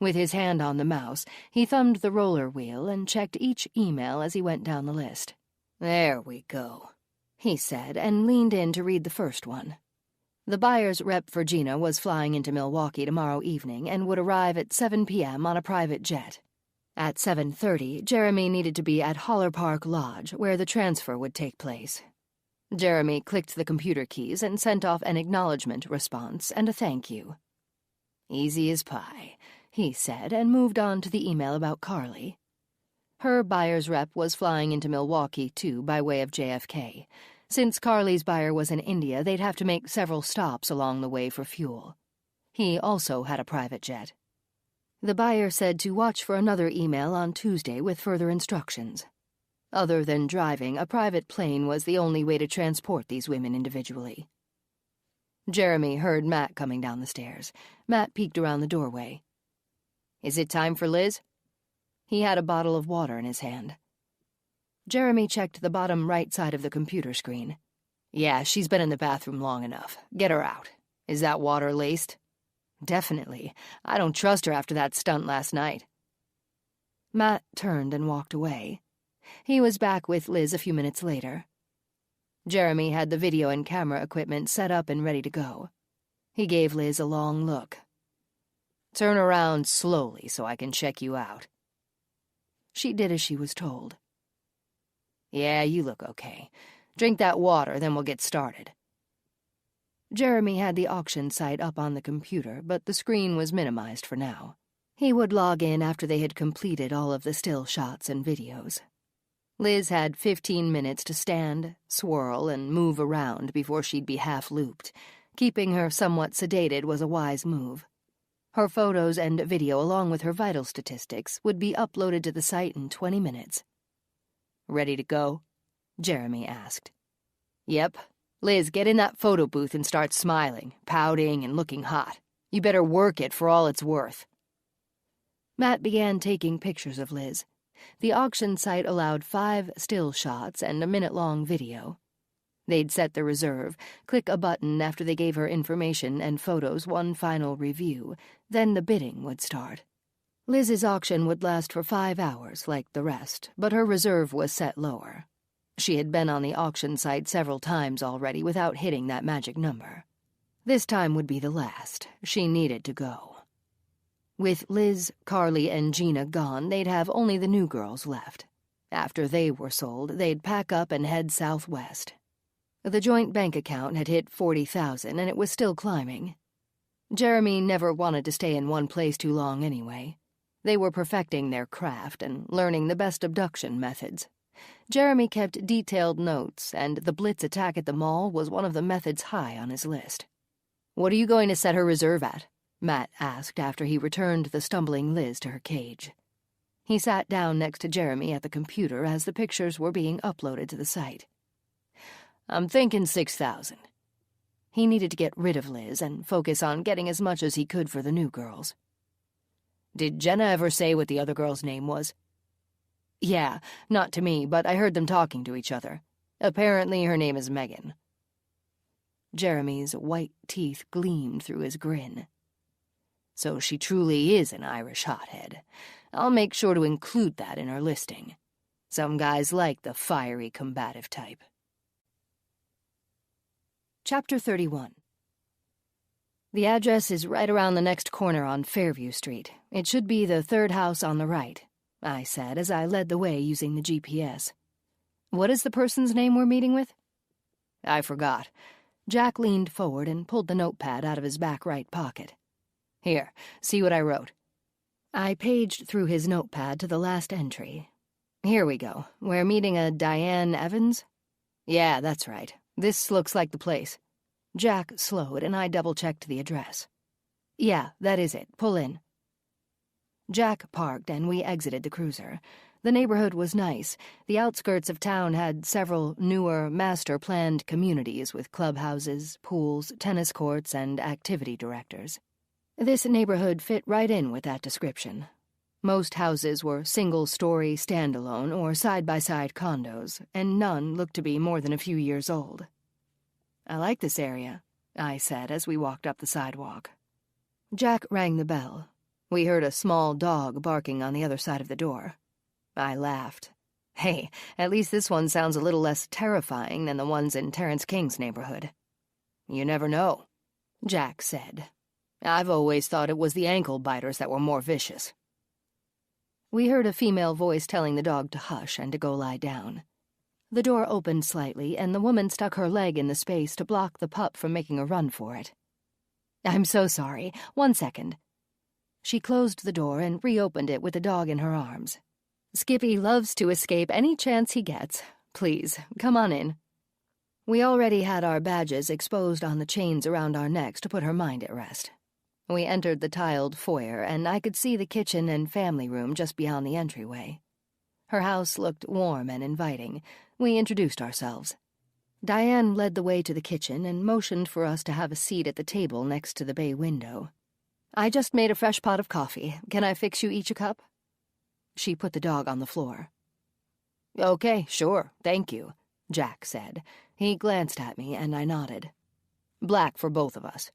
With his hand on the mouse, he thumbed the roller wheel and checked each email as he went down the list.
"There we go,"
he said, and leaned in to read the first one. The buyer's rep for Gina was flying into Milwaukee tomorrow evening and would arrive at 7 p.m. on a private jet. At 7:30, Jeremy needed to be at Holler Park Lodge, where the transfer would take place. Jeremy clicked the computer keys and sent off an acknowledgement response and a thank you.
"Easy as pie,"
he said, and moved on to the email about Carly. Her buyer's rep was flying into Milwaukee, too, by way of JFK. Since Carly's buyer was in India, they'd have to make several stops along the way for fuel. He also had a private jet. The buyer said to watch for another email on Tuesday with further instructions. Other than driving, a private plane was the only way to transport these women individually. Jeremy heard Matt coming down the stairs. Matt peeked around the doorway.
"Is it time for Liz?"
He had a bottle of water in his hand. Jeremy checked the bottom right side of the computer screen.
"Yeah, she's been in the bathroom long enough. Get her out. Is that water laced?"
"Definitely. I don't trust her after that stunt last night." Matt turned and walked away. He was back with Liz a few minutes later. Jeremy had the video and camera equipment set up and ready to go. He gave Liz a long look.
"Turn around slowly so I can check you out."
She did as she was told.
"Yeah, you look okay. Drink that water, then we'll get started."
Jeremy had the auction site up on the computer, but the screen was minimized for now. He would log in after they had completed all of the still shots and videos. Liz had 15 minutes to stand, swirl, and move around before she'd be half-looped. Keeping her somewhat sedated was a wise move. Her photos and video, along with her vital statistics, would be uploaded to the site in 20 minutes.
"Ready to go?"
Jeremy asked. Yep. Liz, get in that photo booth and start smiling, pouting, and looking hot. You better work it for all it's worth. Matt began taking pictures of Liz. The auction site allowed 5 still shots and a minute-long video. They'd set the reserve, click a button after they gave her information and photos one final review, then the bidding would start. Liz's auction would last for 5 hours, like the rest, but her reserve was set lower. She had been on the auction site several times already without hitting that magic number. This time would be the last. She needed to go. With Liz, Carly, and Gina gone, they'd have only the new girls left. After they were sold, they'd pack up and head southwest. The joint bank account had hit $40,000, and it was still climbing. Jeremy never wanted to stay in one place too long anyway. They were perfecting their craft and learning the best abduction methods. Jeremy kept detailed notes, and the Blitz attack at the mall was one of the methods high on his list. "What are you going to set her reserve at?" Matt asked after he returned the stumbling Liz to her cage. He sat down next to Jeremy at the computer as the pictures were being uploaded to the site. "I'm thinking 6,000. He needed to get rid of Liz and focus on getting as much as he could for the new girls. "Did Jenna ever say what the other girl's name was?" "Yeah, not to me, but I heard them talking to each other. Apparently her name is Megan." Jeremy's white teeth gleamed through his grin. "So she truly is an Irish hothead. I'll make sure to include that in her listing. Some guys like the fiery, combative type." Chapter 31. The address is right around the next corner on Fairview Street. It should be the 3rd house on the right, I said as I led the way using the GPS. "What is the person's name we're meeting with?" "I forgot." Jack leaned forward and pulled the notepad out of his back right pocket. "Here, see what I wrote." I paged through his notepad to the last entry. "Here we go. We're meeting a Diane Evans?" "Yeah, that's right. This looks like the place." Jack slowed, and I double-checked the address. "Yeah, that is it. Pull in." Jack parked, and we exited the cruiser. The neighborhood was nice. The outskirts of town had several newer, master-planned communities with clubhouses, pools, tennis courts, and activity directors. This neighborhood fit right in with that description. Most houses were single-story, standalone, or side-by-side condos, and none looked to be more than a few years old. "I like this area," I said as we walked up the sidewalk. Jack rang the bell. We heard a small dog barking on the other side of the door. I laughed. "Hey, at least this one sounds a little less terrifying than the ones in Terrence King's neighborhood." "You never know," Jack said. "I've always thought it was the ankle-biters that were more vicious." We heard a female voice telling the dog to hush and to go lie down. The door opened slightly, and the woman stuck her leg in the space to block the pup from making a run for it. "I'm so sorry. 1 second." She closed the door and reopened it with the dog in her arms. "Skippy loves to escape any chance he gets. Please, come on in." We already had our badges exposed on the chains around our necks to put her mind at rest. We entered the tiled foyer, and I could see the kitchen and family room just beyond the entryway. Her house looked warm and inviting. We introduced ourselves. Diane led the way to the kitchen and motioned for us to have a seat at the table next to the bay window. "I just made a fresh pot of coffee. Can I fix you each a cup?" She put the dog on the floor. "Okay, sure, thank you," Jack said. He glanced at me, and I nodded. "Black for both of us."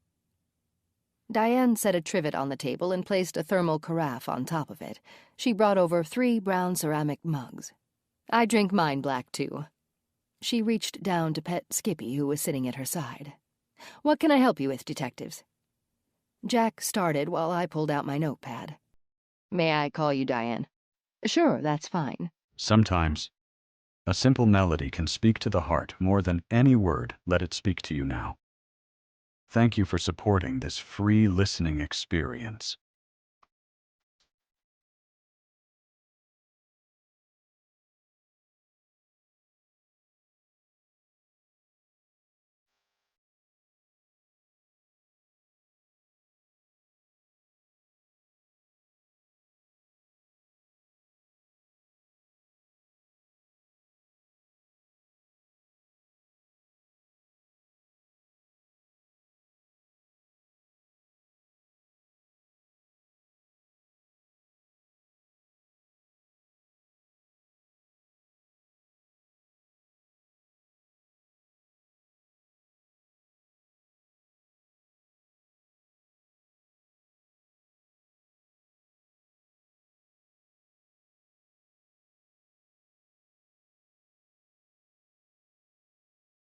Diane set a trivet on the table and placed a thermal carafe on top of it. She brought over 3 brown ceramic mugs. "I drink mine black, too." She reached down to pet Skippy, who was sitting at her side. "What can I help you with, detectives?" Jack started while I pulled out my notepad. "May I call you Diane?" "Sure, that's fine."
Sometimes a simple melody can speak to the heart more than any word. Let it speak to you now. Thank you for supporting this free listening experience.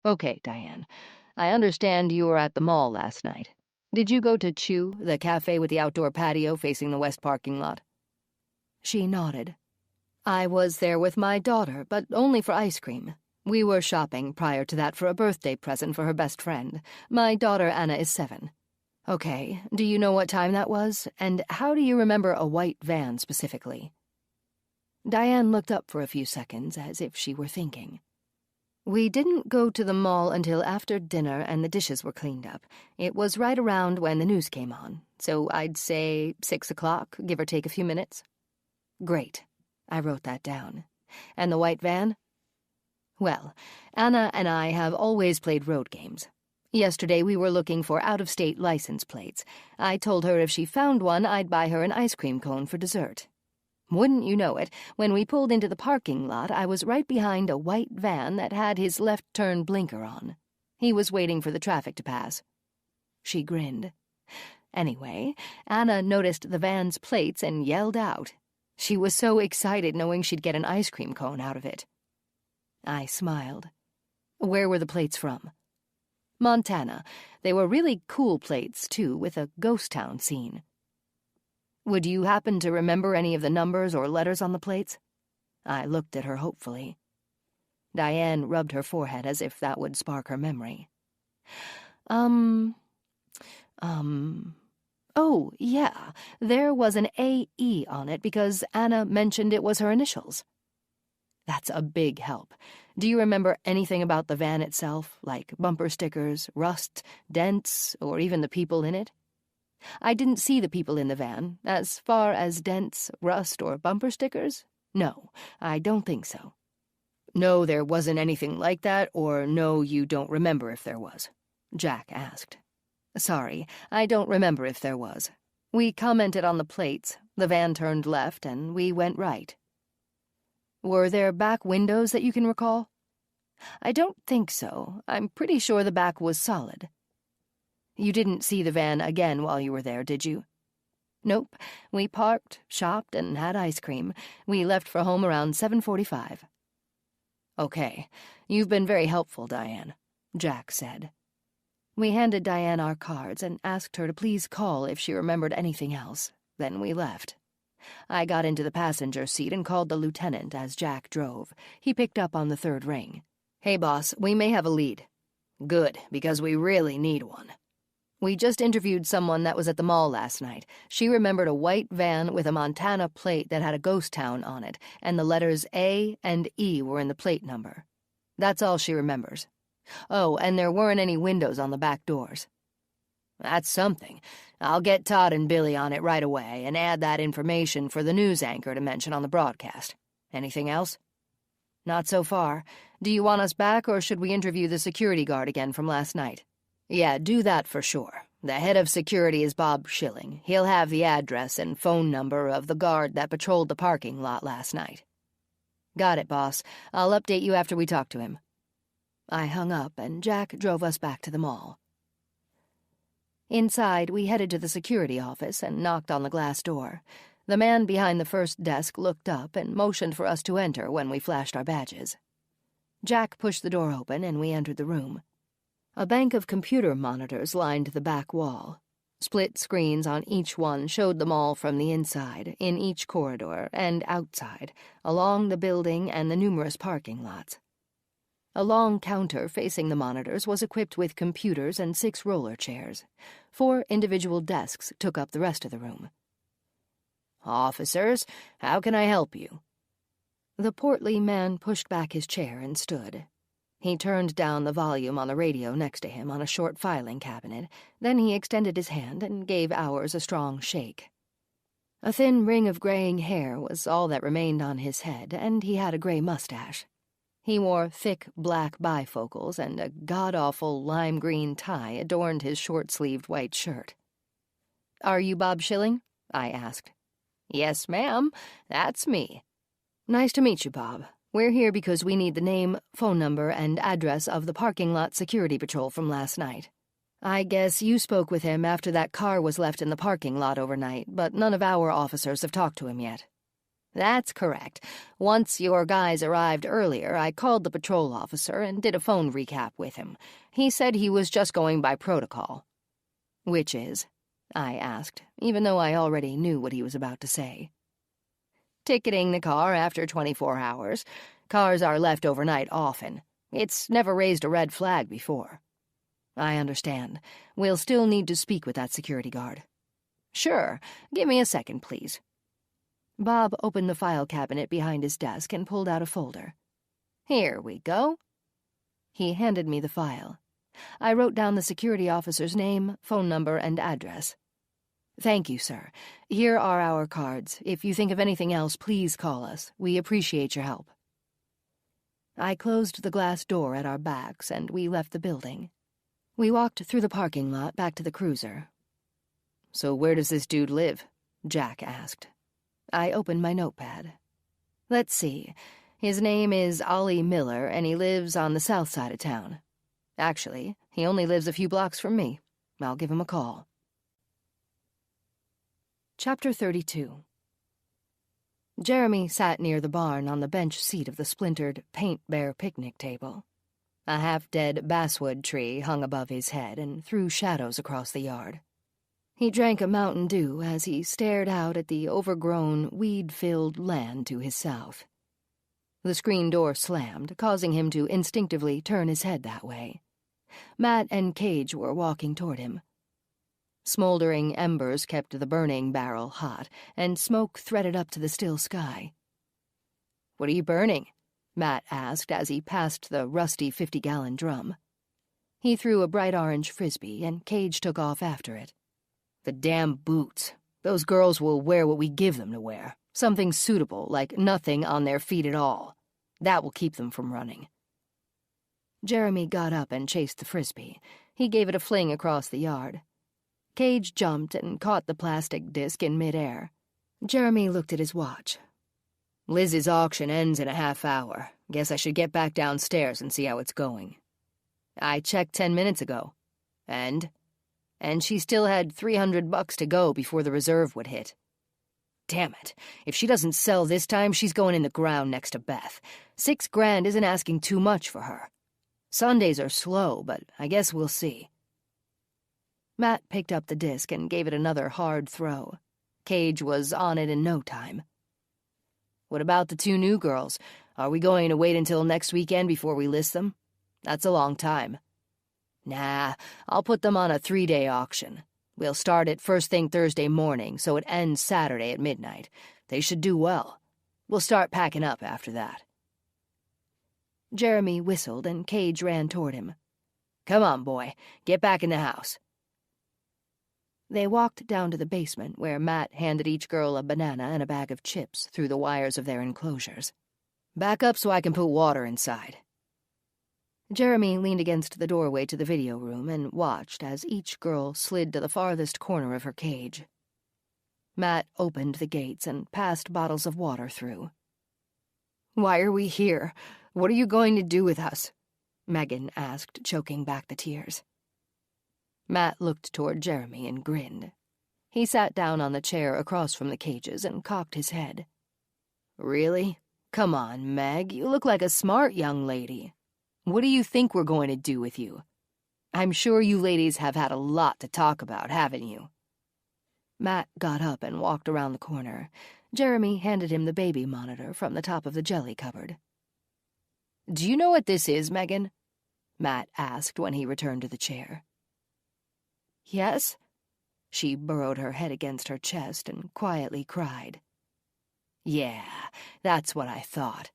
Okay, Diane. I understand you were at the mall last night. Did you go to Chew, the cafe with the outdoor patio facing the west parking lot?
She nodded. I was there with my daughter, but only for ice cream. We were shopping prior to that for a birthday present for her best friend. My daughter Anna is 7. Okay, do you know what time that was? And how do you remember a white van specifically? Diane looked up for a few seconds as if she were thinking. We didn't go to the mall until after dinner and the dishes were cleaned up. It was right around when the news came on, so I'd say 6 o'clock, give or take a few minutes. Great. I wrote that down. And the white van? Well, Anna and I have always played road games. Yesterday we were looking for out-of-state license plates. I told her if she found one, I'd buy her an ice cream cone for dessert. Wouldn't you know it, when we pulled into the parking lot, I was right behind a white van that had his left turn blinker on. He was waiting for the traffic to pass. She grinned. Anyway, Anna noticed the van's plates and yelled out. She was so excited knowing she'd get an ice cream cone out of it. I smiled. Where were the plates from? Montana. They were really cool plates, too, with a ghost town scene. Would you happen to remember any of the numbers or letters on the plates? I looked at her hopefully. Diane rubbed her forehead as if that would spark her memory. Oh, yeah, there was an AE on it because Anna mentioned it was her initials. That's a big help. Do you remember anything about the van itself, like bumper stickers, rust, dents, or even the people in it? I didn't see the people in the van. As far as dents, rust, or bumper stickers? No, I don't think so. No, there wasn't anything like that, or no, you don't remember if there was? Jack asked. Sorry, I don't remember if there was. We commented on the plates. The van turned left, and we went right. Were there back windows that you can recall? I don't think so. I'm pretty sure the back was solid. You didn't see the van again while you were there, did you? Nope. We parked, shopped, and had ice cream. We left for home around 7:45. Okay. You've been very helpful, Diane, Jack said. We handed Diane our cards and asked her to please call if she remembered anything else. Then we left. I got into the passenger seat and called the lieutenant as Jack drove. He picked up on the third ring. Hey, boss, we may have a lead. Good, because we really need one. We just interviewed someone that was at the mall last night. She remembered a white van with a Montana plate that had a ghost town on it, and the letters A and E were in the plate number. That's all she remembers. Oh, and there weren't any windows on the back doors. That's something. I'll get Todd and Billy on it right away and add that information for the news anchor to mention on the broadcast. Anything else? Not so far. Do you want us back, or should we interview the security guard again from last night? Yeah, do that for sure. The head of security is Bob Schilling. He'll have the address and phone number of the guard that patrolled the parking lot last night. Got it, boss. I'll update you after we talk to him. I hung up, and Jack drove us back to the mall. Inside, we headed to the security office and knocked on the glass door. The man behind the first desk looked up and motioned for us to enter when we flashed our badges. Jack pushed the door open, and we entered the room. A bank of computer monitors lined the back wall. Split screens on each one showed them all from the inside, in each corridor, and outside, along the building and the numerous parking lots. A long counter facing the monitors was equipped with computers and 6 roller chairs. 4 individual desks took up the rest of the room. Officers, how can I help you? The portly man pushed back his chair and stood. He turned down the volume on the radio next to him on a short filing cabinet. Then he extended his hand and gave ours a strong shake. A thin ring of graying hair was all that remained on his head, and he had a gray mustache. He wore thick black bifocals, and a god-awful lime-green tie adorned his short-sleeved white shirt. "Are you Bob Schilling?" I asked. "Yes, ma'am. That's me." "Nice to meet you, Bob. We're here because we need the name, phone number, and address of the parking lot security patrol from last night. I guess you spoke with him after that car was left in the parking lot overnight, but none of our officers have talked to him yet." That's correct. Once your guys arrived earlier, I called the patrol officer and did a phone recap with him. He said he was just going by protocol.
Which is? I asked, even though I already knew what he was about to say.
Ticketing the car after 24 hours. Cars are left overnight often. It's never raised a red flag before.
I understand. We'll still need to speak with that security guard.
Sure. Give me a second, please.
Bob opened the file cabinet behind his desk and pulled out a folder.
Here we go.
He handed me the file. I wrote down the security officer's name, phone number, and address. Thank you, sir. Here are our cards. If you think of anything else, please call us. We appreciate your help. I closed the glass door at our backs, and we left the building. We walked through the parking lot back to the cruiser.
So where does this dude live?
Jack asked. I opened my notepad. Let's see. His name is Ollie Miller, and he lives on the south side of town. Actually, he only lives a few blocks from me. I'll give him a call. Chapter 32. Jeremy sat near the barn on the bench seat of the splintered paint-bear picnic table. A half-dead basswood tree hung above his head and threw shadows across the yard. He drank a Mountain Dew as he stared out at the overgrown, weed-filled land to his south. The screen door slammed, causing him to instinctively turn his head that way. Matt and Cage were walking toward him. Smoldering embers kept the burning barrel hot, and smoke threaded up to the still sky.
"What are you burning?"
Matt asked as he passed the rusty 50-gallon drum. He threw a bright orange frisbee, and Cage took off after it.
"The damn boots. Those girls will wear what we give them to wear. Something suitable, like nothing on their feet at all. That will keep them from running."
Jeremy got up and chased the frisbee. He gave it a fling across the yard. Cage jumped and caught the plastic disc in midair. Jeremy looked at his watch.
"Liz's auction ends in a half hour. Guess I should get back downstairs and see how it's going."
"I checked 10 minutes ago."
"And?"
"And she still had $300 to go before the reserve would hit."
"Damn it. If she doesn't sell this time, she's going in the ground next to Beth. $6,000 isn't asking too much for her. Sundays are slow, but I guess we'll see."
Matt picked up the disc and gave it another hard throw. Cage was on it in no time.
"What about the 2 new girls? Are we going to wait until next weekend before we list them? That's a long time." "Nah, I'll put them on a 3-day auction. We'll start it first thing Thursday morning, so it ends Saturday at midnight. They should do well. We'll start packing up after that."
Jeremy whistled, and Cage ran toward him.
"Come on, boy. Get back in the house."
They walked down to the basement, where Matt handed each girl a banana and a bag of chips through the wires of their enclosures.
"Back up so I can put water inside."
Jeremy leaned against the doorway to the video room and watched as each girl slid to the farthest corner of her cage. Matt opened the gates and passed bottles of water through.
"Why are we here? What are you going to do with us?"
Megan asked, choking back the tears. Matt looked toward Jeremy and grinned. He sat down on the chair across from the cages and cocked his head.
"Really? Come on, Meg. You look like a smart young lady. What do you think we're going to do with you? I'm sure you ladies have had a lot to talk about, haven't you?"
Matt got up and walked around the corner. Jeremy handed him the baby monitor from the top of the jelly cupboard.
"Do you know what this is, Megan?"
Matt asked when he returned to the chair.
"Yes?"
She burrowed her head against her chest and quietly cried.
"Yeah, that's what I thought.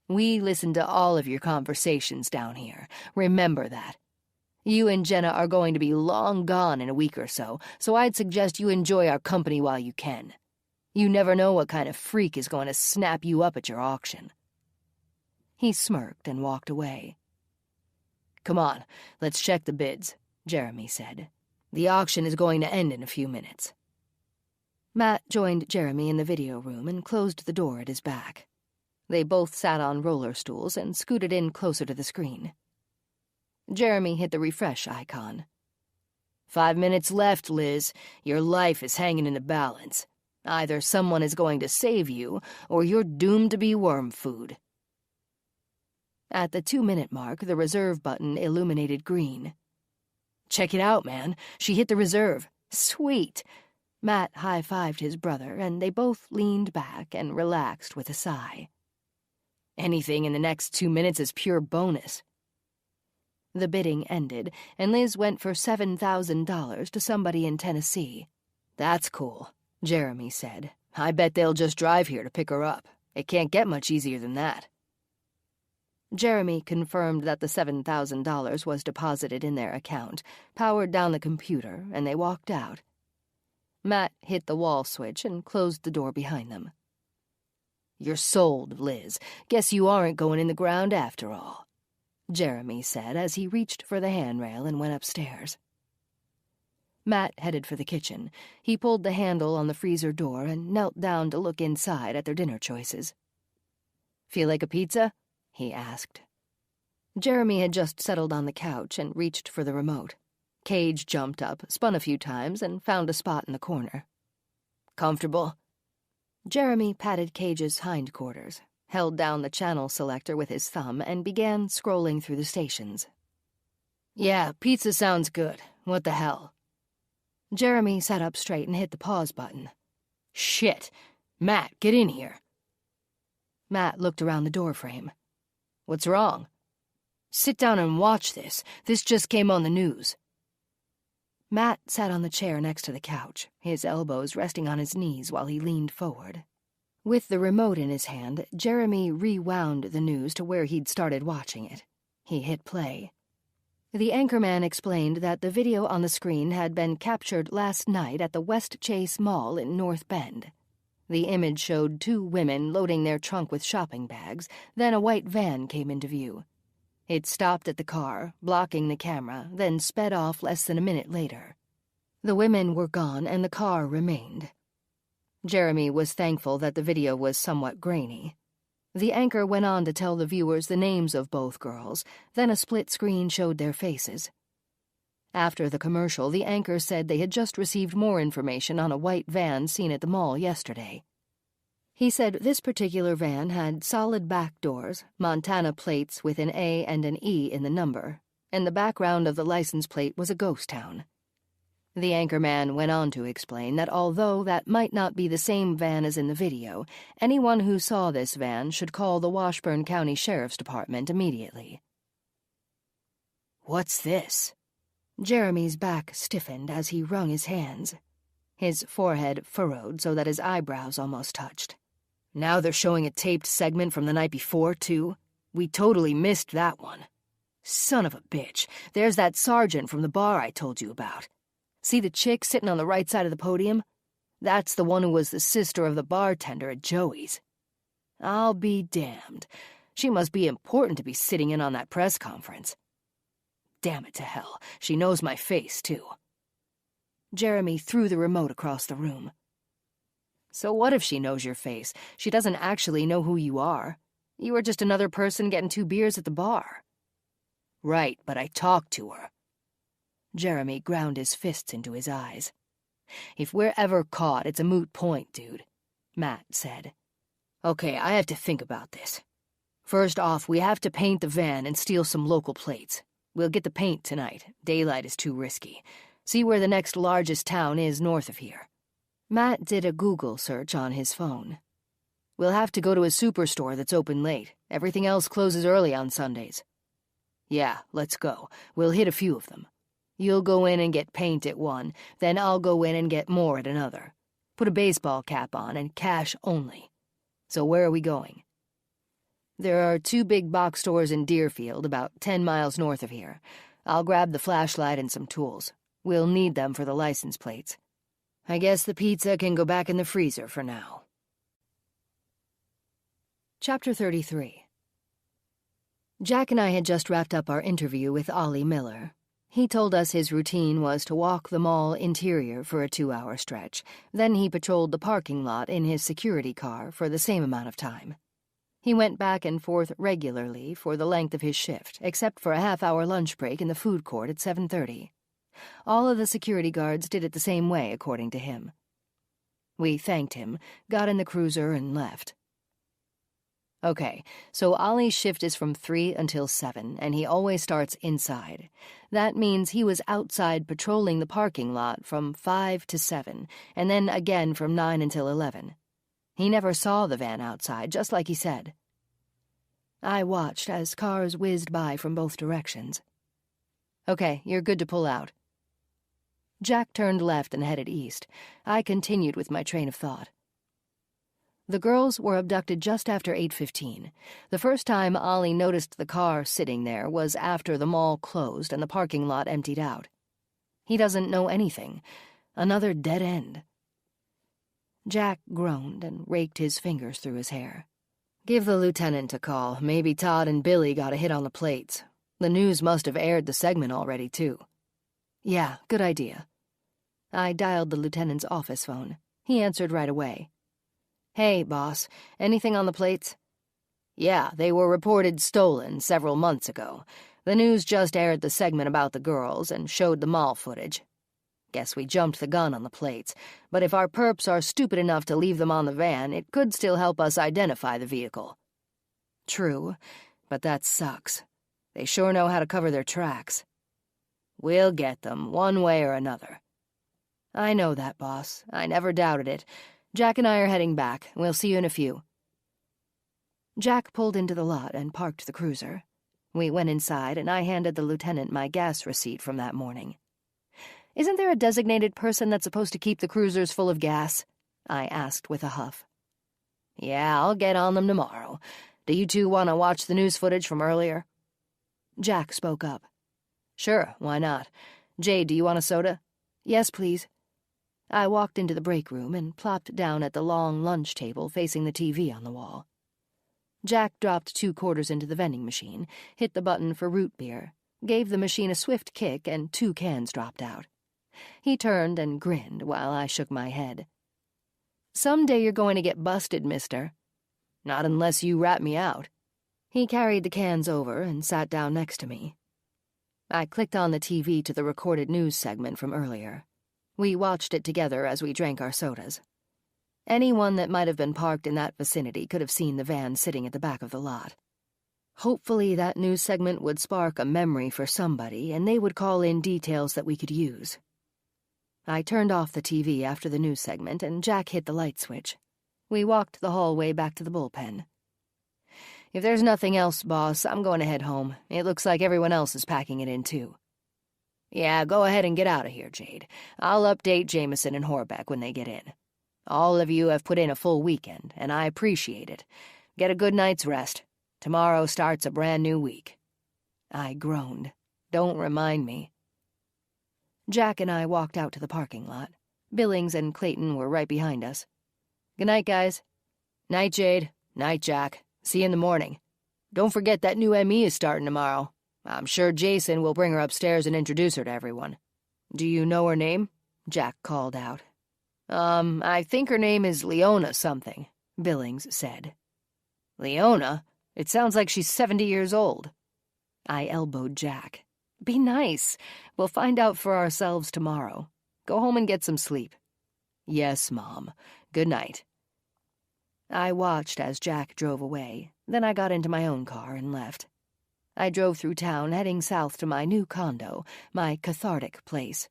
We listened to all of your conversations down here. Remember that. You and Jenna are going to be long gone in a week or so I'd suggest you enjoy our company while you can. You never know what kind of freak is going to snap you up at your auction."
He smirked and walked away.
"Come on, let's check the bids," Jeremy said. "The auction is going to end in a few minutes."
Matt joined Jeremy in the video room and closed the door at his back. They both sat on roller stools and scooted in closer to the screen. Jeremy hit the refresh icon.
5 minutes left, Liz. Your life is hanging in the balance. Either someone is going to save you, or you're doomed to be worm food.
At the 2-minute mark, the reserve button illuminated green.
Check it out, man. She hit the reserve.
Sweet. Matt high-fived his brother, and they both leaned back and relaxed with a sigh.
Anything in the next 2 minutes is pure bonus.
The bidding ended, and Liz went for $7,000 to somebody in Tennessee.
That's cool, Jeremy said. I bet they'll just drive here to pick her up. It can't get much easier than that.
Jeremy confirmed that the $7,000 was deposited in their account, powered down the computer, and they walked out. Matt hit the wall switch and closed the door behind them.
You're sold, Liz. Guess you aren't going in the ground after all,
Jeremy said as he reached for the handrail and went upstairs. Matt headed for the kitchen. He pulled the handle on the freezer door and knelt down to look inside at their dinner choices.
Feel like a pizza?
He asked. Jeremy had just settled on the couch and reached for the remote. Cage jumped up, spun a few times, and found a spot in the corner.
Comfortable?
Jeremy patted Cage's hindquarters, held down the channel selector with his thumb, and began scrolling through the stations.
Yeah, pizza sounds good. What the hell?
Jeremy sat up straight and hit the pause button.
Shit. Matt, get in here.
Matt looked around the doorframe.
What's wrong? Sit down and watch this. This just came on the news.
Matt sat on the chair next to the couch, his elbows resting on his knees while he leaned forward. With the remote in his hand, Jeremy rewound the news to where he'd started watching it. He hit play. The anchorman explained that the video on the screen had been captured last night at the West Chase Mall in North Bend. The image showed 2 women loading their trunk with shopping bags, then a white van came into view. It stopped at the car, blocking the camera, then sped off less than a minute later. The women were gone and the car remained. Jeremy was thankful that the video was somewhat grainy. The anchor went on to tell the viewers the names of both girls, then a split screen showed their faces. After the commercial, the anchor said they had just received more information on a white van seen at the mall yesterday. He said this particular van had solid back doors, Montana plates with an A and an E in the number, and the background of the license plate was a ghost town. The anchorman went on to explain that although that might not be the same van as in the video, anyone who saw this van should call the Washburn County Sheriff's Department immediately.
What's this?
Jeremy's back stiffened as he wrung his hands. His forehead furrowed so that his eyebrows almost touched.
Now they're showing a taped segment from the night before, too? We totally missed that one. Son of a bitch, there's that sergeant from the bar I told you about. See the chick sitting on the right side of the podium? That's the one who was the sister of the bartender at Joey's. I'll be damned. She must be important to be sitting in on that press conference. Damn it to hell, she knows my face, too.
Jeremy threw the remote across the room.
So what if she knows your face? She doesn't actually know who you are. You were just another person getting 2 beers at the bar. Right, but I talked to her.
Jeremy ground his fists into his eyes.
If we're ever caught, it's a moot point, dude, Matt said. Okay, I have to think about this. First off, we have to paint the van and steal some local plates. We'll get the paint tonight. Daylight is too risky. See where the next largest town is north of here.
Matt did a Google search on his phone.
We'll have to go to a superstore that's open late. Everything else closes early on Sundays. Yeah, let's go. We'll hit a few of them. You'll go in and get paint at one, then I'll go in and get more at another. Put a baseball cap on and cash only. So where are we going? There are 2 big box stores in Deerfield, about 10 miles north of here. I'll grab the flashlight and some tools. We'll need them for the license plates. I guess the pizza can go back in the freezer for now.
Chapter 33. Jack and I had just wrapped up our interview with Ollie Miller. He told us his routine was to walk the mall interior for a 2-hour stretch. Then he patrolled the parking lot in his security car for the same amount of time. He went back and forth regularly for the length of his shift, except for a half-hour lunch break in the food court at 7:30. All of the security guards did it the same way, according to him.
We thanked him, got in the cruiser, and left. Okay, so Ollie's shift is from 3 until 7, and he always starts inside. That means he was outside patrolling the parking lot from 5 to 7, and then again from 9 until 11. He never saw the van outside, just like he said. I watched as cars whizzed by from both directions. Okay, you're good to pull out. Jack turned left and headed east. I continued with my train of thought. The girls were abducted just after 8:15. The first time Ollie noticed the car sitting there was after the mall closed and the parking lot emptied out. He doesn't know anything. Another dead end. Jack groaned and raked his fingers through his hair. Give the lieutenant a call. Maybe Todd and Billy got a hit on the plates. The news must have aired the segment already, too. Yeah, good idea. I dialed the lieutenant's office phone. He answered right away. Hey, boss, anything on the plates? Yeah, they were reported stolen several months ago. The news just aired the segment about the girls and showed the mall footage. Guess we jumped the gun on the plates, but if our perps are stupid enough to leave them on the van, it could still help us identify the vehicle. True, but that sucks. They sure know how to cover their tracks. We'll get them, one way or another. I know that, boss. I never doubted it. Jack and I are heading back. We'll see you in a few. Jack pulled into the lot and parked the cruiser. We went inside, and I handed the lieutenant my gas receipt from that morning. Isn't there a designated person that's supposed to keep the cruisers full of gas? I asked with a huff. Yeah, I'll get on them tomorrow. Do you two want to watch the news footage from earlier? Jack spoke up. Sure, why not? Jade, do you want a soda? Yes, please. I walked into the break room and plopped down at the long lunch table facing the TV on the wall. Jack dropped 2 quarters into the vending machine, hit the button for root beer, gave the machine a swift kick, and 2 cans dropped out. He turned and grinned while I shook my head. Someday you're going to get busted, mister. Not unless you rat me out. He carried the cans over and sat down next to me. I clicked on the TV to the recorded news segment from earlier. We watched it together as we drank our sodas. Anyone that might have been parked in that vicinity could have seen the van sitting at the back of the lot. Hopefully that news segment would spark a memory for somebody, and they would call in details that we could use. I turned off the TV after the news segment, and Jack hit the light switch. We walked the hallway back to the bullpen. If there's nothing else, boss, I'm going to head home. It looks like everyone else is packing it in, too. Yeah, go ahead and get out of here, Jade. I'll update Jameson and Horbeck when they get in. All of you have put in a full weekend, and I appreciate it. Get a good night's rest. Tomorrow starts a brand new week. I groaned. Don't remind me. Jack and I walked out to the parking lot. Billings and Clayton were right behind us. Good night, guys. Night, Jade. Night, Jack. See you in the morning. Don't forget that new ME is starting tomorrow. I'm sure Jason will bring her upstairs and introduce her to everyone. Do you know her name? Jack called out. I think her name is Leona something, Billings said. Leona? It sounds like she's 70 years old. I elbowed Jack. Be nice. We'll find out for ourselves tomorrow. Go home and get some sleep. Yes, Mom. Good night. I watched as Jack drove away. Then I got into my own car and left. I drove through town, heading south to my new condo, my cathartic place.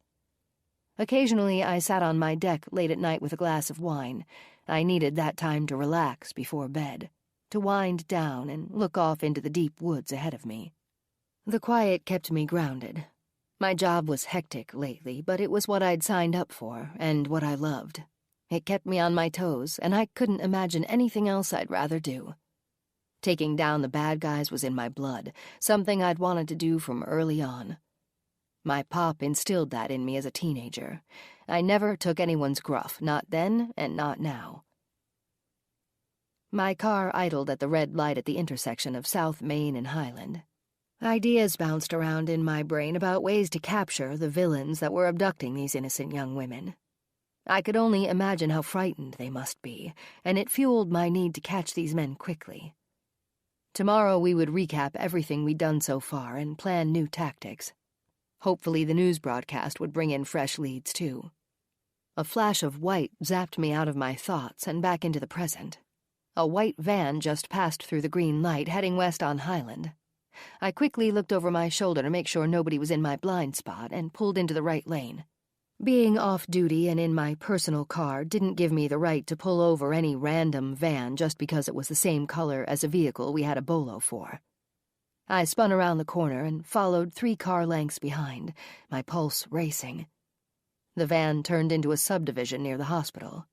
Occasionally, I sat on my deck late at night with a glass of wine. I needed that time to relax before bed, to wind down and look off into the deep woods ahead of me. The quiet kept me grounded. My job was hectic lately, but it was what I'd signed up for and what I loved. It kept me on my toes, and I couldn't imagine anything else I'd rather do. Taking down the bad guys was in my blood, something I'd wanted to do from early on. My pop instilled that in me as a teenager. I never took anyone's gruff, not then and not now. My car idled at the red light at the intersection of South Main and Highland. Ideas bounced around in my brain about ways to capture the villains that were abducting these innocent young women. I could only imagine how frightened they must be, and it fueled my need to catch these men quickly. Tomorrow we would recap everything we'd done so far and plan new tactics. Hopefully the news broadcast would bring in fresh leads, too.
A flash of white zapped me out of my thoughts and back into the present. A white van just passed through the green light, heading west on Highland. I quickly looked over my shoulder to make sure nobody was in my blind spot and pulled into the right lane. Being off-duty and in my personal car didn't give me the right to pull over any random van just because it was the same color as a vehicle we had a bolo for. I spun around the corner and followed 3 car lengths behind, my pulse racing. The van turned into a subdivision near the hospital.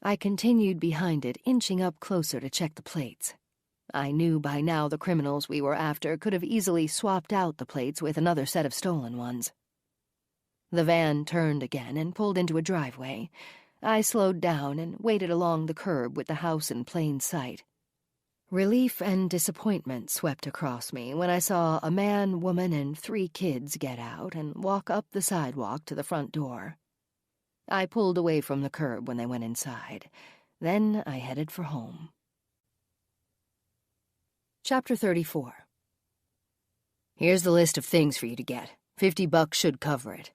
I continued behind it, inching up closer to check the plates. I knew by now the criminals we were after could have easily swapped out the plates with another set of stolen ones. The van turned again and pulled into a driveway. I slowed down and waited along the curb with the house in plain sight. Relief and disappointment swept across me when I saw a man, woman, and 3 kids get out and walk up the sidewalk to the front door. I pulled away from the curb when they went inside. Then I headed for home. Chapter 34. Here's the list of things for you to get. $50 should cover it.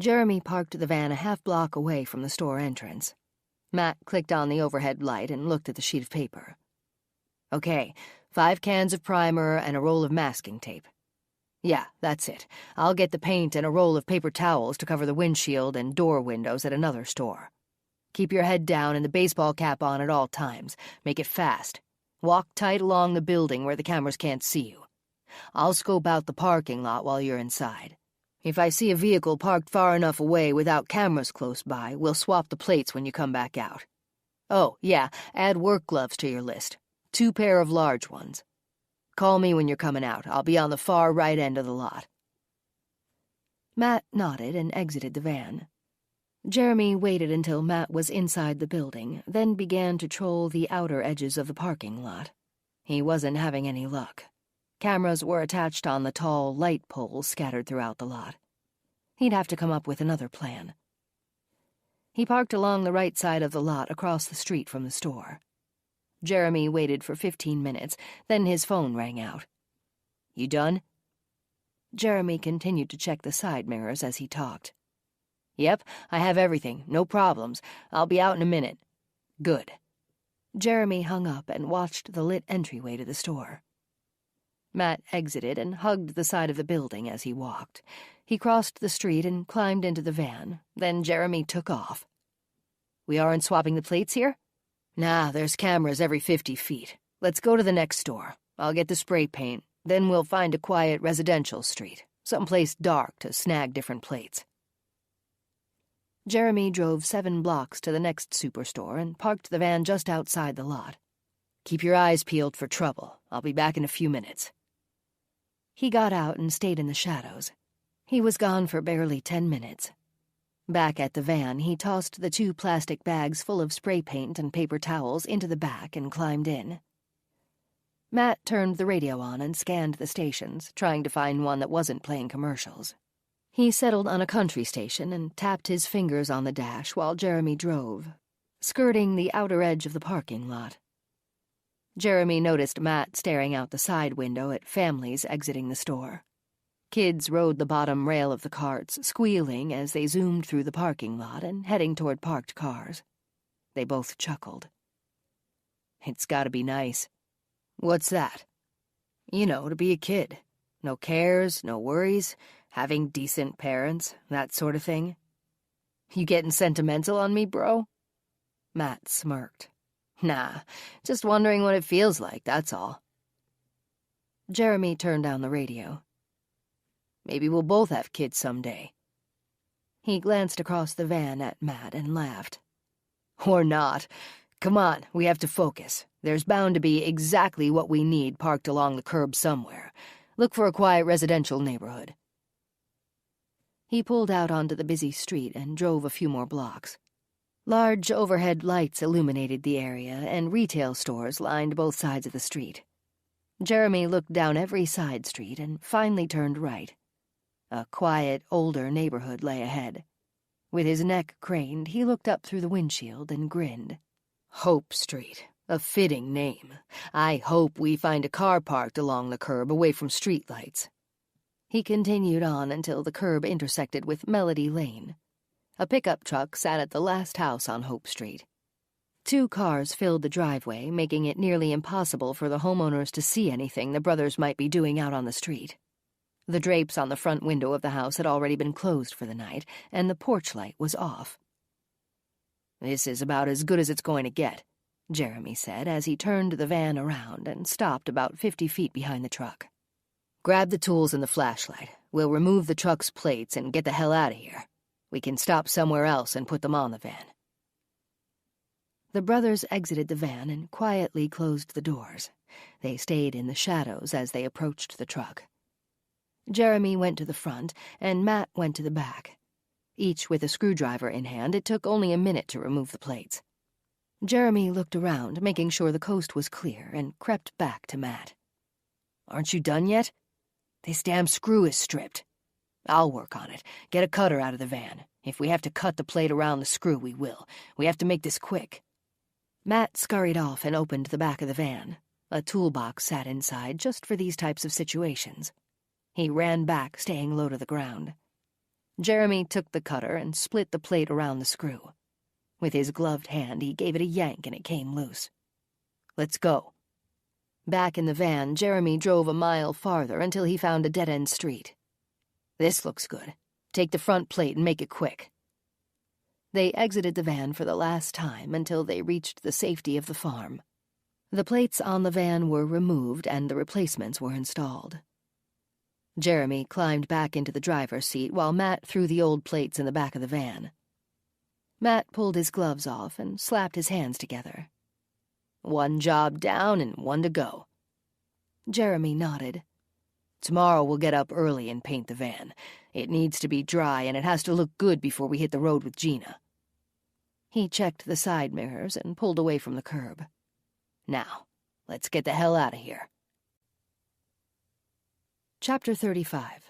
Jeremy parked the van a half-block away from the store entrance. Matt clicked on the overhead light and looked at the sheet of paper. Okay, 5 cans of primer and a roll of masking tape. Yeah, that's it. I'll get the paint and a roll of paper towels to cover the windshield and door windows at another store. Keep your head down and the baseball cap on at all times. Make it fast. Walk tight along the building where the cameras can't see you. I'll scope out the parking lot while you're inside. If I see a vehicle parked far enough away without cameras close by, we'll swap the plates when you come back out. Oh, yeah, add work gloves to your list. 2 pair of large ones. Call me when you're coming out. I'll be on the far right end of the lot. Matt nodded and exited the van. Jeremy waited until Matt was inside the building, then began to troll the outer edges of the parking lot. He wasn't having any luck. Cameras were attached on the tall light poles scattered throughout the lot. He'd have to come up with another plan. He parked along the right side of the lot across the street from the store. Jeremy waited for 15 minutes, then his phone rang out. You done? Jeremy continued to check the side mirrors as he talked. Yep, I have everything. No problems. I'll be out in a minute. Good. Jeremy hung up and watched the lit entryway to the store. Matt exited and hugged the side of the building as he walked. He crossed the street and climbed into the van. Then Jeremy took off. We aren't swapping the plates here? Nah, there's cameras every 50 feet. Let's go to the next store. I'll get the spray paint. Then we'll find a quiet residential street, someplace dark to snag different plates. Jeremy drove 7 blocks to the next superstore and parked the van just outside the lot. Keep your eyes peeled for trouble. I'll be back in a few minutes. He got out and stayed in the shadows. He was gone for barely 10 minutes. Back at the van, he tossed the 2 plastic bags full of spray paint and paper towels into the back and climbed in. Matt turned the radio on and scanned the stations, trying to find one that wasn't playing commercials. He settled on a country station and tapped his fingers on the dash while Jeremy drove, skirting the outer edge of the parking lot. Jeremy noticed Matt staring out the side window at families exiting the store. Kids rode the bottom rail of the carts, squealing as they zoomed through the parking lot and heading toward parked cars. They both chuckled. It's gotta be nice. What's that? You know, to be a kid. No cares, no worries, having decent parents, that sort of thing. You getting sentimental on me, bro? Matt smirked. Nah, just wondering what it feels like, that's all. Jeremy turned down the radio. Maybe we'll both have kids someday. He glanced across the van at Matt and laughed. Or not. Come on, we have to focus. There's bound to be exactly what we need parked along the curb somewhere. Look for a quiet residential neighborhood. He pulled out onto the busy street and drove a few more blocks. Large overhead lights illuminated the area, and retail stores lined both sides of the street. Jeremy looked down every side street and finally turned right. A quiet, older neighborhood lay ahead. With his neck craned, he looked up through the windshield and grinned. Hope Street, a fitting name. I hope we find a car parked along the curb away from streetlights. He continued on until the curb intersected with Melody Lane. A pickup truck sat at the last house on Hope Street. 2 cars filled the driveway, making it nearly impossible for the homeowners to see anything the brothers might be doing out on the street. The drapes on the front window of the house had already been closed for the night, and the porch light was off. "This is about as good as it's going to get," Jeremy said as he turned the van around and stopped about 50 feet behind the truck. "Grab the tools and the flashlight. We'll remove the truck's plates and get the hell out of here. We can stop somewhere else and put them on the van." The brothers exited the van and quietly closed the doors. They stayed in the shadows as they approached the truck. Jeremy went to the front, and Matt went to the back. Each with a screwdriver in hand, it took only a minute to remove the plates. Jeremy looked around, making sure the coast was clear, and crept back to Matt. "Aren't you done yet? This damn screw is stripped. I'll work on it. Get a cutter out of the van. If we have to cut the plate around the screw, we will. We have to make this quick." Matt scurried off and opened the back of the van. A toolbox sat inside just for these types of situations. He ran back, staying low to the ground. Jeremy took the cutter and split the plate around the screw. With his gloved hand, he gave it a yank and it came loose. "Let's go." Back in the van, Jeremy drove a mile farther until he found a dead-end street. "This looks good. Take the front plate and make it quick." They exited the van for the last time until they reached the safety of the farm. The plates on the van were removed and the replacements were installed. Jeremy climbed back into the driver's seat while Matt threw the old plates in the back of the van. Matt pulled his gloves off and slapped his hands together. "One job down and one to go." Jeremy nodded. "Tomorrow we'll get up early and paint the van. It needs to be dry and it has to look good before we hit the road with Gina." He checked the side mirrors and pulled away from the curb. "Now, let's get the hell out of here." Chapter 35.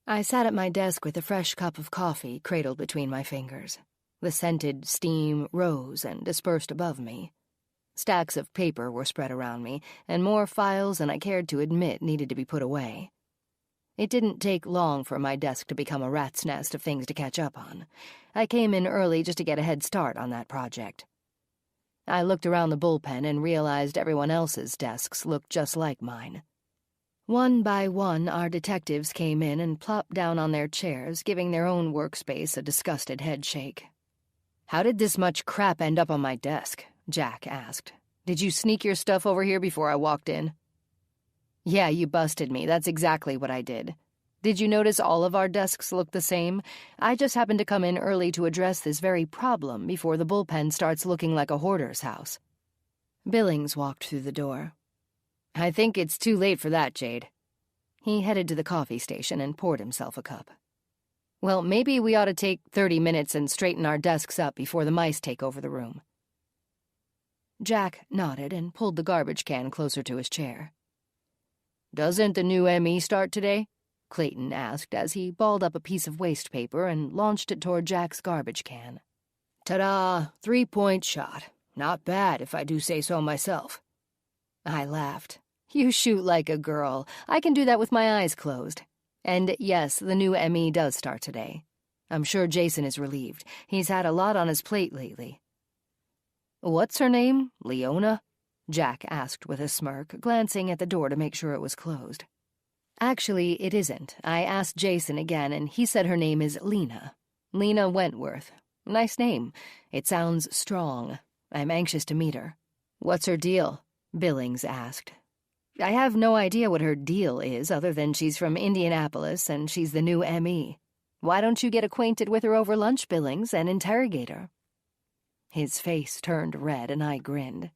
I sat at my desk with a fresh cup of coffee cradled between my fingers. The scented steam rose and dispersed above me. Stacks of paper were spread around me, and more files than I cared to admit needed to be put away. It didn't take long for my desk to become a rat's nest of things to catch up on. I came in early just to get a head start on that project. I looked around the bullpen and realized everyone else's desks looked just like mine. One by one, our detectives came in and plopped down on their chairs, giving their own workspace a disgusted headshake. "How did this much crap end up on my desk?" Jack asked. "Did you sneak your stuff over here before I walked in?" "Yeah, you busted me. That's exactly what I did. Did you notice all of our desks look the same? I just happened to come in early to address this very problem before the bullpen starts looking like a hoarder's house." Billings walked through the door. "I think it's too late for that, Jade." He headed to the coffee station and poured himself a cup. "Well, maybe we ought to take 30 minutes and straighten our desks up before the mice take over the room." Jack nodded and pulled the garbage can closer to his chair. "Doesn't the new ME start today?" Clayton asked as he balled up a piece of waste paper and launched it toward Jack's garbage can. "Ta-da! 3-point shot. Not bad, if I do say so myself." I laughed. "You shoot like a girl. I can do that with my eyes closed. And yes, the new ME does start today. I'm sure Jason is relieved. He's had a lot on his plate lately." "What's her name? Leona?" Jack asked with a smirk, glancing at the door to make sure it was closed. "Actually, it isn't. I asked Jason again, and he said her name is Lena. Lena Wentworth. Nice name. It sounds strong. I'm anxious to meet her." "What's her deal?" Billings asked. "I have no idea what her deal is, other than she's from Indianapolis and she's the new ME. Why don't you get acquainted with her over lunch, Billings, and interrogate her?" His face turned red, and I grinned.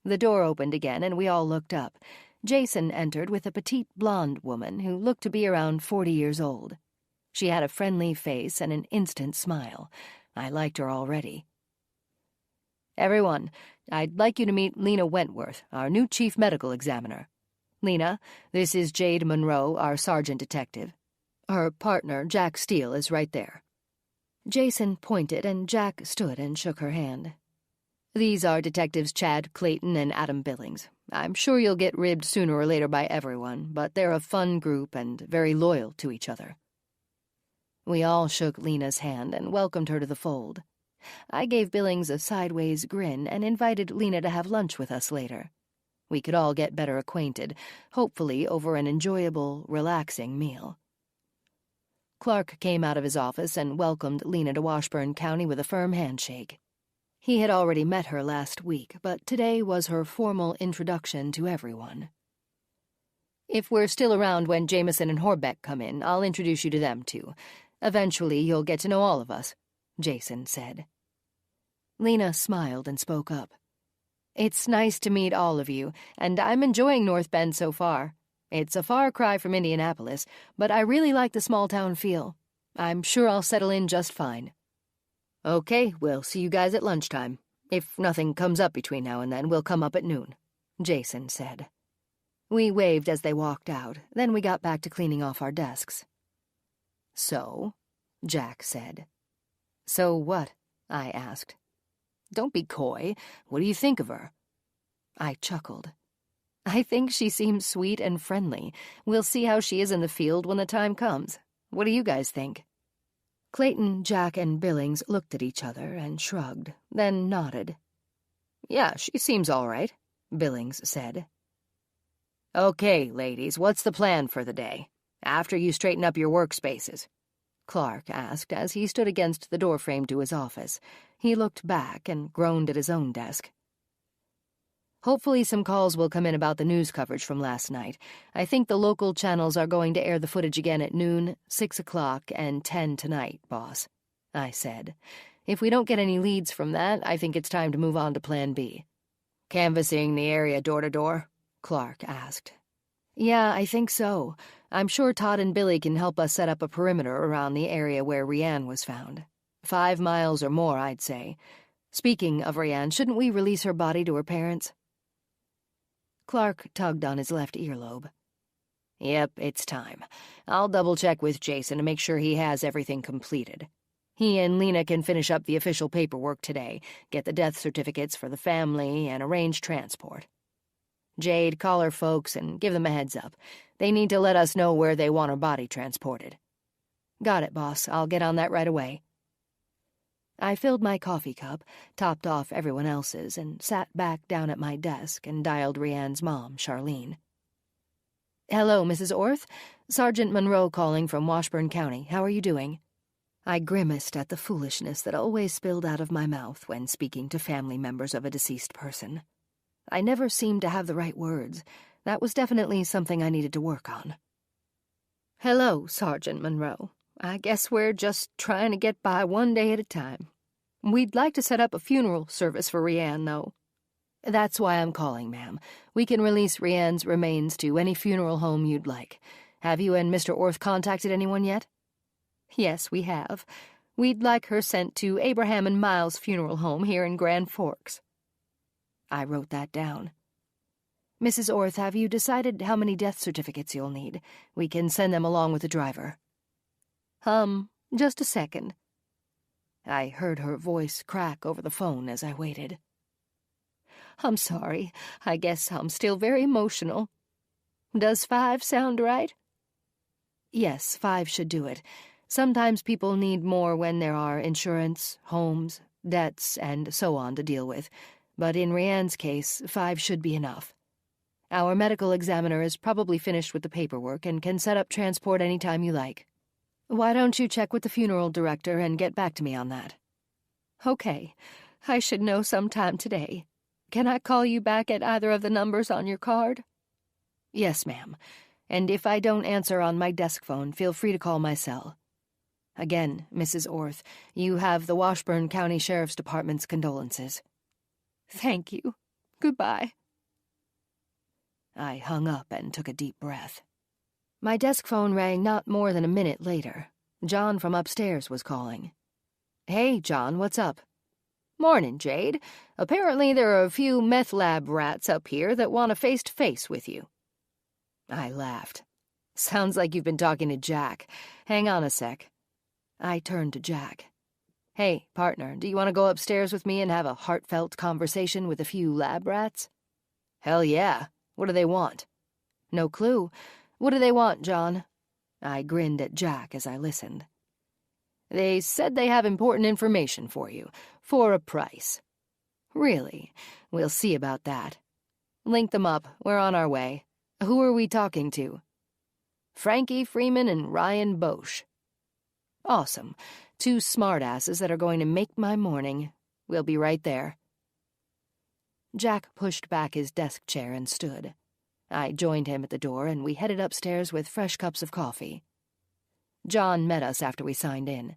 The door opened again, and we all looked up. Jason entered with a petite blonde woman who looked to be around 40 years old. She had a friendly face and an instant smile. I liked her already. "Everyone, I'd like you to meet Lena Wentworth, our new chief medical examiner. Lena, this is Jade Monroe, our sergeant detective. Her partner, Jack Steele, is right there." Jason pointed, and Jack stood and shook her hand. "These are Detectives Chad Clayton and Adam Billings. I'm sure you'll get ribbed sooner or later by everyone, but they're a fun group and very loyal to each other." We all shook Lena's hand and welcomed her to the fold. I gave Billings a sideways grin and invited Lena to have lunch with us later. We could all get better acquainted, hopefully over an enjoyable, relaxing meal. Clark came out of his office and welcomed Lena to Washburn County with a firm handshake. He had already met her last week, but today was her formal introduction to everyone. If we're still around when Jameson and Horbeck come in, I'll introduce you to them, too. Eventually, you'll get to know all of us, Jason said. Lena smiled and spoke up. It's nice to meet all of you, and I'm enjoying North Bend so far. It's a far cry from Indianapolis, but I really like the small-town feel. I'm sure I'll settle in just fine. Okay, we'll see you guys at lunchtime. If nothing comes up between now and then, we'll come up at noon, Jason said. We waved as they walked out, then we got back to cleaning off our desks. So, Jack said. So what? I asked. Don't be coy. What do you think of her? I chuckled. I think she seems sweet and friendly. We'll see how she is in the field when the time comes. What do you guys think? Clayton, Jack, and Billings looked at each other and shrugged, then nodded. Yeah, she seems all right, Billings said. Okay, ladies, what's the plan for the day? After you straighten up your workspaces? Clark asked as he stood against the doorframe to his office. He looked back and groaned at his own desk. Hopefully some calls will come in about the news coverage from last night. I think the local channels are going to air the footage again at noon, 6 o'clock, and 10 tonight, boss, I said. If we don't get any leads from that, I think it's time to move on to Plan B. Canvassing the area door to door? Clark asked. Yeah, I think so. I'm sure Todd and Billy can help us set up a perimeter around the area where Rianne was found. 5 miles or more, I'd say. Speaking of Rianne, shouldn't we release her body to her parents? Clark tugged on his left earlobe. Yep, it's time. I'll double-check with Jason to make sure he has everything completed. He and Lena can finish up the official paperwork today, get the death certificates for the family, and arrange transport. Jade, call her folks and give them a heads up. They need to let us know where they want her body transported. Got it, boss. I'll get on that right away. I filled my coffee cup, topped off everyone else's, and sat back down at my desk and dialed Rianne's mom, Charlene. Hello, Mrs. Orth. Sergeant Monroe calling from Washburn County. How are you doing? I grimaced at the foolishness that always spilled out of my mouth when speaking to family members of a deceased person. I never seemed to have the right words. That was definitely something I needed to work on. Hello, Sergeant Monroe. I guess we're just trying to get by one day at a time. We'd like to set up a funeral service for Rianne, though. That's why I'm calling, ma'am. We can release Rianne's remains to any funeral home you'd like. Have you and Mr. Orth contacted anyone yet? Yes, we have. We'd like her sent to Abraham and Miles Funeral Home here in Grand Forks. I wrote that down. Mrs. Orth, have you decided how many death certificates you'll need? We can send them along with the driver. Just a second. I heard her voice crack over the phone as I waited. I'm sorry. I guess I'm still very emotional. Does 5 sound right? Yes, 5 should do it. Sometimes people need more when there are insurance, homes, debts, and so on to deal with. But in Rianne's case, 5 should be enough. Our medical examiner is probably finished with the paperwork and can set up transport any time you like. Why don't you check with the funeral director and get back to me on that? Okay. I should know sometime today. Can I call you back at either of the numbers on your card? Yes, ma'am. And if I don't answer on my desk phone, feel free to call my cell. Again, Mrs. Orth, you have the Washburn County Sheriff's Department's condolences. Thank you. Goodbye. I hung up and took a deep breath. My desk phone rang not more than a minute later. John from upstairs was calling. Hey, John, what's up? Morning, Jade. Apparently there are a few meth lab rats up here that want a face-to-face with you. I laughed. Sounds like you've been talking to Jack. Hang on a sec. I turned to Jack. Hey, partner, do you want to go upstairs with me and have a heartfelt conversation with a few lab rats? Hell yeah. What do they want? No clue. What do they want, John? I grinned at Jack as I listened.
They said they have important information for you, for a price. Really? We'll see about that. Link them up. We're on our way. Who are we talking to? Frankie Freeman and Ryan Bosch. Awesome. 2 smartasses that are going to make my morning. We'll be right there. Jack pushed back his desk chair and stood. I joined him at the door, and we headed upstairs with fresh cups of coffee. John met us after we signed in.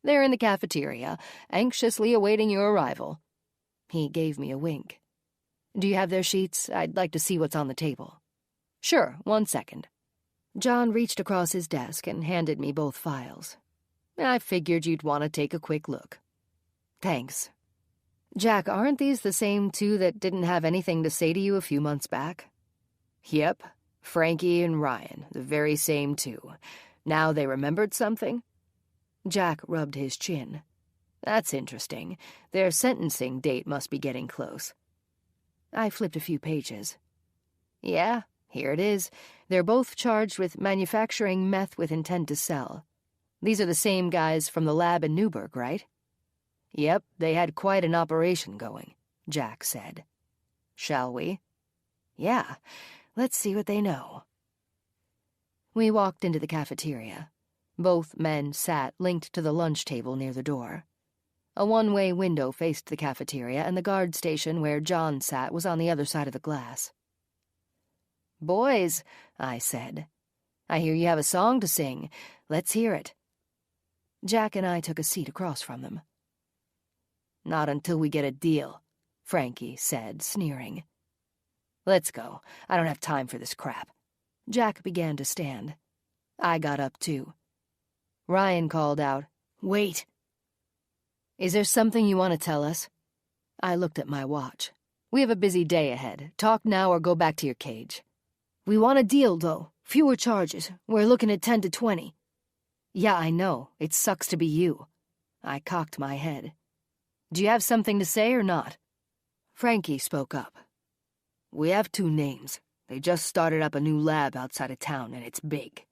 They're in the cafeteria, anxiously awaiting your arrival. He gave me a wink. Do you have their sheets? I'd like to see what's on the table. Sure, 1 second. John reached across his desk and handed me both files. I figured you'd want to take a quick look. Thanks. Jack, aren't these the same 2 that didn't have anything to say to you a few months back? Yep, Frankie and Ryan, the very same 2. Now they remembered something? Jack rubbed his chin. That's interesting. Their sentencing date must be getting close. I flipped a few pages. Yeah, here it is. They're both charged with manufacturing meth with intent to sell. These are the same guys from the lab in Newburgh, right? Yep, they had quite an operation going, Jack said. Shall we? Yeah, let's see what they know. We walked into the cafeteria. Both men sat linked to the lunch table near the door. A one-way window faced the cafeteria, and the guard station where John sat was on the other side of the glass. Boys, I said, I hear you have a song to sing. Let's hear it. Jack and I took a seat across from them. Not until we get a deal, Frankie said, sneering. Let's go. I don't have time for this crap. Jack began to stand. I got up, too. Ryan called out, Wait. Is there something you want to tell us? I looked at my watch. We have a busy day ahead. Talk now or go back to your cage. We want a deal, though. Fewer charges. We're looking at 10 to 20. Yeah, I know. It sucks to be you. I cocked my head. Do you have something to say or not? Frankie spoke up. We have 2 names. They just started up a new lab outside of town, and it's big.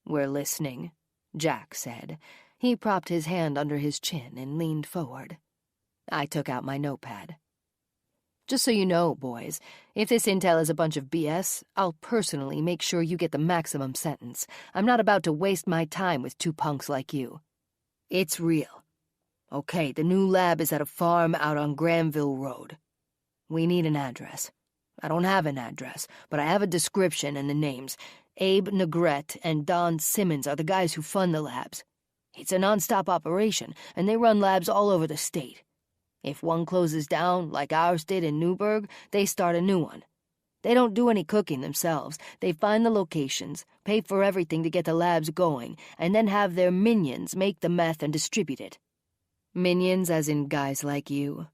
We're listening, Jack said. He propped his hand under his chin and leaned forward. I took out my notepad. Just so you know, boys, if this intel is a bunch of BS, I'll personally make sure you get the maximum sentence. I'm not about to waste my time with 2 punks like you. It's real. Okay, the new lab is at a farm out on Granville Road. We need an address. I don't have an address, but I have a description and the names. Abe Negrete and Don Simmons are the guys who fund the labs. It's a non-stop operation, and they run labs all over the state. If one closes down, like ours did in Newburgh, they start a new one. They don't do any cooking themselves. They find the locations, pay for everything to get the labs going, and then have their minions make the meth and distribute it. Minions as in guys like you.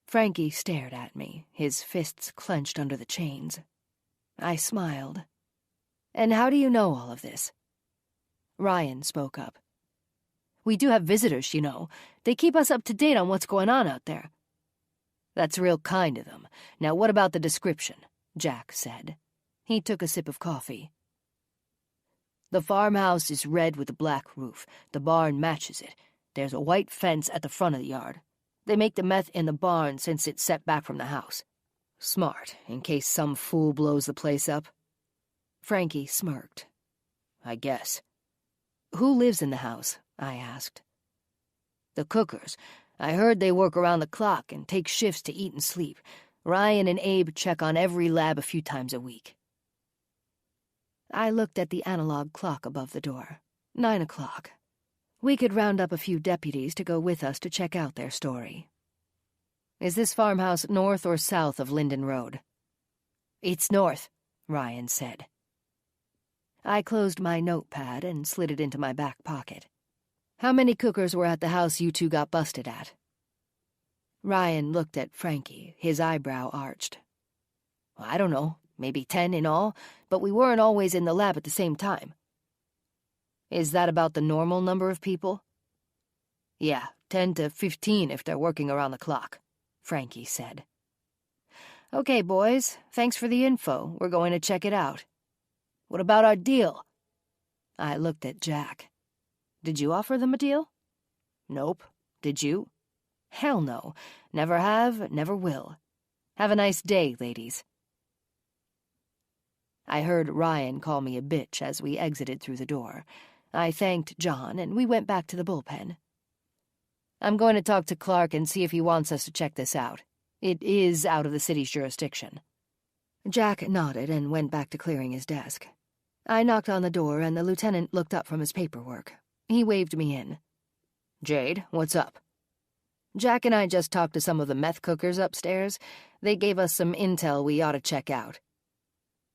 Frankie stared at me, his fists clenched under the chains. I smiled. And how do you know all of this? Ryan spoke up. We do have visitors, you know. They keep us up to date on what's going on out there. That's real kind of them. Now what about the description? Jack said. He took a sip of coffee. The farmhouse is red with a black roof. The barn matches it. There's a white fence at the front of the yard. They make the meth in the barn since it's set back from the house. Smart, in case some fool blows the place up. Frankie smirked. I guess. Who lives in the house? I asked. The cookers. I heard they work around the clock and take shifts to eat and sleep. Ryan and Abe check on every lab a few times a week. I looked at the analog clock above the door. 9 o'clock. We could round up a few deputies to go with us to check out their story. Is this farmhouse north or south of Linden Road? It's north, Ryan said. I closed my notepad and slid it into my back pocket. How many cookers were at the house you 2 got busted at? Ryan looked at Frankie, his eyebrow arched. I don't know, maybe 10 in all, but we weren't always in the lab at the same time. Is that about the normal number of people? Yeah, 10 to 15 if they're working around the clock, Frankie said. Okay, boys, thanks for the info. We're going to check it out. What about our deal? I looked at Jack. Did you offer them a deal? Nope. Did you? Hell no. Never have, never will. Have a nice day, ladies. I heard Ryan call me a bitch as we exited through the door. I thanked John, and we went back to the bullpen. I'm going to talk to Clark and see if he wants us to check this out. It is out of the city's jurisdiction. Jack nodded and went back to clearing his desk. I knocked on the door, and the lieutenant looked up from his paperwork. He waved me in. Jade, what's up? Jack and I just talked to some of the meth cookers upstairs. They gave us some intel we ought to check out.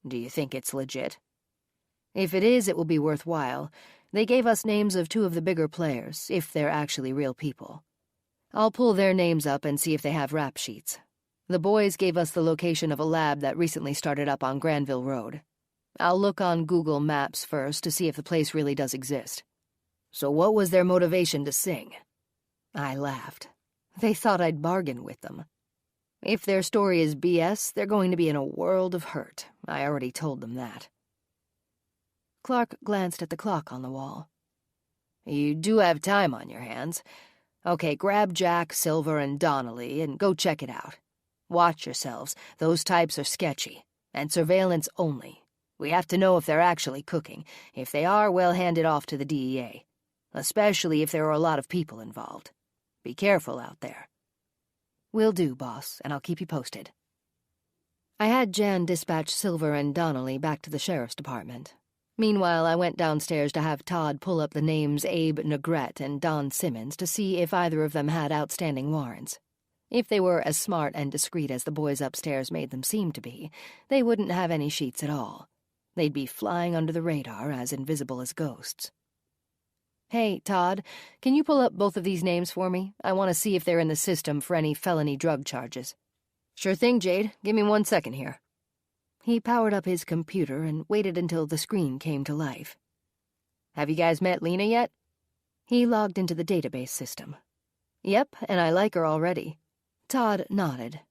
Do you think it's legit? If it is, it will be worthwhile. They gave us names of 2 of the bigger players, if they're actually real people. I'll pull their names up and see if they have rap sheets. The boys gave us the location of a lab that recently started up on Granville Road. I'll look on Google Maps first to see if the place really does exist. So what was their motivation to sing? I laughed. They thought I'd bargain with them. If their story is BS, they're going to be in a world of hurt. I already told them that. Clark glanced at the clock on the wall. You do have time on your hands. Okay, grab Jack, Silver, and Donnelly and go check it out. Watch yourselves. Those types are sketchy. And surveillance only. We have to know if they're actually cooking. If they are, we'll hand it off to the DEA. Especially if there are a lot of people involved. Be careful out there. Will do, boss, and I'll keep you posted. I had Jan dispatch Silver and Donnelly back to the sheriff's department. Meanwhile, I went downstairs to have Todd pull up the names Abe Negrete and Don Simmons to see if either of them had outstanding warrants. If they were as smart and discreet as the boys upstairs made them seem to be, they wouldn't have any sheets at all. They'd be flying under the radar, as invisible as ghosts. Hey, Todd, can you pull up both of these names for me? I want to see if they're in the system for any felony drug charges. Sure thing, Jade. Give me 1 second here. He powered up his computer and waited until the screen came to life. Have you guys met Lena yet? He logged into the database system. Yep, and I like her already. Todd nodded.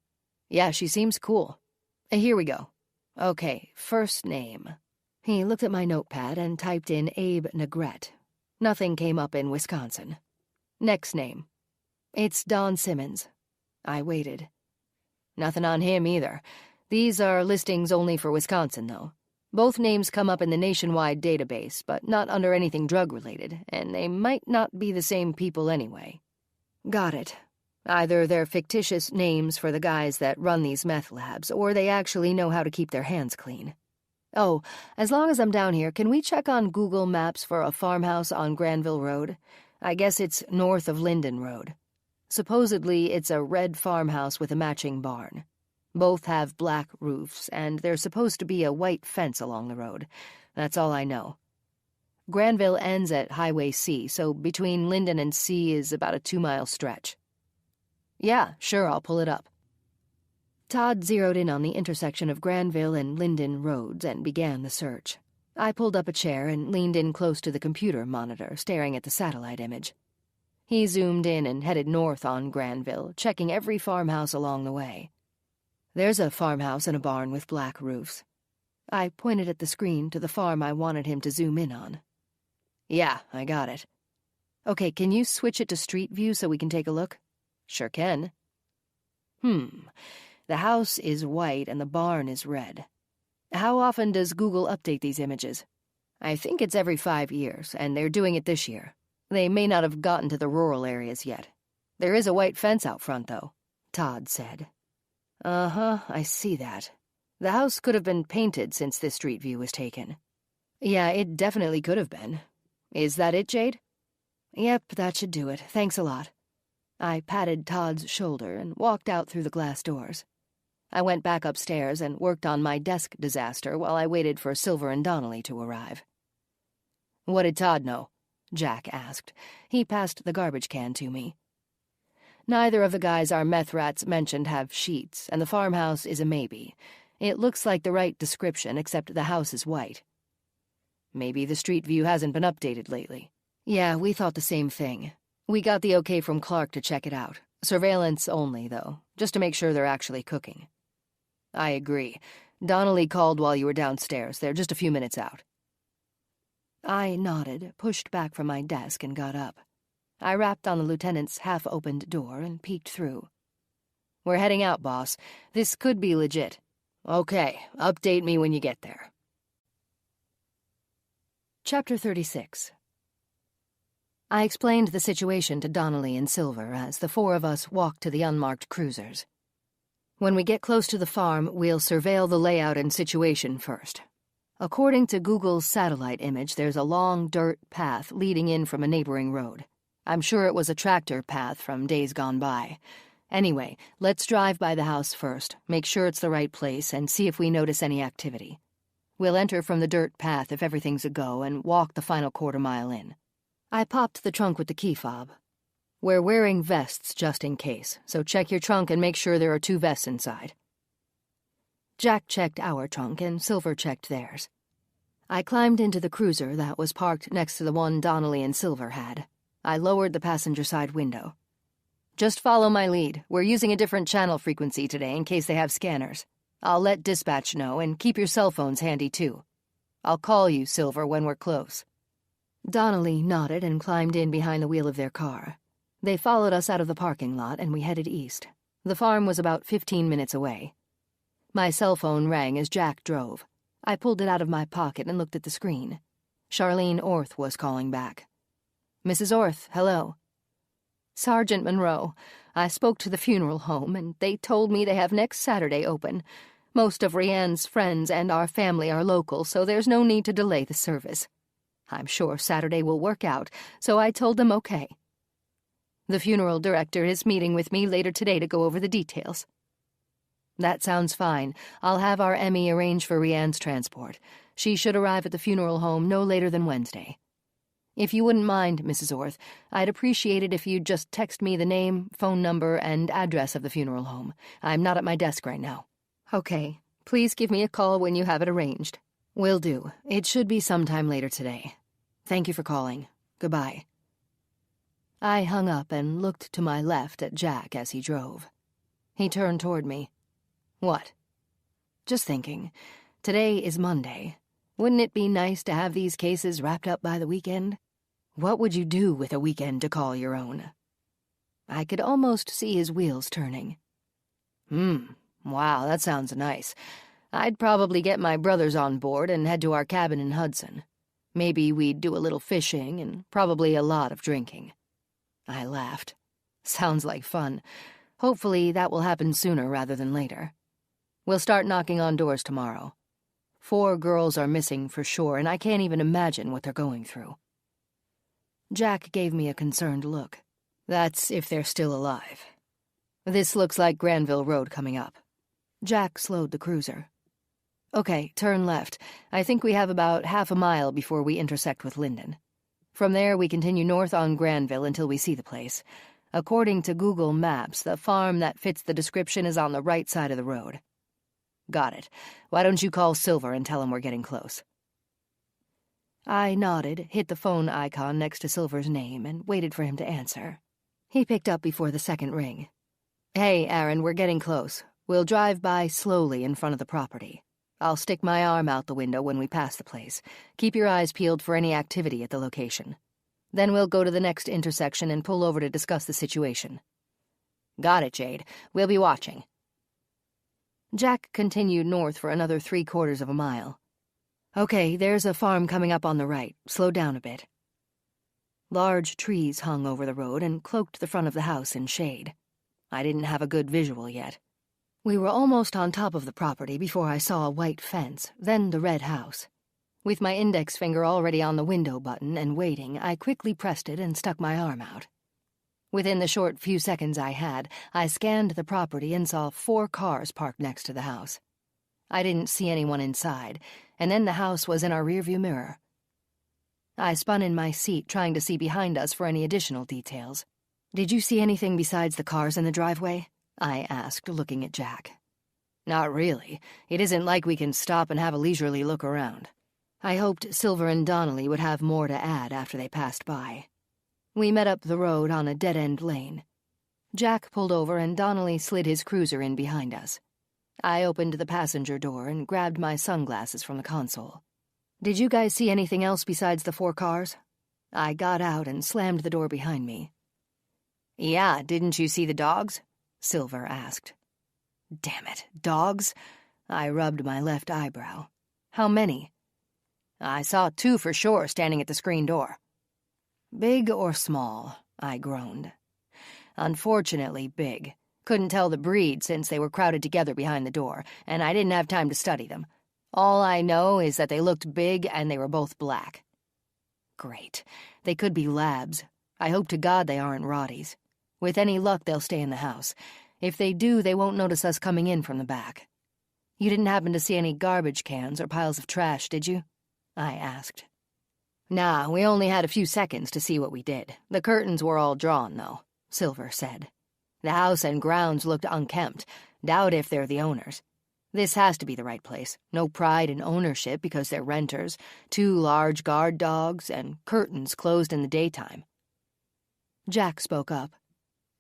Yeah, she seems cool. Here we go. Okay, first name. He looked at my notepad and typed in Abe Negrete. Nothing came up in Wisconsin. Next name. It's Don Simmons. I waited. Nothing on him either. These are listings only for Wisconsin, though. Both names come up in the nationwide database, but not under anything drug-related, and they might not be the same people anyway. Got it. Either they're fictitious names for the guys that run these meth labs, or they actually know how to keep their hands clean. Oh, as long as I'm down here, can we check on Google Maps for a farmhouse on Granville Road? I guess it's north of Linden Road. Supposedly, it's a red farmhouse with a matching barn. Both have black roofs, and there's supposed to be a white fence along the road. That's all I know. Granville ends at Highway C, so between Linden and C is about a 2-mile stretch. Yeah, sure, I'll pull it up. Todd zeroed in on the intersection of Granville and Linden roads and began the search. I pulled up a chair and leaned in close to the computer monitor, staring at the satellite image. He zoomed in and headed north on Granville, checking every farmhouse along the way. There's a farmhouse and a barn with black roofs. I pointed at the screen to the farm I wanted him to zoom in on. Yeah, I got it. Okay, can you switch it to Street View so we can take a look? Sure can. The house is white and the barn is red. How often does Google update these images? I think it's every 5 years, and they're doing it this year. They may not have gotten to the rural areas yet. There is a white fence out front, though, Todd said. Uh-huh, I see that. The house could have been painted since this street view was taken. Yeah, it definitely could have been. Is that it, Jade? Yep, that should do it. Thanks a lot. I patted Todd's shoulder and walked out through the glass doors. I went back upstairs and worked on my desk disaster while I waited for Silver and Donnelly to arrive. What did Todd know? Jack asked. He passed the garbage can to me. Neither of the guys our meth rats mentioned have sheets, and the farmhouse is a maybe. It looks like the right description, except the house is white. Maybe the street view hasn't been updated lately. Yeah, we thought the same thing. We got the okay from Clark to check it out. Surveillance only, though, just to make sure they're actually cooking. I agree. Donnelly called while you were downstairs. They're just a few minutes out.
I nodded, pushed back from my desk, and got up. I rapped on the lieutenant's half-opened door and peeked through. "We're heading out, boss. This could be legit." "Okay, update me when you get there." Chapter 36. I explained the situation to Donnelly and Silver as the four of us walked to the unmarked cruisers. "When we get close to the farm, we'll surveil the layout and situation first. According to Google's satellite image, there's a long dirt path leading in from a neighboring road. I'm sure it was a tractor path from days gone by. Anyway, let's drive by the house first, make sure it's the right place, and see if we notice any activity. We'll enter from the dirt path if everything's a go and walk the final quarter-mile in." I popped the trunk with the key fob. "We're wearing vests just in case, so check your trunk and make sure there are 2 vests inside." Jack checked our trunk and Silver checked theirs. I climbed into the cruiser that was parked next to the one Donnelly and Silver had. I lowered the passenger side window. "Just follow my lead. We're using a different channel frequency today in case they have scanners. I'll let dispatch know, and keep your cell phones handy too. I'll call you, Silver, when we're close." Donnelly nodded and climbed in behind the wheel of their car. They followed us out of the parking lot, and we headed east. The farm was about 15 minutes away. My cell phone rang as Jack drove. I pulled it out of my pocket and looked at the screen. Charlene Orth was calling back. "Mrs. Orth, hello." "Sergeant Monroe, I spoke to the funeral home, and they told me they have next Saturday open. Most of Rianne's friends and our family are local, so there's no need to delay the service. I'm sure Saturday will work out, so I told them okay. The funeral director is meeting with me later today to go over the details." "That sounds fine. I'll have our Emmy arrange for Rianne's transport. She should arrive at the funeral home no later than Wednesday. If you wouldn't mind, Mrs. Orth, I'd appreciate it if you'd just text me the name, phone number, and address of the funeral home. I'm not at my desk right now." "Okay. Please give me a call when you have it arranged." "Will do. It should be sometime later today. Thank you for calling. Goodbye." I hung up and looked to my left at Jack as he drove. He turned toward me. "What?" "Just thinking. Today is Monday. Wouldn't it be nice to have these cases wrapped up by the weekend? What would you do with a weekend to call your own?" I could almost see his wheels turning. Wow, that sounds nice. I'd probably get my brothers on board and head to our cabin in Hudson. Maybe we'd do a little fishing and probably a lot of drinking." I laughed. "Sounds like fun. Hopefully that will happen sooner rather than later. We'll start knocking on doors tomorrow. 4 girls are missing for sure, and I can't even imagine what they're going through." Jack gave me a concerned look. "That's if they're still alive. This looks like Granville Road coming up." Jack slowed the cruiser. "Okay, turn left. I think we have about half a mile before we intersect with Linden. From there, we continue north on Granville until we see the place. According to Google Maps, the farm that fits the description is on the right side of the road." "Got it. Why don't you call Silver and tell him we're getting close?" I nodded, hit the phone icon next to Silver's name, and waited for him to answer. He picked up before the second ring. "Hey, Aaron, we're getting close. We'll drive by slowly in front of the property. I'll stick my arm out the window when we pass the place. Keep your eyes peeled for any activity at the location. Then we'll go to the next intersection and pull over to discuss the situation." "Got it, Jade. We'll be watching." Jack continued north for another 3/4 of a mile. "Okay, there's a farm coming up on the right. Slow down a bit." Large trees hung over the road and cloaked the front of the house in shade. I didn't have a good visual yet. We were almost on top of the property before I saw a white fence, then the red house. With my index finger already on the window button and waiting, I quickly pressed it and stuck my arm out. Within the short few seconds I had, I scanned the property and saw 4 cars parked next to the house. I didn't see anyone inside, and then the house was in our rearview mirror. I spun in my seat, trying to see behind us for any additional details. "Did you see anything besides the cars in the driveway?" I asked, looking at Jack. "Not really. It isn't like we can stop and have a leisurely look around." I hoped Silver and Donnelly would have more to add after they passed by. We met up the road on a dead-end lane. Jack pulled over and Donnelly slid his cruiser in behind us. I opened the passenger door and grabbed my sunglasses from the console.
Did you guys see anything else besides the 4 cars? I got out and slammed the door behind me.
Yeah, didn't you see the dogs? Silver asked.
Damn it, dogs? I rubbed my left eyebrow. How many?
I saw 2 for sure standing at the screen door.
Big or small? I groaned.
Unfortunately, big. Couldn't tell the breed since they were crowded together behind the door, and I didn't have time to study them. All I know is that they looked big and they were both black.
Great. They could be labs. I hope to God they aren't Rotties. With any luck, they'll stay in the house. If they do, they won't notice us coming in from the back. You didn't happen to see any garbage cans or piles of trash, did you? I asked.
Nah, we only had a few seconds to see what we did. The curtains were all drawn, though, Silver said. The house and grounds looked unkempt. Doubt if they're the owners. This has to be the right place. No pride in ownership because they're renters, 2 large guard dogs, and curtains closed in the daytime.
Jack spoke up.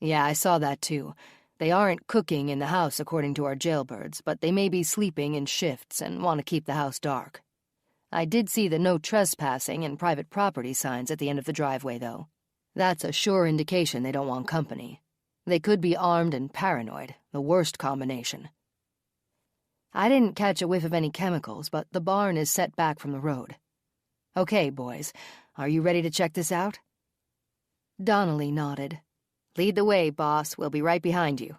Yeah, I saw that too. They aren't cooking in the house according to our jailbirds, but they may be sleeping in shifts and want to keep the house dark. I did see the no trespassing and private property signs at the end of the driveway, though. That's a sure indication they don't want company. They could be armed and paranoid, the worst combination. I didn't catch a whiff of any chemicals, but the barn is set back from the road. Okay, boys, are you ready to check this out?
Donnelly nodded.
Lead the way, boss. We'll be right behind you.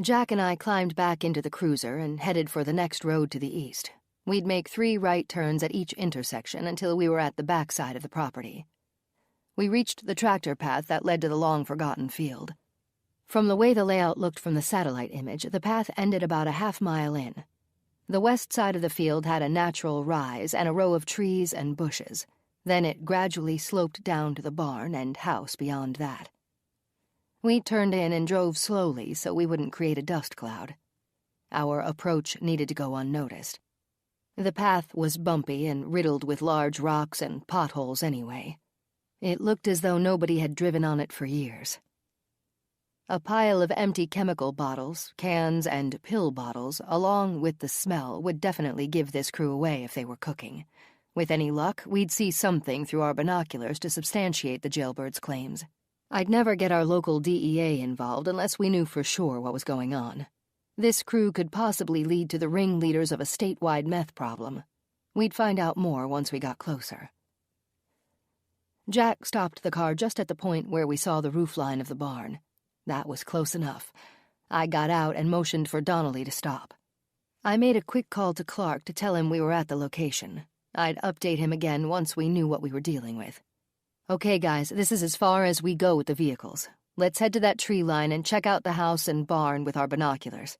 Jack and I climbed back into the cruiser and headed for the next road to the east. We'd make 3 right turns at each intersection until we were at the back side of the property. We reached the tractor path that led to the long-forgotten field. From the way the layout looked from the satellite image, the path ended about a half-mile in. The west side of the field had a natural rise and a row of trees and bushes. Then it gradually sloped down to the barn and house beyond that. We turned in and drove slowly so we wouldn't create a dust cloud. Our approach needed to go unnoticed. The path was bumpy and riddled with large rocks and potholes anyway. It looked as though nobody had driven on it for years. A pile of empty chemical bottles, cans, and pill bottles, along with the smell, would definitely give this crew away if they were cooking. With any luck, we'd see something through our binoculars to substantiate the jailbird's claims. I'd never get our local DEA involved unless we knew for sure what was going on. This crew could possibly lead to the ringleaders of a statewide meth problem. We'd find out more once we got closer. Jack stopped the car just at the point where we saw the roofline of the barn. That was close enough. I got out and motioned for Donnelly to stop. I made a quick call to Clark to tell him we were at the location. I'd update him again once we knew what we were dealing with. Okay, guys, this is as far as we go with the vehicles. Let's head to that tree line and check out the house and barn with our binoculars.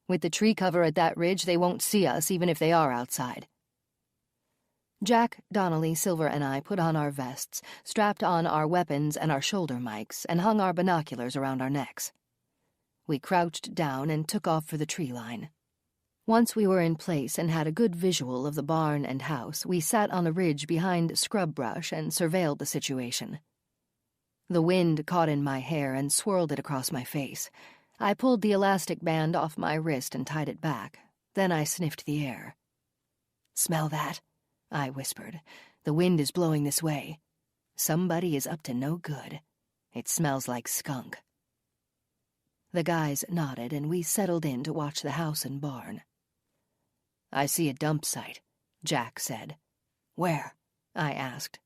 With the tree cover at that ridge, they won't see us even if they are outside. Jack, Donnelly, Silver, and I put on our vests, strapped on our weapons and our shoulder mics, and hung our binoculars around our necks. We crouched down and took off for the tree line. Once we were in place and had a good visual of the barn and house, we sat on the ridge behind scrub brush and surveilled the situation. The wind caught in my hair and swirled it across my face. I pulled the elastic band off my wrist and tied it back. Then I sniffed the air. "Smell that?" I whispered. "The wind is blowing this way. Somebody is up to no good. It smells like skunk." The guys nodded, and we settled in to watch the house and barn. "I see a dump site," Jack said. "Where?" I asked.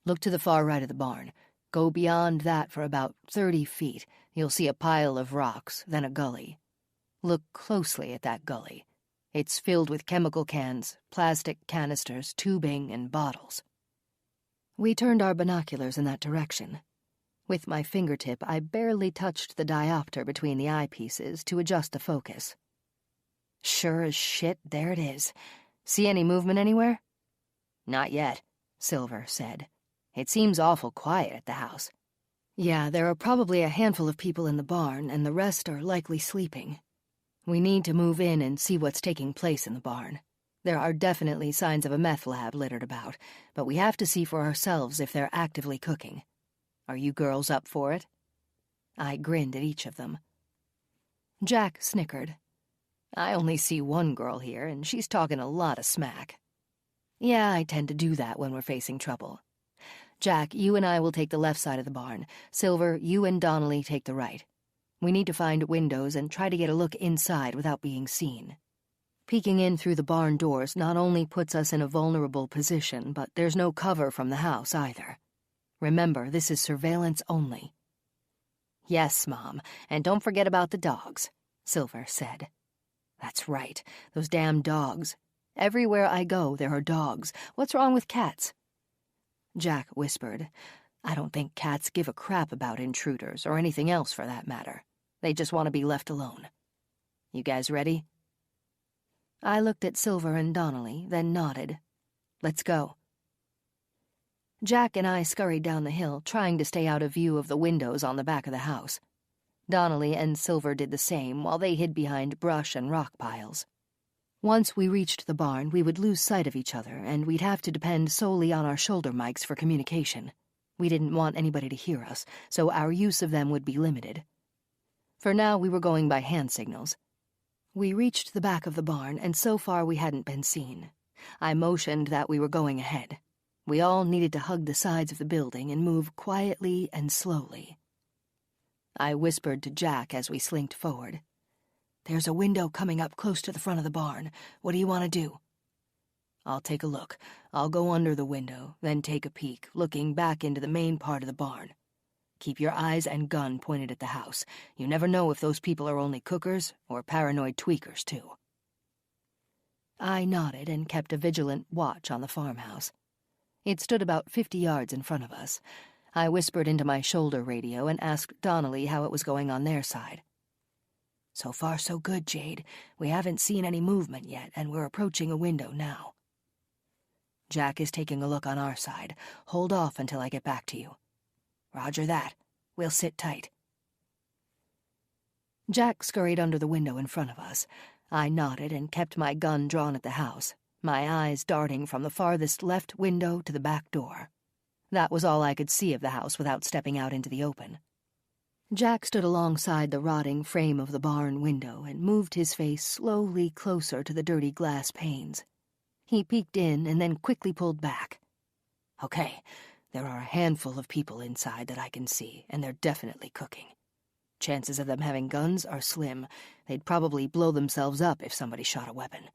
"Look to the far right of the barn. Go beyond that for about 30 feet. You'll see a pile of rocks, then a gully. Look closely at that gully. It's filled with chemical cans, plastic canisters, tubing, and bottles." We turned our binoculars in that direction. With my fingertip, I barely touched the diopter between the eyepieces to adjust the focus. Sure as shit, there it is. See any movement anywhere? "Not yet," Silver said. "It seems awful quiet at the house." "Yeah, there are probably a handful of people in the barn, and the rest are likely sleeping. We need to move in and see what's taking place in the barn. There are definitely signs of a meth lab littered about, but we have to see for ourselves if they're actively cooking. Are you girls up for it?" I grinned at each of them. Jack snickered. "I only see one girl here, and she's talking a lot of smack." Yeah, I tend to do that when we're facing trouble. Jack, you and I will take the left side of the barn. Silver, you and Donnelly take the right. We need to find windows and try to get a look inside without being seen. Peeking in through the barn doors not only puts us in a vulnerable position, but there's no cover from the house either. Remember, this is surveillance only. Yes, Mom, and don't forget about the dogs, Silver said. That's right, those damn dogs. Everywhere I go, there are dogs. What's wrong with cats? Jack whispered, I don't think cats give a crap about intruders, or anything else for that matter. They just want to be left alone. You guys ready? I looked at Silver and Donnelly, then nodded. Let's go. Jack and I scurried down the hill, trying to stay out of view of the windows on the back of the house. Donnelly and Silver did the same while they hid behind brush and rock piles. Once we reached the barn, we would lose sight of each other, and we'd have to depend solely on our shoulder mics for communication. We didn't want anybody to hear us, so our use of them would be limited. For now, we were going by hand signals. We reached the back of the barn, and so far we hadn't been seen. I motioned that we were going ahead. We all needed to hug the sides of the building and move quietly and slowly. I whispered to Jack as we slinked forward. There's a window coming up close to the front of the barn. What do you want to do? I'll take a look. I'll go under the window, then take a peek, looking back into the main part of the barn. Keep your eyes and gun pointed at the house. You never know if those people are only cookers or paranoid tweakers, too. I nodded and kept a vigilant watch on the farmhouse. It stood about 50 yards in front of us. I whispered into my shoulder radio and asked Donnelly how it was going on their side. So far, so good, Jade. We haven't seen any movement yet, and we're approaching a window now. Jack is taking a look on our side. Hold off until I get back to you. Roger that. We'll sit tight. Jack scurried under the window in front of us. I nodded and kept my gun drawn at the house, my eyes darting from the farthest left window to the back door. That was all I could see of the house without stepping out into the open. Jack stood alongside the rotting frame of the barn window and moved his face slowly closer to the dirty glass panes. He peeked in and then quickly pulled back. Okay, there are a handful of people inside that I can see, and they're definitely cooking. Chances of them having guns are slim. They'd probably blow themselves up if somebody shot a weapon.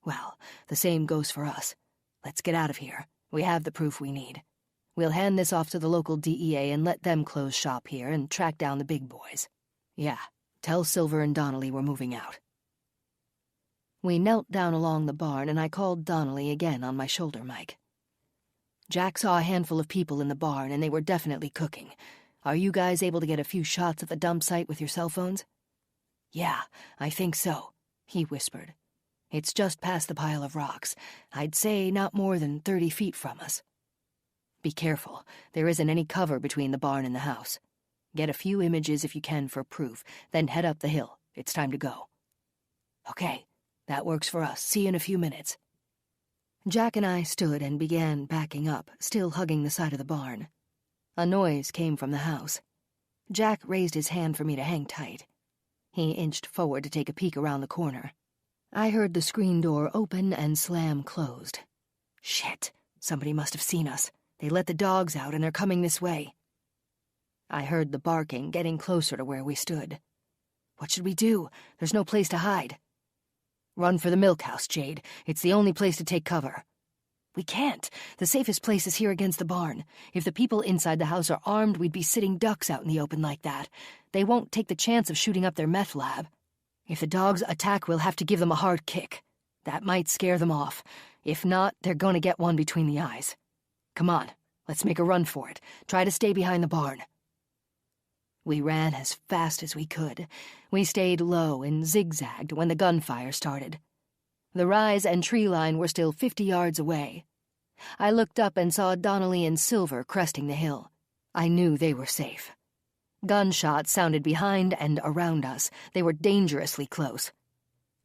Well, the same goes for us. Let's get out of here. We have the proof we need. We'll hand this off to the local DEA and let them close shop here and track down the big boys. Yeah, tell Silver and Donnelly we're moving out. We knelt down along the barn, and I called Donnelly again on my shoulder mic. Jack saw a handful of people in the barn, and they were definitely cooking. Are you guys able to get a few shots at the dump site with your cell phones? Yeah, I think so, he whispered. It's just past the pile of rocks. I'd say not more than 30 feet from us. Be careful. There isn't any cover between the barn and the house. Get a few images if you can for proof, then head up the hill. It's time to go. Okay, that works for us. See you in a few minutes. Jack and I stood and began backing up, still hugging the side of the barn. A noise came from the house. Jack raised his hand for me to hang tight. He inched forward to take a peek around the corner. I heard the screen door open and slam closed. Shit, somebody must have seen us. They let the dogs out and they're coming this way. I heard the barking getting closer to where we stood. What should we do? There's no place to hide. Run for the milk house, Jade. It's the only place to take cover. We can't. The safest place is here against the barn. If the people inside the house are armed, we'd be sitting ducks out in the open like that. They won't take the chance of shooting up their meth lab. If the dogs attack, we'll have to give them a hard kick. That might scare them off. If not, they're going to get one between the eyes. Come on, let's make a run for it. Try to stay behind the barn. We ran as fast as we could. We stayed low and zigzagged when the gunfire started. The rise and tree line were still 50 yards away. I looked up and saw Donnelly and Silver cresting the hill. I knew they were safe. Gunshots sounded behind and around us. They were dangerously close.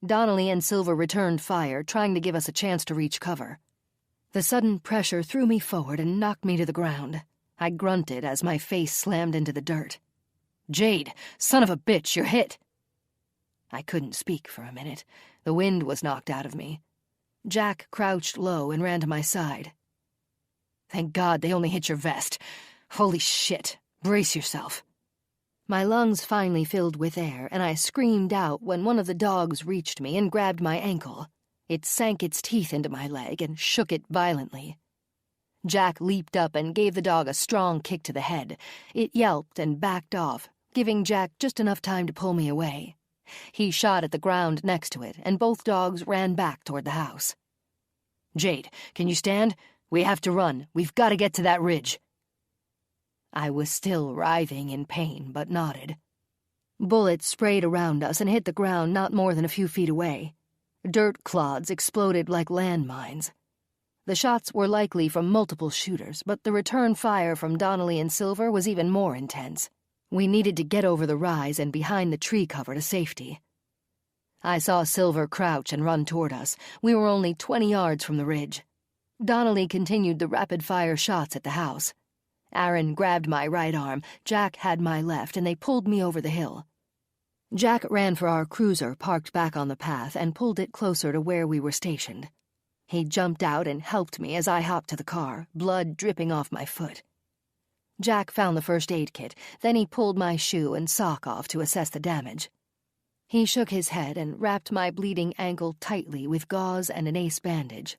Donnelly and Silver returned fire, trying to give us a chance to reach cover. The sudden pressure threw me forward and knocked me to the ground. I grunted as my face slammed into the dirt. Jade, son of a bitch, you're hit. I couldn't speak for a minute. The wind was knocked out of me. Jack crouched low and ran to my side. "Thank God they only hit your vest. Holy shit. Brace yourself." My lungs finally filled with air, and I screamed out when one of the dogs reached me and grabbed my ankle. It sank its teeth into my leg and shook it violently. Jack leaped up and gave the dog a strong kick to the head. It yelped and backed off, giving Jack just enough time to pull me away. He shot at the ground next to it, and both dogs ran back toward the house. "Jade, can you stand? We have to run. We've got to get to that ridge." I was still writhing in pain, but nodded. Bullets sprayed around us and hit the ground not more than a few feet away. Dirt clods exploded like landmines. The shots were likely from multiple shooters, but the return fire from Donnelly and Silver was even more intense. We needed to get over the rise and behind the tree cover to safety. I saw Silver crouch and run toward us. We were only 20 yards from the ridge. Donnelly continued the rapid-fire shots at the house. Aaron grabbed my right arm, Jack had my left, and they pulled me over the hill. Jack ran for our cruiser parked back on the path and pulled it closer to where we were stationed. He jumped out and helped me as I hopped to the car, blood dripping off my foot. Jack found the first aid kit, then he pulled my shoe and sock off to assess the damage. He shook his head and wrapped my bleeding ankle tightly with gauze and an ace bandage.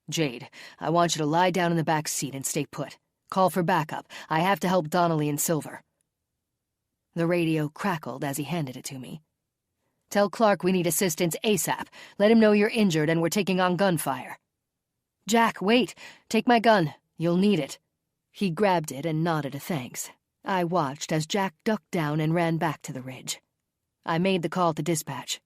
"Jade, I want you to lie down in the back seat and stay put. Call for backup. I have to help Donnelly and Silver." The radio crackled as he handed it to me. "Tell Clark we need assistance ASAP. Let him know you're injured and we're taking on gunfire." "Jack, wait. Take my gun. You'll need it." He grabbed it and nodded a thanks. I watched as Jack ducked down and ran back to the ridge. I made the call to dispatch.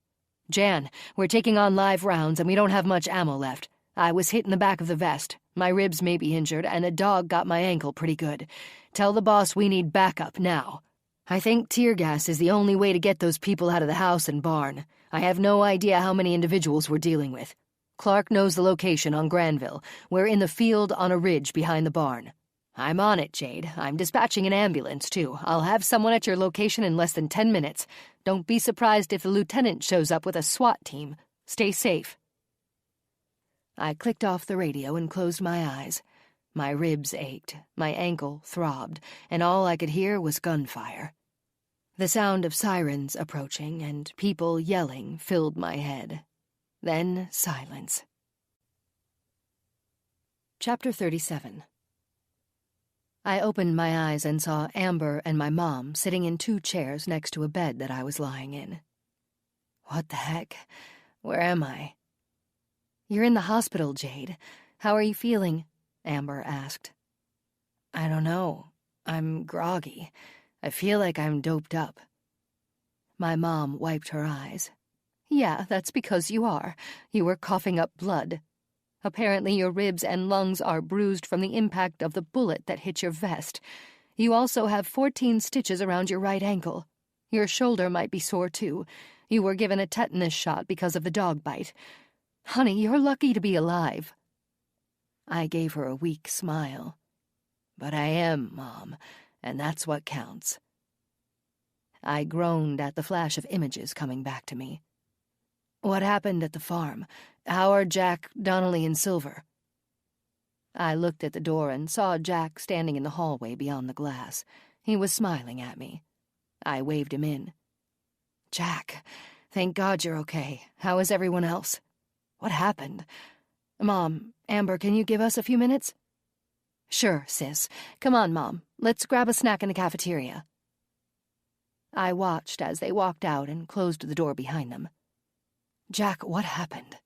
"Jan, we're taking on live rounds and we don't have much ammo left. I was hit in the back of the vest. My ribs may be injured, and a dog got my ankle pretty good. Tell the boss we need backup now. I think tear gas is the only way to get those people out of the house and barn. I have no idea how many individuals we're dealing with. Clark knows the location on Granville. We're in the field on a ridge behind the barn." "I'm on it, Jade. I'm dispatching an ambulance, too. I'll have someone at your location in less than 10 minutes. Don't be surprised if the lieutenant shows up with a SWAT team. Stay safe." I clicked off the radio and closed my eyes. My ribs ached, my ankle throbbed, and all I could hear was gunfire. The sound of sirens approaching and people yelling filled my head. Then silence. Chapter 37. I opened my eyes and saw Amber and my mom sitting in 2 chairs next to a bed that I was lying in. "What the heck? Where am I?" "You're in the hospital, Jade. How are you feeling?" Amber asked. "I don't know. I'm groggy. I feel like I'm doped up." My mom wiped her eyes. "Yeah, that's because you are. You were coughing up blood. Apparently your ribs and lungs are bruised from the impact of the bullet that hit your vest. You also have 14 stitches around your right ankle. Your shoulder might be sore, too. You were given a tetanus shot because of the dog bite. Honey, you're lucky to be alive." I gave her a weak smile. "But I am, Mom, and that's what counts." I groaned at the flash of images coming back to me. "What happened at the farm? How are Jack, Donnelly, and Silver?" I looked at the door and saw Jack standing in the hallway beyond the glass. He was smiling at me. I waved him in. "Jack, thank God you're okay. How is everyone else? What happened? Mom, Amber, can you give us a few minutes?" "Sure, sis. Come on, Mom. Let's grab a snack in the cafeteria." I watched as they walked out and closed the door behind them. "Jack, what happened?"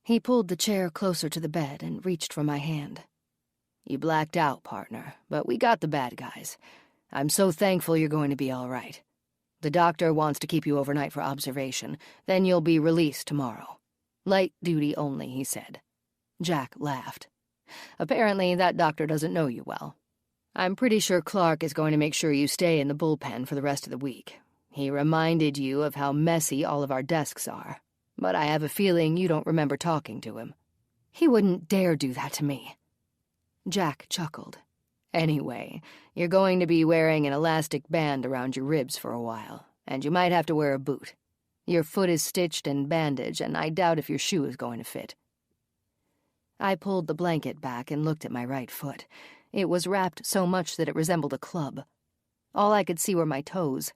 He pulled the chair closer to the bed and reached for my hand. "You blacked out, partner, but we got the bad guys. I'm so thankful you're going to be all right. The doctor wants to keep you overnight for observation, then you'll be released tomorrow. Light duty only, he said." Jack laughed. "Apparently that doctor doesn't know you well. I'm pretty sure Clark is going to make sure you stay in the bullpen for the rest of the week. He reminded you of how messy all of our desks are, but I have a feeling you don't remember talking to him." "He wouldn't dare do that to me." Jack chuckled. "Anyway, you're going to be wearing an elastic band around your ribs for a while, and you might have to wear a boot. Your foot is stitched and bandaged, and I doubt if your shoe is going to fit." I pulled the blanket back and looked at my right foot. It was wrapped so much that it resembled a club. All I could see were my toes.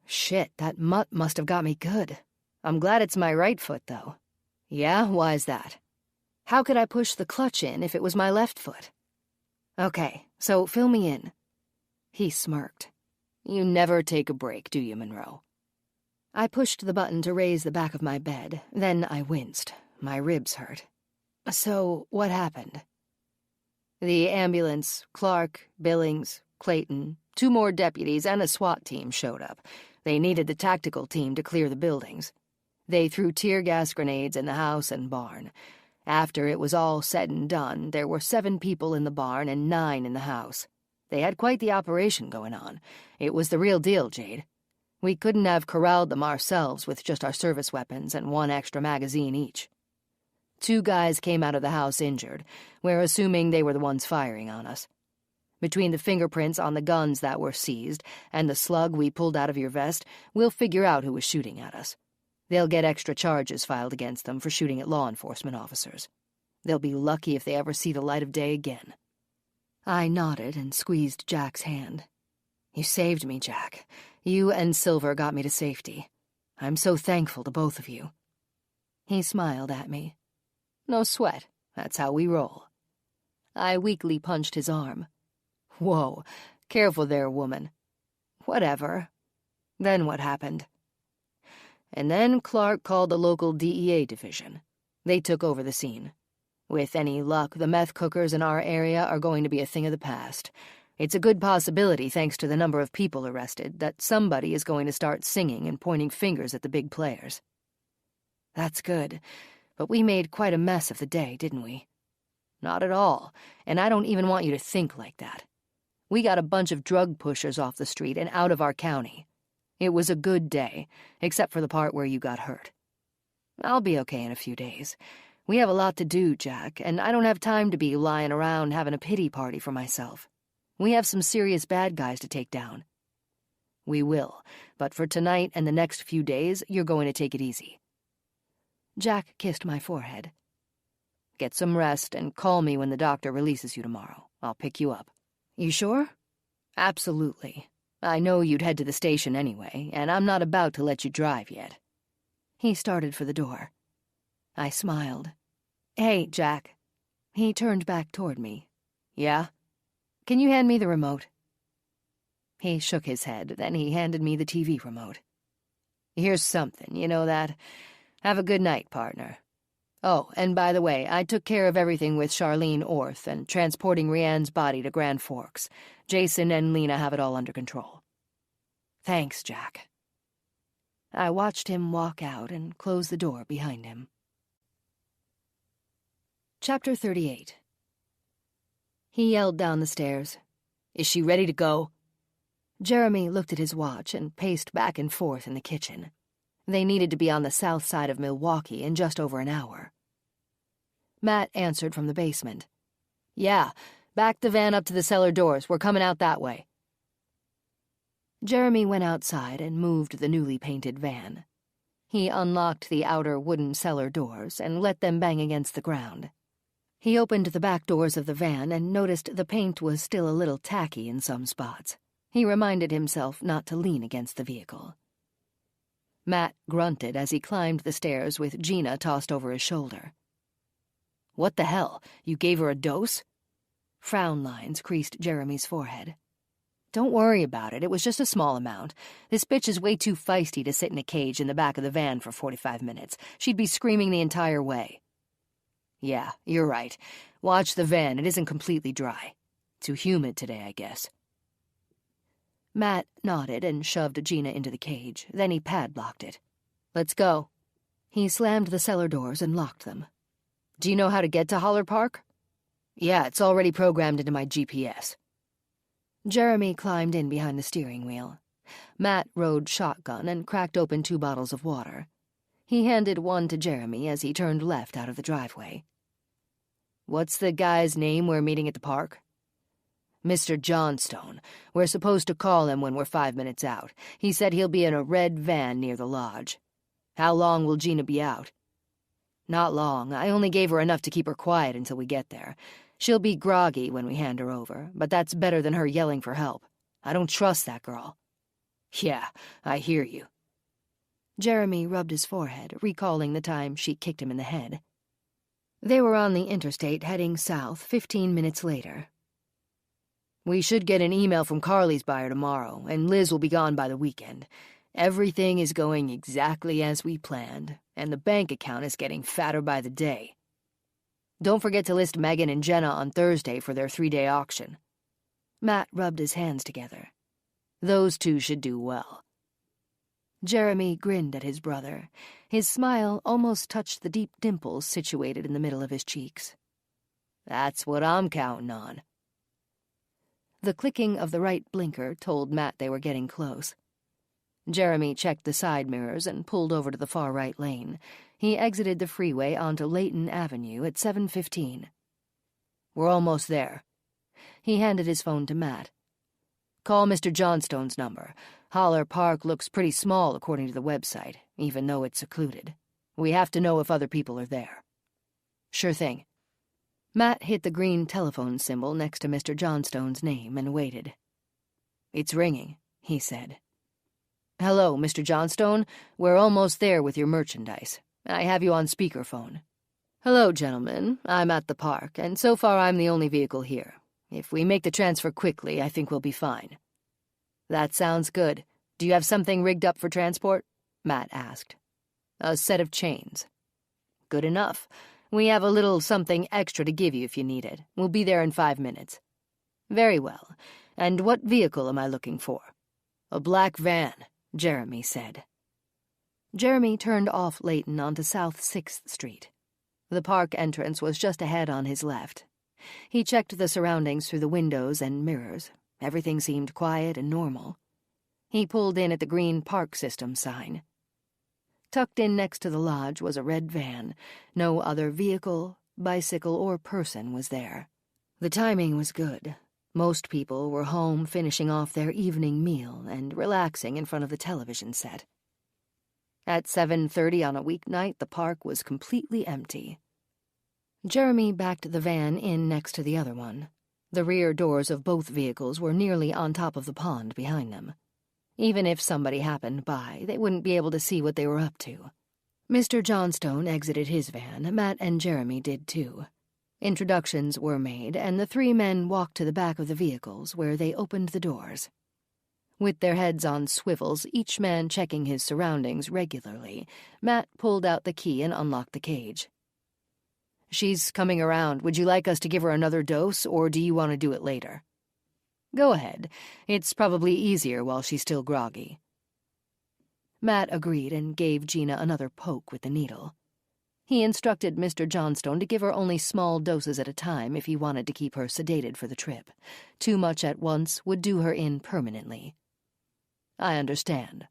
Shit, that mutt must have got me good. I'm glad it's my right foot, though. Yeah, why's that? How could I push the clutch in if it was my left foot? Okay, so fill me in. He smirked. You never take a break, do you, Monroe? I pushed the button to raise the back of my bed. Then I winced. My ribs hurt. So, what happened? The ambulance, Clark, Billings, Clayton, 2 more deputies, and a SWAT team showed up. They needed the tactical team to clear the buildings. They threw tear gas grenades in the house and barn. After it was all said and done, there were 7 people in the barn and 9 in the house. They had quite the operation going on. It was the real deal, Jade. We couldn't have corralled them ourselves with just our service weapons and 1 extra magazine each. 2 guys came out of the house injured. We're assuming they were the ones firing on us. Between the fingerprints on the guns that were seized and the slug we pulled out of your vest, we'll figure out who was shooting at us. They'll get extra charges filed against them for shooting at law enforcement officers. They'll be lucky if they ever see the light of day again. I nodded and squeezed Jack's hand. You saved me, Jack. You and Silver got me to safety. I'm so thankful to both of you. He smiled at me. No sweat. That's how we roll. I weakly punched his arm. Whoa, careful there, woman. Whatever. Then what happened? And then Clark called the local DEA division. They took over the scene. With any luck, the meth cookers in our area are going to be a thing of the past. It's a good possibility, thanks to the number of people arrested, that somebody is going to start singing and pointing fingers at the big players. That's good, but we made quite a mess of the day, didn't we? Not at all, and I don't even want you to think like that. We got a bunch of drug pushers off the street and out of our county. It was a good day, except for the part where you got hurt. I'll be okay in a few days. We have a lot to do, Jack, and I don't have time to be lying around having a pity party for myself. We have some serious bad guys to take down. We will, but for tonight and the next few days, you're going to take it easy. Jack kissed my forehead. Get some rest and call me when the doctor releases you tomorrow. I'll pick you up. You sure? Absolutely. I know you'd head to the station anyway, and I'm not about to let you drive yet. He started for the door. I smiled. Hey, Jack. He turned back toward me. Yeah? Can you hand me the remote? He shook his head, then he handed me the TV remote. Here's something, you know that? Have a good night, partner. Oh, and by the way, I took care of everything with Charlene Orth and transporting Rianne's body to Grand Forks. Jason and Lena have it all under control. Thanks, Jack. I watched him walk out and close the door behind him. Chapter 38. He yelled down the stairs. Is she ready to go? Jeremy looked at his watch and paced back and forth in the kitchen. They needed to be on the south side of Milwaukee in just over an hour. Matt answered from the basement. Yeah, back the van up to the cellar doors. We're coming out that way. Jeremy went outside and moved the newly painted van. He unlocked the outer wooden cellar doors and let them bang against the ground. He opened the back doors of the van and noticed the paint was still a little tacky in some spots. He reminded himself not to lean against the vehicle. Matt grunted as he climbed the stairs with Gina tossed over his shoulder. What the hell? You gave her a dose? Frown lines creased Jeremy's forehead. Don't worry about it. It was just a small amount. This bitch is way too feisty to sit in a cage in the back of the van for 45 minutes. She'd be screaming the entire way. Yeah, you're right. Watch the van. It isn't completely dry. Too humid today, I guess. Matt nodded and shoved Gina into the cage. Then he padlocked it. Let's go. He slammed the cellar doors and locked them. Do you know how to get to Holler Park? Yeah, it's already programmed into my GPS. Jeremy climbed in behind the steering wheel. Matt rode shotgun and cracked open 2 bottles of water. He handed one to Jeremy as he turned left out of the driveway. What's the guy's name we're meeting at the park? Mr. Johnstone. We're supposed to call him when we're 5 minutes out. He said he'll be in a red van near the lodge. How long will Gina be out?" "Not long. I only gave her enough to keep her quiet until we get there. She'll be groggy when we hand her over, but that's better than her yelling for help. I don't trust that girl." "Yeah, I hear you."
Jeremy rubbed his forehead, recalling the time she kicked him in the head. They were on the interstate heading south 15 minutes later.
"We should get an email from Carly's buyer tomorrow, and Liz will be gone by the weekend. Everything is going exactly as we planned, and the bank account is getting fatter by the day. Don't forget to list Megan and Jenna on Thursday for their 3-day auction."
Matt rubbed his hands together.
"Those two should do well."
Jeremy grinned at his brother. His smile almost touched the deep dimples situated in the middle of his cheeks.
"That's what I'm counting on."
The clicking of the right blinker told Matt they were getting close. Jeremy checked the side mirrors and pulled over to the far right lane. He exited the freeway onto Layton Avenue at 7:15.
"We're almost there."
He handed his phone to Matt.
"Call Mr. Johnstone's number. Holler Park looks pretty small according to the website, even though it's secluded. We have to know if other people are there." "Sure thing."
Matt hit the green telephone symbol next to Mr. Johnstone's name and waited.
"It's ringing," he said. "Hello, Mr. Johnstone. We're almost there with your merchandise. I have you on speakerphone." "Hello, gentlemen. I'm at the park, and so far I'm the only vehicle here. If we make the transfer quickly, I think we'll be fine." "That sounds good. Do you have something rigged up for transport?" Matt asked. "A set of chains." "Good enough. We have a little something extra to give you if you need it. We'll be there in 5 minutes." "Very well. And what vehicle am I looking for?" "A black van," Jeremy said.
Jeremy turned off Layton onto South 6th Street. The park entrance was just ahead on his left. He checked the surroundings through the windows and mirrors. Everything seemed quiet and normal. He pulled in at the green park system sign. Tucked in next to the lodge was a red van. No other vehicle, bicycle, or person was there. The timing was good. Most people were home finishing off their evening meal and relaxing in front of the television set. At 7:30 on a weeknight, the park was completely empty. Jeremy backed the van in next to the other one. The rear doors of both vehicles were nearly on top of the pond behind them. Even if somebody happened by, they wouldn't be able to see what they were up to. Mr. Johnstone exited his van. Matt and Jeremy did too. Introductions were made, and the 3 men walked to the back of the vehicles, where they opened the doors. With their heads on swivels, each man checking his surroundings regularly, Matt pulled out the key and unlocked the cage. "She's coming around. Would you like us to give her another dose, or do you want to do it later?" "Go ahead. It's probably easier while she's still groggy." Matt agreed and gave Gina another poke with the needle. He instructed Mr. Johnstone to give her only small doses at a time if he wanted to keep her sedated for the trip. Too much at once would do her in permanently. "I understand."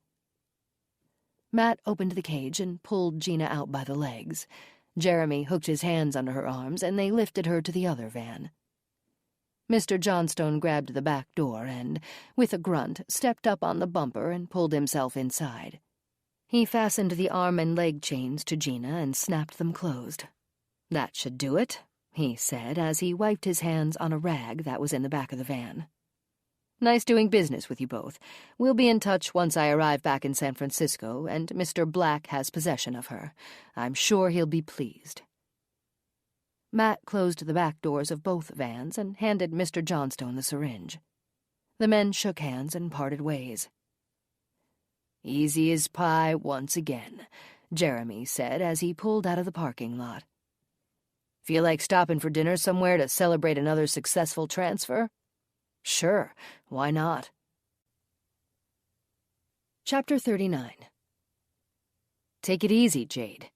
Matt opened the cage and pulled Gina out by the legs. Jeremy hooked his hands under her arms, and they lifted her to the other van. Mr. Johnstone grabbed the back door and, with a grunt, stepped up on the bumper and pulled himself inside. He fastened the arm and leg chains to Gina and snapped them closed. "That should do it," he said as he wiped his hands on a rag that was in the back of the van. "Nice doing business with you both. We'll be in touch once I arrive back in San Francisco and Mr. Black has possession of her. I'm sure he'll be pleased." Matt closed the back doors of both vans and handed Mr. Johnstone the syringe. The men shook hands and parted ways. "Easy as pie once again," Jeremy said as he pulled out of the parking lot. "Feel like stopping for dinner somewhere to celebrate another successful transfer?" "Sure, why not?" Chapter 39.
"Take it easy, Jade."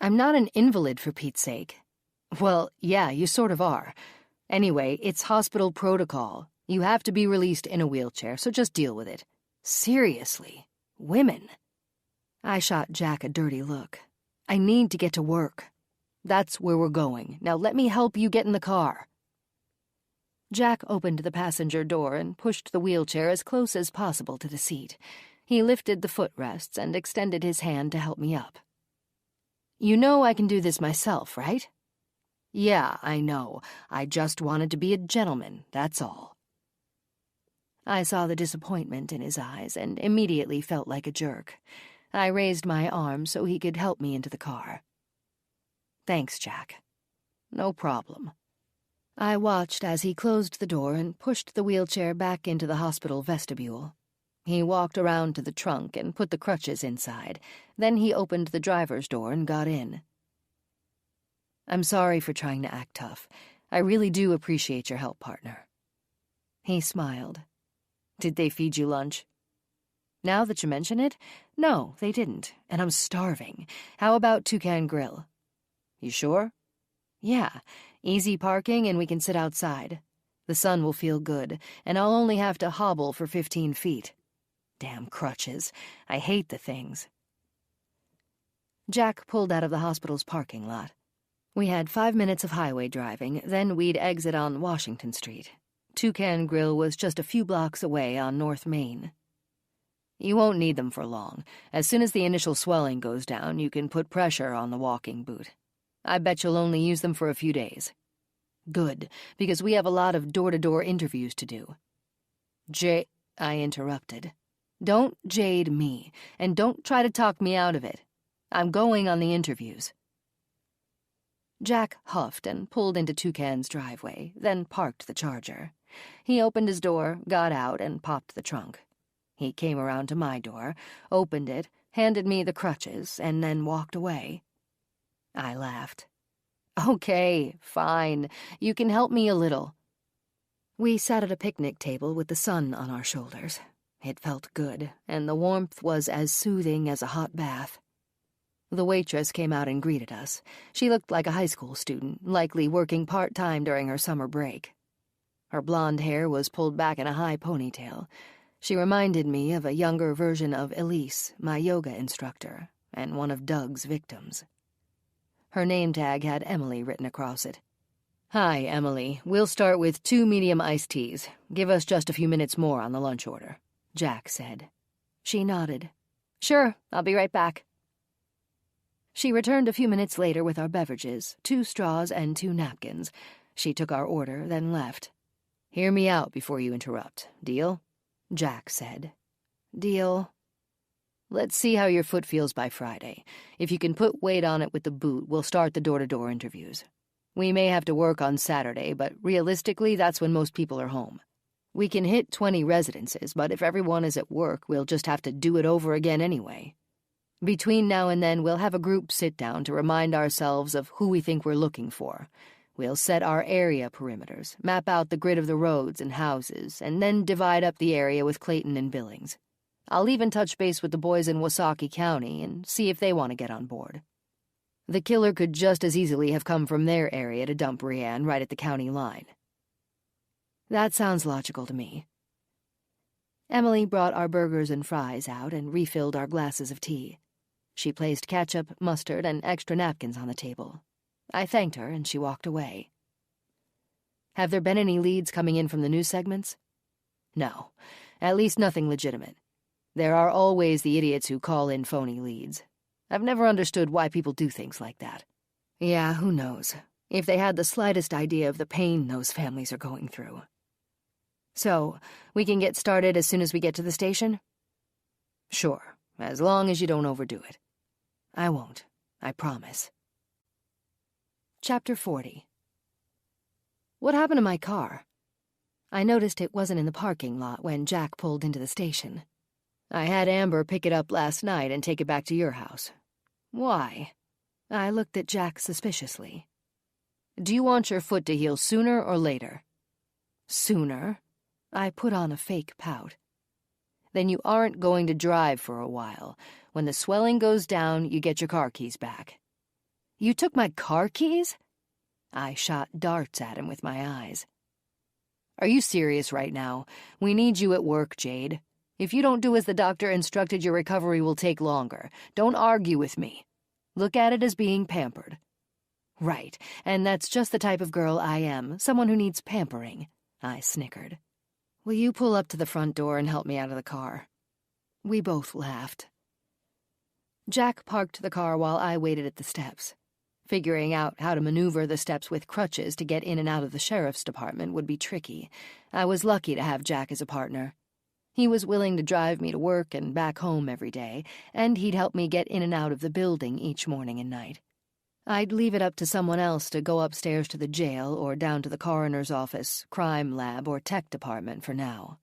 "I'm not an invalid, for Pete's sake."
"Well, yeah, you sort of are. Anyway, it's hospital protocol. You have to be released in a wheelchair, so just deal with it." "Seriously, women."
I shot Jack a dirty look. "I need to get to work."
"That's where we're going. Now let me help you get in the car."
Jack opened the passenger door and pushed the wheelchair as close as possible to the seat. He lifted the footrests and extended his hand to help me up. "You know I can do this myself, right?" "Yeah, I know. I just wanted to be a gentleman, that's all." I saw the disappointment in his eyes and immediately felt like a jerk. I raised my arm so he could help me into the car. "Thanks, Jack." "No problem." I watched as he closed the door and pushed the wheelchair back into the hospital vestibule. He walked around to the trunk and put the crutches inside. Then he opened the driver's door and got in. "I'm sorry for trying to act tough. I really do appreciate your help, partner." He smiled. "Did they feed you lunch?" "Now that you mention it, no, they didn't, and I'm starving. How about Toucan Grill?" "You sure?" "Yeah, easy parking and we can sit outside. The sun will feel good, and I'll only have to hobble for 15 feet. Damn crutches. I hate the things." Jack pulled out of the hospital's parking lot. We had 5 minutes of highway driving, then we'd exit on Washington Street. Toucan Grill was just a few blocks away on North Main. "You won't need them for long. As soon as the initial swelling goes down, you can put pressure on the walking boot. I bet you'll only use them for a few days." "Good, because we have a lot of door-to-door interviews to do." I interrupted. "Don't jade me, and don't try to talk me out of it. I'm going on the interviews." Jack huffed and pulled into Toucan's driveway, then parked the Charger. He opened his door, got out, and popped the trunk. He came around to my door, opened it, handed me the crutches, and then walked away. I laughed. "Okay, fine. You can help me a little." We sat at a picnic table with the sun on our shoulders. It felt good, and the warmth was as soothing as a hot bath. The waitress came out and greeted us. She looked like a high school student, likely working part-time during her summer break. Her blonde hair was pulled back in a high ponytail. She reminded me of a younger version of Elise, my yoga instructor, and one of Doug's victims. Her name tag had Emily written across it. "Hi, Emily. We'll start with 2 medium iced teas. Give us just a few minutes more on the lunch order," Jack said. She nodded. "Sure, I'll be right back." She returned a few minutes later with our beverages, 2 straws and 2 napkins. She took our order, then left. "Hear me out before you interrupt. Deal?" Jack said. "Deal." "Let's see how your foot feels by Friday. If you can put weight on it with the boot, we'll start the door-to-door interviews. We may have to work on Saturday, but realistically, that's when most people are home. We can hit 20 residences, but if everyone is at work, we'll just have to do it over again anyway. Between now and then, we'll have a group sit-down to remind ourselves of who we think we're looking for. We'll set our area perimeters, map out the grid of the roads and houses, and then divide up the area with Clayton and Billings. I'll even touch base with the boys in Wasaki County and see if they want to get on board. The killer could just as easily have come from their area to dump Brienne right at the county line." "That sounds logical to me." Emily brought our burgers and fries out and refilled our glasses of tea. She placed ketchup, mustard, and extra napkins on the table. I thanked her, and she walked away. "Have there been any leads coming in from the news segments?" "No, at least nothing legitimate. There are always the idiots who call in phony leads. I've never understood why people do things like that. Yeah, who knows? If they had the slightest idea of the pain those families are going through." "So, we can get started as soon as we get to the station?" "Sure, as long as you don't overdo it." "I won't, I promise." Chapter 40. What happened to my car? I noticed it wasn't in the parking lot when Jack pulled into the station. "I had Amber pick it up last night and take it back to your house." "Why?" I looked at Jack suspiciously. "Do you want your foot to heal sooner or later?" "Sooner." I put on a fake pout. "Then you aren't going to drive for a while. When the swelling goes down, you get your car keys back." "You took my car keys?" I shot darts at him with my eyes. "Are you serious right now? We need you at work, Jade. If you don't do as the doctor instructed, your recovery will take longer. Don't argue with me. Look at it as being pampered." "Right, and that's just the type of girl I am, someone who needs pampering," I snickered. "Will you pull up to the front door and help me out of the car?" We both laughed. Jack parked the car while I waited at the steps. Figuring out how to maneuver the steps with crutches to get in and out of the sheriff's department would be tricky. I was lucky to have Jack as a partner. He was willing to drive me to work and back home every day, and he'd help me get in and out of the building each morning and night. I'd leave it up to someone else to go upstairs to the jail or down to the coroner's office, crime lab, or tech department for now.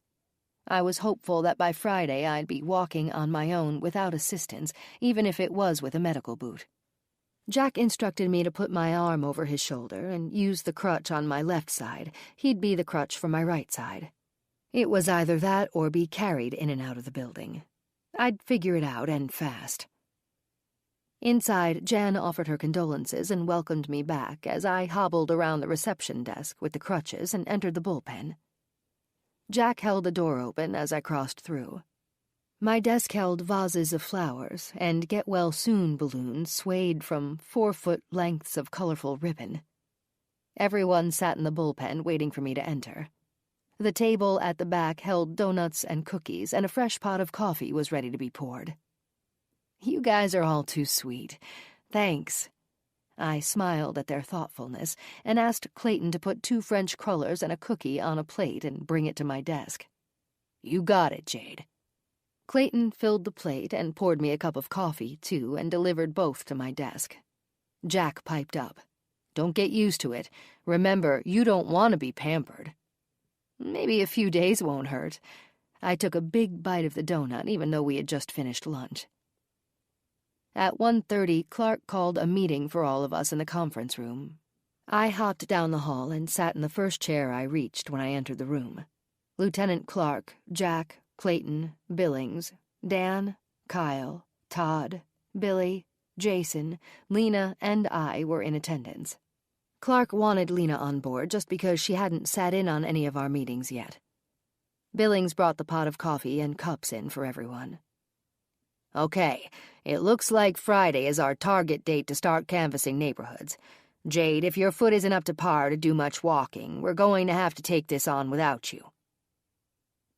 I was hopeful that by Friday I'd be walking on my own without assistance, even if it was with a medical boot. Jack instructed me to put my arm over his shoulder and use the crutch on my left side. He'd be the crutch for my right side. It was either that or be carried in and out of the building. I'd figure it out, and fast. Inside, Jan offered her condolences and welcomed me back as I hobbled around the reception desk with the crutches and entered the bullpen. Jack held the door open as I crossed through. My desk held vases of flowers, and get-well-soon balloons swayed from 4-foot lengths of colorful ribbon. Everyone sat in the bullpen waiting for me to enter. The table at the back held donuts and cookies, and a fresh pot of coffee was ready to be poured. "You guys are all too sweet. Thanks." I smiled at their thoughtfulness and asked Clayton to put 2 French crullers and a cookie on a plate and bring it to my desk. "You got it, Jade." Clayton filled the plate and poured me a cup of coffee, too, and delivered both to my desk. Jack piped up. "Don't get used to it. Remember, you don't want to be pampered." "Maybe a few days won't hurt." I took a big bite of the donut, even though we had just finished lunch. At 1:30, Clark called a meeting for all of us in the conference room. I hopped down the hall and sat in the first chair I reached when I entered the room. Lieutenant Clark, Jack, Clayton, Billings, Dan, Kyle, Todd, Billy, Jason, Lena, and I were in attendance. Clark wanted Lena on board just because she hadn't sat in on any of our meetings yet. Billings brought the pot of coffee and cups in for everyone. "Okay, it looks like Friday is our target date to start canvassing neighborhoods. Jade, if your foot isn't up to par to do much walking, we're going to have to take this on without you."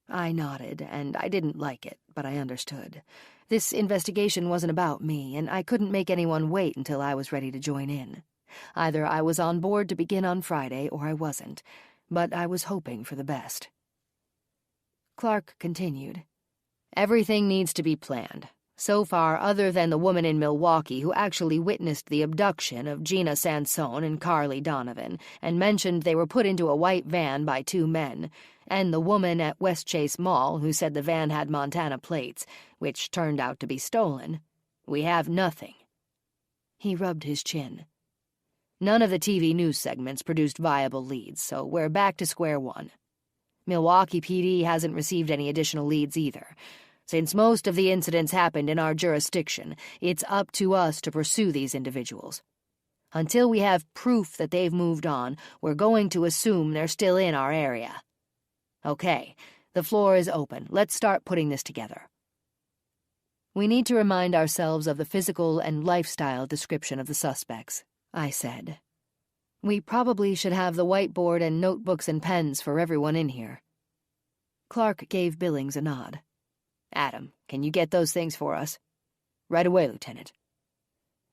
I nodded, and I didn't like it, but I understood. This investigation wasn't about me, and I couldn't make anyone wait until I was ready to join in. Either I was on board to begin on Friday, or I wasn't, but I was hoping for the best. Clark continued. "Everything needs to be planned. So far, other than the woman in Milwaukee who actually witnessed the abduction of Gina Sansone and Carly Donovan and mentioned they were put into a white van by 2 men, and the woman at Westchase Mall who said the van had Montana plates, which turned out to be stolen, we have nothing." He rubbed his chin. "None of the TV news segments produced viable leads, so we're back to square one. Milwaukee PD hasn't received any additional leads either. Since most of the incidents happened in our jurisdiction, it's up to us to pursue these individuals. Until we have proof that they've moved on, we're going to assume they're still in our area. Okay, the floor is open. Let's start putting this together." "We need to remind ourselves of the physical and lifestyle description of the suspects," I said. "We probably should have the whiteboard and notebooks and pens for everyone in here." Clark gave Billings a nod. "Adam, can you get those things for us?" "Right away, Lieutenant."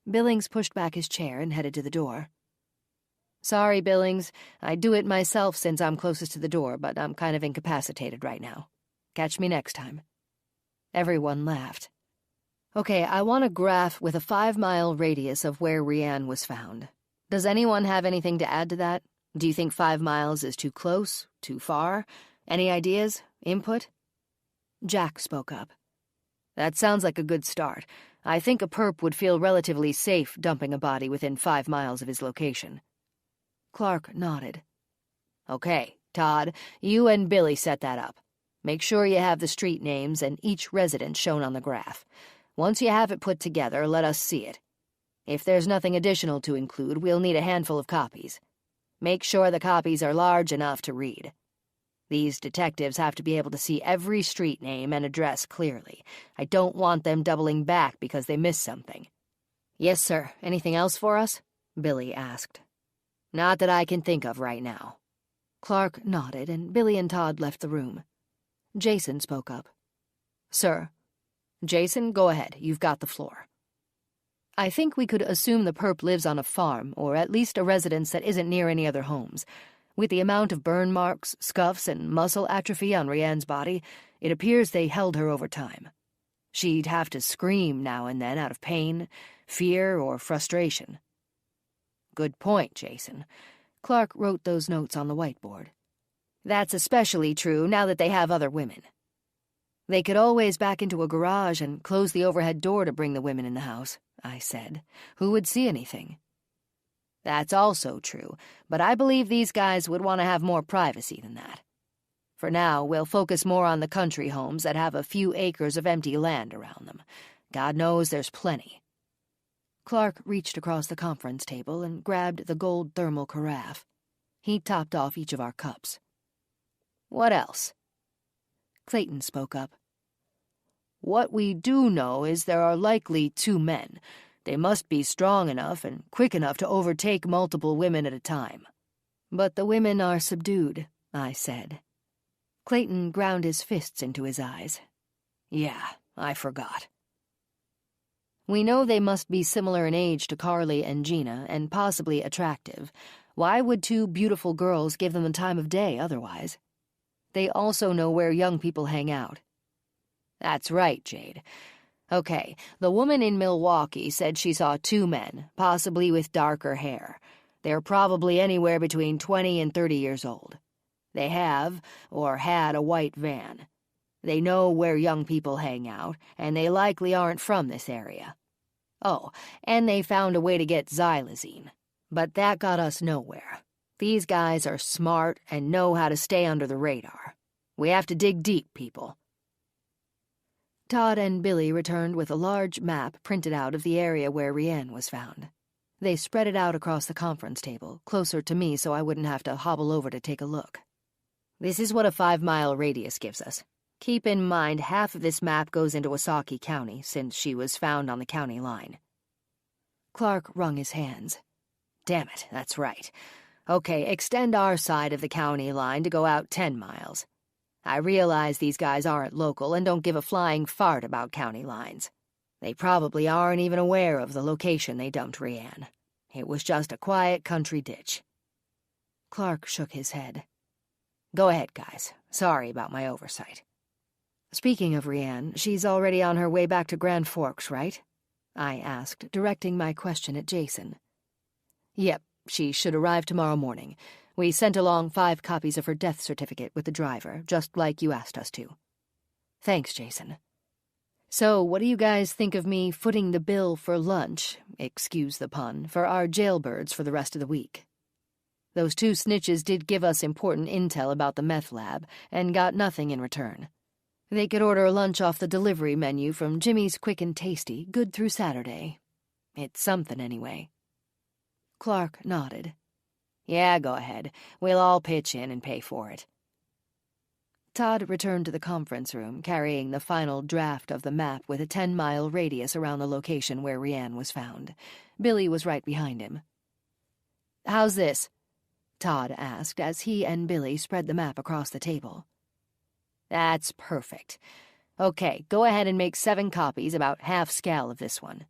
Billings pushed back his chair and headed to the door. "Sorry, Billings. I'd do it myself since I'm closest to the door, but I'm kind of incapacitated right now. Catch me next time." Everyone laughed. "Okay, I want a graph with a 5-mile radius of where Rianne was found. Does anyone have anything to add to that? Do you think 5 miles is too close? Too far? Any ideas? Input?" Jack spoke up. "That sounds like a good start. I think a perp would feel relatively safe dumping a body within 5 miles of his location." Clark nodded. "Okay, Todd, you and Billy set that up. Make sure you have the street names and each resident shown on the graph. Once you have it put together, let us see it. If there's nothing additional to include, we'll need a handful of copies. Make sure the copies are large enough to read. These detectives have to be able to see every street name and address clearly. I don't want them doubling back because they missed something." "Yes, sir. Anything else for us?" Billy asked. "Not that I can think of right now." Clark nodded, and Billy and Todd left the room. Jason spoke up. "Sir,
Jason, go ahead. You've got the floor. I think we could assume the perp lives on a farm, or at least a residence that isn't near any other homes. With the amount of burn marks, scuffs, and muscle atrophy on Rianne's body, it appears they held her over time. She'd have to scream now and then out of pain, fear, or frustration. Good point, Jason. Clark wrote those notes on the whiteboard. That's especially true now that they have other women. They could always back into a garage and close the overhead door to bring the women in the house, I said. Who would see anything? That's also true, but I believe these guys would want to have more privacy than that. For now, we'll focus more on the country homes that have a few acres of empty land around them. God knows there's plenty. Clark reached across the conference table and grabbed the gold thermal carafe. He topped off each of our cups. What else? Clayton spoke up. What we do know is there are likely 2 men. They must be strong enough and quick enough to overtake multiple women at a time. But the women are subdued, I said. Clayton ground his fists into his eyes. Yeah, I forgot. We know they must be similar in age to Carly and Gina, and possibly attractive. Why would 2 beautiful girls give them the time of day otherwise? They also know where young people hang out. That's right, Jade. Okay, the woman in Milwaukee said she saw 2 men, possibly with darker hair. They're probably anywhere between 20 and 30 years old. They have, or had, a white van. They know where young people hang out, and they likely aren't from this area. Oh, and they found a way to get xylazine. But that got us nowhere. These guys are smart and know how to stay under the radar. We have to dig deep, people. Todd and Billy returned with a large map printed out of the area where Rianne was found. They spread it out across the conference table, closer to me so I wouldn't have to hobble over to take a look. This is what a 5-mile radius gives us. Keep in mind half of this map goes into Wasaki County, since she was found on the county line. Clark wrung his hands. Damn it, that's right. Okay, extend our side of the county line to go out 10 miles. I realize these guys aren't local and don't give a flying fart about county lines. They probably aren't even aware of the location they dumped Rianne. It was just a quiet country ditch. Clark shook his head. Go ahead, guys. Sorry about my oversight. Speaking of Rianne, she's already on her way back to Grand Forks, right? I asked, directing my question at Jason. Yep, she should arrive tomorrow morning. We sent along 5 copies of her death certificate with the driver, just like you asked us to. Thanks, Jason. So, what do you guys think of me footing the bill for lunch, excuse the pun, for our jailbirds for the rest of the week? Those 2 snitches did give us important intel about the meth lab, and got nothing in return. They could order lunch off the delivery menu from Jimmy's Quick and Tasty, good through Saturday. It's something anyway. Clark nodded. Yeah, go ahead. We'll all pitch in and pay for it. Todd returned to the conference room, carrying the final draft of the map with a 10-mile radius around the location where Rianne was found. Billy was right behind him. How's this? Todd asked as he and Billy spread the map across the table. That's perfect. Okay, go ahead and make 7 copies, about half scale of this one.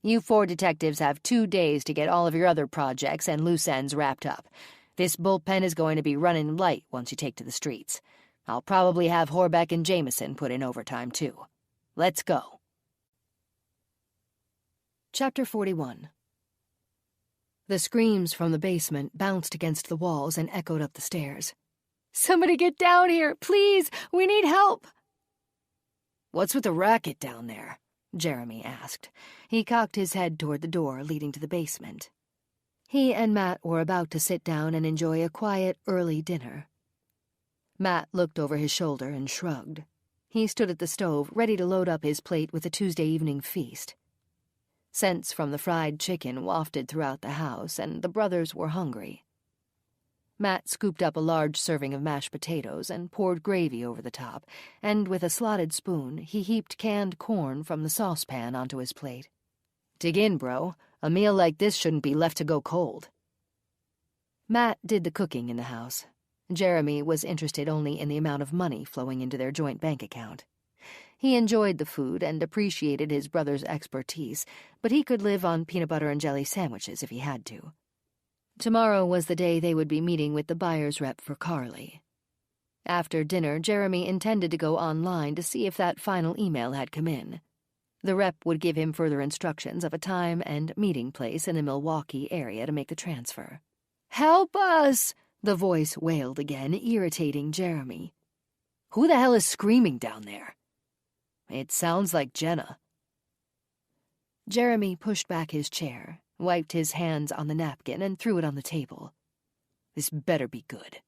You 4 detectives have 2 days to get all of your other projects and loose ends wrapped up. This bullpen is going to be running light once you take to the streets. I'll probably have Horbeck and Jameson put in overtime, too. Let's go. Chapter 41. The screams from the basement bounced against the walls and echoed up the stairs. Somebody get down here, please! We need help! What's with the racket down there? Jeremy asked. He cocked his head toward the door leading to the basement. He and Matt were about to sit down and enjoy a quiet, early dinner. Matt looked over his shoulder and shrugged. He stood at the stove, ready to load up his plate with a Tuesday evening feast. Scents from the fried chicken wafted throughout the house, and the brothers were hungry. Matt scooped up a large serving of mashed potatoes and poured gravy over the top, and with a slotted spoon, he heaped canned corn from the saucepan onto his plate. Dig in, bro. A meal like this shouldn't be left to go cold. Matt did the cooking in the house. Jeremy was interested only in the amount of money flowing into their joint bank account.
He enjoyed the food and appreciated his brother's expertise, but he could live on peanut butter and jelly sandwiches if he had to. Tomorrow was the day they would be meeting with the buyer's rep for Carly. After dinner, Jeremy intended to go online to see if that final email had come in. The rep would give him further instructions of a time and meeting place in the Milwaukee area to make the transfer.
"Help us!"
the voice wailed again, irritating Jeremy. Who the hell is screaming down there? It sounds like Jenna. Jeremy pushed back his chair, wiped his hands on the napkin, and threw it on the table. This better be good.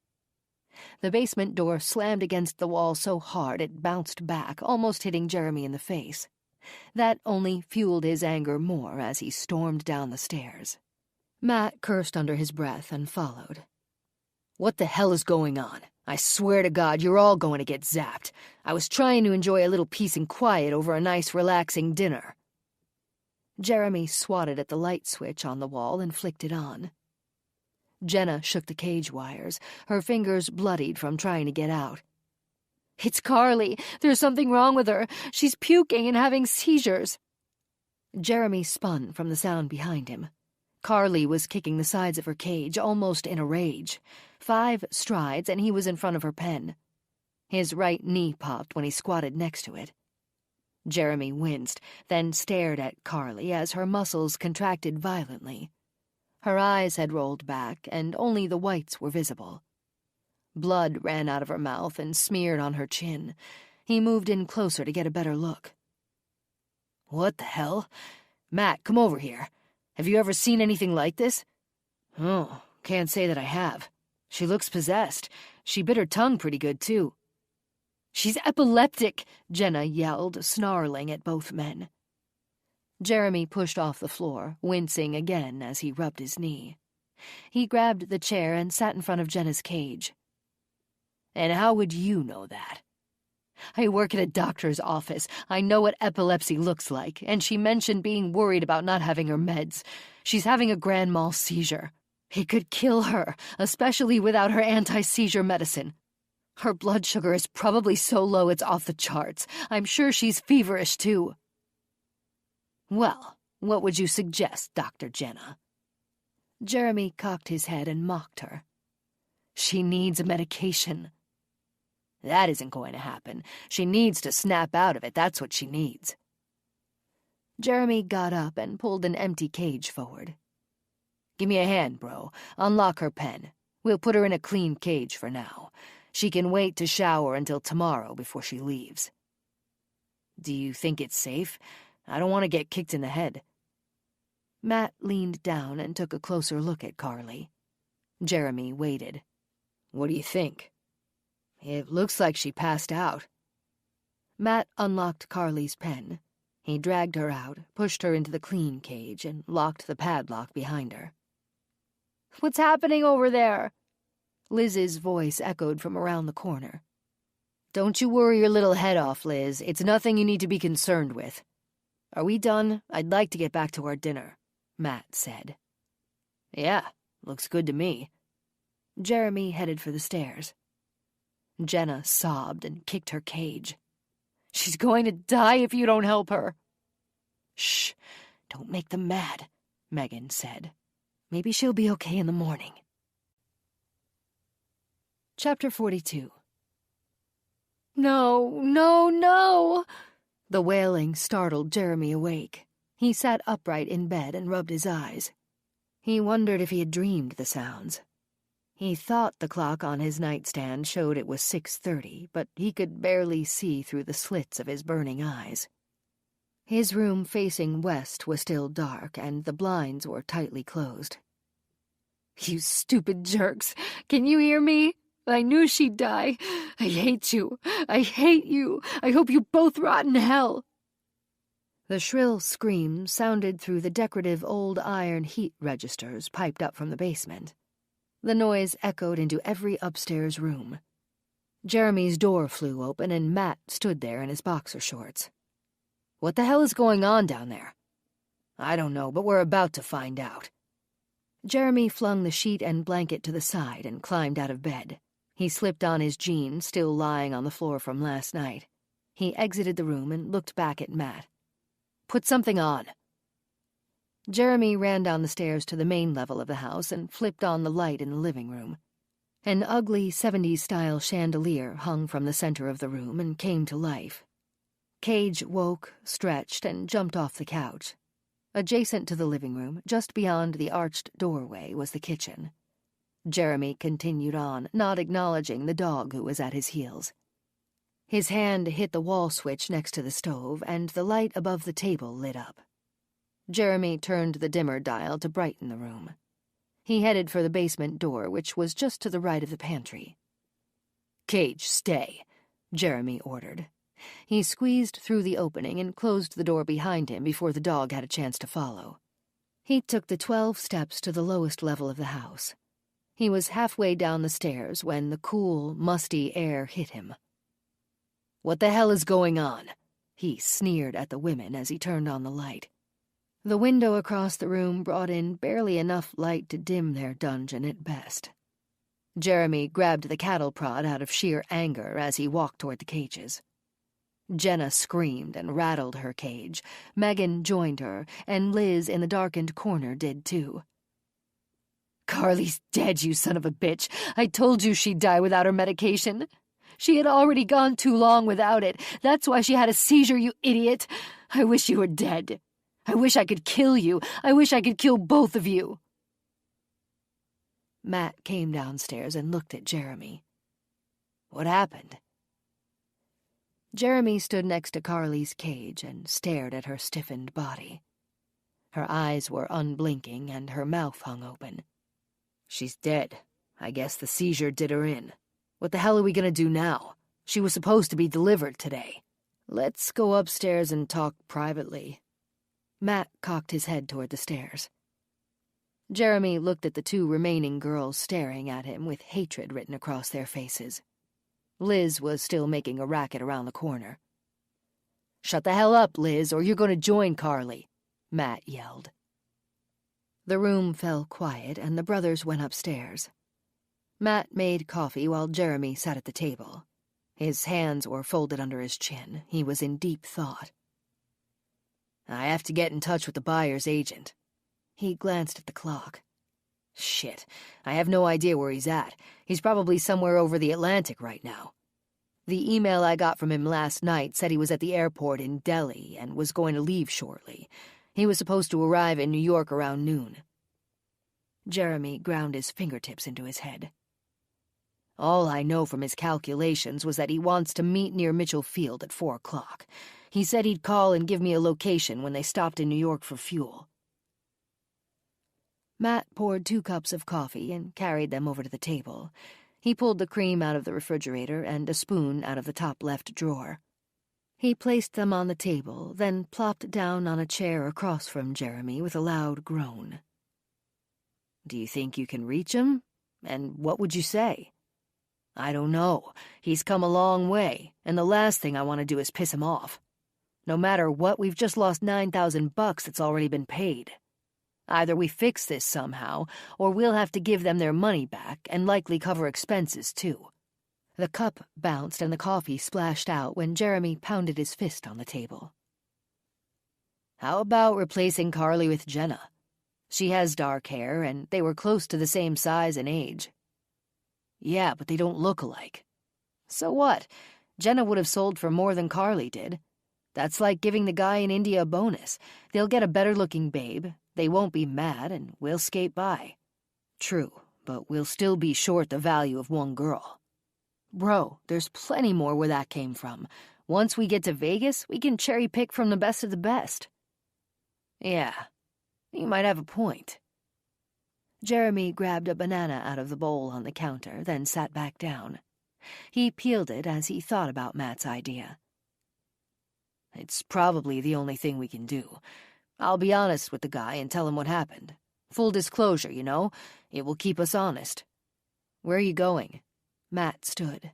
The basement door slammed against the wall so hard it bounced back, almost hitting Jeremy in the face. That only fueled his anger more as he stormed down the stairs. Matt cursed under his breath and followed. What the hell is going on? I swear to God, you're all going to get zapped. I was trying to enjoy a little peace and quiet over a nice, relaxing dinner. Jeremy swatted at the light switch on the wall and flicked it on. Jenna shook the cage wires, her fingers bloodied from trying to get out.
"It's Carly. There's something wrong with her. She's puking and having seizures."
Jeremy spun from the sound behind him. Carly was kicking the sides of her cage, almost in a rage. 5 strides, and he was in front of her pen. His right knee popped when he squatted next to it. Jeremy winced, then stared at Carly as her muscles contracted violently. Her eyes had rolled back, and only the whites were visible. Blood ran out of her mouth and smeared on her chin. He moved in closer to get a better look. What the hell? Matt, come over here. Have you ever seen anything like this? Oh, can't say that I have. She looks possessed. She bit her tongue pretty good, too.
"She's epileptic,"
Jenna yelled, snarling at both men. Jeremy pushed off the floor, wincing again as he rubbed his knee. He grabbed the chair and sat in front of Jenna's cage. And how would you know that? I work at a doctor's office. I know what epilepsy looks like, and she mentioned being worried about not having her meds. She's having a grand mal seizure. It could kill her, especially without her anti-seizure medicine. Her blood sugar is probably so low it's off the charts. I'm sure she's feverish, too. Well, what would you suggest, Dr. Jenna? Jeremy cocked his head and mocked her. She needs medication. That isn't going to happen. She needs to snap out of it, that's what she needs. Jeremy got up and pulled an empty cage forward. Give me a hand, bro. Unlock her pen. We'll put her in a clean cage for now. She can wait to shower until tomorrow before she leaves. Do you think it's safe? I don't want to get kicked in the head. Matt leaned down and took a closer look at Carly. Jeremy waited. What do you think? It looks like she passed out. Matt unlocked Carly's pen. He dragged her out, pushed her into the clean cage, and locked the padlock behind her.
"What's happening over there?"
Liz's voice echoed from around the corner. Don't you worry your little head off, Liz. It's nothing you need to be concerned with. Are we done? I'd like to get back to our dinner, Matt said. Yeah, looks good to me. Jeremy headed for the stairs. Jenna sobbed and kicked her cage.
She's going to die if you don't help her.
Shh, don't make them mad, Megan said. Maybe she'll be okay in the morning. Chapter 42.
No, no, no!
The wailing startled Jeremy awake. He sat upright in bed and rubbed his eyes. He wondered if he had dreamed the sounds. He thought the clock on his nightstand showed it was 6:30, but he could barely see through the slits of his burning eyes. His room facing west was still dark, and the blinds were tightly closed.
You stupid jerks! Can you hear me? I knew she'd die. I hate you. I hate you. I hope you both rot in hell.
The shrill scream sounded through the decorative old iron heat registers piped up from the basement. The noise echoed into every upstairs room. Jeremy's door flew open and Matt stood there in his boxer shorts. What the hell is going on down there? I don't know, but we're about to find out. Jeremy flung the sheet and blanket to the side and climbed out of bed. He slipped on his jeans, still lying on the floor from last night.
He exited the room and looked back at Matt. "Put something on." Jeremy ran down the stairs to the main level of the house and flipped on the light in the living room. An ugly 70s-style chandelier hung from the center of the room and came to life. Cage woke, stretched, and jumped off the couch. Adjacent to the living room, just beyond the arched doorway, was the kitchen. Jeremy continued on, not acknowledging the dog who was at his heels. His hand hit the wall switch next to the stove, and the light above the table lit up. Jeremy turned the dimmer dial to brighten the room. He headed for the basement door, which was just to the right of the pantry. "Cage, stay," Jeremy ordered. He squeezed through the opening and closed the door behind him before the dog had a chance to follow. He took the 12 steps to the lowest level of the house. He was halfway down the stairs when the cool, musty air hit him. "What the hell is going on?" He sneered at the women as he turned on the light. The window across the room brought in barely enough light to dim their dungeon at best. Jeremy grabbed the cattle prod out of sheer anger as he walked toward the cages. Jenna screamed and rattled her cage. Megan joined her, and Liz in the darkened corner did too. "Carly's dead, you son of a bitch. I told you she'd die without her medication. She had already gone too long without it. That's why she had a seizure, you idiot. I wish you were dead. I wish I could kill you. I wish I could kill both of you." Matt came downstairs and looked at Jeremy. "What happened?" Jeremy stood next to Carly's cage and stared at her stiffened body. Her eyes were unblinking and her mouth hung open. "She's dead. I guess the seizure did her in. What the hell are we gonna do now? She was supposed to be delivered today. Let's go upstairs and talk privately." Matt cocked his head toward the stairs. Jeremy looked at the 2 remaining girls staring at him with hatred written across their faces. Liz was still making a racket around the corner. "Shut the hell up, Liz, or you're going to join Carly," Matt yelled. The room fell quiet, and the brothers went upstairs. Matt made coffee while Jeremy sat at the table. His hands were folded under his chin. He was in deep thought. "I have to get in touch with the buyer's agent." He glanced at the clock. "Shit, I have no idea where he's at. He's probably somewhere over the Atlantic right now. The email I got from him last night said he was at the airport in Delhi and was going to leave shortly. He was supposed to arrive in New York around noon." Jeremy ground his fingertips into his head. "All I know from his calculations was that he wants to meet near Mitchell Field at 4 o'clock. He said he'd call and give me a location when they stopped in New York for fuel." Matt poured 2 cups of coffee and carried them over to the table. He pulled the cream out of the refrigerator and a spoon out of the top left drawer. He placed them on the table, then plopped down on a chair across from Jeremy with a loud groan. "Do you think you can reach him? And what would you say?" "I don't know. He's come a long way, and the last thing I want to do is piss him off. No matter what, we've just lost $9,000 that's already been paid. Either we fix this somehow, or we'll have to give them their money back and likely cover expenses, too." The cup bounced and the coffee splashed out when Jeremy pounded his fist on the table. "How about replacing Carly with Jenna? She has dark hair, and they were close to the same size and age." "Yeah, but they don't look alike." "So what? Jenna would have sold for more than Carly did. That's like giving the guy in India a bonus. They'll get a better-looking babe, they won't be mad, and we'll skate by." "True, but we'll still be short the value of 1 girl." "Bro, there's plenty more where that came from. Once we get to Vegas, we can cherry-pick from the best of the best." "Yeah, you might have a point." Jeremy grabbed a banana out of the bowl on the counter, then sat back down. He peeled it as he thought about Matt's idea. "It's probably the only thing we can do. I'll be honest with the guy and tell him what happened. Full disclosure, you know. It will keep us honest." "Where are you going?" Matt stood.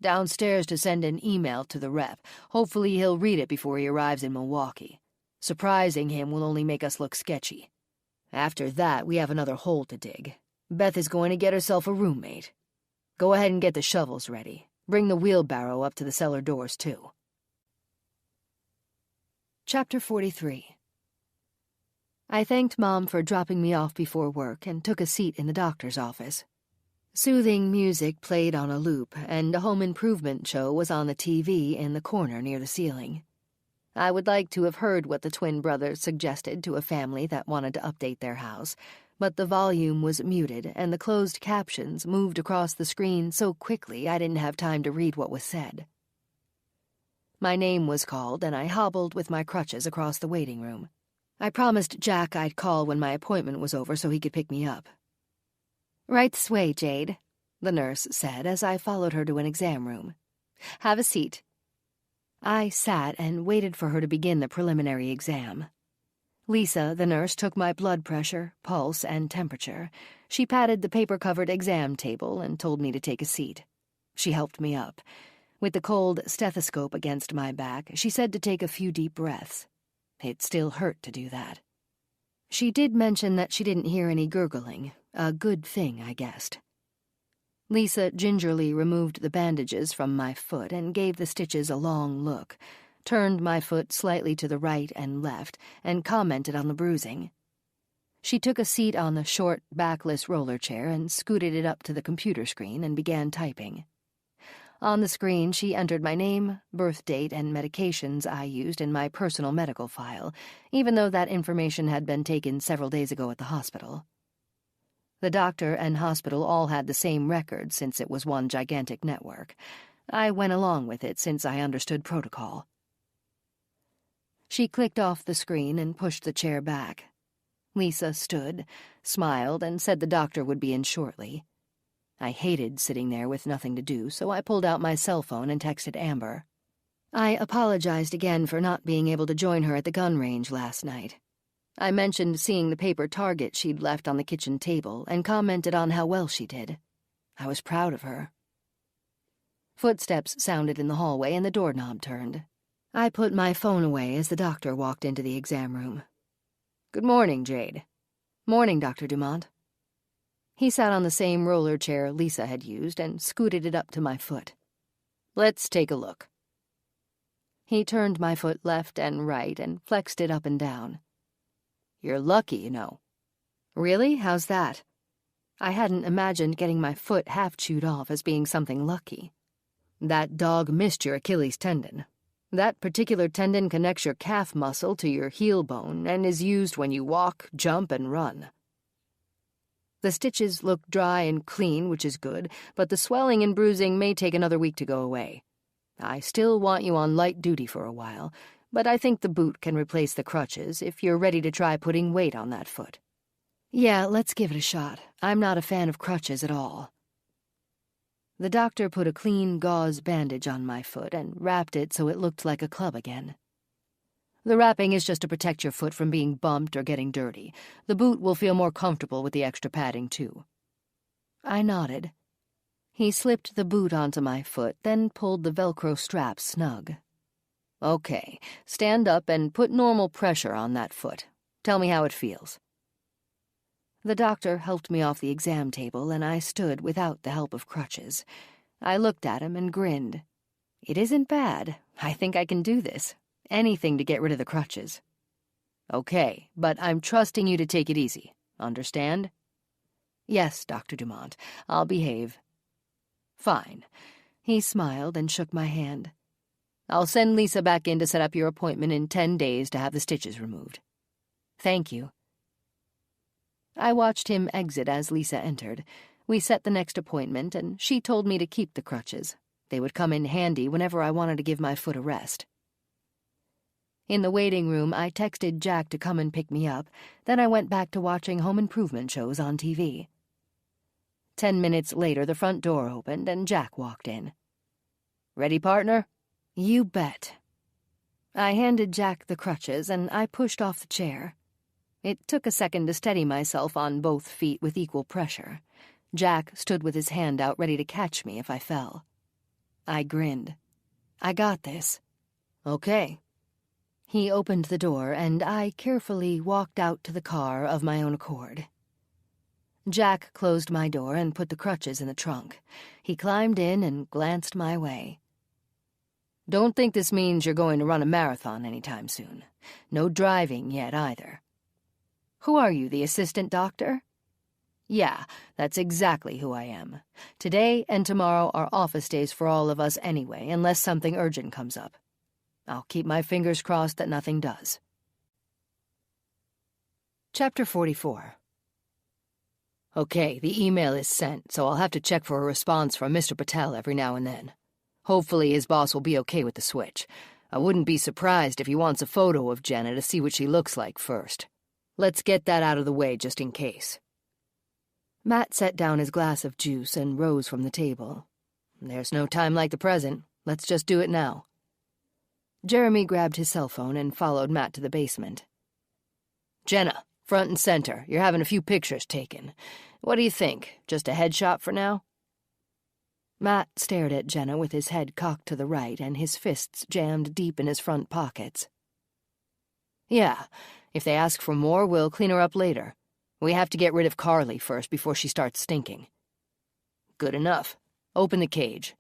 "Downstairs to send an email to the rep. Hopefully he'll read it before he arrives in Milwaukee. Surprising him will only make us look sketchy. After that, we have another hole to dig. Beth is going to get herself a roommate. Go ahead and get the shovels ready. Bring the wheelbarrow up to the cellar doors, too."
Chapter 43. I thanked Mom for dropping me off before work and took a seat in the doctor's office. Soothing music played on a loop, and a home improvement show was on the TV in the corner near the ceiling. I would like to have heard what the twin brothers suggested to a family that wanted to update their house, but the volume was muted and the closed captions moved across the screen so quickly I didn't have time to read what was said. My name was called, and I hobbled with my crutches across the waiting room. I promised Jack I'd call when my appointment was over so he could pick me up. "Right this way, Jade," the nurse said as I followed her to an exam room. "Have a seat." I sat and waited for her to begin the preliminary exam. Lisa, the nurse, took my blood pressure, pulse, and temperature. She patted the paper-covered exam table and told me to take a seat. She helped me up. With the cold stethoscope against my back, she said to take a few deep breaths. It still hurt to do that. She did mention that she didn't hear any gurgling. A good thing, I guessed. Lisa gingerly removed the bandages from my foot and gave the stitches a long look, turned my foot slightly to the right and left, and commented on the bruising. She took a seat on the short, backless roller chair and scooted it up to the computer screen and began typing. On the screen, she entered my name, birth date, and medications I used in my personal medical file, even though that information had been taken several days ago at the hospital. The doctor and hospital all had the same record since it was one gigantic network. I went along with it since I understood protocol. She clicked off the screen and pushed the chair back. Lisa stood, smiled, and said the doctor would be in shortly. I hated sitting there with nothing to do, so I pulled out my cell phone and texted Amber. I apologized again for not being able to join her at the gun range last night. I mentioned seeing the paper target she'd left on the kitchen table and commented on how well she did. I was proud of her. Footsteps sounded in the hallway and the doorknob turned. I put my phone away as the doctor walked into the exam room. "Good morning, Jade." "Morning, Dr. Dumont." He sat on the same roller chair Lisa had used and scooted it up to my foot. "Let's take a look." He turned my foot left and right and flexed it up and down. "You're lucky, you know." "Really? How's that?" I hadn't imagined getting my foot half chewed off as being something lucky. "That dog missed your Achilles tendon. That particular tendon connects your calf muscle to your heel bone and is used when you walk, jump, and run. The stitches look dry and clean, which is good, but the swelling and bruising may take another week to go away. I still want you on light duty for a while, but I think the boot can replace the crutches if you're ready to try putting weight on that foot." "Yeah, let's give it a shot. I'm not a fan of crutches at all." The doctor put a clean gauze bandage on my foot and wrapped it so it looked like a club again. "The wrapping is just to protect your foot from being bumped or getting dirty. The boot will feel more comfortable with the extra padding, too." I nodded. He slipped the boot onto my foot, then pulled the Velcro strap snug. "Okay, stand up and put normal pressure on that foot. Tell me how it feels." The doctor helped me off the exam table, and I stood without the help of crutches. I looked at him and grinned. "It isn't bad. I think I can do this. Anything to get rid of the crutches." "Okay, but I'm trusting you to take it easy. Understand?" "Yes, Dr. Dumont. I'll behave." "Fine." He smiled and shook my hand. "I'll send Lisa back in to set up your appointment in 10 days to have the stitches removed." "Thank you." I watched him exit as Lisa entered. We set the next appointment, and she told me to keep the crutches. They would come in handy whenever I wanted to give my foot a rest. In the waiting room, I texted Jack to come and pick me up. Then I went back to watching home improvement shows on TV. 10 minutes later, the front door opened, and Jack walked in. "Ready, partner?" "You bet." I handed Jack the crutches, and I pushed off the chair. It took a second to steady myself on both feet with equal pressure. Jack stood with his hand out ready to catch me if I fell. I grinned. "I got this." "Okay." He opened the door, and I carefully walked out to the car of my own accord. Jack closed my door and put the crutches in the trunk. He climbed in and glanced my way.
Don't think this means you're going to run a marathon anytime soon. No driving yet, either. Who are you, the assistant doctor? Yeah, that's exactly who I am. Today and tomorrow are office days for all of us anyway, unless something urgent comes up. I'll keep my fingers crossed that nothing does. Chapter 44. Okay, the email is sent, so I'll have to check for a response from Mr. Patel every now and then. Hopefully his boss will be okay with the switch. I wouldn't be surprised if he wants a photo of Jenna to see what she looks like first. Let's get that out of the way just in case. Matt set down his glass of juice and rose from the table. There's no time like the present. Let's just do it now. Jeremy grabbed his cell phone and followed Matt to the basement. Jenna, front and center. You're having a few pictures taken. What do you think? Just a headshot for now? Matt stared at Jenna with his head cocked to the right and his fists jammed deep in his front pockets. Yeah, if they ask for more, we'll clean her up later. We have to get rid of Carly first before she starts stinking. Good enough. Open the cage.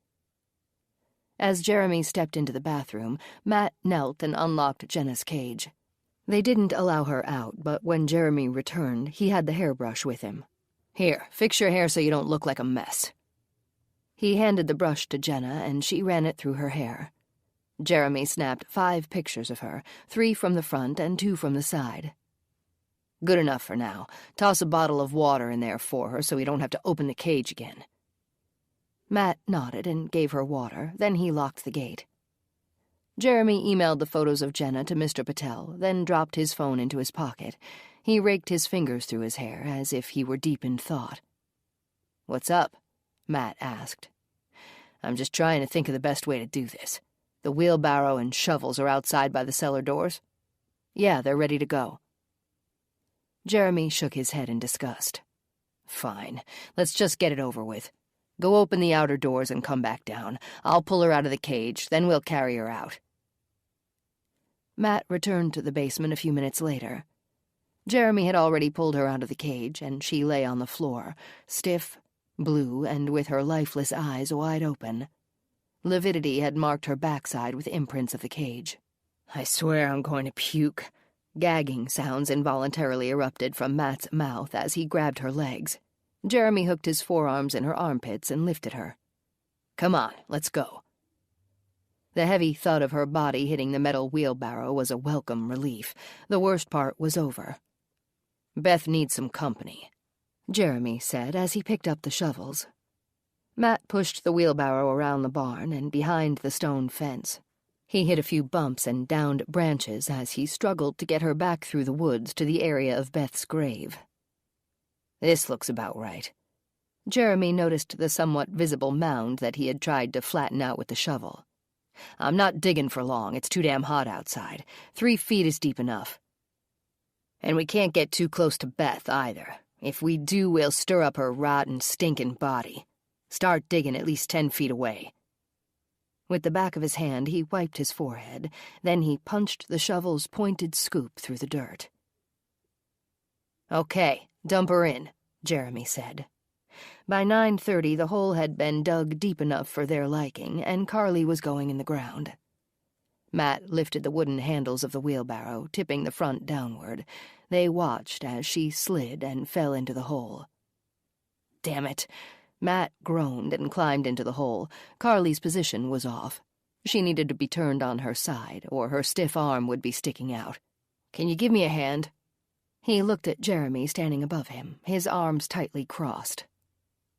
As Jeremy stepped into the bathroom, Matt knelt and unlocked Jenna's cage. They didn't allow her out, but when Jeremy returned, he had the hairbrush with him. Here, fix your hair so you don't look like a mess. He handed the brush to Jenna, and she ran it through her hair. Jeremy snapped 5 pictures of her, 3 from the front and 2 from the side. Good enough for now. Toss a bottle of water in there for her so we don't have to open the cage again. Matt nodded and gave her water, then he locked the gate. Jeremy emailed the photos of Jenna to Mr. Patel, then dropped his phone into his pocket. He raked his fingers through his hair as if he were deep in thought. What's up? Matt asked. I'm just trying to think of the best way to do this. The wheelbarrow and shovels are outside by the cellar doors? Yeah, they're ready to go. Jeremy shook his head in disgust. Fine, let's just get it over with. Go open the outer doors and come back down. I'll pull her out of the cage, then we'll carry her out. Matt returned to the basement a few minutes later. Jeremy had already pulled her out of the cage, and she lay on the floor, stiff, blue, and with her lifeless eyes wide open. Lividity had marked her backside with imprints of the cage. I swear I'm going to puke. Gagging sounds involuntarily erupted from Matt's mouth as he grabbed her legs. Jeremy hooked his forearms in her armpits and lifted her. Come on, let's go. The heavy thud of her body hitting the metal wheelbarrow was a welcome relief. The worst part was over. Beth needs some company, Jeremy said as he picked up the shovels. Matt pushed the wheelbarrow around the barn and behind the stone fence. He hit a few bumps and downed branches as he struggled to get her back through the woods to the area of Beth's grave. This looks about right. Jeremy noticed the somewhat visible mound that he had tried to flatten out with the shovel. I'm not digging for long. It's too damn hot outside. 3 feet is deep enough. And we can't get too close to Beth, either. If we do, we'll stir up her rotten, stinking body. Start digging at least 10 feet away. With the back of his hand, he wiped his forehead. Then he punched the shovel's pointed scoop through the dirt. Okay, dump her in, Jeremy said. By 9:30, the hole had been dug deep enough for their liking, and Carly was going in the ground. Matt lifted the wooden handles of the wheelbarrow, tipping the front downward. They watched as she slid and fell into the hole. Damn it! Matt groaned and climbed into the hole. Carly's position was off. She needed to be turned on her side, or her stiff arm would be sticking out. Can you give me a hand? He looked at Jeremy standing above him, his arms tightly crossed.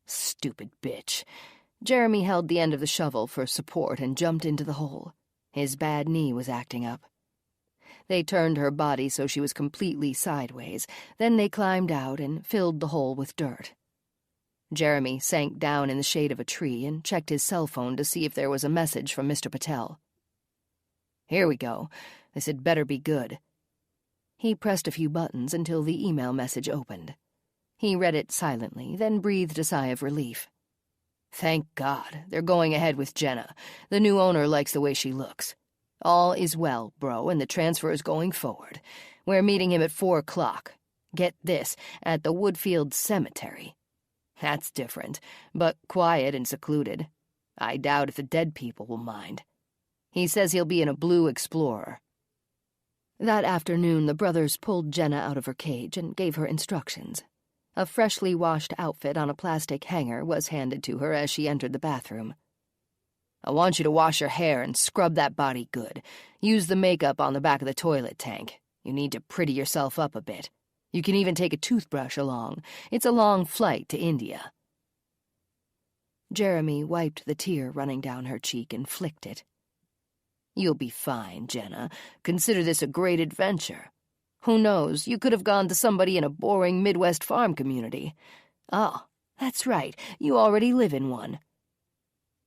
Stupid bitch. Jeremy held the end of the shovel for support and jumped into the hole. His bad knee was acting up. They turned her body so she was completely sideways. Then they climbed out and filled the hole with dirt. Jeremy sank down in the shade of a tree and checked his cell phone to see if there was a message from Mr. Patel. Here we go. This had better be good. He pressed a few buttons until the email message opened. He read it silently, then breathed a sigh of relief. Thank God, they're going ahead with Jenna. The new owner likes the way she looks. All is well, bro, and the transfer is going forward. We're meeting him at 4 o'clock. Get this, at the Woodfield Cemetery. That's different, but quiet and secluded. I doubt if the dead people will mind. He says he'll be in a blue Explorer.
That afternoon, the brothers pulled Jenna out of her cage and gave her instructions. A freshly washed outfit on a plastic hanger was handed to her as she entered the bathroom.
I want you to wash your hair and scrub that body good. Use the makeup on the back of the toilet tank. You need to pretty yourself up a bit. You can even take a toothbrush along. It's a long flight to India.
Jeremy wiped the tear running down her cheek and flicked it.
You'll be fine, Jenna. Consider this a great adventure. Who knows, you could have gone to somebody in a boring Midwest farm community. Oh, that's right, you already live in one.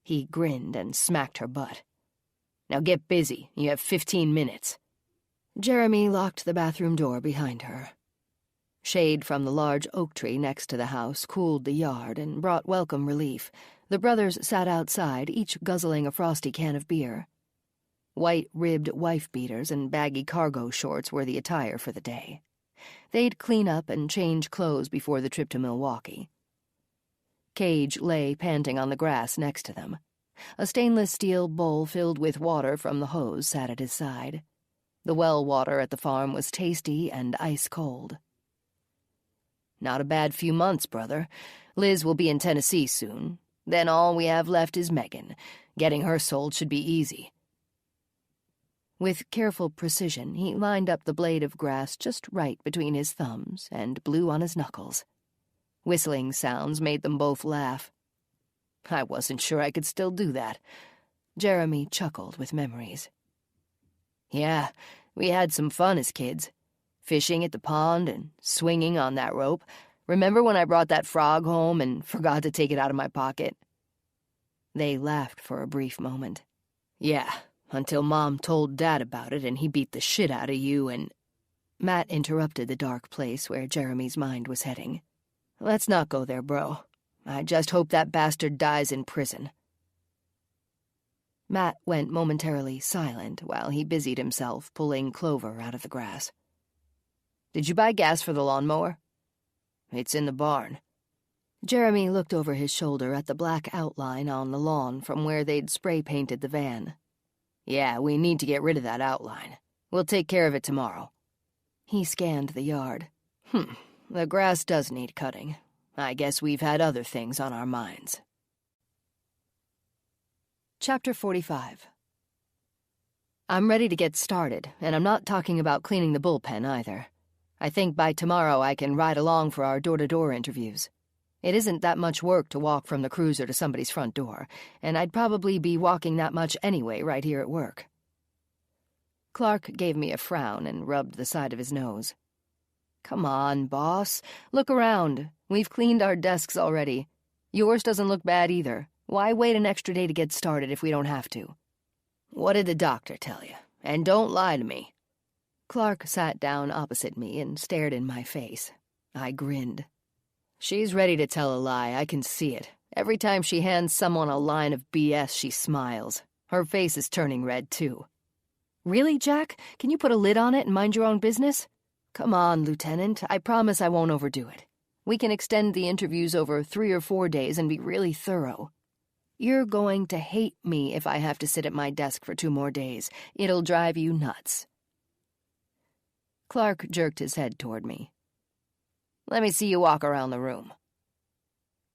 He grinned and smacked her butt. Now get busy, you have 15 minutes.
Jeremy locked the bathroom door behind her. Shade from the large oak tree next to the house cooled the yard and brought welcome relief. The brothers sat outside, each guzzling a frosty can of beer. White-ribbed wife-beaters and baggy cargo shorts were the attire for the day. They'd clean up and change clothes before the trip to Milwaukee. Cage lay panting on the grass next to them. A stainless steel bowl filled with water from the hose sat at his side. The well water at the farm was tasty and ice-cold.
Not a bad few months, brother. Liz will be in Tennessee soon. Then all we have left is Megan. Getting her sold should be easy.
With careful precision, he lined up the blade of grass just right between his thumbs and blew on his knuckles. Whistling sounds made them both laugh.
I wasn't sure I could still do that.
Jeremy chuckled with memories.
Yeah, we had some fun as kids. Fishing at the pond and swinging on that rope. Remember when I brought that frog home and forgot to take it out of my pocket?
They laughed for a brief moment.
Yeah, until Mom told Dad about it and he beat the shit out of you and...
Matt interrupted the dark place where Jeremy's mind was heading.
Let's not go there, bro. I just hope that bastard dies in prison.
Matt went momentarily silent while he busied himself pulling clover out of the grass.
Did you buy gas for the lawnmower? It's in the barn.
Jeremy looked over his shoulder at the black outline on the lawn from where they'd spray-painted the van.
Yeah, we need to get rid of that outline. We'll take care of it tomorrow.
He scanned the yard.
The grass does need cutting. I guess we've had other things on our minds.
Chapter 45. I'm ready to get started, and I'm not talking about cleaning the bullpen either. I think by tomorrow I can ride along for our door-to-door interviews. It isn't that much work to walk from the cruiser to somebody's front door, and I'd probably be walking that much anyway right here at work. Clark gave me a frown and rubbed the side of his nose.
Come on, boss. Look around. We've cleaned our desks already. Yours doesn't look bad either. Why wait an extra day to get started if we don't have to? What did the doctor tell you? And don't lie to me.
Clark sat down opposite me and stared in my face. I grinned.
She's ready to tell a lie, I can see it. Every time she hands someone a line of BS, she smiles. Her face is turning red, too.
Really, Jack? Can you put a lid on it and mind your own business?
Come on, Lieutenant. I promise I won't overdo it. We can extend the interviews over 3 or 4 days and be really thorough.
You're going to hate me if I have to sit at my desk for 2 more days. It'll drive you nuts. Clark jerked his head toward me.
Let me see you walk around the room.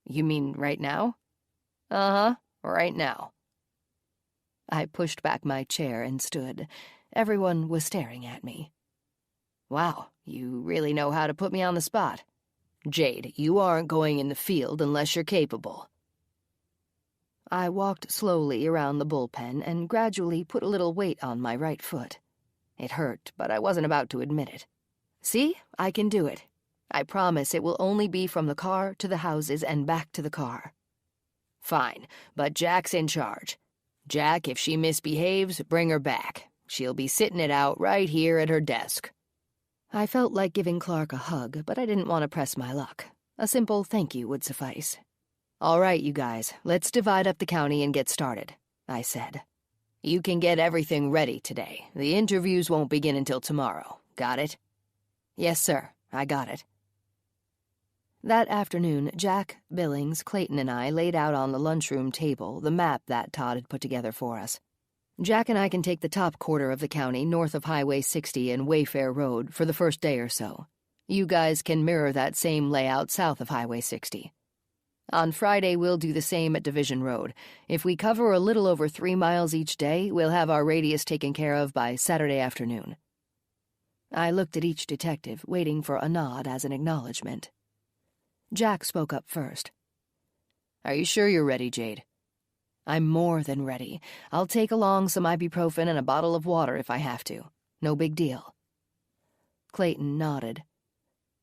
You mean right now?
Uh-huh, right now.
I pushed back my chair and stood. Everyone was staring at me.
Wow, you really know how to put me on the spot. Jade, you aren't going in the field unless you're capable.
I walked slowly around the bullpen and gradually put a little weight on my right foot. It hurt, but I wasn't about to admit it. See, I can do it. I promise it will only be from the car to the houses and back to the car.
Fine, but Jack's in charge. Jack, if she misbehaves, bring her back. She'll be sitting it out right here at her desk.
I felt like giving Clark a hug, but I didn't want to press my luck. A simple thank you would suffice.
All right, you guys, let's divide up the county and get started, I said. You can get everything ready today. The interviews won't begin until tomorrow. Got it?
Yes, sir. I got it. That afternoon, Jack, Billings, Clayton, and I laid out on the lunchroom table the map that Todd had put together for us.
Jack and I can take the top quarter of the county north of Highway 60 and Wayfair Road for the first day or so. You guys can mirror that same layout south of Highway 60. On Friday, we'll do the same at Division Road. If we cover a little over 3 miles each day, we'll have our radius taken care of by Saturday afternoon. I looked at each detective, waiting for a nod as an acknowledgement. Jack spoke up first.
Are you sure you're ready, Jade?
I'm more than ready. I'll take along some ibuprofen and a bottle of water if I have to. No big deal. Clayton nodded.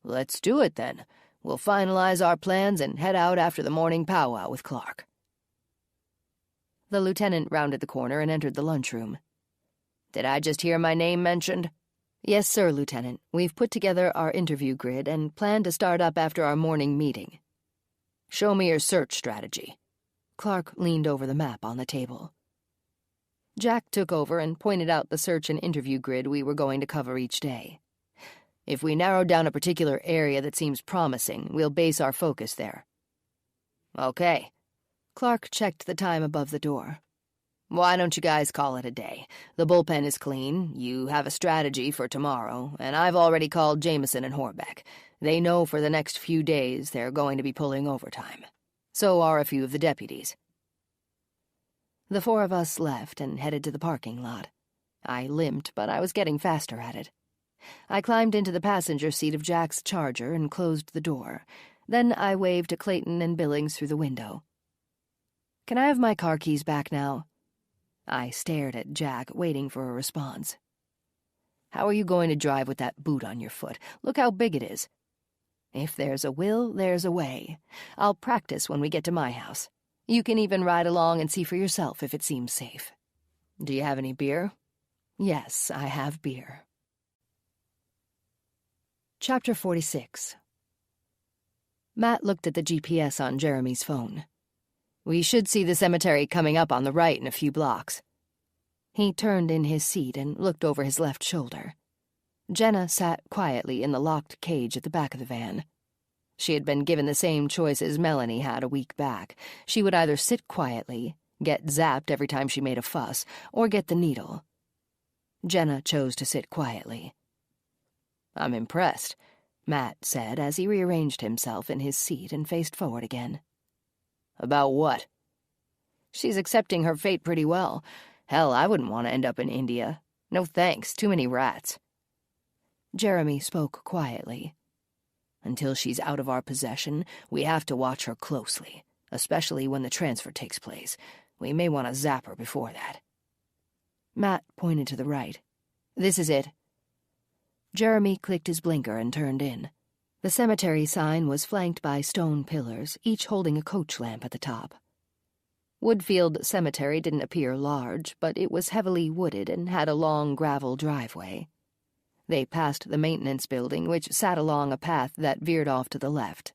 Let's do it, then. We'll finalize our plans and head out after the morning powwow with Clark.
The lieutenant rounded the corner and entered the lunchroom.
Did I just hear my name mentioned?
Yes, sir, Lieutenant. We've put together our interview grid and plan to start up after our morning meeting.
Show me your search strategy.
Clark leaned over the map on the table. Jack took over and pointed out the search and interview grid we were going to cover each day.
If we narrow down a particular area that seems promising, we'll base our focus there. Okay.
Clark checked the time above the door.
Why don't you guys call it a day? The bullpen is clean, you have a strategy for tomorrow, and I've already called Jameson and Horbeck. They know for the next few days they're going to be pulling overtime. So are a few of the deputies.
The 4 of us left and headed to the parking lot. I limped, but I was getting faster at it. I climbed into the passenger seat of Jack's Charger and closed the door. Then I waved to Clayton and Billings through the window. Can I have my car keys back now? I stared at Jack, waiting for a response.
How are you going to drive with that boot on your foot? Look how big it is.
If there's a will, there's a way. I'll practice when we get to my house. You can even ride along and see for yourself if it seems safe.
Do you have any beer?
Yes, I have beer. Chapter 46. Matt looked at the GPS on Jeremy's phone.
We should see the cemetery coming up on the right in a few blocks.
He turned in his seat and looked over his left shoulder. Jenna sat quietly in the locked cage at the back of the van. She had been given the same choice as Melanie had a week back. She would either sit quietly, get zapped every time she made a fuss, or get the needle. Jenna chose to sit quietly.
I'm impressed,
Matt said as he rearranged himself in his seat and faced forward again.
About what?
She's accepting her fate pretty well. Hell, I wouldn't want to end up in India. No thanks, too many rats. Jeremy spoke quietly.
Until she's out of our possession, we have to watch her closely, especially when the transfer takes place. We may want to zap her before that.
Matt pointed to the right. This is it. Jeremy clicked his blinker and turned in. The cemetery sign was flanked by stone pillars, each holding a coach lamp at the top. Woodfield Cemetery didn't appear large, but it was heavily wooded and had a long gravel driveway. They passed the maintenance building, which sat along a path that veered off to the left.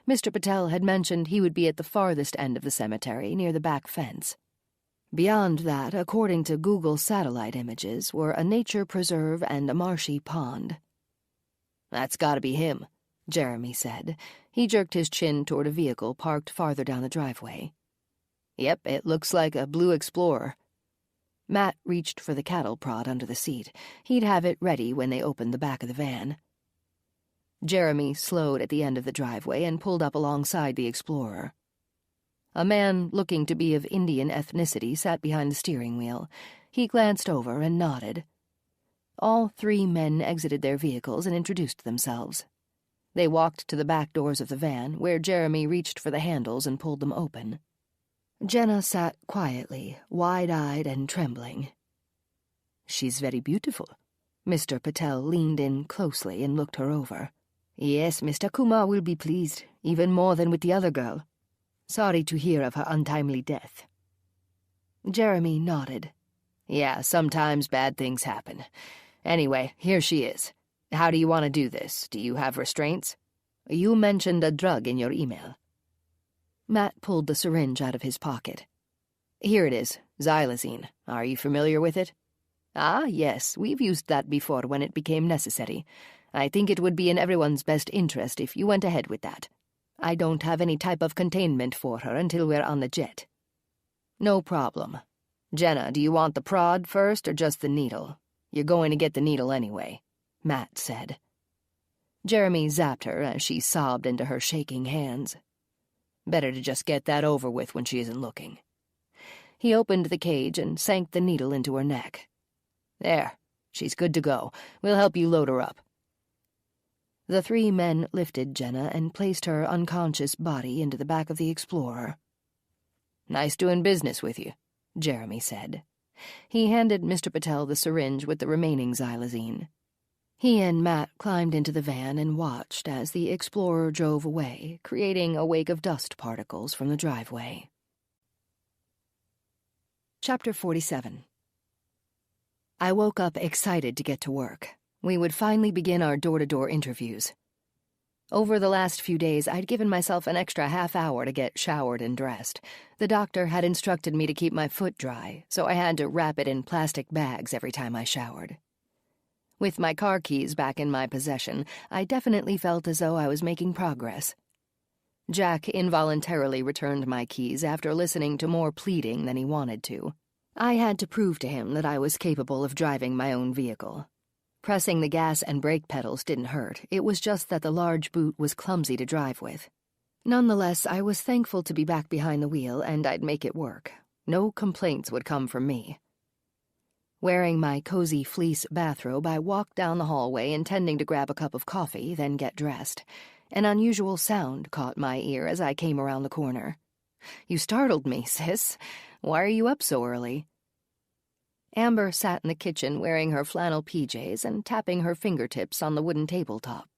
Mr. Patel had mentioned he would be at the farthest end of the cemetery, near the back fence. Beyond that, according to Google satellite images, were a nature preserve and a marshy pond.
That's gotta be him,
Jeremy said. He jerked his chin toward a vehicle parked farther down the driveway.
Yep, it looks like a blue Explorer.
Matt reached for the cattle prod under the seat. He'd have it ready when they opened the back of the van. Jeremy slowed at the end of the driveway and pulled up alongside the Explorer. A man looking to be of Indian ethnicity sat behind the steering wheel. He glanced over and nodded. All 3 men exited their vehicles and introduced themselves. They walked to the back doors of the van, where Jeremy reached for the handles and pulled them open. Jenna sat quietly, wide-eyed and trembling.
She's very beautiful.
Mr. Patel leaned in closely and looked her over.
Yes, Mr. Kumar will be pleased, even more than with the other girl. Sorry to hear of her untimely death.
Jeremy nodded.
Yeah, sometimes bad things happen. Anyway, here she is. How do you want to do this? Do you have restraints? You mentioned a drug in your email.
Matt pulled the syringe out of his pocket.
Here it is, xylazine. Are you familiar with it?
Ah, yes, we've used that before when it became necessary. I think it would be in everyone's best interest if you went ahead with that. I don't have any type of containment for her until we're on the jet.
No problem.
"Jenna, do you want the prod first or just the needle? You're going to get the needle anyway," Matt said.
Jeremy zapped her as she sobbed into her shaking hands.
"Better to just get that over with when she isn't looking."
He opened the cage and sank the needle into her neck.
"There, she's good to go. We'll help you load her up."
The 3 men lifted Jenna and placed her unconscious body into the back of the Explorer.
"Nice doing business with you," Jeremy said.
He handed Mr. Patel the syringe with the remaining xylazine. He and Matt climbed into the van and watched as the Explorer drove away, creating a wake of dust particles from the driveway. Chapter 47. I woke up excited to get to work. We would finally begin our door-to-door interviews. Over the last few days, I'd given myself an extra half hour to get showered and dressed. The doctor had instructed me to keep my foot dry, so I had to wrap it in plastic bags every time I showered. With my car keys back in my possession, I definitely felt as though I was making progress. Jack involuntarily returned my keys after listening to more pleading than he wanted to. I had to prove to him that I was capable of driving my own vehicle. Pressing the gas and brake pedals didn't hurt, it was just that the large boot was clumsy to drive with. Nonetheless, I was thankful to be back behind the wheel, and I'd make it work. No complaints would come from me. Wearing my cozy fleece bathrobe, I walked down the hallway intending to grab a cup of coffee, then get dressed. An unusual sound caught my ear as I came around the corner. "You startled me, sis. Why are you up so early?" Amber sat in the kitchen wearing her flannel PJs and tapping her fingertips on the wooden tabletop.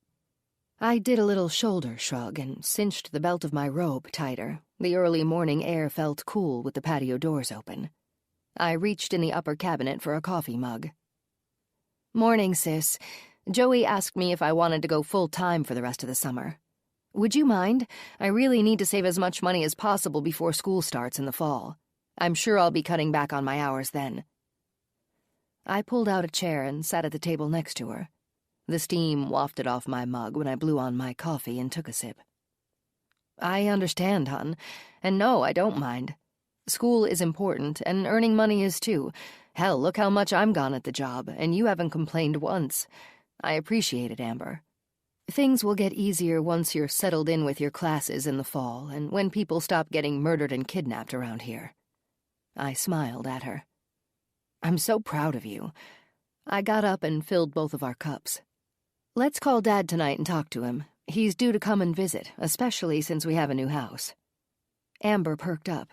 I did a little shoulder shrug and cinched the belt of my robe tighter. The early morning air felt cool with the patio doors open. I reached in the upper cabinet for a coffee mug. "Morning, sis. Joey asked me if I wanted to go full-time for the rest of the summer. Would you mind? I really need to save as much money as possible before school starts in the fall. I'm sure I'll be cutting back on my hours then." I pulled out a chair and sat at the table next to her. The steam wafted off my mug when I blew on my coffee and took a sip. "I understand, hon. And no, I don't mind. School is important, and earning money is too. Hell, look how much I'm gone at the job, and you haven't complained once. I appreciate it, Amber. Things will get easier once you're settled in with your classes in the fall, and when people stop getting murdered and kidnapped around here." I smiled at her. "I'm so proud of you." I got up and filled both of our cups. "Let's call Dad tonight and talk to him. He's due to come and visit, especially since we have a new house." Amber perked up.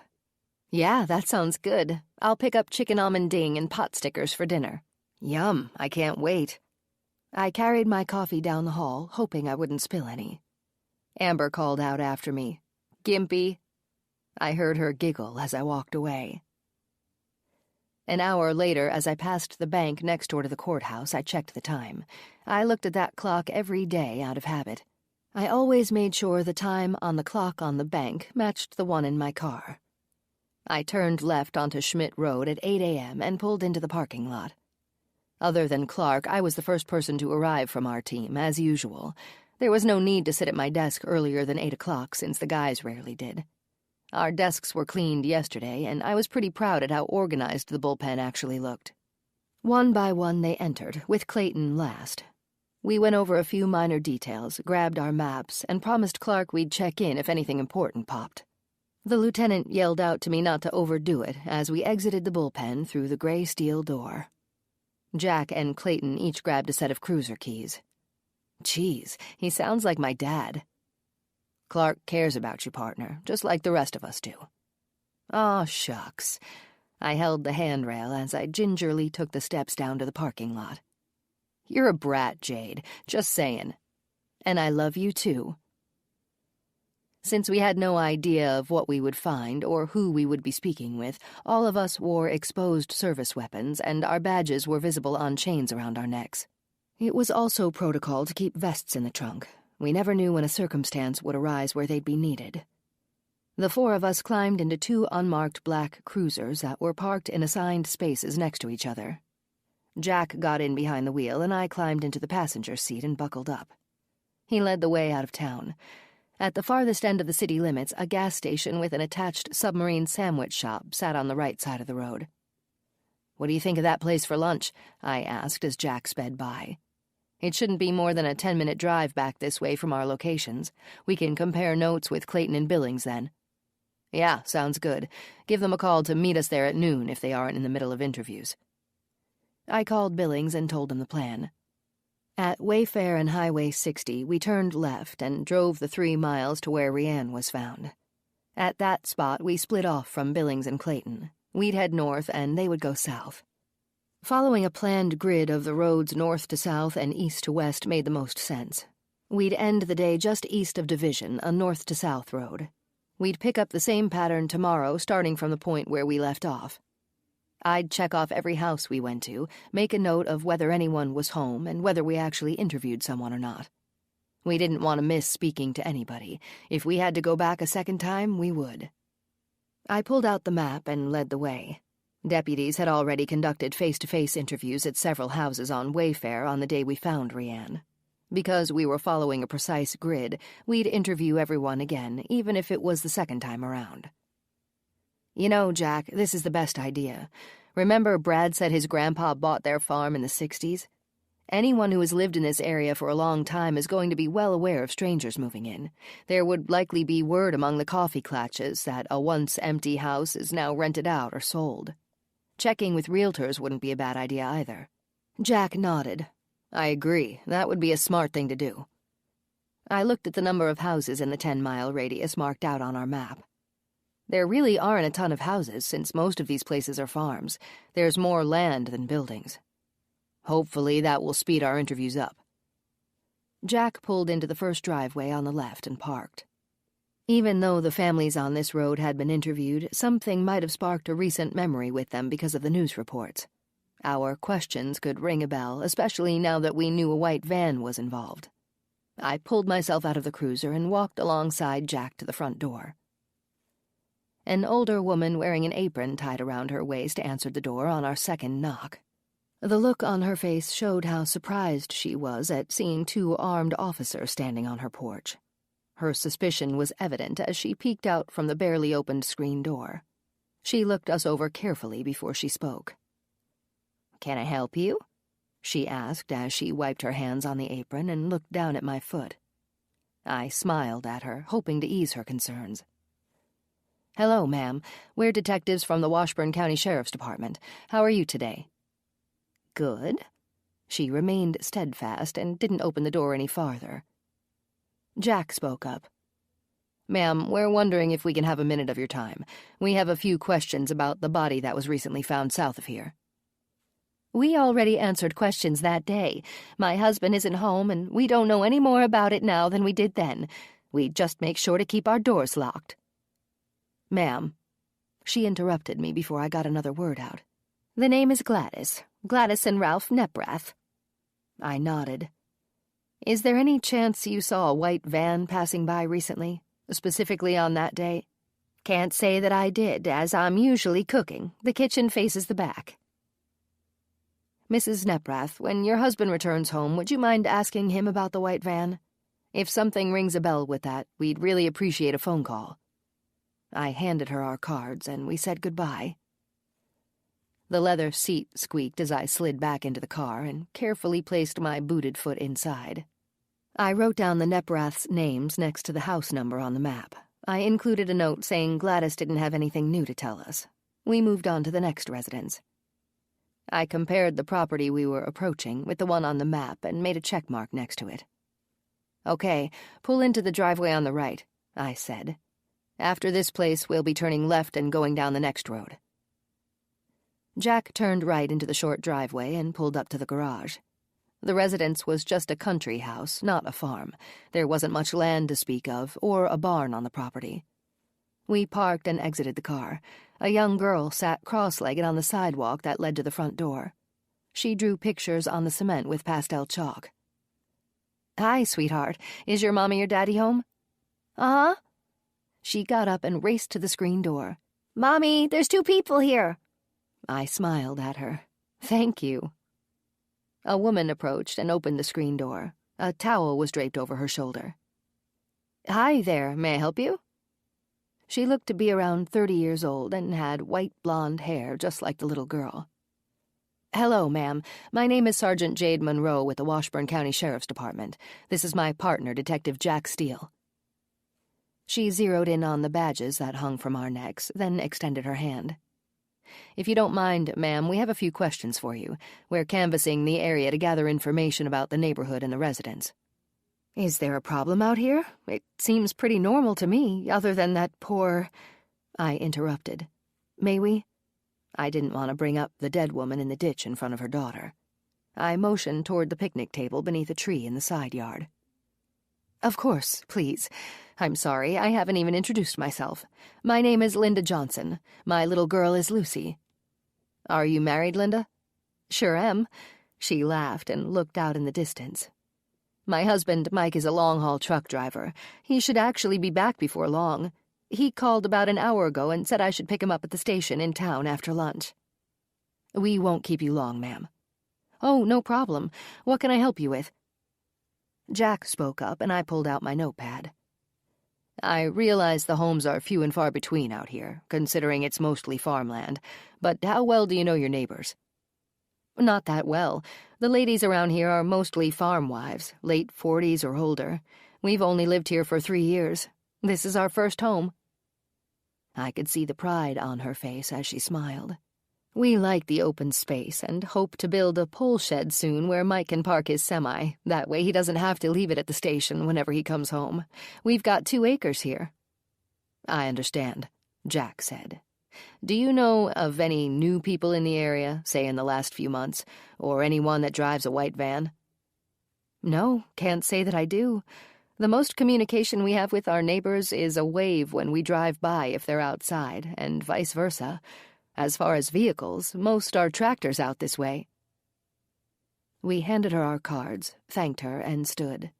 "Yeah, that sounds good. I'll pick up chicken almond ding and pot stickers for dinner." "Yum, I can't wait." I carried my coffee down the hall, hoping I wouldn't spill any. Amber called out after me, "Gimpy." I heard her giggle as I walked away. An hour later, as I passed the bank next door to the courthouse, I checked the time. I looked at that clock every day out of habit. I always made sure the time on the clock on the bank matched the one in my car. I turned left onto Schmidt Road at 8 a.m. and pulled into the parking lot. Other than Clark, I was the first person to arrive from our team, as usual. There was no need to sit at my desk earlier than 8 o'clock, since the guys rarely did. Our desks were cleaned yesterday, and I was pretty proud at how organized the bullpen actually looked. One by one they entered, with Clayton last. We went over a few minor details, grabbed our maps, and promised Clark we'd check in if anything important popped. The lieutenant yelled out to me not to overdo it as we exited the bullpen through the gray steel door. Jack and Clayton each grabbed a set of cruiser keys. "Geez, he sounds like my dad." "Clark cares about you, partner, just like the rest of us do." "Aw, shucks." I held the handrail as I gingerly took the steps down to the parking lot. "You're a brat, Jade, just saying. And I love you, too." Since we had no idea of what we would find or who we would be speaking with, all of us wore exposed service weapons, and our badges were visible on chains around our necks. It was also protocol to keep vests in the trunk. We never knew when a circumstance would arise where they'd be needed. The 4 of us climbed into 2 unmarked black cruisers that were parked in assigned spaces next to each other. Jack got in behind the wheel, and I climbed into the passenger seat and buckled up. He led the way out of town. At the farthest end of the city limits, a gas station with an attached submarine sandwich shop sat on the right side of the road.
"What do you think of that place for lunch?" I asked as Jack sped by. "It shouldn't be more than a 10-minute drive back this way from our locations. We can compare notes with Clayton and Billings then." "Yeah, sounds good. Give them a call to meet us there at noon if they aren't in the middle of interviews." I called Billings and told him the plan. At Wayfair and Highway 60, we turned left and drove the 3 miles to where Rianne was found. At that spot, we split off from Billings and Clayton. We'd head north, and they would go south. Following a planned grid of the roads north to south and east to west made the most sense. We'd end the day just east of Division, a north to south road. We'd pick up the same pattern tomorrow, starting from the point where we left off. I'd check off every house we went to, make a note of whether anyone was home and whether we actually interviewed someone or not. We didn't want to miss speaking to anybody. If we had to go back a second time, we would. I pulled out the map and led the way. Deputies had already conducted face-to-face interviews at several houses on Wayfair on the day we found Rianne. Because we were following a precise grid, we'd interview everyone again, even if it was the second time around. "You know, Jack, this is the best idea. Remember Brad said his grandpa bought their farm in the 60s? Anyone who has lived in this area for a long time is going to be well aware of strangers moving in. There would likely be word among the coffee klatches that a once-empty house is now rented out or sold. Checking with realtors wouldn't be a bad idea either." Jack nodded. "I agree. That would be a smart thing to do." I looked at the number of houses in the 10-mile radius marked out on our map. There really aren't a ton of houses, since most of these places are farms. There's more land than buildings. Hopefully that will speed our interviews up. Jack pulled into the first driveway on the left and parked. Even though the families on this road had been interviewed, something might have sparked a recent memory with them because of the news reports. Our questions could ring a bell, especially now that we knew a white van was involved. I pulled myself out of the cruiser and walked alongside Jack to the front door. An older woman wearing an apron tied around her waist answered the door on our second knock. The look on her face showed how surprised she was at seeing 2 armed officers standing on her porch. Her suspicion was evident as she peeked out from the barely opened screen door. She looked us over carefully before she spoke. "Can I help you?" she asked as she wiped her hands on the apron and looked down at my foot. I smiled at her, hoping to ease her concerns. "Hello, ma'am. We're detectives from the Washburn County Sheriff's Department. How are you today?" "Good." She remained steadfast and didn't open the door any farther. Jack spoke up. "Ma'am, we're wondering if we can have a minute of your time. We have a few questions about the body that was recently found south of here." "We already answered questions that day. My husband isn't home, and we don't know any more about it now than we did then. We just make sure to keep our doors locked." "Ma'am," she interrupted me before I got another word out. "The name is Gladys. Gladys and Ralph Neprath." I nodded. "Is there any chance you saw a white van passing by recently, specifically on that day?" "Can't say that I did, as I'm usually cooking. The kitchen faces the back." "Mrs. Neprath, when your husband returns home, would you mind asking him about the white van? If something rings a bell with that, we'd really appreciate a phone call." I handed her our cards, and we said goodbye. The leather seat squeaked as I slid back into the car and carefully placed my booted foot inside. I wrote down the Nepraths' names next to the house number on the map. I included a note saying Gladys didn't have anything new to tell us. We moved on to the next residence. I compared the property we were approaching with the one on the map and made a check mark next to it. "Okay, pull into the driveway on the right," I said. "After this place, we'll be turning left and going down the next road." Jack turned right into the short driveway and pulled up to the garage. The residence was just a country house, not a farm. There wasn't much land to speak of, or a barn on the property. We parked and exited the car. A young girl sat cross-legged on the sidewalk that led to the front door. She drew pictures on the cement with pastel chalk. "Hi, sweetheart. Is your mommy or daddy home?" "Uh-huh." She got up and raced to the screen door. "Mommy, there's 2 people here." I smiled at her. "Thank you." A woman approached and opened the screen door. A towel was draped over her shoulder. "Hi there, may I help you?" She looked to be around 30 years old and had white blonde hair just like the little girl. Hello, ma'am. My name is Sergeant Jade Monroe with the Washburn County Sheriff's Department. This is my partner, Detective Jack Steele. She zeroed in on the badges that hung from our necks, then extended her hand. If you don't mind, ma'am, we have a few questions for you. We're canvassing the area to gather information about the neighborhood and the residents. Is there a problem out here? It seems pretty normal to me, other than that poor... I interrupted. May we? I didn't want to bring up the dead woman in the ditch in front of her daughter. I motioned toward the picnic table beneath a tree in the side yard. Of course, please. I'm sorry, I haven't even introduced myself. My name is Linda Johnson. My little girl is Lucy. Are you married, Linda? Sure am. She laughed and looked out in the distance. My husband, Mike, is a long-haul truck driver. He should actually be back before long. He called about an hour ago and said I should pick him up at the station in town after lunch. We won't keep you long, ma'am. Oh, no problem. What can I help you with? Jack spoke up, and I pulled out my notepad. I realize the homes are few and far between out here, considering it's mostly farmland, but how well do you know your neighbors? Not that well. The ladies around here are mostly farm wives, late 40s or older. We've only lived here for 3 years. This is our first home. I could see the pride on her face as she smiled. We like the open space and hope to build a pole shed soon where Mike can park his semi. That way he doesn't have to leave it at the station whenever he comes home. We've got 2 acres here. I understand, Jack said. Do you know of any new people in the area, say in the last few months, or anyone that drives a white van? No, can't say that I do. The most communication we have with our neighbors is a wave when we drive by if they're outside, and vice versa. As far as vehicles, most are tractors out this way. We handed her our cards, thanked her, and stood.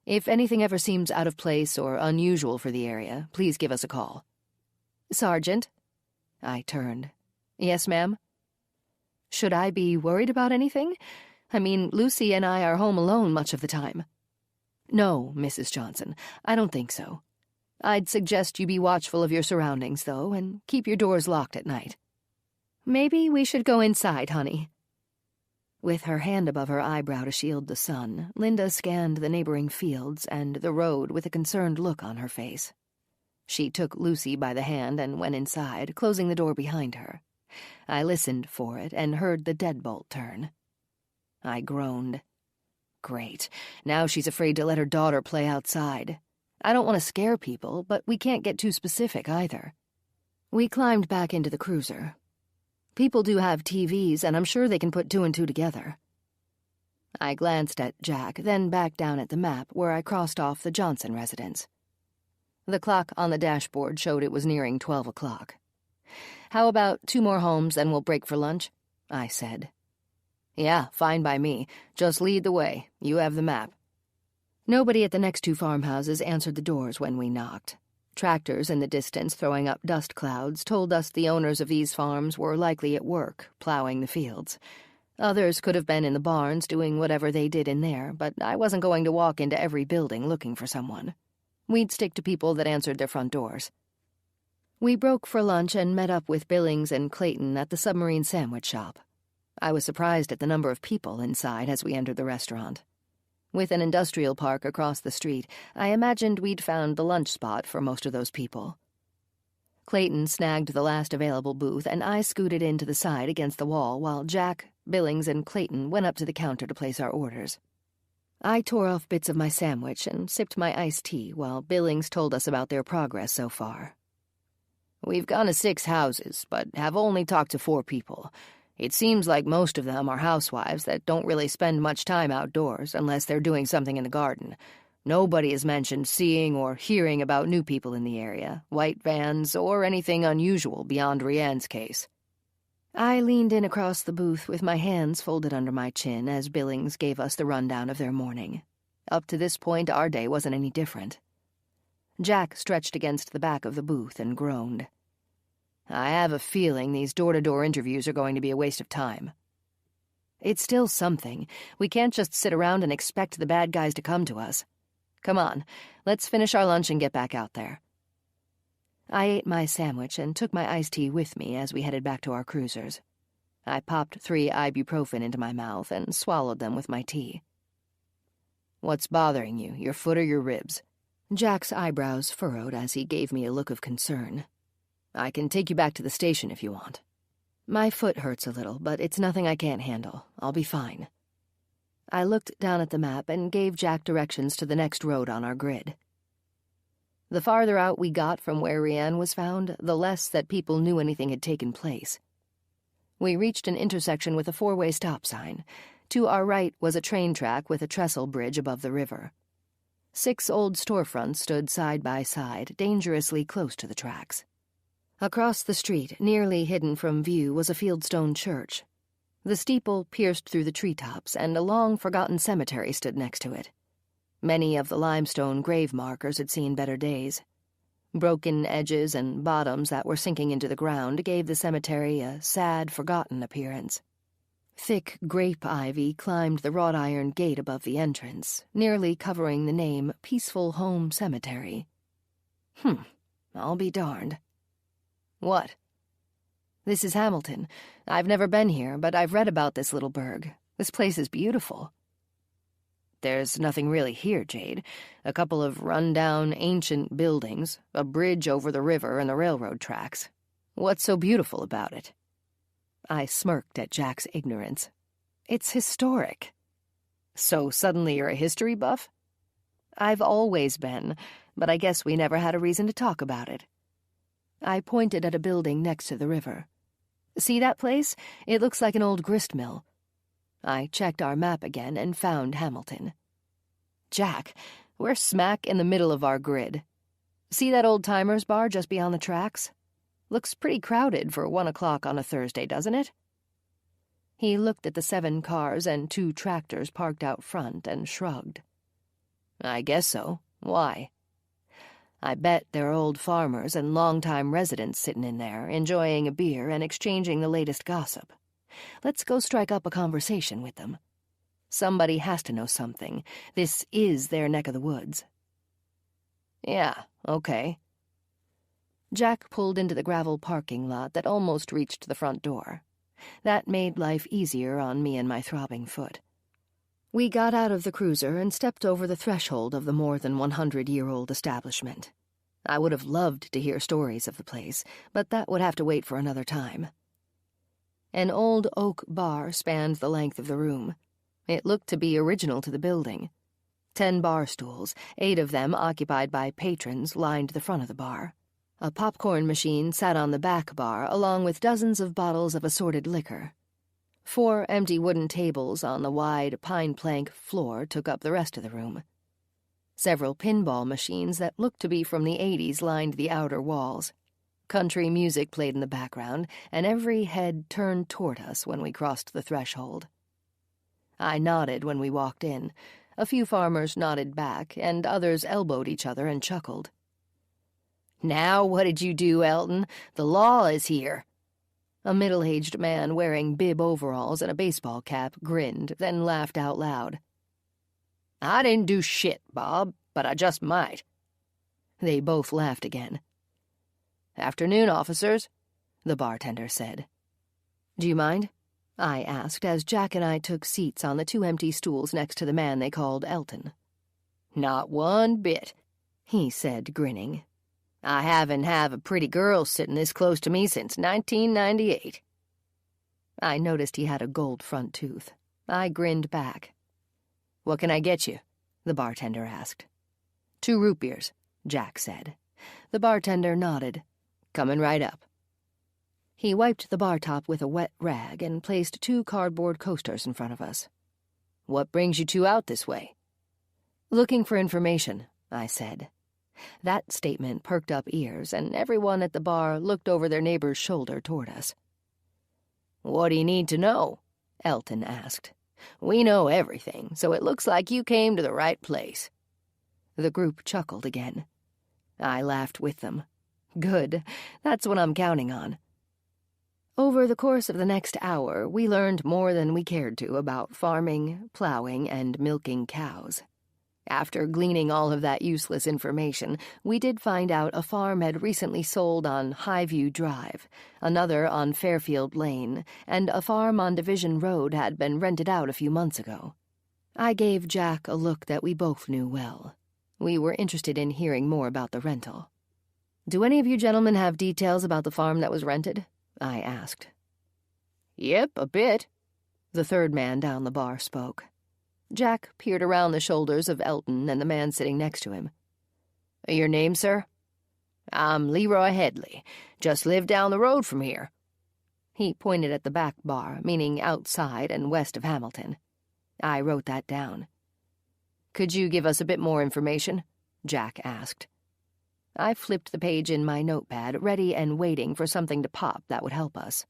If anything ever seems out of place or unusual for the area, please give us a call. Sergeant? I turned. Yes, ma'am? Should I be worried about anything? I mean, Lucy and I are home alone much of the time. No, Mrs. Johnson, I don't think so. I'd suggest you be watchful of your surroundings, though, and keep your doors locked at night. Maybe we should go inside, honey. With her hand above her eyebrow to shield the sun, Linda scanned the neighboring fields and the road with a concerned look on her face. She took Lucy by the hand and went inside, closing the door behind her. I listened for it and heard the deadbolt turn. I groaned. Great. Now she's afraid to let her daughter play outside. I don't want to scare people, but we can't get too specific either. We climbed back into the cruiser. People do have TVs, and I'm sure they can put 2 and 2 together. I glanced at Jack, then back down at the map where I crossed off the Johnson residence. The clock on the dashboard showed it was nearing 12 o'clock. How about 2 more homes, then we'll break for lunch? I said. Yeah, fine by me. Just lead the way. You have the map. Nobody at the next 2 farmhouses answered the doors when we knocked. Tractors in the distance throwing up dust clouds told us the owners of these farms were likely at work, plowing the fields. Others could have been in the barns doing whatever they did in there, but I wasn't going to walk into every building looking for someone. We'd stick to people that answered their front doors. We broke for lunch and met up with Billings and Clayton at the submarine sandwich shop. I was surprised at the number of people inside as we entered the restaurant. With an industrial park across the street, I imagined we'd found the lunch spot for most of those people. Clayton snagged the last available booth, and I scooted in to the side against the wall while Jack, Billings, and Clayton went up to the counter to place our orders. I tore off bits of my sandwich and sipped my iced tea while Billings told us about their progress so far. We've gone to 6 houses, but have only talked to 4 people. It seems like most of them are housewives that don't really spend much time outdoors unless they're doing something in the garden. Nobody has mentioned seeing or hearing about new people in the area, white vans, or anything unusual beyond Rianne's case. I leaned in across the booth with my hands folded under my chin as Billings gave us the rundown of their morning. Up to this point, our day wasn't any different. Jack stretched against the back of the booth and groaned. I have a feeling these door-to-door interviews are going to be a waste of time. It's still something. We can't just sit around and expect the bad guys to come to us. Come on, let's finish our lunch and get back out there. I ate my sandwich and took my iced tea with me as we headed back to our cruisers.
I popped 3 ibuprofen into my mouth and swallowed them with my tea.
"What's bothering you, your foot or your ribs?"
Jack's eyebrows furrowed as he gave me a look of concern.
"I can take you back to the station if you want."
"My foot hurts a little, but it's nothing I can't handle. I'll be fine." I looked down at the map and gave Jack directions to the next road on our grid. The farther out we got from where Rianne was found, the less that people knew anything had taken place. We reached an intersection with a 4-way stop sign. To our right was a train track with a trestle bridge above the river. 6 old storefronts stood side by side, dangerously close to the tracks. Across the street, nearly hidden from view, was a fieldstone church. The steeple pierced through the treetops, and a long-forgotten cemetery stood next to it. Many of the limestone grave markers had seen better days. Broken edges and bottoms that were sinking into the ground gave the cemetery a sad, forgotten appearance. Thick grape ivy climbed the wrought iron gate above the entrance, nearly covering the name Peaceful Home Cemetery. I'll be darned.
"What?"
"This is Hamilton. I've never been here, but I've read about this little burg. This place is beautiful."
"There's nothing really here, Jade. A couple of run-down, ancient buildings, a bridge over the river and the railroad tracks. What's so beautiful about it?"
I smirked at Jack's ignorance. "It's historic."
"So suddenly you're a history buff?"
"I've always been, but I guess we never had a reason to talk about it." I pointed at a building next to the river. "See that place? It looks like an old grist mill." I checked our map again and found Hamilton.
"Jack, we're smack in the middle of our grid. See that old timers bar just beyond the tracks? Looks pretty crowded for 1 o'clock on a Thursday, doesn't it?"
He looked at the 7 cars and 2 tractors parked out front and shrugged.
"I guess so. Why?"
"I bet there are old farmers and long-time residents sitting in there, enjoying a beer and exchanging the latest gossip. Let's go strike up a conversation with them. Somebody has to know something. This is their neck of the woods."
"Yeah, okay."
Jack pulled into the gravel parking lot that almost reached the front door. That made life easier on me and my throbbing foot. We got out of the cruiser and stepped over the threshold of the more than 100-year-old establishment. I would have loved to hear stories of the place, but that would have to wait for another time. An old oak bar spanned the length of the room. It looked to be original to the building. 10 bar stools, 8 of them occupied by patrons, lined the front of the bar. A popcorn machine sat on the back bar, along with dozens of bottles of assorted liquor. 4 empty wooden tables on the wide pine plank floor took up the rest of the room. Several pinball machines that looked to be from the 80s lined the outer walls. Country music played in the background, and every head turned toward us when we crossed the threshold. I nodded when we walked in. A few farmers nodded back, and others elbowed each other and chuckled.
"Now what did you do, Elton? The law is here."
A middle-aged man wearing bib overalls and a baseball cap grinned, then laughed out loud.
"I didn't do shit, Bob, but I just might."
They both laughed again.
"Afternoon, officers,"
the bartender said. "Do you mind?" I asked as Jack and I took seats on the 2 empty stools next to the man they called Elton.
"Not one bit,"
he said, grinning.
"I haven't had a pretty girl sitting this close to me since 1998.
I noticed he had a gold front tooth. I grinned back.
"What can I get you?"
the bartender asked. 2 root beers, Jack said. The bartender nodded.
"Coming right up."
He wiped the bar top with a wet rag and placed 2 cardboard coasters in front of us.
"What brings you 2 out this way?"
"Looking for information," I said. That statement perked up ears, and everyone at the bar looked over their neighbor's shoulder toward us.
"What do you need to know?"
Elton asked.
"We know everything, so it looks like you came to the right place."
The group chuckled again. I laughed with them. Good. That's what I'm counting on. Over the course of the next hour, we learned more than we cared to about farming, plowing, and milking cows. After gleaning all of that useless information, we did find out a farm had recently sold on Highview Drive, another on Fairfield Lane, and a farm on Division Road had been rented out a few months ago. I gave Jack a look that we both knew well. We were interested in hearing more about the rental. "Do any of you gentlemen have details about the farm that was rented?" I asked.
"Yep, a bit,"
the third man down the bar spoke. Jack peered around the shoulders of Elton and the man sitting next to him.
"Your name, sir?" "I'm Leroy Headley. Just live down the road from here."
He pointed at the back bar, meaning outside and west of Hamilton. I wrote that down.
"Could you give us a bit more information?"
Jack asked. I flipped the page in my notepad, ready and waiting for something to pop that would help us.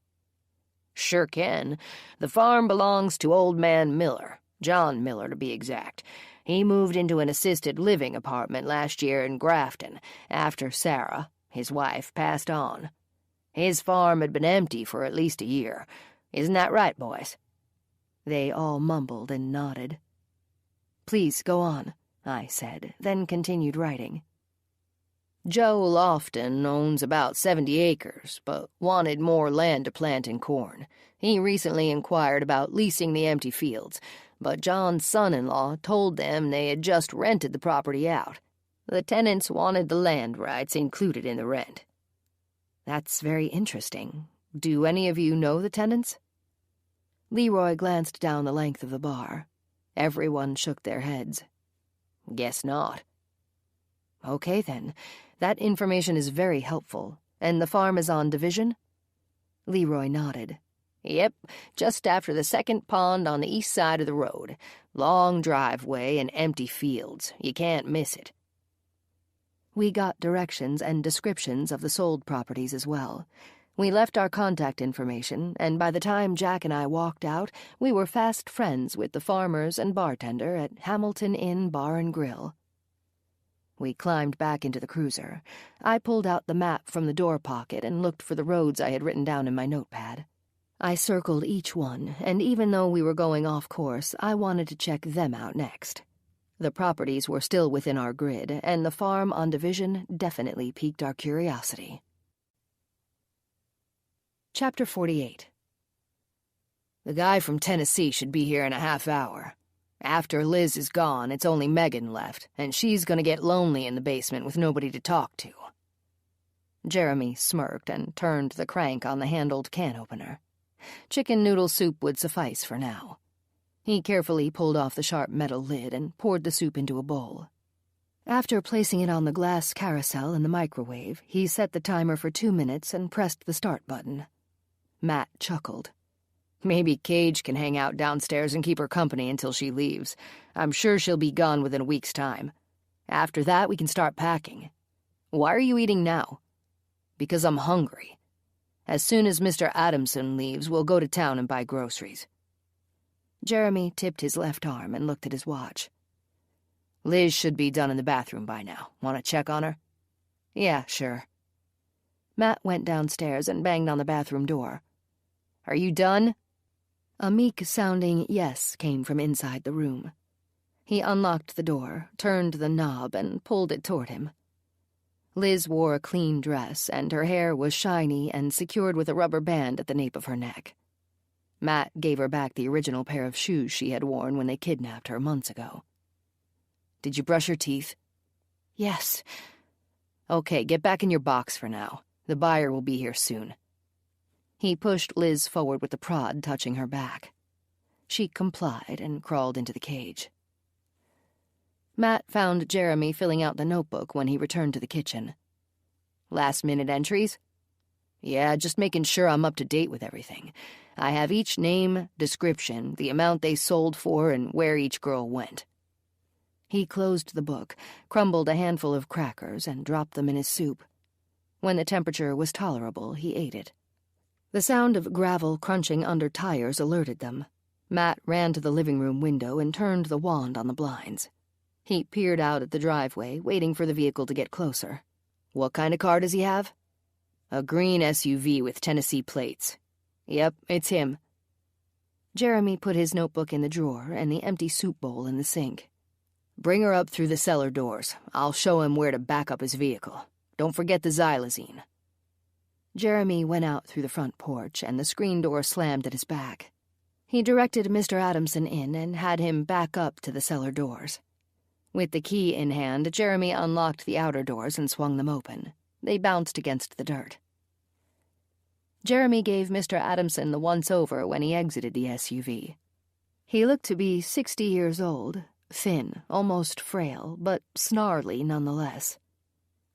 "Sure can. The farm belongs to old man Miller. John Miller, to be exact. He moved into an assisted living apartment last year in Grafton, after Sarah, his wife, passed on. His farm had been empty for at least a year. Isn't that right, boys?"
They all mumbled and nodded. "Please go on," I said, then continued writing.
"Joe Lofton owns about 70 acres, but wanted more land to plant in corn. He recently inquired about leasing the empty fields, but John's son-in-law told them they had just rented the property out. The tenants wanted the land rights included in the rent."
"That's very interesting. Do any of you know the tenants?" Leroy glanced down the length of the bar. Everyone shook their heads.
"Guess not."
"Okay, then. That information is very helpful. And the farm is on Division?" Leroy nodded.
"Yep, just after the second pond on the east side of the road. Long driveway and empty fields. You can't miss it."
We got directions and descriptions of the sold properties as well. We left our contact information, and by the time Jack and I walked out, we were fast friends with the farmers and bartender at Hamilton Inn Bar and Grill. We climbed back into the cruiser. I pulled out the map from the door pocket and looked for the roads I had written down in my notepad. I circled each one, and even though we were going off course, I wanted to check them out next. The properties were still within our grid, and the farm on Division definitely piqued our curiosity. Chapter 48.
"The guy from Tennessee should be here in a half hour. After Liz is gone, it's only Megan left, and she's gonna get lonely in the basement with nobody to talk to."
Jeremy smirked and turned the crank on the handled can opener. Chicken noodle soup would suffice for now. He carefully pulled off the sharp metal lid and poured the soup into a bowl. After placing it on the glass carousel in the microwave, he set the timer for 2 minutes and pressed the start button. Matt chuckled.
"Maybe Cage can hang out downstairs and keep her company until she leaves. I'm sure she'll be gone within a week's time. After that, we can start packing. Why are you eating now?" "Because I'm hungry. As soon as Mr. Adamson leaves, we'll go to town and buy groceries."
Jeremy tipped his left arm and looked at his watch.
"Liz should be done in the bathroom by now. Want to check on her?"
"Yeah, sure." Matt went downstairs and banged on the bathroom door.
"Are you done?"
A meek-sounding yes came from inside the room. He unlocked the door, turned the knob, and pulled it toward him. Liz wore a clean dress, and her hair was shiny and secured with a rubber band at the nape of her neck. Matt gave her back the original pair of shoes she had worn when they kidnapped her months ago.
"Did you brush your teeth?"
"Yes."
"Okay, get back in your box for now. The buyer will be here soon."
He pushed Liz forward with the prod touching her back. She complied and crawled into the cage. Matt found Jeremy filling out the notebook when he returned to the kitchen.
"Last-minute entries?" "Yeah, just making sure I'm up to date with everything. I have each name, description, the amount they sold for, and where each girl went."
He closed the book, crumbled a handful of crackers, and dropped them in his soup. When the temperature was tolerable, he ate it. The sound of gravel crunching under tires alerted them. Matt ran to the living room window and turned the wand on the blinds. He peered out at the driveway, waiting for the vehicle to get closer.
"What kind of car does he have?" "A green SUV with Tennessee plates." "Yep, it's him."
Jeremy put his notebook in the drawer and the empty soup bowl in the sink.
Bring her up through the cellar doors. I'll show him where to back up his vehicle. Don't forget the xylazine."
Jeremy went out through the front porch, and the screen door slammed at his back. He directed Mr. Adamson in and had him back up to the cellar doors. With the key in hand, Jeremy unlocked the outer doors and swung them open. They bounced against the dirt. Jeremy gave Mr. Adamson the once-over when he exited the SUV. He looked to be 60 years old, thin, almost frail, but snarly nonetheless.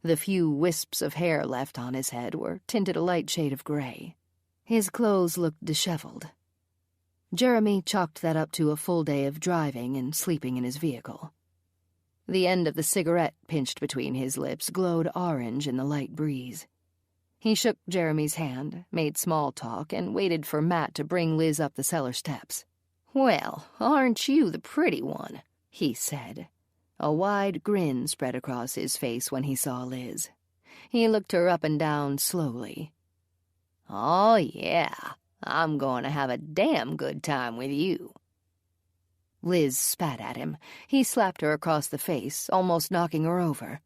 The few wisps of hair left on his head were tinted a light shade of gray. His clothes looked disheveled. Jeremy chalked that up to a full day of driving and sleeping in his vehicle. The end of the cigarette pinched between his lips glowed orange in the light breeze. He shook Jeremy's hand, made small talk, and waited for Matt to bring Liz up the cellar steps. "Well, aren't you the pretty one?" he said. A wide grin spread across his face when he saw Liz. He looked her up and down slowly. "Oh, yeah, I'm going to have a damn good time with you." Liz spat at him. He slapped her across the face, almost knocking her over.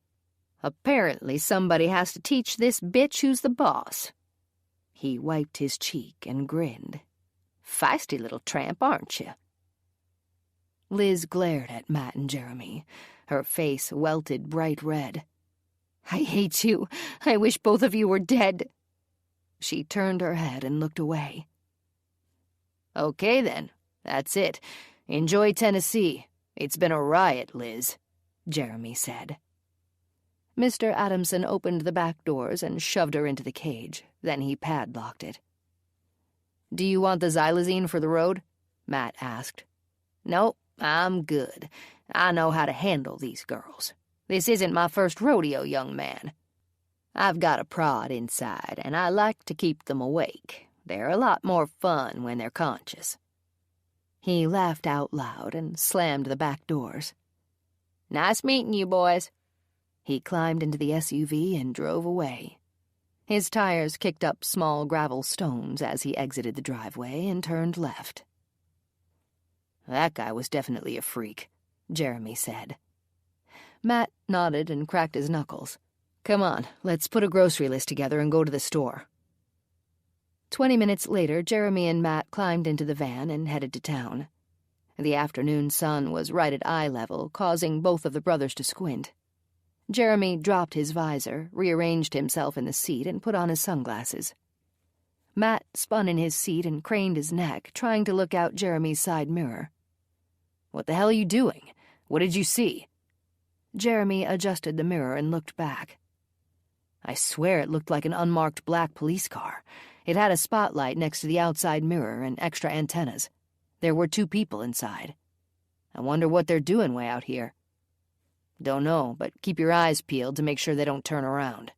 "Apparently somebody has to teach this bitch who's the boss." He wiped his cheek and grinned. "Feisty little tramp, aren't you?" Liz glared at Matt and Jeremy. Her face welted bright red. "I hate you. I wish both of you were dead." She turned her head and looked away. "Okay, then. That's it. Enjoy Tennessee. It's been a riot, Liz," Jeremy said. Mr. Adamson opened the back doors and shoved her into the cage. Then he padlocked it. "Do you want the xylazine for the road?" Matt asked. "Nope, I'm good. I know how to handle these girls. This isn't my first rodeo, young man. I've got a prod inside, and I like to keep them awake. They're a lot more fun when they're conscious." He laughed out loud and slammed the back doors. "Nice meeting you, boys." He climbed into the SUV and drove away. His tires kicked up small gravel stones as he exited the driveway and turned left. "That guy was definitely a freak," Jeremy said. Matt nodded and cracked his knuckles. "Come on, let's put a grocery list together and go to the store." 20 minutes later, Jeremy and Matt climbed into the van and headed to town. The afternoon sun was right at eye level, causing both of the brothers to squint. Jeremy dropped his visor, rearranged himself in the seat, and put on his sunglasses. Matt spun in his seat and craned his neck, trying to look out Jeremy's side mirror. "What the hell are you doing? What did you see?" Jeremy adjusted the mirror and looked back. "I swear it looked like an unmarked black police car. It had a spotlight next to the outside mirror and extra antennas. There were 2 people inside. I wonder what they're doing way out here." "Don't know, but keep your eyes peeled to make sure they don't turn around."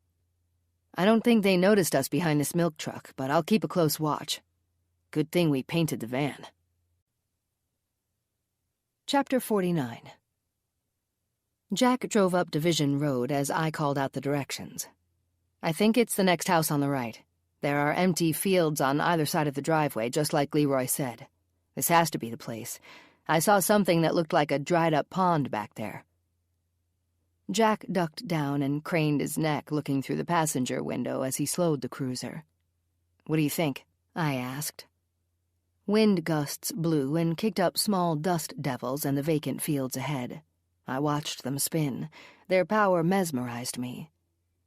"I don't think they noticed us behind this milk truck, but I'll keep a close watch. Good thing we painted the van." Chapter 49. Jack drove up Division Road as I called out the directions. "I think it's the next house on the right. There are empty fields on either side of the driveway, just like Leroy said. This has to be the place. I saw something that looked like a dried-up pond back there." Jack ducked down and craned his neck, looking through the passenger window as he slowed the cruiser. "What do you think?" I asked. Wind gusts blew and kicked up small dust devils in the vacant fields ahead. I watched them spin. Their power mesmerized me.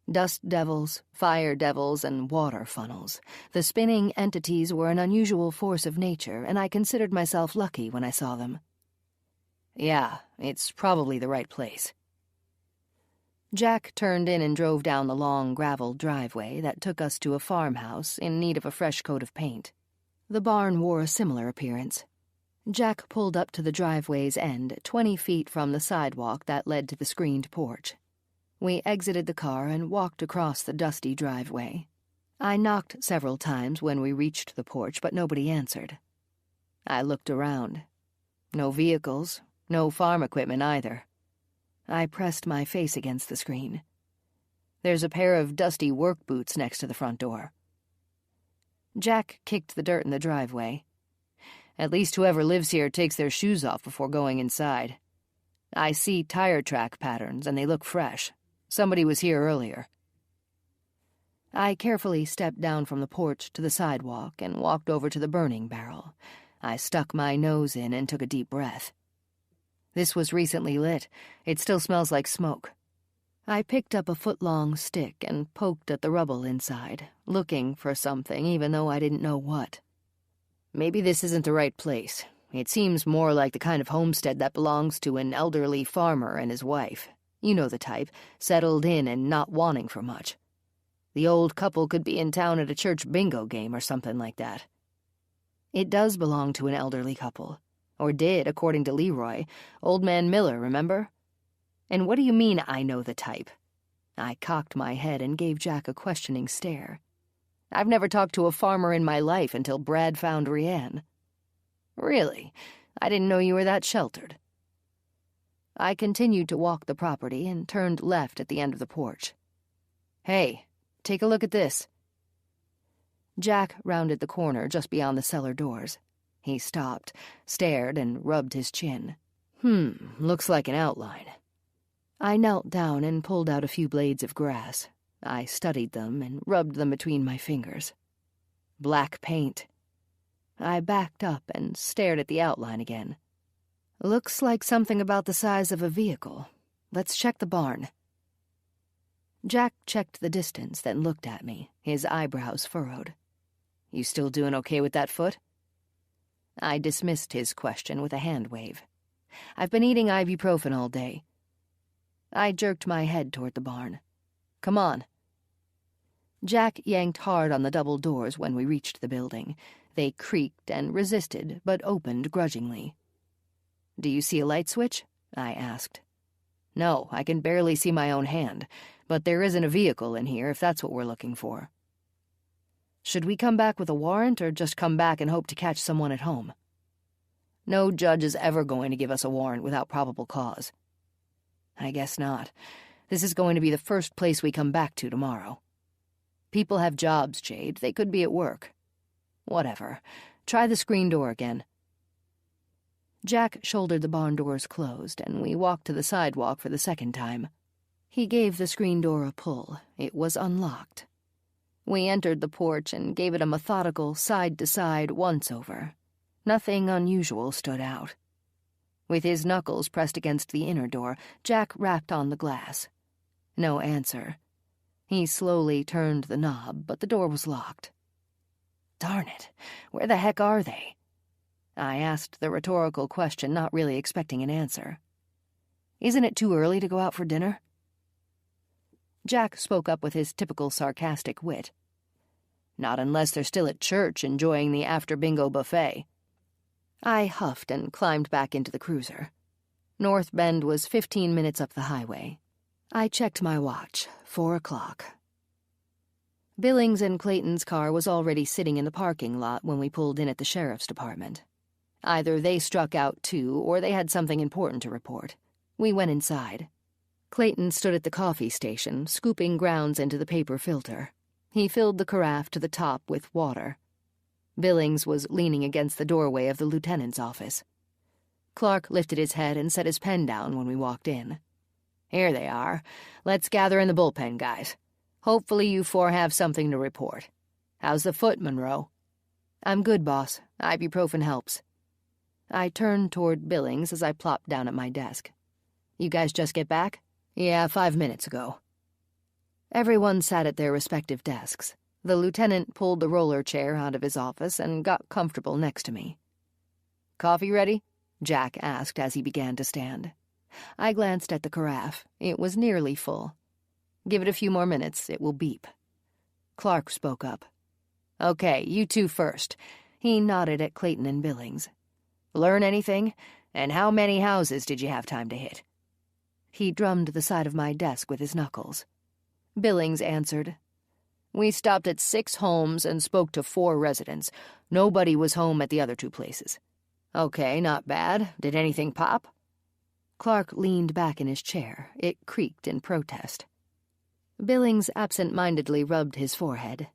Dust devils, fire devils, and water funnels. The spinning entities were an unusual force of nature, and I considered myself lucky when I saw them. "Yeah, it's probably the right place." Jack turned in and drove down the long gravel driveway that took us to a farmhouse in need of a fresh coat of paint. The barn wore a similar appearance. Jack pulled up to the driveway's end, 20 feet from the sidewalk that led to the screened porch. We exited the car and walked across the dusty driveway. I knocked several times when we reached the porch, but nobody answered. I looked around. No vehicles, no farm equipment either. I pressed my face against the screen. There's a pair of dusty work boots next to the front door. Jack kicked the dirt in the driveway. "At least whoever lives here takes their shoes off before going inside."
I see tire track patterns, and they look fresh. Somebody was here earlier. I carefully stepped down from the porch to the sidewalk and walked over to the burning barrel. I stuck my nose in and took a deep breath. This was recently lit. It still smells like smoke. I picked up a foot-long stick and poked at the rubble inside, looking for something even though I didn't know what. Maybe this isn't the right place. It seems more like the kind of homestead that belongs to an elderly farmer and his wife. You know the type, settled in and not wanting for much. The old couple could be in town at a church bingo game or something like that. It does belong to an elderly couple. Or did, according to Leroy. Old Man Miller, remember? And what do you mean I know the type? I cocked my head and gave Jack a questioning stare. I've never talked to a farmer in my life until Brad found Rianne. Really? I didn't know you were that sheltered. I continued to walk the property and turned left at the end of the porch. Hey, take a look at this. Jack rounded the corner just beyond the cellar doors. He stopped, stared, and rubbed his chin. Looks like an outline. I knelt down and pulled out a few blades of grass. I studied them and rubbed them between my fingers. Black paint. I backed up and stared at the outline again. Looks like something about the size of a vehicle. Let's check the barn. Jack checked the distance, then looked at me, his eyebrows furrowed. You still doing okay with that foot? I dismissed his question with a hand wave. I've been eating ibuprofen all day. I jerked my head toward the barn. Come on. Jack yanked hard on the double doors when we reached the building. They creaked and resisted, but opened grudgingly. Do you see a light switch? I asked. No, I can barely see my own hand, but there isn't a vehicle in here if that's what we're looking for. Should we come back with a warrant or just come back and hope to catch someone at home? No judge is ever going to give us a warrant without probable cause. I guess not. This is going to be the first place we come back to tomorrow. People have jobs, Jade. They could be at work. Whatever. Try the screen door again. Jack shouldered the barn doors closed, and we walked to the sidewalk for the second time. He gave the screen door a pull. It was unlocked. We entered the porch and gave it a methodical side-to-side once-over. Nothing unusual stood out. With his knuckles pressed against the inner door, Jack rapped on the glass. No answer. He slowly turned the knob, but the door was locked. Darn it, where the heck are they? I asked the rhetorical question, not really expecting an answer. Isn't it too early to go out for dinner? Jack spoke up with his typical sarcastic wit. Not unless they're still at church enjoying the after-bingo buffet. I huffed and climbed back into the cruiser. North Bend was 15 minutes up the highway. I checked my watch, 4 o'clock. Billings and Clayton's car was already sitting in the parking lot when we pulled in at the sheriff's department. Either they struck out too, or they had something important to report. We went inside. Clayton stood at the coffee station, scooping grounds into the paper filter. He filled the carafe to the top with water. Billings was leaning against the doorway of the lieutenant's office. Clark lifted his head and set his pen down when we walked in. Here they are. Let's gather in the bullpen, guys. Hopefully you four have something to report. How's the foot, Monroe? I'm good, boss. Ibuprofen helps. I turned toward Billings as I plopped down at my desk. You guys just get back? Yeah, 5 minutes ago. Everyone sat at their respective desks. The lieutenant pulled the roller chair out of his office and got comfortable next to me. Coffee ready? Jack asked as he began to stand. I glanced at the carafe. It was nearly full. Give it a few more minutes. It will beep. Clark spoke up. Okay, you two first. He nodded at Clayton and Billings. Learn anything? And how many houses did you have time to hit? He drummed the side of my desk with his knuckles. Billings answered. We stopped at 6 homes and spoke to 4 residents. Nobody was home at the other 2 places. Okay, not bad. Did anything pop? Clark leaned back in his chair. It creaked in protest. Billings absent-mindedly rubbed his forehead.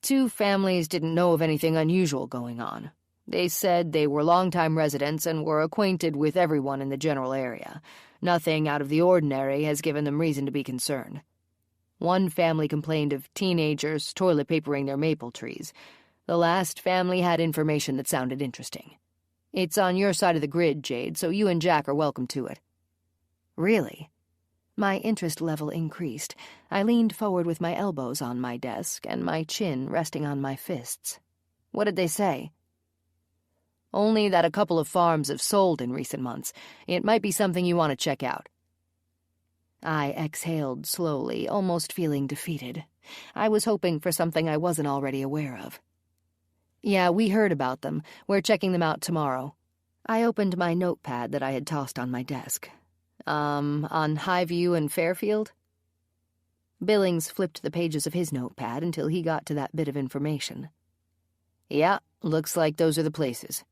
2 families didn't know of anything unusual going on. They said they were longtime residents and were acquainted with everyone in the general area. Nothing out of the ordinary has given them reason to be concerned. One family complained of teenagers toilet papering their maple trees. The last family had information that sounded interesting. It's on your side of the grid, Jade, so you and Jack are welcome to it.
Really? My interest level increased. I leaned forward with my elbows on my desk and my chin resting on my fists. What did they say?
Only that a couple of farms have sold in recent months. It might be something you want to check out.
I exhaled slowly, almost feeling defeated. I was hoping for something I wasn't already aware of.
Yeah, we heard about them. We're checking them out tomorrow.
I opened my notepad that I had tossed on my desk.
On Highview and Fairfield?
Billings flipped the pages of his notepad until he got to that bit of information.
Yeah, looks like those are the places.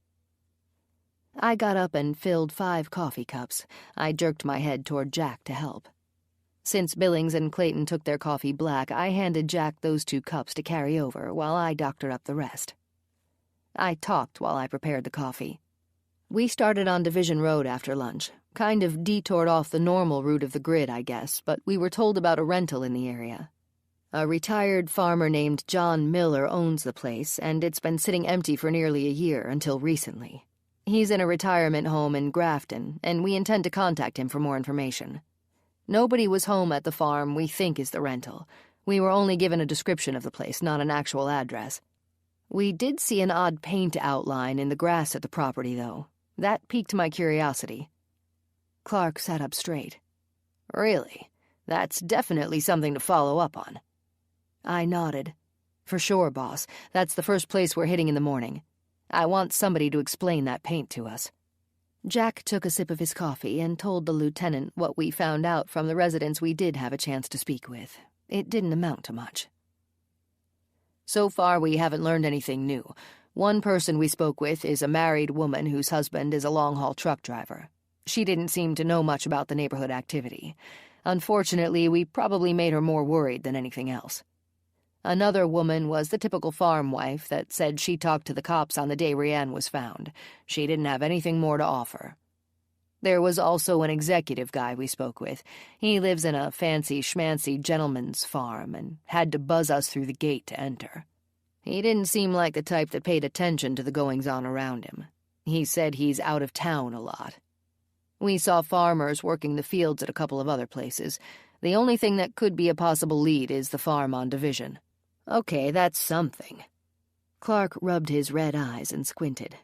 I got up and filled 5 coffee cups. I jerked my head toward Jack to help. Since Billings and Clayton took their coffee black, I handed Jack those 2 cups to carry over while I doctored up the rest. I talked while I prepared the coffee. We started on Division Road after lunch, kind of detoured off the normal route of the grid, I guess, but we were told about a rental in the area. A retired farmer named John Miller owns the place, and it's been sitting empty for nearly a year until recently. He's in a retirement home in Grafton, and we intend to contact him for more information. Nobody was home at the farm we think is the rental. We were only given a description of the place, not an actual address. We did see an odd paint outline in the grass at the property, though. That piqued my curiosity.
Clark sat up straight. Really? That's definitely something to follow up on.
I nodded.
For sure, boss. That's the first place we're hitting in the morning. I want somebody to explain that paint to us.
Jack took a sip of his coffee and told the lieutenant what we found out from the residents we did have a chance to speak with. It didn't amount to much.
So far, we haven't learned anything new. One person we spoke with is a married woman whose husband is a long-haul truck driver. She didn't seem to know much about the neighborhood activity. Unfortunately, we probably made her more worried than anything else. Another woman was the typical farm wife that said she talked to the cops on the day Rianne was found. She didn't have anything more to offer. There was also an executive guy we spoke with. He lives in a fancy schmancy gentleman's farm and had to buzz us through the gate to enter. He didn't seem like the type that paid attention to the goings-on around him. He said he's out of town a lot. We saw farmers working the fields at a couple of other places. The only thing that could be a possible lead is the farm on Division. Okay, that's something.
Clark rubbed his red eyes and squinted.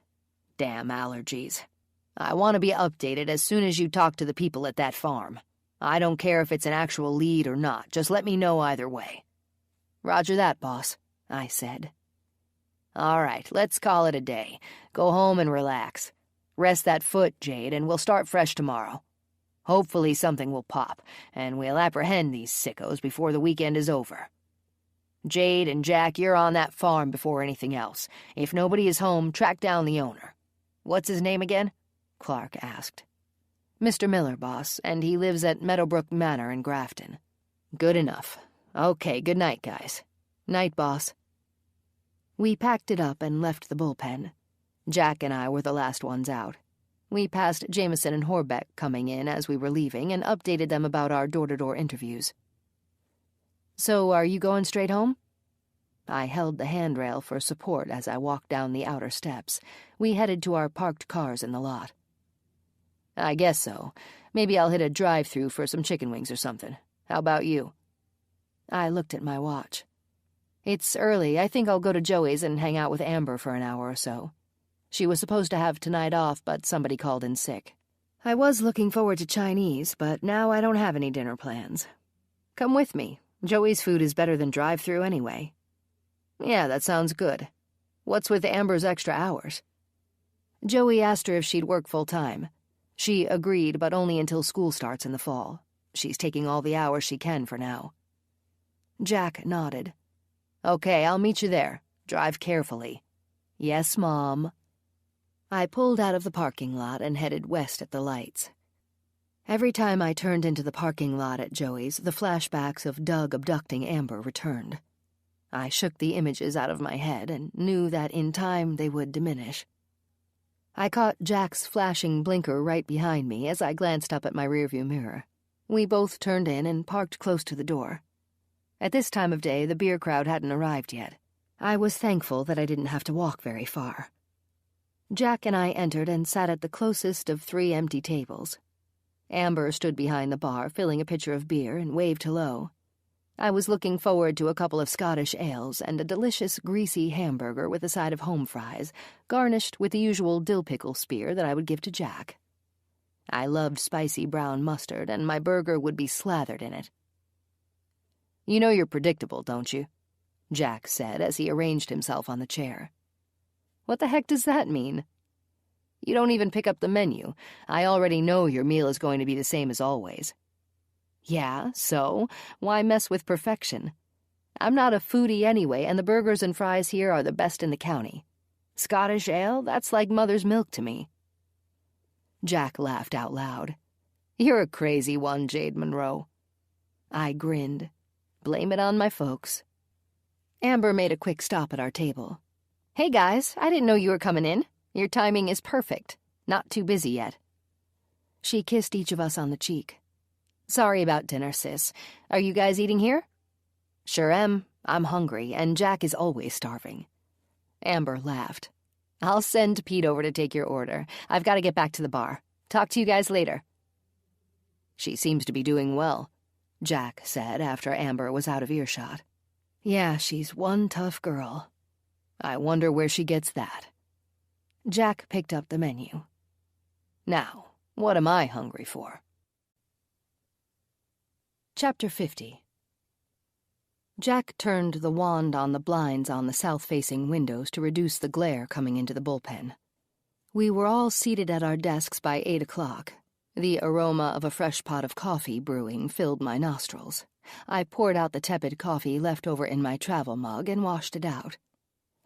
Damn allergies. I want to be updated as soon as you talk to the people at that farm. I don't care if it's an actual lead or not. Just let me know either way.
Roger that, boss, I said.
All right, let's call it a day. Go home and relax. Rest that foot, Jade, and we'll start fresh tomorrow. Hopefully something will pop, and we'll apprehend these sickos before the weekend is over. Jade and Jack, you're on that farm before anything else. If nobody is home, track down the owner. What's his name again? Clark asked.
Mr. Miller, boss, and he lives at Meadowbrook Manor in Grafton.
Good enough. Okay, good night, guys.
Night, boss. We packed it up and left the bullpen. Jack and I were the last ones out. We passed Jameson and Horbeck coming in as we were leaving and updated them about our door-to-door interviews.
So, are you going straight home?
I held the handrail for support as I walked down the outer steps. We headed to our parked cars in the lot.
I guess so. Maybe I'll hit a drive-thru for some chicken wings or something. How about you?
I looked at my watch. It's early. I think I'll go to Joey's and hang out with Amber for an hour or so. She was supposed to have tonight off, but somebody called in sick. I was looking forward to Chinese, but now I don't have any dinner plans. Come with me. Joey's food is better than drive-thru anyway.
Yeah, that sounds good. What's with Amber's extra hours?
Joey asked her if she'd work full-time. She agreed, but only until school starts in the fall. She's taking all the hours she can for now. Jack nodded.
Okay, I'll meet you there. Drive carefully.
Yes, Mom. I pulled out of the parking lot and headed west at the lights. Every time I turned into the parking lot at Joey's, the flashbacks of Doug abducting Amber returned. I shook the images out of my head and knew that in time they would diminish. I caught Jack's flashing blinker right behind me as I glanced up at my rearview mirror. We both turned in and parked close to the door. At this time of day, the beer crowd hadn't arrived yet. I was thankful that I didn't have to walk very far. Jack and I entered and sat at the closest of 3 empty tables. Amber stood behind the bar, filling a pitcher of beer, and waved hello. I was looking forward to a couple of Scottish ales and a delicious, greasy hamburger with a side of home fries, garnished with the usual dill pickle spear that I would give to Jack. I loved spicy brown mustard, and my burger would be slathered in it. "You know you're predictable, don't you?" Jack said as he arranged himself on the chair. "What the heck does that mean?" "You don't even pick up the menu. I already know your meal is going to be the same as always." "Yeah, so? Why mess with perfection? I'm not a foodie anyway, and the burgers and fries here are the best in the county. Scottish ale, that's like mother's milk to me." Jack laughed out loud. "You're a crazy one, Jade Monroe." I grinned. Blame it on my folks. Amber made a quick stop at our table. "Hey guys, I didn't know you were coming in. Your timing is perfect. Not too busy yet." She kissed each of us on the cheek. "Sorry about dinner, sis. Are you guys eating here?" "Sure am. I'm hungry, and Jack is always starving." Amber laughed. "I'll send Pete over to take your order. I've got to get back to the bar. Talk to you guys later." "She seems to be doing well," Jack said after Amber was out of earshot. "Yeah, she's one tough girl. I wonder where she gets that." Jack picked up the menu. "Now, what am I hungry for?" Chapter 50. Jack turned the wand on the blinds on the south-facing windows to reduce the glare coming into the bullpen. We were all seated at our desks by 8 o'clock. The aroma of a fresh pot of coffee brewing filled my nostrils. I poured out the tepid coffee left over in my travel mug and washed it out.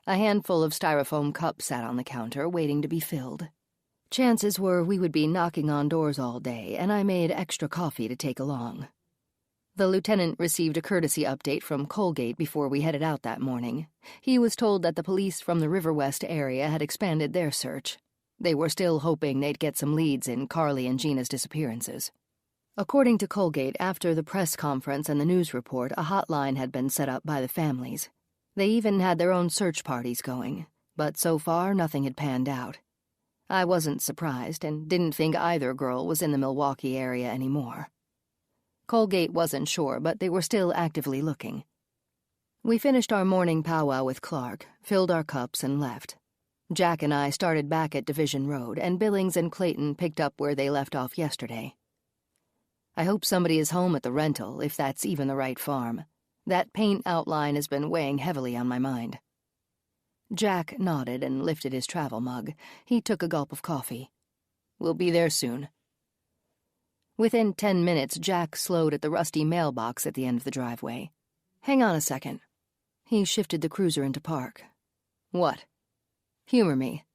A handful of styrofoam cups sat on the counter, waiting to be filled. Chances were we would be knocking on doors all day, and I made extra coffee to take along. The lieutenant received a courtesy update from Colgate before we headed out that morning. He was told that the police from the River West area had expanded their search. They were still hoping they'd get some leads in Carly and Gina's disappearances. According to Colgate, after the press conference and the news report, a hotline had been set up by the families. They even had their own search parties going, but so far nothing had panned out. I wasn't surprised and didn't think either girl was in the Milwaukee area anymore. Colgate wasn't sure, but they were still actively looking. We finished our morning powwow with Clark, filled our cups, and left. Jack and I started back at Division Road, and Billings and Clayton picked up where they left off yesterday. I hope somebody is home at the rental, if that's even the right farm. That paint outline has been weighing heavily on my mind. Jack nodded and lifted his travel mug. He took a gulp of coffee. "We'll be there soon." Within 10 minutes, Jack slowed at the rusty mailbox at the end of the driveway. "Hang on a second." He shifted the cruiser into park. "What?" "Humor me.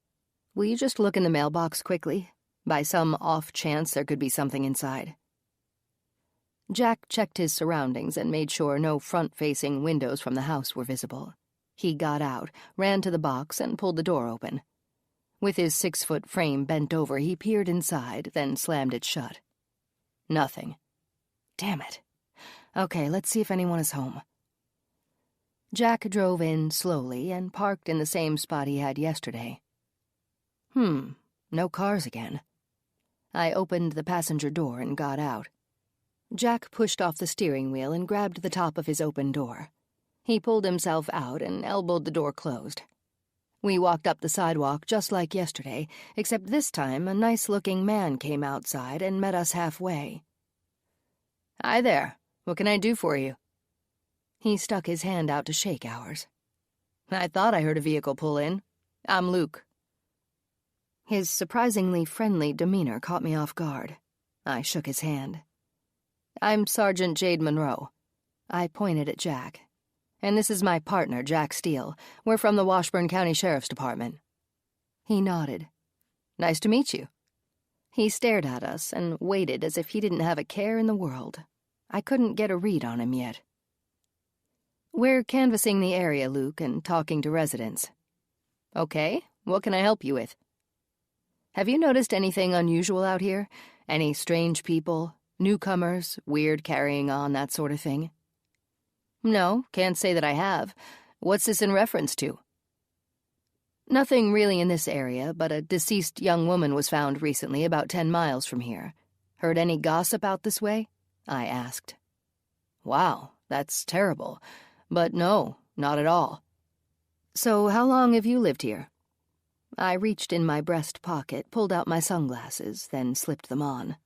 Will you just look in the mailbox quickly? By some off chance there could be something inside." Jack checked his surroundings and made sure no front-facing windows from the house were visible. He got out, ran to the box, and pulled the door open. With his 6-foot frame bent over, he peered inside, then slammed it shut. Nothing. Damn it. Okay, let's see if anyone is home. Jack drove in slowly and parked in the same spot he had yesterday. No cars again. I opened the passenger door and got out. Jack pushed off the steering wheel and grabbed the top of his open door. He pulled himself out and elbowed the door closed. We walked up the sidewalk just like yesterday, except this time a nice-looking man came outside and met us halfway. "Hi there. What can I do for you?" He stuck his hand out to shake ours. "I thought I heard a vehicle pull in. I'm Luke." His surprisingly friendly demeanor caught me off guard. I shook his hand. "I'm Sergeant Jade Monroe." I pointed at Jack. "And this is my partner, Jack Steele. We're from the Washburn County Sheriff's Department." He nodded. "Nice to meet you." He stared at us and waited as if he didn't have a care in the world. I couldn't get a read on him yet. "We're canvassing the area, Luke, and talking to residents." "Okay, what can I help you with?"
Have you noticed anything unusual out here? Any strange people, newcomers, weird carrying on, that sort of thing?" "No, can't say that I have. What's this in reference to?" "Nothing really in this area, but a deceased young woman was found recently about 10 miles from here. Heard any gossip out this way?" I asked. "Wow, that's terrible. But no, not at all." "So how long have you lived here?" I reached in my breast pocket, pulled out my sunglasses, then slipped them on.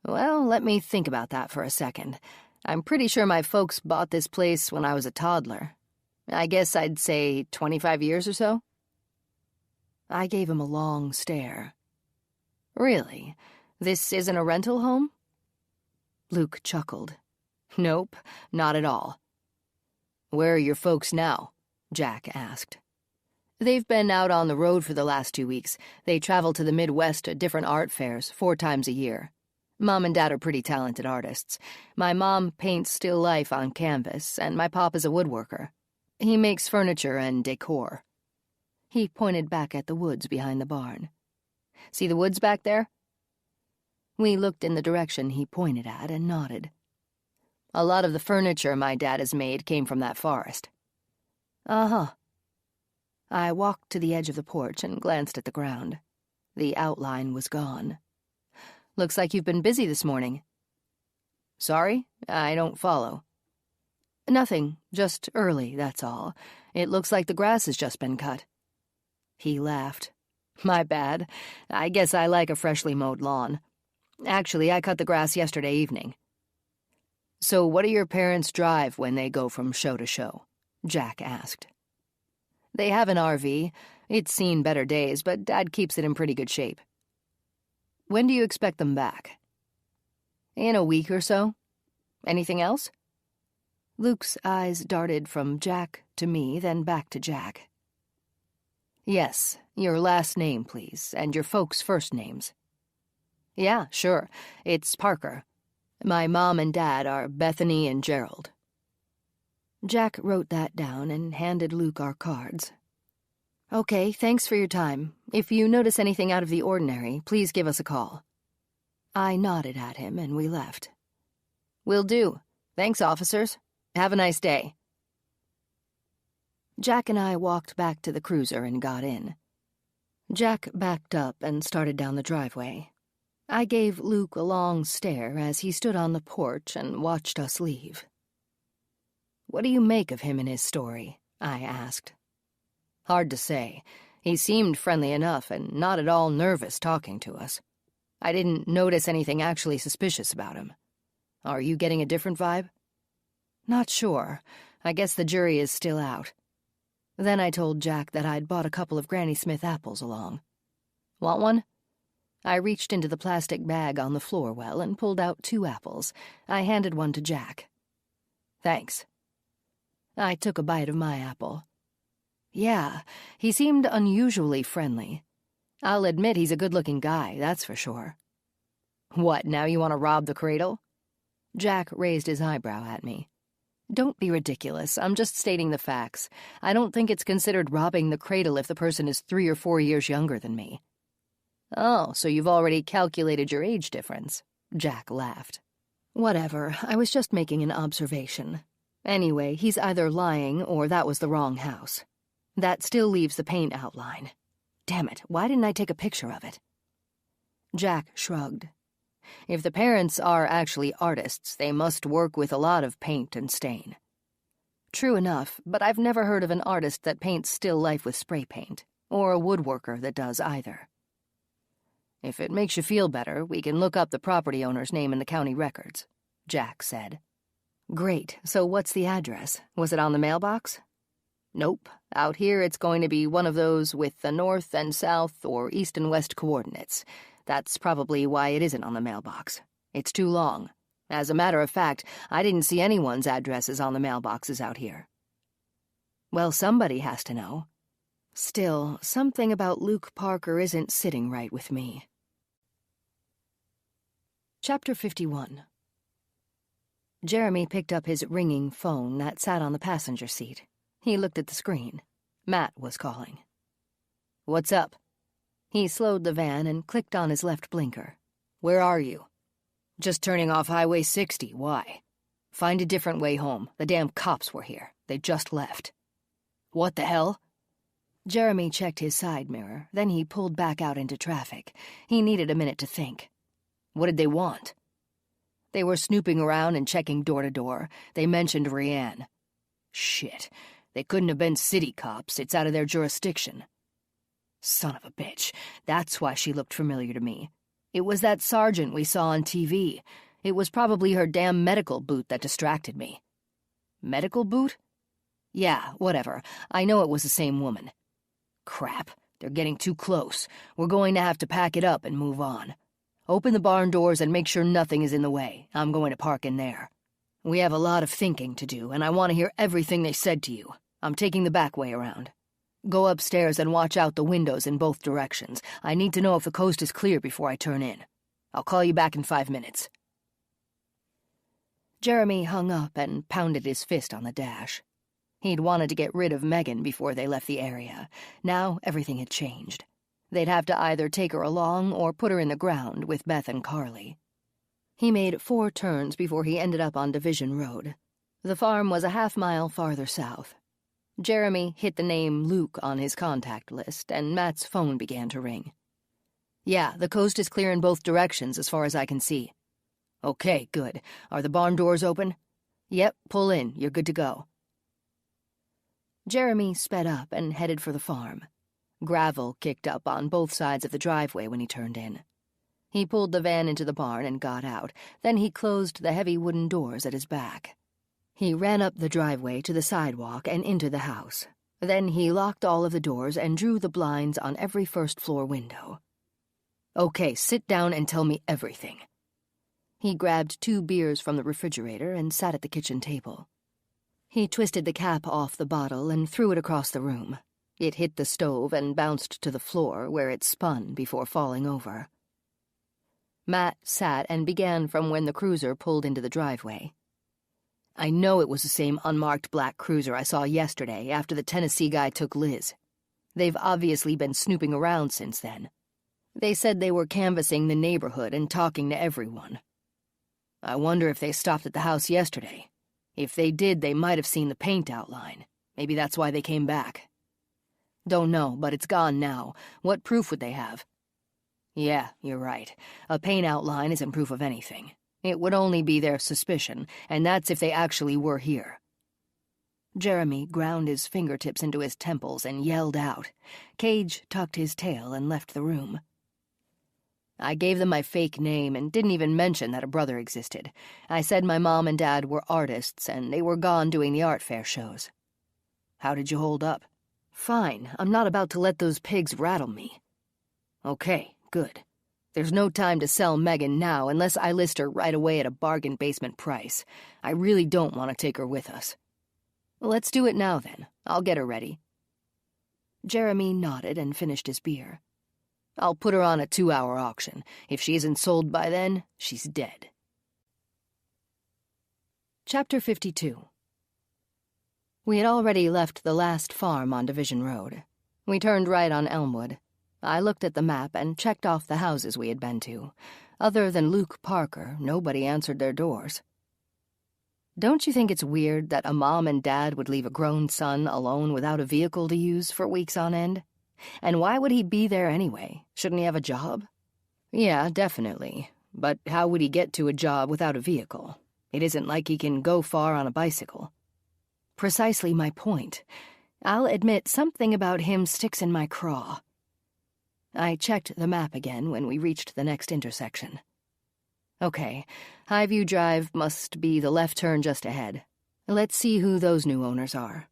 "Well, let me think about that for a second. I'm pretty sure my folks bought this place when I was a toddler. I guess I'd say 25 years or so." I gave him a long stare. "Really? This isn't a rental home?" Luke chuckled. "Nope, not at all." "Where are your folks now?" Jack asked. "They've been out on the road for the last 2 weeks. They travel to the Midwest to different art fairs 4 times a year. Mom and Dad are pretty talented artists. My mom paints still life on canvas, and my pop is a woodworker. He makes furniture and decor." He pointed back at the woods behind the barn. "See the woods back there?" We looked in the direction he pointed at and nodded. "A lot of the furniture my dad has made came from that forest." "Uh-huh." I walked to the edge of the porch and glanced at the ground. The outline was gone. "Looks like you've been busy this morning." "Sorry, I don't follow." "Nothing, just early, that's all. It looks like the grass has just been cut." He laughed. "My bad. I guess I like a freshly mowed lawn. Actually, I cut the grass yesterday evening." "So what do your parents drive when they go from show to show?" Jack asked. "They have an RV. It's seen better days, but Dad keeps it in pretty good shape." "When do you expect them back?" "In a week or so. Anything else?" Luke's eyes darted from Jack to me, then back to Jack. "Yes, your last name, please, and your folks' first names." "Yeah, sure. It's Parker. My mom and dad are Bethany and Gerald." Jack wrote that down and handed Luke our cards. "Okay, thanks for your time. If you notice anything out of the ordinary, please give us a call." I nodded at him and we left. "Will do. Thanks, officers. Have a nice day." Jack and I walked back to the cruiser and got in. Jack backed up and started down the driveway. I gave Luke a long stare as he stood on the porch and watched us leave. "What do you make of him and his story?" I asked. "Hard to say. He seemed friendly enough and not at all nervous talking to us. I didn't notice anything actually suspicious about him. Are you getting a different vibe?" "Not sure. I guess the jury is still out." Then I told Jack that I'd bought a couple of Granny Smith apples along. "Want one?" I reached into the plastic bag on the floor well and pulled out 2 apples. I handed one to Jack. "Thanks." I took a bite of my apple. Yeah, he seemed unusually friendly. I'll admit he's a good-looking guy, that's for sure. "What, now you want to rob the cradle?" Jack raised his eyebrow at me. "Don't be ridiculous. I'm just stating the facts. I don't think it's considered robbing the cradle if the person is 3 or 4 years younger than me." "Oh, so you've already calculated your age difference," Jack laughed. "Whatever, I was just making an observation. Anyway, he's either lying or that was the wrong house. That still leaves the paint outline. Damn it, why didn't I take a picture of it?" Jack shrugged. "If the parents are actually artists, they must work with a lot of paint and stain." "True enough, but I've never heard of an artist that paints still life with spray paint, or a woodworker that does either." "If it makes you feel better, we can look up the property owner's name in the county records," Jack said. "Great, so what's the address? Was it on the mailbox?" "Nope. Out here it's going to be one of those with the north and south or east and west coordinates. That's probably why it isn't on the mailbox. It's too long. As a matter of fact, I didn't see anyone's addresses on the mailboxes out here." "Well, somebody has to know. Still, something about Luke Parker isn't sitting right with me." Chapter 51. Jeremy picked up his ringing phone that sat on the passenger seat. He looked at the screen. Matt was calling. "What's up?" He slowed the van and clicked on his left blinker. "Where are you?" "Just turning off Highway 60. Why?" "Find a different way home. The damn cops were here. They just left." "What the hell?" Jeremy checked his side mirror, then he pulled back out into traffic. He needed a minute to think. "What did they want?" "They were snooping around and checking door to door. They mentioned Rianne." "Shit. They couldn't have been city cops. It's out of their jurisdiction." "Son of a bitch. That's why she looked familiar to me. It was that sergeant we saw on TV. It was probably her damn medical boot that distracted me." "Medical boot?" "Yeah, whatever. I know it was the same woman." "Crap. They're getting too close. We're going to have to pack it up and move on. Open the barn doors and make sure nothing is in the way. I'm going to park in there. We have a lot of thinking to do, and I want to hear everything they said to you. I'm taking the back way around. Go upstairs and watch out the windows in both directions. I need to know if the coast is clear before I turn in. I'll call you back in 5 minutes. Jeremy hung up and pounded his fist on the dash. He'd wanted to get rid of Megan before they left the area. Now everything had changed. They'd have to either take her along or put her in the ground with Beth and Carly. He made 4 turns before he ended up on Division Road. The farm was a half-mile farther south. Jeremy hit the name Luke on his contact list, and Matt's phone began to ring. "Yeah, the coast is clear in both directions as far as I can see." "Okay, good. Are the barn doors open?" "Yep, pull in. You're good to go." Jeremy sped up and headed for the farm. Gravel kicked up on both sides of the driveway when he turned in. He pulled the van into the barn and got out. Then he closed the heavy wooden doors at his back. He ran up the driveway to the sidewalk and into the house. Then he locked all of the doors and drew the blinds on every first-floor window. "Okay, sit down and tell me everything." He grabbed 2 beers from the refrigerator and sat at the kitchen table. He twisted the cap off the bottle and threw it across the room. It hit the stove and bounced to the floor, where it spun before falling over. Matt sat and began from when the cruiser pulled into the driveway. "I know it was the same unmarked black cruiser I saw yesterday after the Tennessee guy took Liz. They've obviously been snooping around since then. They said they were canvassing the neighborhood and talking to everyone. I wonder if they stopped at the house yesterday. If they did, they might have seen the paint outline. Maybe that's why they came back. Don't know, but it's gone now. What proof would they have?" "Yeah, you're right. A paint outline isn't proof of anything. It would only be their suspicion, and that's if they actually were here." Jeremy ground his fingertips into his temples and yelled out. Cage tucked his tail and left the room. "I gave them my fake name and didn't even mention that a brother existed. I said my mom and dad were artists and they were gone doing the art fair shows." "How did you hold up?" "Fine. I'm not about to let those pigs rattle me." "Okay, good. There's no time to sell Megan now unless I list her right away at a bargain basement price. I really don't want to take her with us." "Let's do it now, then. I'll get her ready." Jeremy nodded and finished his beer. "I'll put her on a 2-hour auction. If she isn't sold by then, she's dead." Chapter 52. We had already left the last farm on Division Road. We turned right on Elmwood. I looked at the map and checked off the houses we had been to. Other than Luke Parker, nobody answered their doors. "Don't you think it's weird that a mom and dad would leave a grown son alone without a vehicle to use for weeks on end? And why would he be there anyway? Shouldn't he have a job?" "Yeah, definitely. But how would he get to a job without a vehicle? It isn't like he can go far on a bicycle." "Precisely my point. I'll admit something about him sticks in my craw." I checked the map again when we reached the next intersection. Okay, Highview Drive must be the left turn just ahead. Let's see who those new owners are.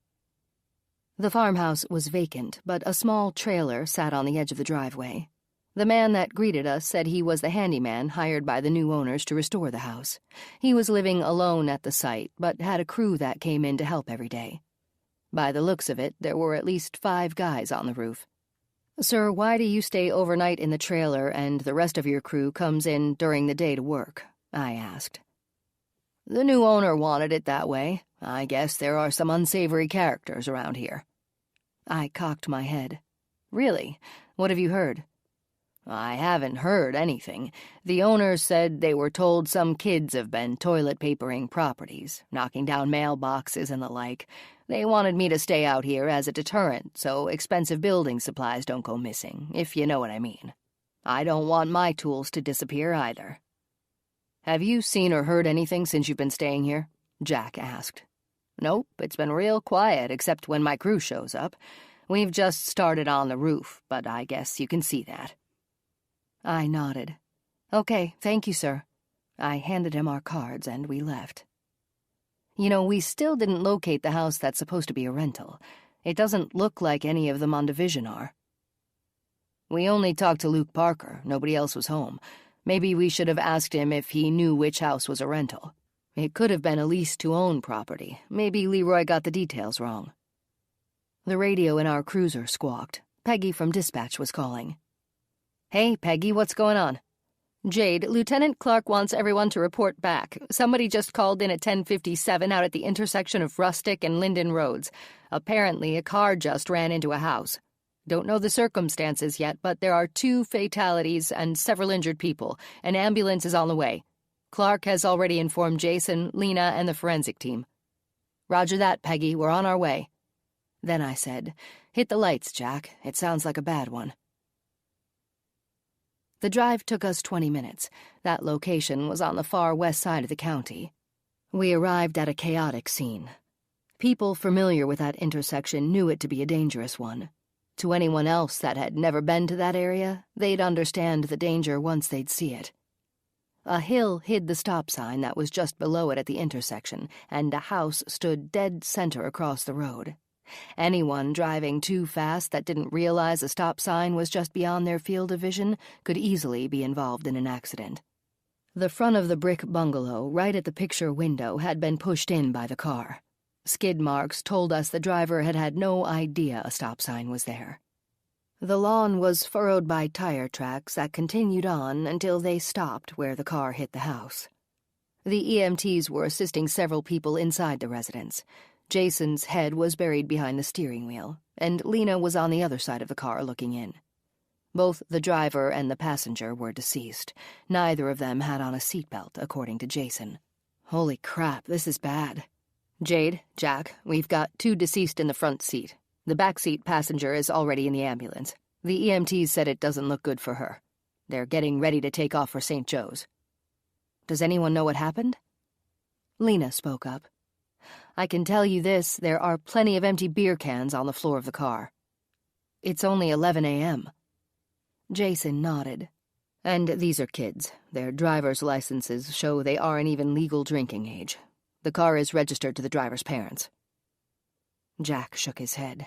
The farmhouse was vacant, but a small trailer sat on the edge of the driveway. The man that greeted us said he was the handyman hired by the new owners to restore the house. He was living alone at the site, but had a crew that came in to help every day. By the looks of it, there were at least 5 guys on the roof. "Sir, why do you stay overnight in the trailer and the rest of your crew comes in during the day to work?" I asked. "The new owner wanted it that way. I guess there are some unsavory characters around here." I cocked my head. "Really? What have you heard?" I haven't heard anything. The owners said they were told some kids have been toilet papering properties, knocking down mailboxes and the like. They wanted me to stay out here as a deterrent so expensive building supplies don't go missing, if you know what I mean. I don't want my tools to disappear either. Have you seen or heard anything since you've been staying here? Jack asked. Nope, it's been real quiet except when my crew shows up. We've just started on the roof, but I guess you can see that. I nodded. Okay, thank you, sir. I handed him our cards and we left. You know, we still didn't locate the house that's supposed to be a rental. It doesn't look like any of them on Division are. We only talked to Luke Parker. Nobody else was home. Maybe we should have asked him if he knew which house was a rental. It could have been a lease-to-own property. Maybe Leroy got the details wrong. The radio in our cruiser squawked. Peggy from dispatch was calling. Hey, Peggy, what's going on? Jade, Lieutenant Clark wants everyone to report back. Somebody just called in at 10:57 out at the intersection of Rustic and Linden Roads. Apparently, a car just ran into a house. Don't know the circumstances yet, but there are 2 fatalities and several injured people. An ambulance is on the way. Clark has already informed Jason, Lena, and the forensic team. Roger that, Peggy. We're on our way. Then I said, hit the lights, Jack. It sounds like a bad one. The drive took us 20 minutes. That location was on the far west side of the county. We arrived at a chaotic scene. People familiar with that intersection knew it to be a dangerous one. To anyone else that had never been to that area, they'd understand the danger once they'd see it. A hill hid the stop sign that was just below it at the intersection, and a house stood dead center across the road. Anyone driving too fast that didn't realize a stop sign was just beyond their field of vision could easily be involved in an accident. The front of the brick bungalow, right at the picture window, had been pushed in by the car. Skid marks told us the driver had had no idea a stop sign was there. The lawn was furrowed by tire tracks that continued on until they stopped where the car hit the house. The EMTs were assisting several people inside the residence. Jason's head was buried behind the steering wheel, and Lena was on the other side of the car looking in. Both the driver and the passenger were deceased. Neither of them had on a seatbelt, according to Jason. Holy crap, this is bad. Jade, Jack, we've got 2 deceased in the front seat. The backseat passenger is already in the ambulance. The EMTs said it doesn't look good for her. They're getting ready to take off for St. Joe's. Does anyone know what happened? Lena spoke up. I can tell you this, there are plenty of empty beer cans on the floor of the car. It's only 11 a.m. Jason nodded. And these are kids. Their driver's licenses show they aren't even legal drinking age. The car is registered to the driver's parents. Jack shook his head.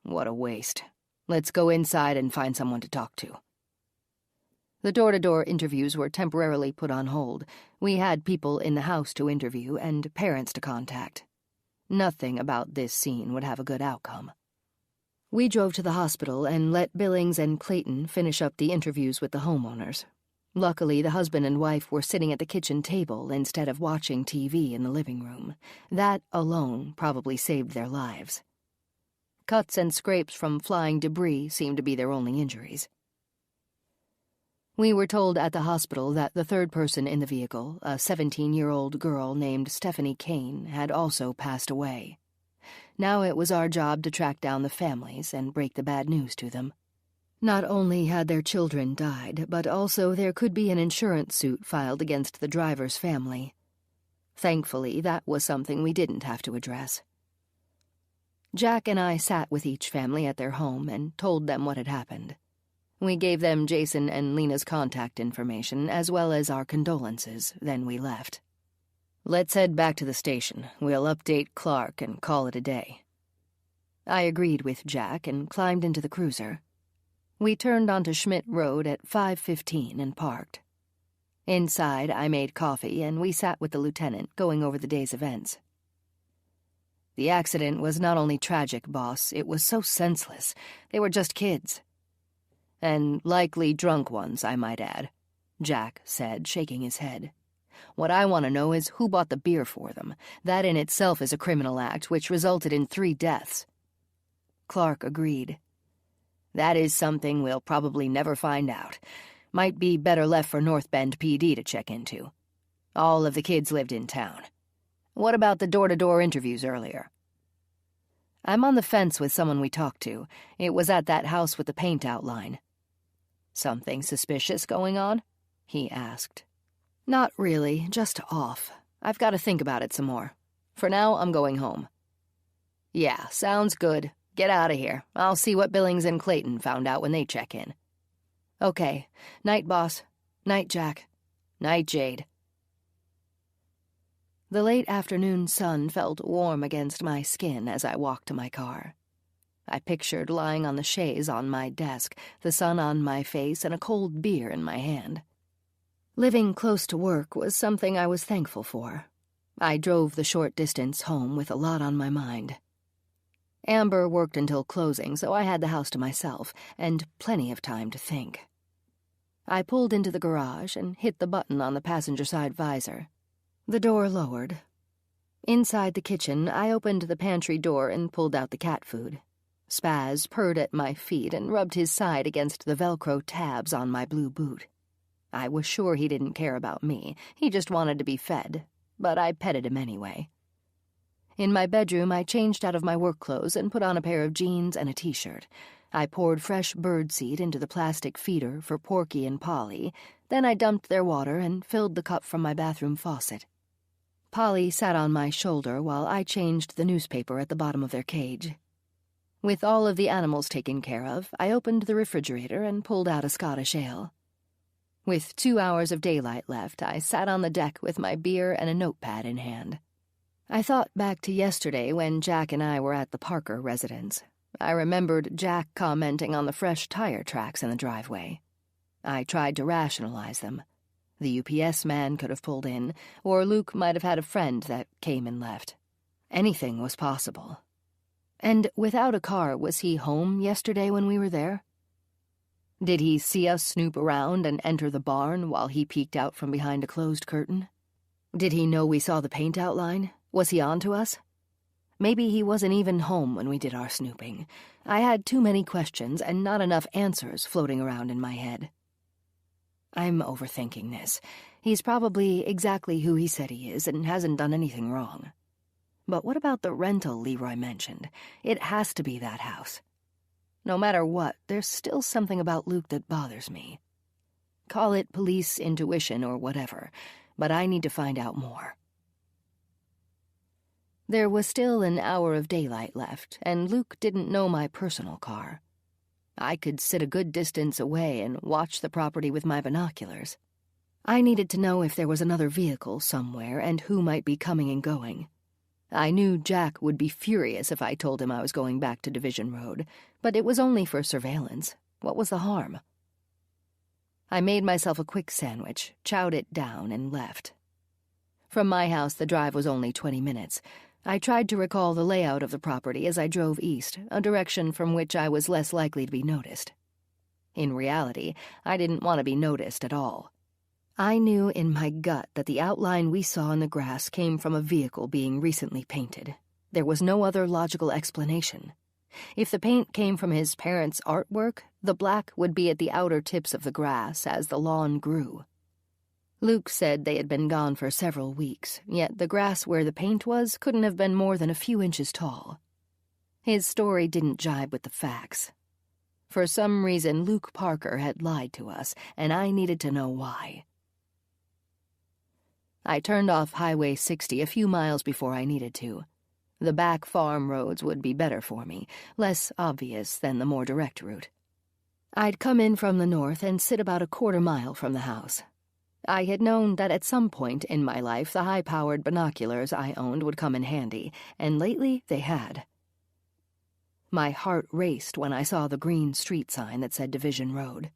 What a waste. Let's go inside and find someone to talk to. The door-to-door interviews were temporarily put on hold. We had people in the house to interview and parents to contact. Nothing about this scene would have a good outcome. We drove to the hospital and let Billings and Clayton finish up the interviews with the homeowners. Luckily, the husband and wife were sitting at the kitchen table instead of watching TV in the living room. That alone probably saved their lives. Cuts and scrapes from flying debris seemed to be their only injuries. We were told at the hospital that the third person in the vehicle, a 17-year-old girl named Stephanie Kane, had also passed away. Now it was our job to track down the families and break the bad news to them. Not only had their children died, but also there could be an insurance suit filed against the driver's family. Thankfully, that was something we didn't have to address. Jack and I sat with each family at their home and told them what had happened. We gave them Jason and Lena's contact information, as well as our condolences, then we left. Let's head back to the station. We'll update Clark and call it a day. I agreed with Jack and climbed into the cruiser. We turned onto Schmidt Road at 5:15 and parked. Inside, I made coffee and we sat with the lieutenant, going over the day's events. The accident was not only tragic, boss, it was so senseless. They were just kids. And likely drunk ones, I might add, Jack said, shaking his head. What I want to know is who bought the beer for them. That in itself is a criminal act which resulted in 3 deaths. Clark agreed. That is something we'll probably never find out. Might be better left for North Bend PD to check into. All of the kids lived in town. What about the door-to-door interviews earlier? I'm on the fence with someone we talked to. It was at that house with the paint outline. Something suspicious going on? He asked. Not really, just off. I've got to think about it some more. For now, I'm going home. Yeah, sounds good. Get out of here. I'll see what Billings and Clayton found out when they check in. Okay. Night, boss. Night, Jack. Night, Jade. The late afternoon sun felt warm against my skin as I walked to my car. I pictured lying on the chaise on my desk, the sun on my face and a cold beer in my hand. Living close to work was something I was thankful for. I drove the short distance home with a lot on my mind. Amber worked until closing, so I had the house to myself, and plenty of time to think. I pulled into the garage and hit the button on the passenger side visor. The door lowered. Inside the kitchen, I opened the pantry door and pulled out the cat food. Spaz purred at my feet and rubbed his side against the Velcro tabs on my blue boot. I was sure he didn't care about me. He just wanted to be fed, but I petted him anyway. In my bedroom, I changed out of my work clothes and put on a pair of jeans and a t-shirt. I poured fresh birdseed into the plastic feeder for Porky and Polly. Then I dumped their water and filled the cup from my bathroom faucet. Polly sat on my shoulder while I changed the newspaper at the bottom of their cage. With all of the animals taken care of, I opened the refrigerator and pulled out a Scottish ale. With 2 hours of daylight left, I sat on the deck with my beer and a notepad in hand. I thought back to yesterday when Jack and I were at the Parker residence. I remembered Jack commenting on the fresh tire tracks in the driveway. I tried to rationalize them. The UPS man could have pulled in, or Luke might have had a friend that came and left. Anything was possible. And without a car, was he home yesterday when we were there? Did he see us snoop around and enter the barn while he peeked out from behind a closed curtain? Did he know we saw the paint outline? Was he on to us? Maybe he wasn't even home when we did our snooping. I had too many questions and not enough answers floating around in my head. I'm overthinking this. He's probably exactly who he said he is and hasn't done anything wrong. But what about the rental Leroy mentioned? It has to be that house. No matter what, there's still something about Luke that bothers me. Call it police intuition or whatever, but I need to find out more. There was still an hour of daylight left, and Luke didn't know my personal car. I could sit a good distance away and watch the property with my binoculars. I needed to know if there was another vehicle somewhere and who might be coming and going. I knew Jack would be furious if I told him I was going back to Division Road, but it was only for surveillance. What was the harm? I made myself a quick sandwich, chowed it down, and left. From my house, the drive was only 20 minutes. I tried to recall the layout of the property as I drove east, a direction from which I was less likely to be noticed. In reality, I didn't want to be noticed at all. I knew in my gut that the outline we saw in the grass came from a vehicle being recently painted. There was no other logical explanation. If the paint came from his parents' artwork, the black would be at the outer tips of the grass as the lawn grew. Luke said they had been gone for several weeks, yet the grass where the paint was couldn't have been more than a few inches tall. His story didn't jibe with the facts. For some reason, Luke Parker had lied to us, and I needed to know why. I turned off Highway 60 a few miles before I needed to. The back farm roads would be better for me, less obvious than the more direct route. I'd come in from the north and sit about a quarter mile from the house. I had known that at some point in my life the high-powered binoculars I owned would come in handy, and lately they had. My heart raced when I saw the green street sign that said Division Road.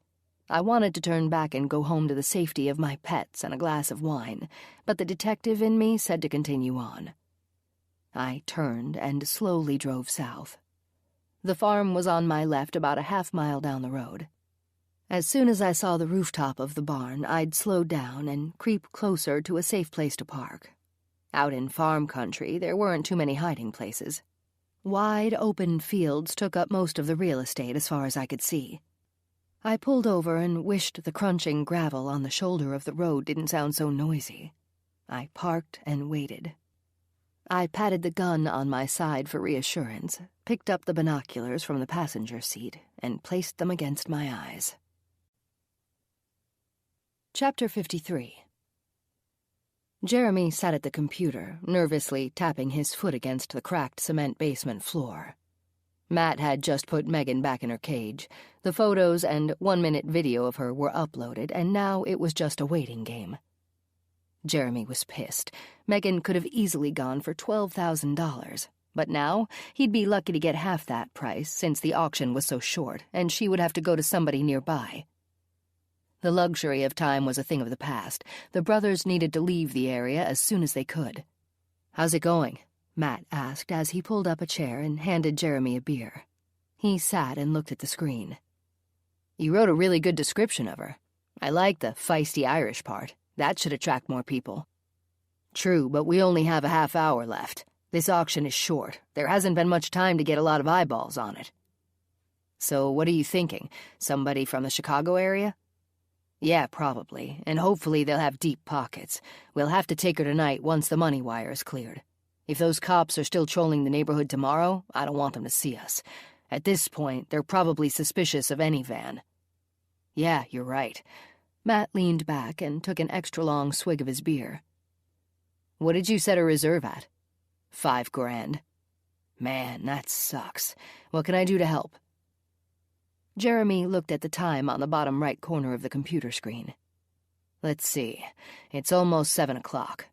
I wanted to turn back and go home to the safety of my pets and a glass of wine, but the detective in me said to continue on. I turned and slowly drove south. The farm was on my left about a half-mile down the road. As soon as I saw the rooftop of the barn, I'd slow down and creep closer to a safe place to park. Out in farm country, there weren't too many hiding places.
Wide open fields took up most of the real estate as far as I could see. I pulled over and wished the crunching gravel on the shoulder of the road didn't sound so noisy. I parked and waited. I patted the gun on my side for reassurance, picked up the binoculars from the passenger seat, and placed them against my eyes. Chapter 53. Jeremy sat at the computer, nervously tapping his foot against the cracked cement basement floor. Matt had just put Megan back in her cage. The photos and 1-minute video of her were uploaded, and now it was just a waiting game. Jeremy was pissed. Megan could have easily gone for $12,000, but now he'd be lucky to get half that price since the auction was so short, and she would have to go to somebody nearby. The luxury of time was a thing of the past. The brothers needed to leave the area as soon as they could. "How's it going?" Matt asked as he pulled up a chair and handed Jeremy a beer. He sat and looked at the screen. "You wrote a really good description of her. I like the feisty Irish part. That should attract more people." "True, but we only have a half hour left. This auction is short. There hasn't been much time to get a lot of eyeballs on it." "So what are you thinking? Somebody from the Chicago area?" "Yeah, probably, and hopefully they'll have deep pockets. We'll have to take her tonight once the money wire is cleared. If those cops are still trolling the neighborhood tomorrow, I don't want them to see us. At this point, they're probably suspicious of any van." "Yeah, you're right." Matt leaned back and took an extra-long swig of his beer. "What did you set a reserve at?" $5,000. "Man, that sucks. What can I do to help?" Jeremy looked at the time on the bottom right corner of the computer screen. "Let's see. It's almost 7 o'clock.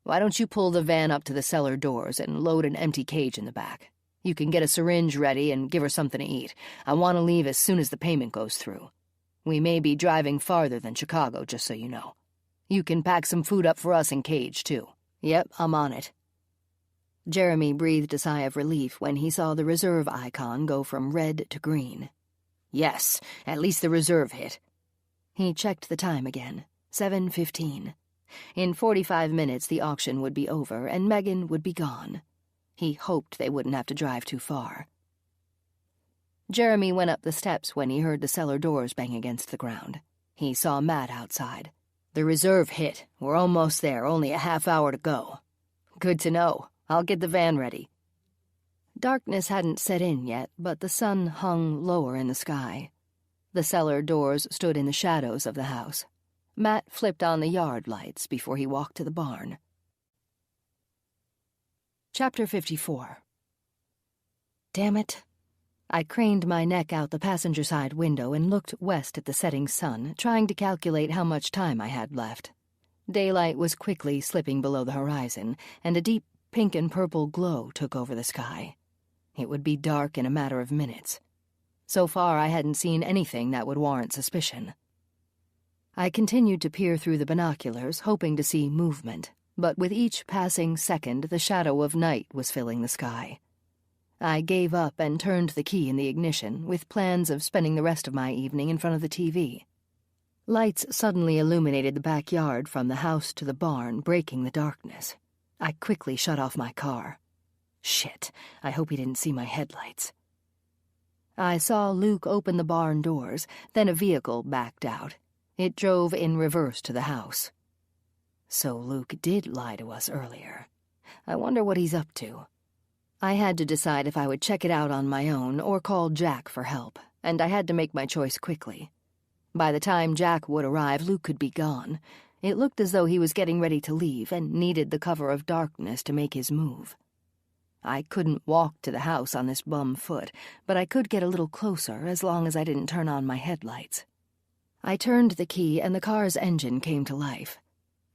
Why don't you pull the van up to the cellar doors and load an empty cage in the back? You can get a syringe ready and give her something to eat. I want to leave as soon as the payment goes through. We may be driving farther than Chicago, just so you know. You can pack some food up for us in cage, too." "Yep, I'm on it." Jeremy breathed a sigh of relief when he saw the reserve icon go from red to green. "Yes, at least the reserve hit." He checked the time again. 7:15. In 45 minutes the auction would be over and Megan would be gone. He hoped they wouldn't have to drive too far. Jeremy went up the steps when he heard the cellar doors bang against the ground. He saw Matt outside. "The reserve hit. We're almost there, only a half hour to go." "Good to know. I'll get the van ready." Darkness hadn't set in yet, but the sun hung lower in the sky. The cellar doors stood in the shadows of the house. Matt flipped on the yard lights before he walked to the barn. Chapter 54. Damn it. I craned my neck out the passenger side window and looked west at the setting sun, trying to calculate how much time I had left. Daylight was quickly slipping below the horizon, and a deep pink and purple glow took over the sky. It would be dark in a matter of minutes. So far, I hadn't seen anything that would warrant suspicion. I continued to peer through the binoculars, hoping to see movement, but with each passing second, the shadow of night was filling the sky. I gave up and turned the key in the ignition, with plans of spending the rest of my evening in front of the TV. Lights suddenly illuminated the backyard from the house to the barn, breaking the darkness. I quickly shut off my car. Shit, I hope he didn't see my headlights. I saw Luke open the barn doors, then a vehicle backed out. It drove in reverse to the house. So Luke did lie to us earlier. I wonder what he's up to. I had to decide if I would check it out on my own or call Jack for help, and I had to make my choice quickly. By the time Jack would arrive, Luke could be gone. It looked as though he was getting ready to leave and needed the cover of darkness to make his move. I couldn't walk to the house on this bum foot, but I could get a little closer as long as I didn't turn on my headlights. I turned the key and the car's engine came to life.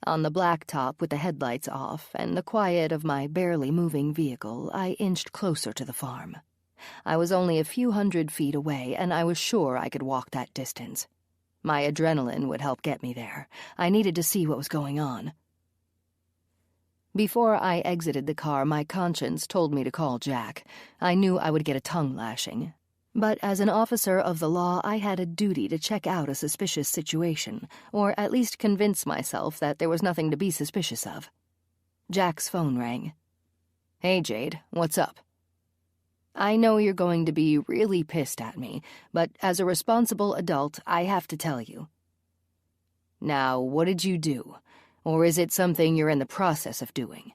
On the blacktop with the headlights off and the quiet of my barely moving vehicle, I inched closer to the farm. I was only a few 100 feet away, and I was sure I could walk that distance. My adrenaline would help get me there. I needed to see what was going on. Before I exited the car, my conscience told me to call Jack. I knew I would get a tongue lashing. But as an officer of the law, I had a duty to check out a suspicious situation, or at least convince myself that there was nothing to be suspicious of. Jack's phone rang. "Hey, Jade, what's up?" I know you're going to be really pissed at me, but as a responsible adult, I have to tell you. Now, what did you do? Or is it something you're in the process of doing?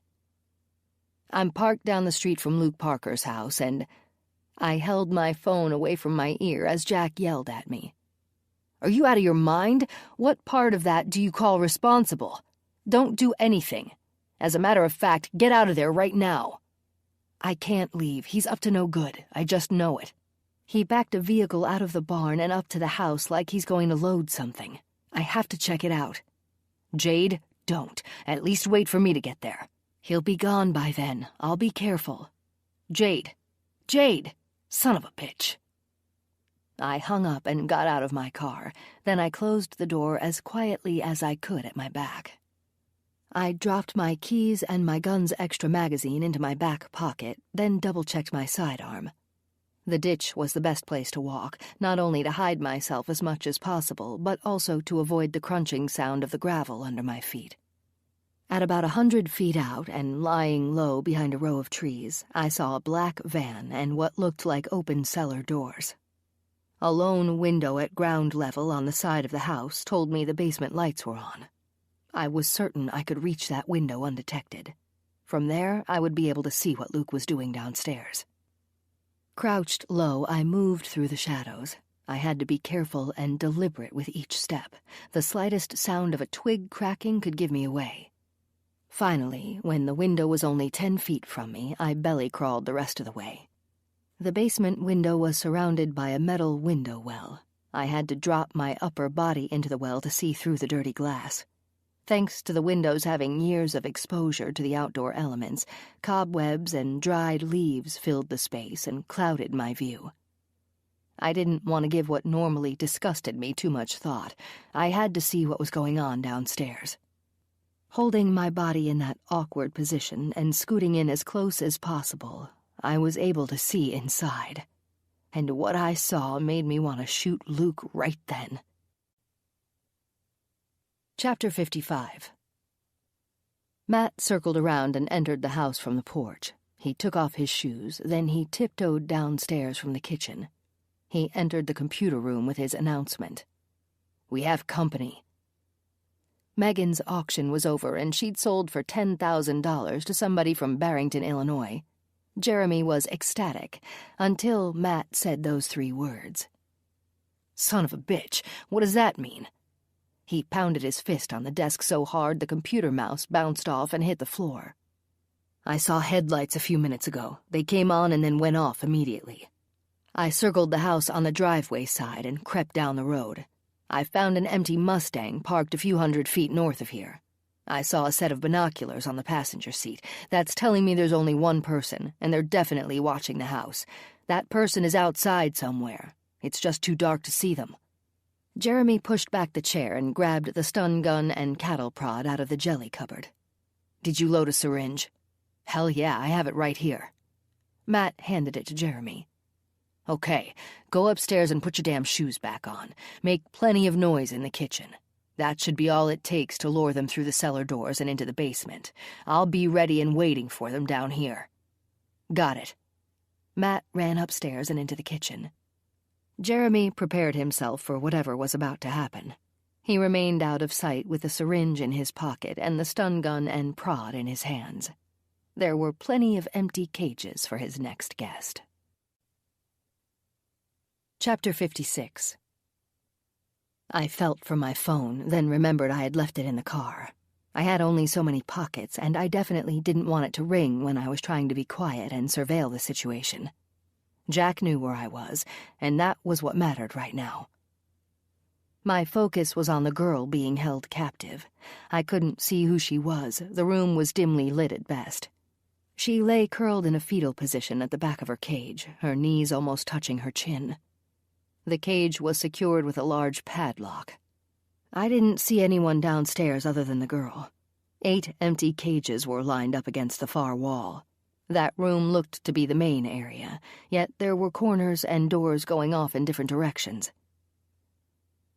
I'm parked down the street from Luke Parker's house, and I held my phone away from my ear as Jack yelled at me. Are you out of your mind? What part of that do you call responsible? Don't do anything. As a matter of fact, get out of there right now. I can't leave. He's up to no good. I just know it. He backed a vehicle out of the barn and up to the house like he's going to load something. I have to check it out. Jade, don't. At least wait for me to get there. He'll be gone by then. I'll be careful. Jade. Jade! Son of a bitch. I hung up and got out of my car. Then I closed the door as quietly as I could at my back. I dropped my keys and my gun's extra magazine into my back pocket, then double-checked my sidearm. The ditch was the best place to walk, not only to hide myself as much as possible, but also to avoid the crunching sound of the gravel under my feet. At about 100 feet out, and lying low behind a row of trees, I saw a black van and what looked like open cellar doors. A lone window at ground level on the side of the house told me the basement lights were on. I was certain I could reach that window undetected. From there, I would be able to see what Luke was doing downstairs. Crouched low, I moved through the shadows. I had to be careful and deliberate with each step. The slightest sound of a twig cracking could give me away. Finally, when the window was only 10 feet from me, I belly-crawled the rest of the way. The basement window was surrounded by a metal window well. I had to drop my upper body into the well to see through the dirty glass. Thanks to the windows having years of exposure to the outdoor elements, cobwebs and dried leaves filled the space and clouded my view. I didn't want to give what normally disgusted me too much thought. I had to see what was going on downstairs. Holding my body in that awkward position and scooting in as close as possible, I was able to see inside. And what I saw made me want to shoot Luke right then. Chapter 55. Matt circled around and entered the house from the porch. He took off his shoes, then he tiptoed downstairs from the kitchen. He entered the computer room with his announcement. "We have company." Megan's auction was over, and she'd sold for $10,000 to somebody from Barrington, Illinois. Jeremy was ecstatic, until Matt said those 3 words. "Son of a bitch, what does that mean?" He pounded his fist on the desk so hard the computer mouse bounced off and hit the floor. "I saw headlights a few minutes ago. They came on and then went off immediately. I circled the house on the driveway side and crept down the road. I found an empty Mustang parked a few hundred feet north of here. I saw a set of binoculars on the passenger seat. That's telling me there's only one person, and they're definitely watching the house. That person is outside somewhere. It's just too dark to see them." Jeremy pushed back the chair and grabbed the stun gun and cattle prod out of the jelly cupboard. "Did you load a syringe?" "Hell yeah, I have it right here." Matt handed it to Jeremy. "Okay, go upstairs and put your damn shoes back on. Make plenty of noise in the kitchen. That should be all it takes to lure them through the cellar doors and into the basement. I'll be ready and waiting for them down here." "Got it." Matt ran upstairs and into the kitchen. Jeremy prepared himself for whatever was about to happen. He remained out of sight with the syringe in his pocket and the stun gun and prod in his hands. There were plenty of empty cages for his next guest. Chapter 56. I felt for my phone, then remembered I had left it in the car. I had only so many pockets, and I definitely didn't want it to ring when I was trying to be quiet and surveil the situation. Jack knew where I was, and that was what mattered right now. My focus was on the girl being held captive. I couldn't see who she was. The room was dimly lit at best. She lay curled in a fetal position at the back of her cage, her knees almost touching her chin. The cage was secured with a large padlock. I didn't see anyone downstairs other than the girl. 8 empty cages were lined up against the far wall. That room looked to be the main area, yet there were corners and doors going off in different directions.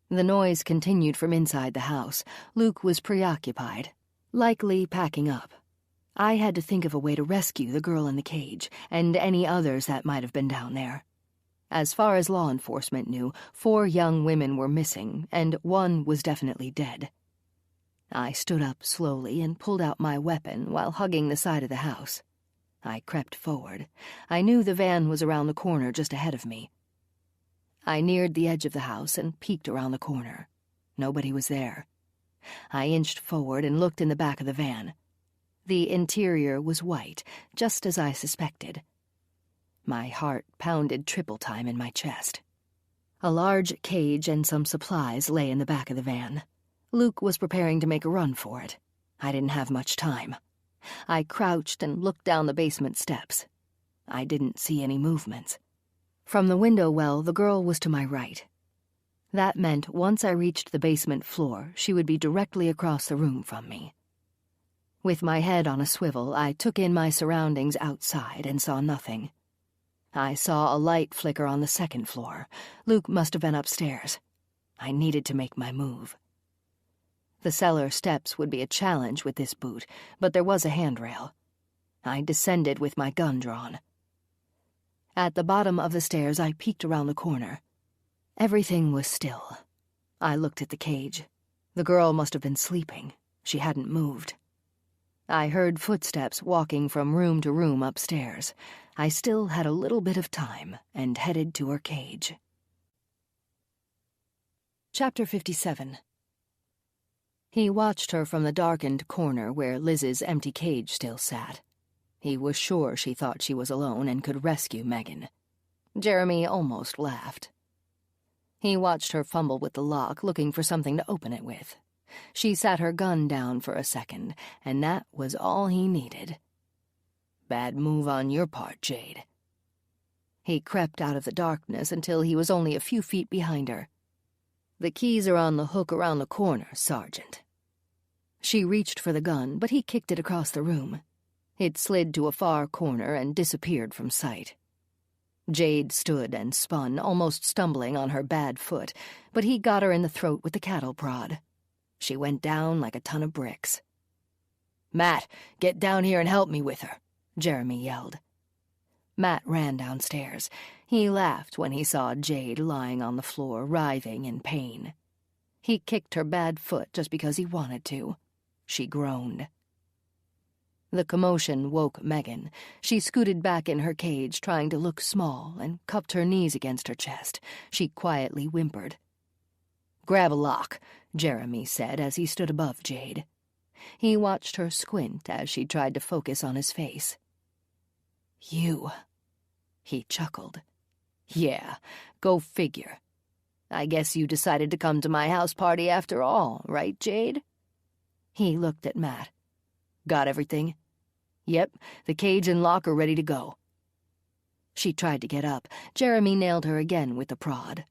The noise continued from inside the house. Luke was preoccupied, likely packing up. I had to think of a way to rescue the girl in the cage, and any others that might have been down there. As far as law enforcement knew, 4 young women were missing, and 1 was definitely dead. I stood up slowly and pulled out my weapon while hugging the side of the house. I crept forward. I knew the van was around the corner just ahead of me. I neared the edge of the house and peeked around the corner. Nobody was there. I inched forward and looked in the back of the van. The interior was white, just as I suspected. My heart pounded triple time in my chest. A large cage and some supplies lay in the back of the van. Luke was preparing to make a run for it. I didn't have much time. I crouched and looked down the basement steps. I didn't see any movements. From the window well, the girl was to my right. That meant once I reached the basement floor, she would be directly across the room from me. With my head on a swivel, I took in my surroundings outside and saw nothing. I saw a light flicker on the 2nd floor. Luke must have been upstairs. I needed to make my move. The cellar steps would be a challenge with this boot, but there was a handrail. I descended with my gun drawn. At the bottom of the stairs, I peeked around the corner. Everything was still. I looked at the cage. The girl must have been sleeping. She hadn't moved. I heard footsteps walking from room to room upstairs. I still had a little bit of time and headed to her cage. Chapter 57. He watched her from the darkened corner where Liz's empty cage still sat. He was sure she thought she was alone and could rescue Megan. Jeremy almost laughed. He watched her fumble with the lock, looking for something to open it with. She sat her gun down for a second, and that was all he needed. Bad move on your part, Jade. He crept out of the darkness until he was only a few feet behind her. The keys are on the hook around the corner, Sergeant. She reached for the gun, but he kicked it across the room. It slid to a far corner and disappeared from sight. Jade stood and spun, almost stumbling on her bad foot, but he got her in the throat with the cattle prod. She went down like a ton of bricks. "Matt, get down here and help me with her," Jeremy yelled. Matt ran downstairs. He laughed when he saw Jade lying on the floor, writhing in pain. He kicked her bad foot just because he wanted to. She groaned. The commotion woke Megan. She scooted back in her cage, trying to look small, and cupped her knees against her chest. She quietly whimpered. "Grab a lock," Jeremy said as he stood above Jade. He watched her squint as she tried to focus on his face. "You," he chuckled. "Yeah, go figure. I guess you decided to come to my house party after all, right, Jade?" He looked at Matt. "Got everything?" "Yep, the cage and lock are ready to go." She tried to get up. Jeremy nailed her again with the prod.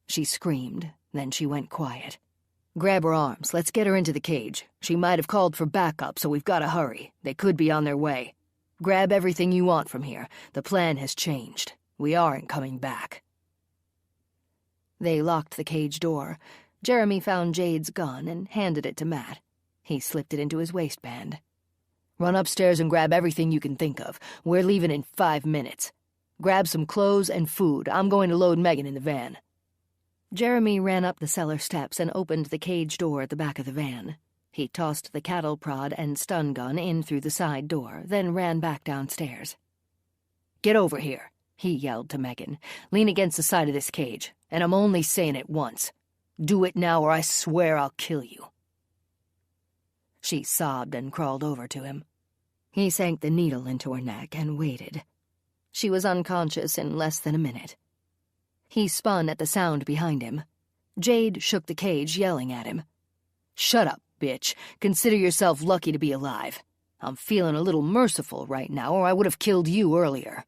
She screamed, then she went quiet. "Grab her arms. Let's get her into the cage. She might have called for backup, so we've got to hurry. They could be on their way. Grab everything you want from here. The plan has changed. We aren't coming back." They locked the cage door. Jeremy found Jade's gun and handed it to Matt. He slipped it into his waistband. "Run upstairs and grab everything you can think of. We're leaving in 5 minutes. Grab some clothes and food. I'm going to load Megan in the van." Jeremy ran up the cellar steps and opened the cage door at the back of the van. He tossed the cattle prod and stun gun in through the side door, then ran back downstairs. "Get over here," he yelled to Megan. "Lean against the side of this cage, and I'm only saying it once. Do it now or I swear I'll kill you." She sobbed and crawled over to him. He sank the needle into her neck and waited. She was unconscious in less than a minute. He spun at the sound behind him. Jade shook the cage, yelling at him. "Shut up, bitch. Consider yourself lucky to be alive. I'm feeling a little merciful right now, or I would have killed you earlier."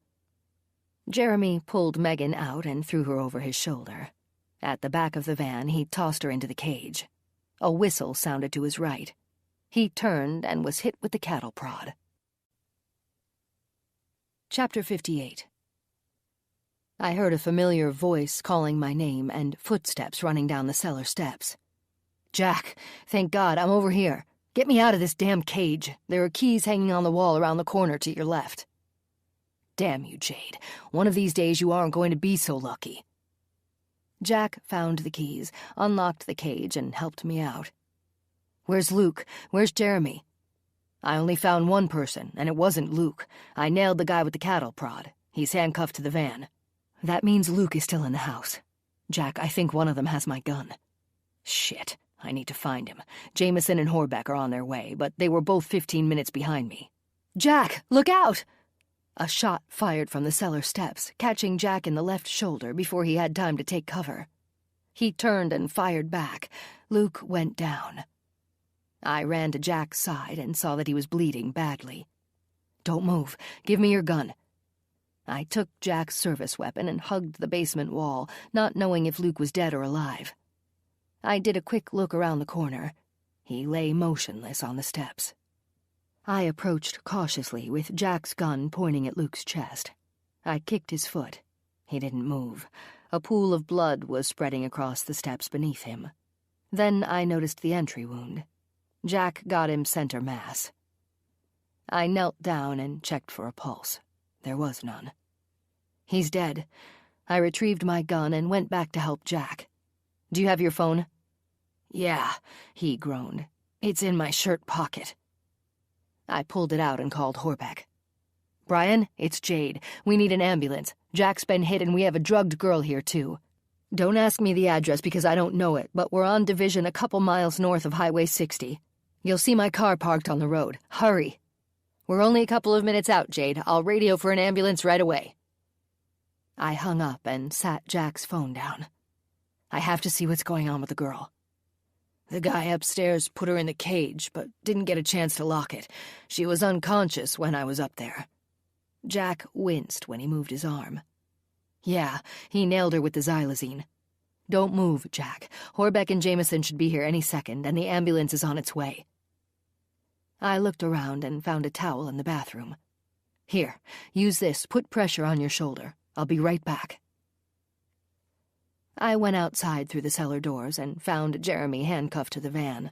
Jeremy pulled Megan out and threw her over his shoulder. At the back of the van, he tossed her into the cage. A whistle sounded to his right. He turned and was hit with the cattle prod. Chapter 58. I heard a familiar voice calling my name and footsteps running down the cellar steps. "Jack, thank God, I'm over here,"
Get me out of this damn cage. There are keys hanging on the wall around the corner to your left. Damn you, Jade. One of these days you aren't going to be so lucky.
Jack found the keys, unlocked the cage, and helped me out.
Where's Luke? Where's Jeremy? I only found one person, and it wasn't Luke. I nailed the guy with the cattle prod. He's handcuffed to the van.
That means Luke is still in the house. Jack, I think one of them has my gun.
Shit, I need to find him. Jameson and Horbeck are on their way, but they were both 15 minutes behind me.
Jack, look out! A shot fired from the cellar steps, catching Jack in the left shoulder before he had time to take cover. He turned and fired back. Luke went down. I ran to Jack's side and saw that he was bleeding badly.
Don't move. Give me your gun.
I took Jack's service weapon and hugged the basement wall, not knowing if Luke was dead or alive. I did a quick look around the corner. He lay motionless on the steps. I approached cautiously with Jack's gun pointing at Luke's chest. I kicked his foot. He didn't move. A pool of blood was spreading across the steps beneath him. Then I noticed the entry wound. Jack got him center mass. I knelt down and checked for a pulse. There was none. He's dead. I retrieved my gun and went back to help Jack. Do you have your phone?
Yeah, he groaned. It's in my shirt pocket.
I pulled it out and called Horbeck. Brian, it's Jade. We need an ambulance. Jack's been hit and we have a drugged girl here, too. Don't ask me the address because I don't know it, but we're on Division a couple miles north of Highway 60. You'll see my car parked on the road. Hurry. We're only a couple of minutes out, Jade. I'll radio for an ambulance right away. I hung up and sat Jack's phone down. I have to see what's going on with the girl.
The guy upstairs put her in the cage, but didn't get a chance to lock it. She was unconscious when I was up there.
Jack winced when he moved his arm. Yeah, he nailed her with the xylazine. Don't move, Jack. Horbeck and Jameson should be here any second, and the ambulance is on its way. I looked around and found a towel in the bathroom. Here, use this. Put pressure on your shoulder. I'll be right back. I went outside through the cellar doors and found Jeremy handcuffed to the van.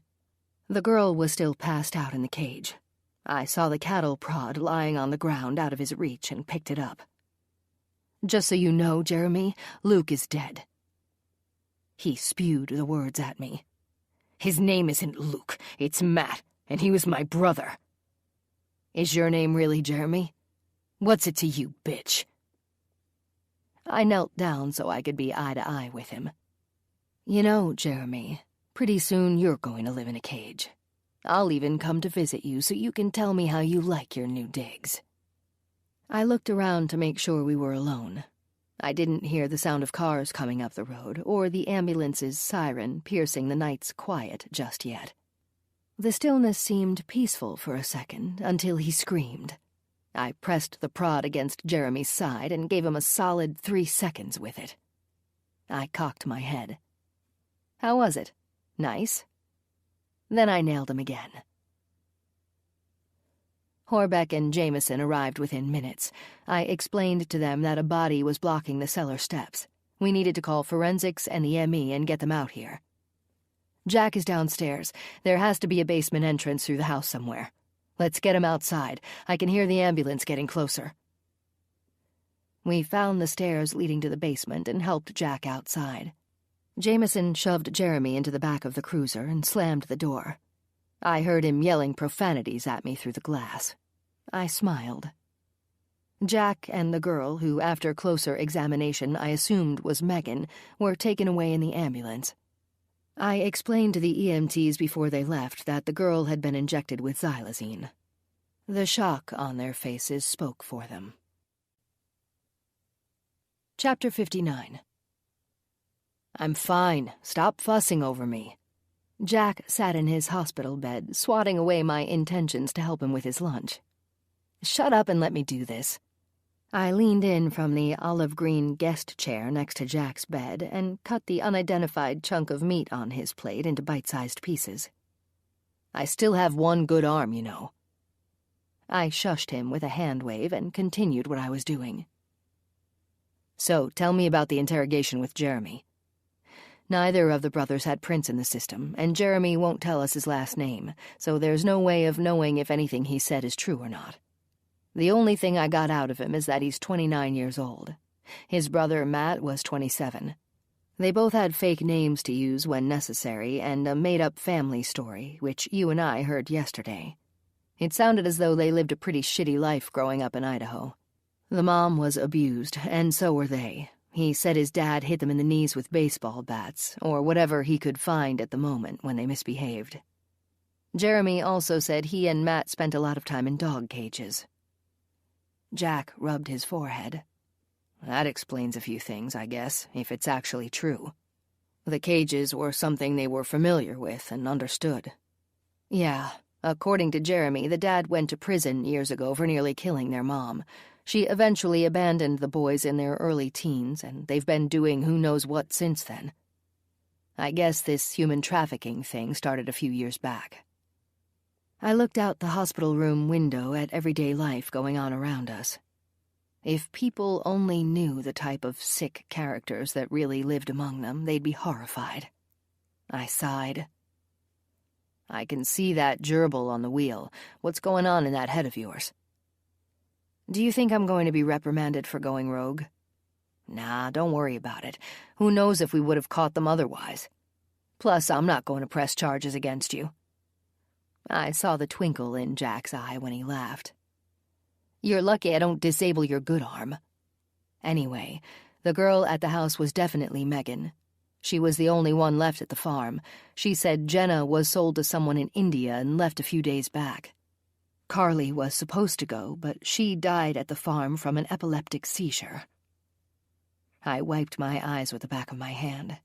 The girl was still passed out in the cage. I saw the cattle prod lying on the ground out of his reach and picked it up. Just so you know, Jeremy, Luke is dead. He spewed the words at me.
His name isn't Luke, it's Matt, and he was my brother.
Is your name really Jeremy?
What's it to you, bitch?
I knelt down so I could be eye to eye with him. You know, Jeremy, pretty soon you're going to live in a cage. I'll even come to visit you so you can tell me how you like your new digs. I looked around to make sure we were alone. I didn't hear the sound of cars coming up the road or the ambulance's siren piercing the night's quiet just yet. The stillness seemed peaceful for a second until he screamed. I pressed the prod against Jeremy's side and gave him a solid 3 seconds with it. I cocked my head. How was it? Nice? Then I nailed him again. Horbeck and Jameson arrived within minutes. I explained to them that a body was blocking the cellar steps. We needed to call forensics and the ME and get them out here. Jack is downstairs. There has to be a basement entrance through the house somewhere. Let's get him outside. I can hear the ambulance getting closer. We found the stairs leading to the basement and helped Jack outside. Jameson shoved Jeremy into the back of the cruiser and slammed the door. I heard him yelling profanities at me through the glass. I smiled. Jack and the girl, who after closer examination I assumed was Megan, were taken away in the ambulance. I explained to the EMTs before they left that the girl had been injected with xylazine. The shock on their faces spoke for them. Chapter 59. I'm fine. Stop fussing over me. Jack sat in his hospital bed, swatting away my intentions to help him with his lunch. Shut up and let me do this. I leaned in from the olive-green guest chair next to Jack's bed and cut the unidentified chunk of meat on his plate into bite-sized pieces. I still have one good arm, you know. I shushed him with a hand wave and continued what I was doing. So, tell me about the interrogation with Jeremy.
Neither of the brothers had prints in the system, and Jeremy won't tell us his last name, so there's no way of knowing if anything he said is true or not. The only thing I got out of him is that he's 29 years old. His brother, Matt, was 27. They both had fake names to use when necessary and a made-up family story, which you and I heard yesterday. It sounded as though they lived a pretty shitty life growing up in Idaho. The mom was abused, and so were they. He said his dad hit them in the knees with baseball bats, or whatever he could find at the moment when they misbehaved. Jeremy also said he and Matt spent a lot of time in dog cages. Jack rubbed his forehead. That explains a few things, I guess, if it's actually true. The cages were something they were familiar with and understood. Yeah, according to Jeremy, the dad went to prison years ago for nearly killing their mom. She eventually abandoned the boys in their early teens, and they've been doing who knows what since then. I guess this human trafficking thing started a few years back. I looked out the hospital room window at everyday life going on around us. If people only knew the type of sick characters that really lived among them, they'd be horrified. I sighed. I can see that gerbil on the wheel. What's going on in that head of yours? Do you think I'm going to be reprimanded for going rogue? Nah, don't worry about it. Who knows if we would have caught them otherwise. Plus, I'm not going to press charges against you. I saw the twinkle in Jack's eye when he laughed. You're lucky I don't disable your good arm. Anyway, the girl at the house was definitely Megan. She was the only one left at the farm. She said Jenna was sold to someone in India and left a few days back. Carly was supposed to go, but she died at the farm from an epileptic seizure. I wiped my eyes with the back of my hand.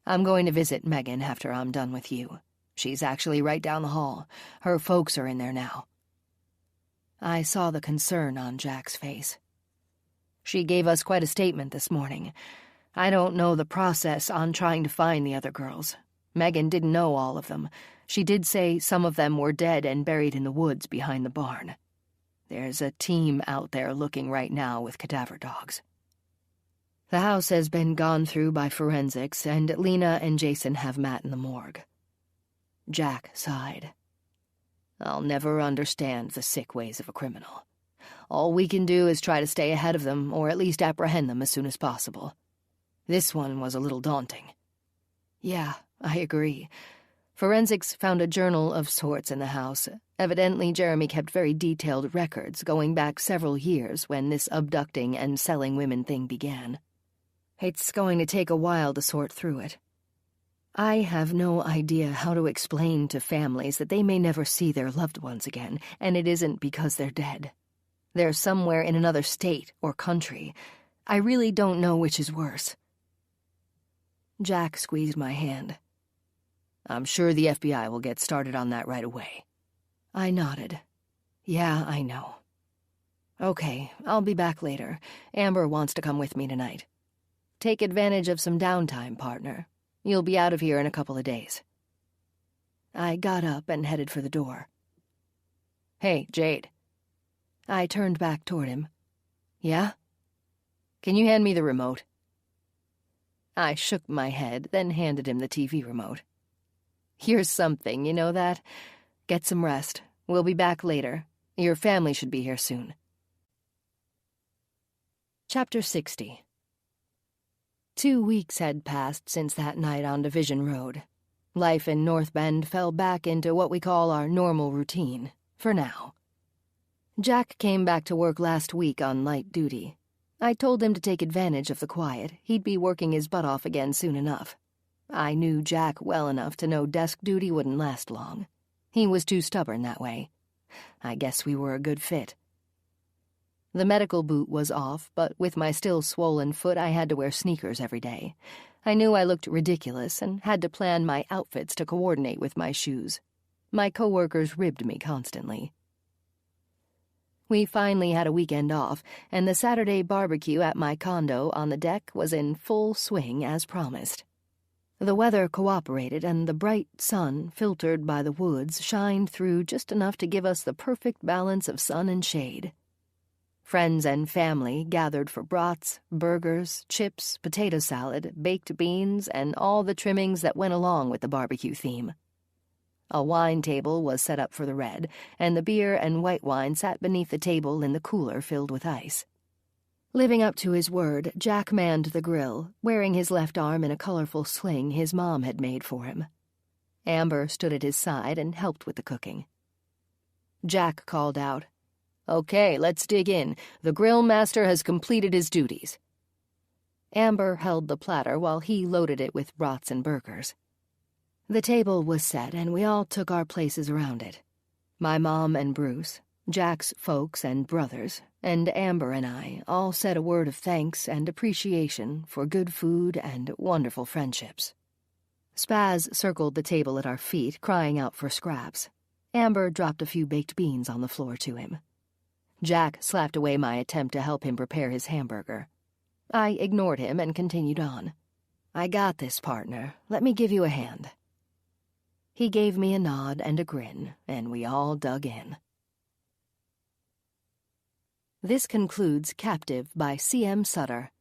I'm going to visit Megan after I'm done with you. She's actually right down the hall. Her folks are in there now. I saw the concern on Jack's face. She gave us quite a statement this morning. I don't know the process on trying to find the other girls. Megan didn't know all of them. She did say some of them were dead and buried in the woods behind the barn. There's a team out there looking right now with cadaver dogs. The house has been gone through by forensics, and Lena and Jason have Matt in the morgue. Jack sighed. I'll never understand the sick ways of a criminal. All we can do is try to stay ahead of them, or at least apprehend them as soon as possible. This one was a little daunting. Yeah, I agree. Forensics found a journal of sorts in the house. Evidently, Jeremy kept very detailed records going back several years when this abducting and selling women thing began. It's going to take a while to sort through it. I have no idea how to explain to families that they may never see their loved ones again, and it isn't because they're dead. They're somewhere in another state or country. I really don't know which is worse. Jack squeezed my hand. I'm sure the FBI will get started on that right away. I nodded. Yeah, I know. Okay, I'll be back later. Amber wants to come with me tonight. Take advantage of some downtime, partner. You'll be out of here in a couple of days. I got up and headed for the door. Hey, Jade. I turned back toward him. Yeah? Can you hand me the remote? I shook my head, then handed him the TV remote. Here's something, you know that? Get some rest. We'll be back later. Your family should be here soon. Chapter 60. 2 weeks had passed since that night on Division Road. Life in North Bend fell back into what we call our normal routine, for now. Jack came back to work last week on light duty. I told him to take advantage of the quiet. He'd be working his butt off again soon enough. I knew Jack well enough to know desk duty wouldn't last long. He was too stubborn that way. I guess we were a good fit. The medical boot was off, but with my still swollen foot, I had to wear sneakers every day. I knew I looked ridiculous and had to plan my outfits to coordinate with my shoes. My coworkers ribbed me constantly. We finally had a weekend off, and the Saturday barbecue at my condo on the deck was in full swing as promised. The weather cooperated, and the bright sun, filtered by the woods, shined through just enough to give us the perfect balance of sun and shade.
Friends and family gathered for brats, burgers, chips, potato salad, baked beans, and all the trimmings that went along with the barbecue theme. A wine table was set up for the red, and the beer and white wine sat beneath the table in the cooler filled with ice. Living up to his word, Jack manned the grill, wearing his left arm in a colorful sling his mom had made for him. Amber stood at his side and helped with the cooking. Jack called out, "Okay, let's dig in. The grill master has completed his duties." Amber held the platter while he loaded it with brats and burgers. The table was set, and we all took our places around it. My mom and Bruce, Jack's folks and brothers, and Amber and I all said a word of thanks and appreciation for good food and wonderful friendships. Spaz circled the table at our feet, crying out for scraps. Amber dropped a few baked beans on the floor to him. Jack slapped away my attempt to help him prepare his hamburger. I ignored him and continued on. "I got this, partner. Let me give you a hand." He gave me a nod and a grin, and we all dug in. This concludes Captive by C.M. Sutter.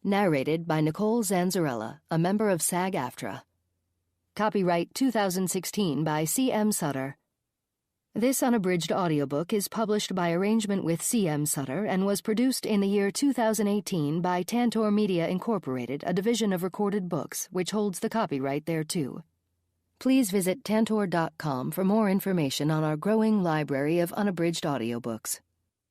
Narrated by Nicole Zanzarella, a member of SAG-AFTRA. Copyright 2016 by C.M. Sutter. This unabridged audiobook is published by arrangement with C.M. Sutter and was produced in the year 2018 by Tantor Media Incorporated, a division of Recorded Books, which holds the copyright thereto. Please visit tantor.com for more information on our growing library of unabridged audiobooks.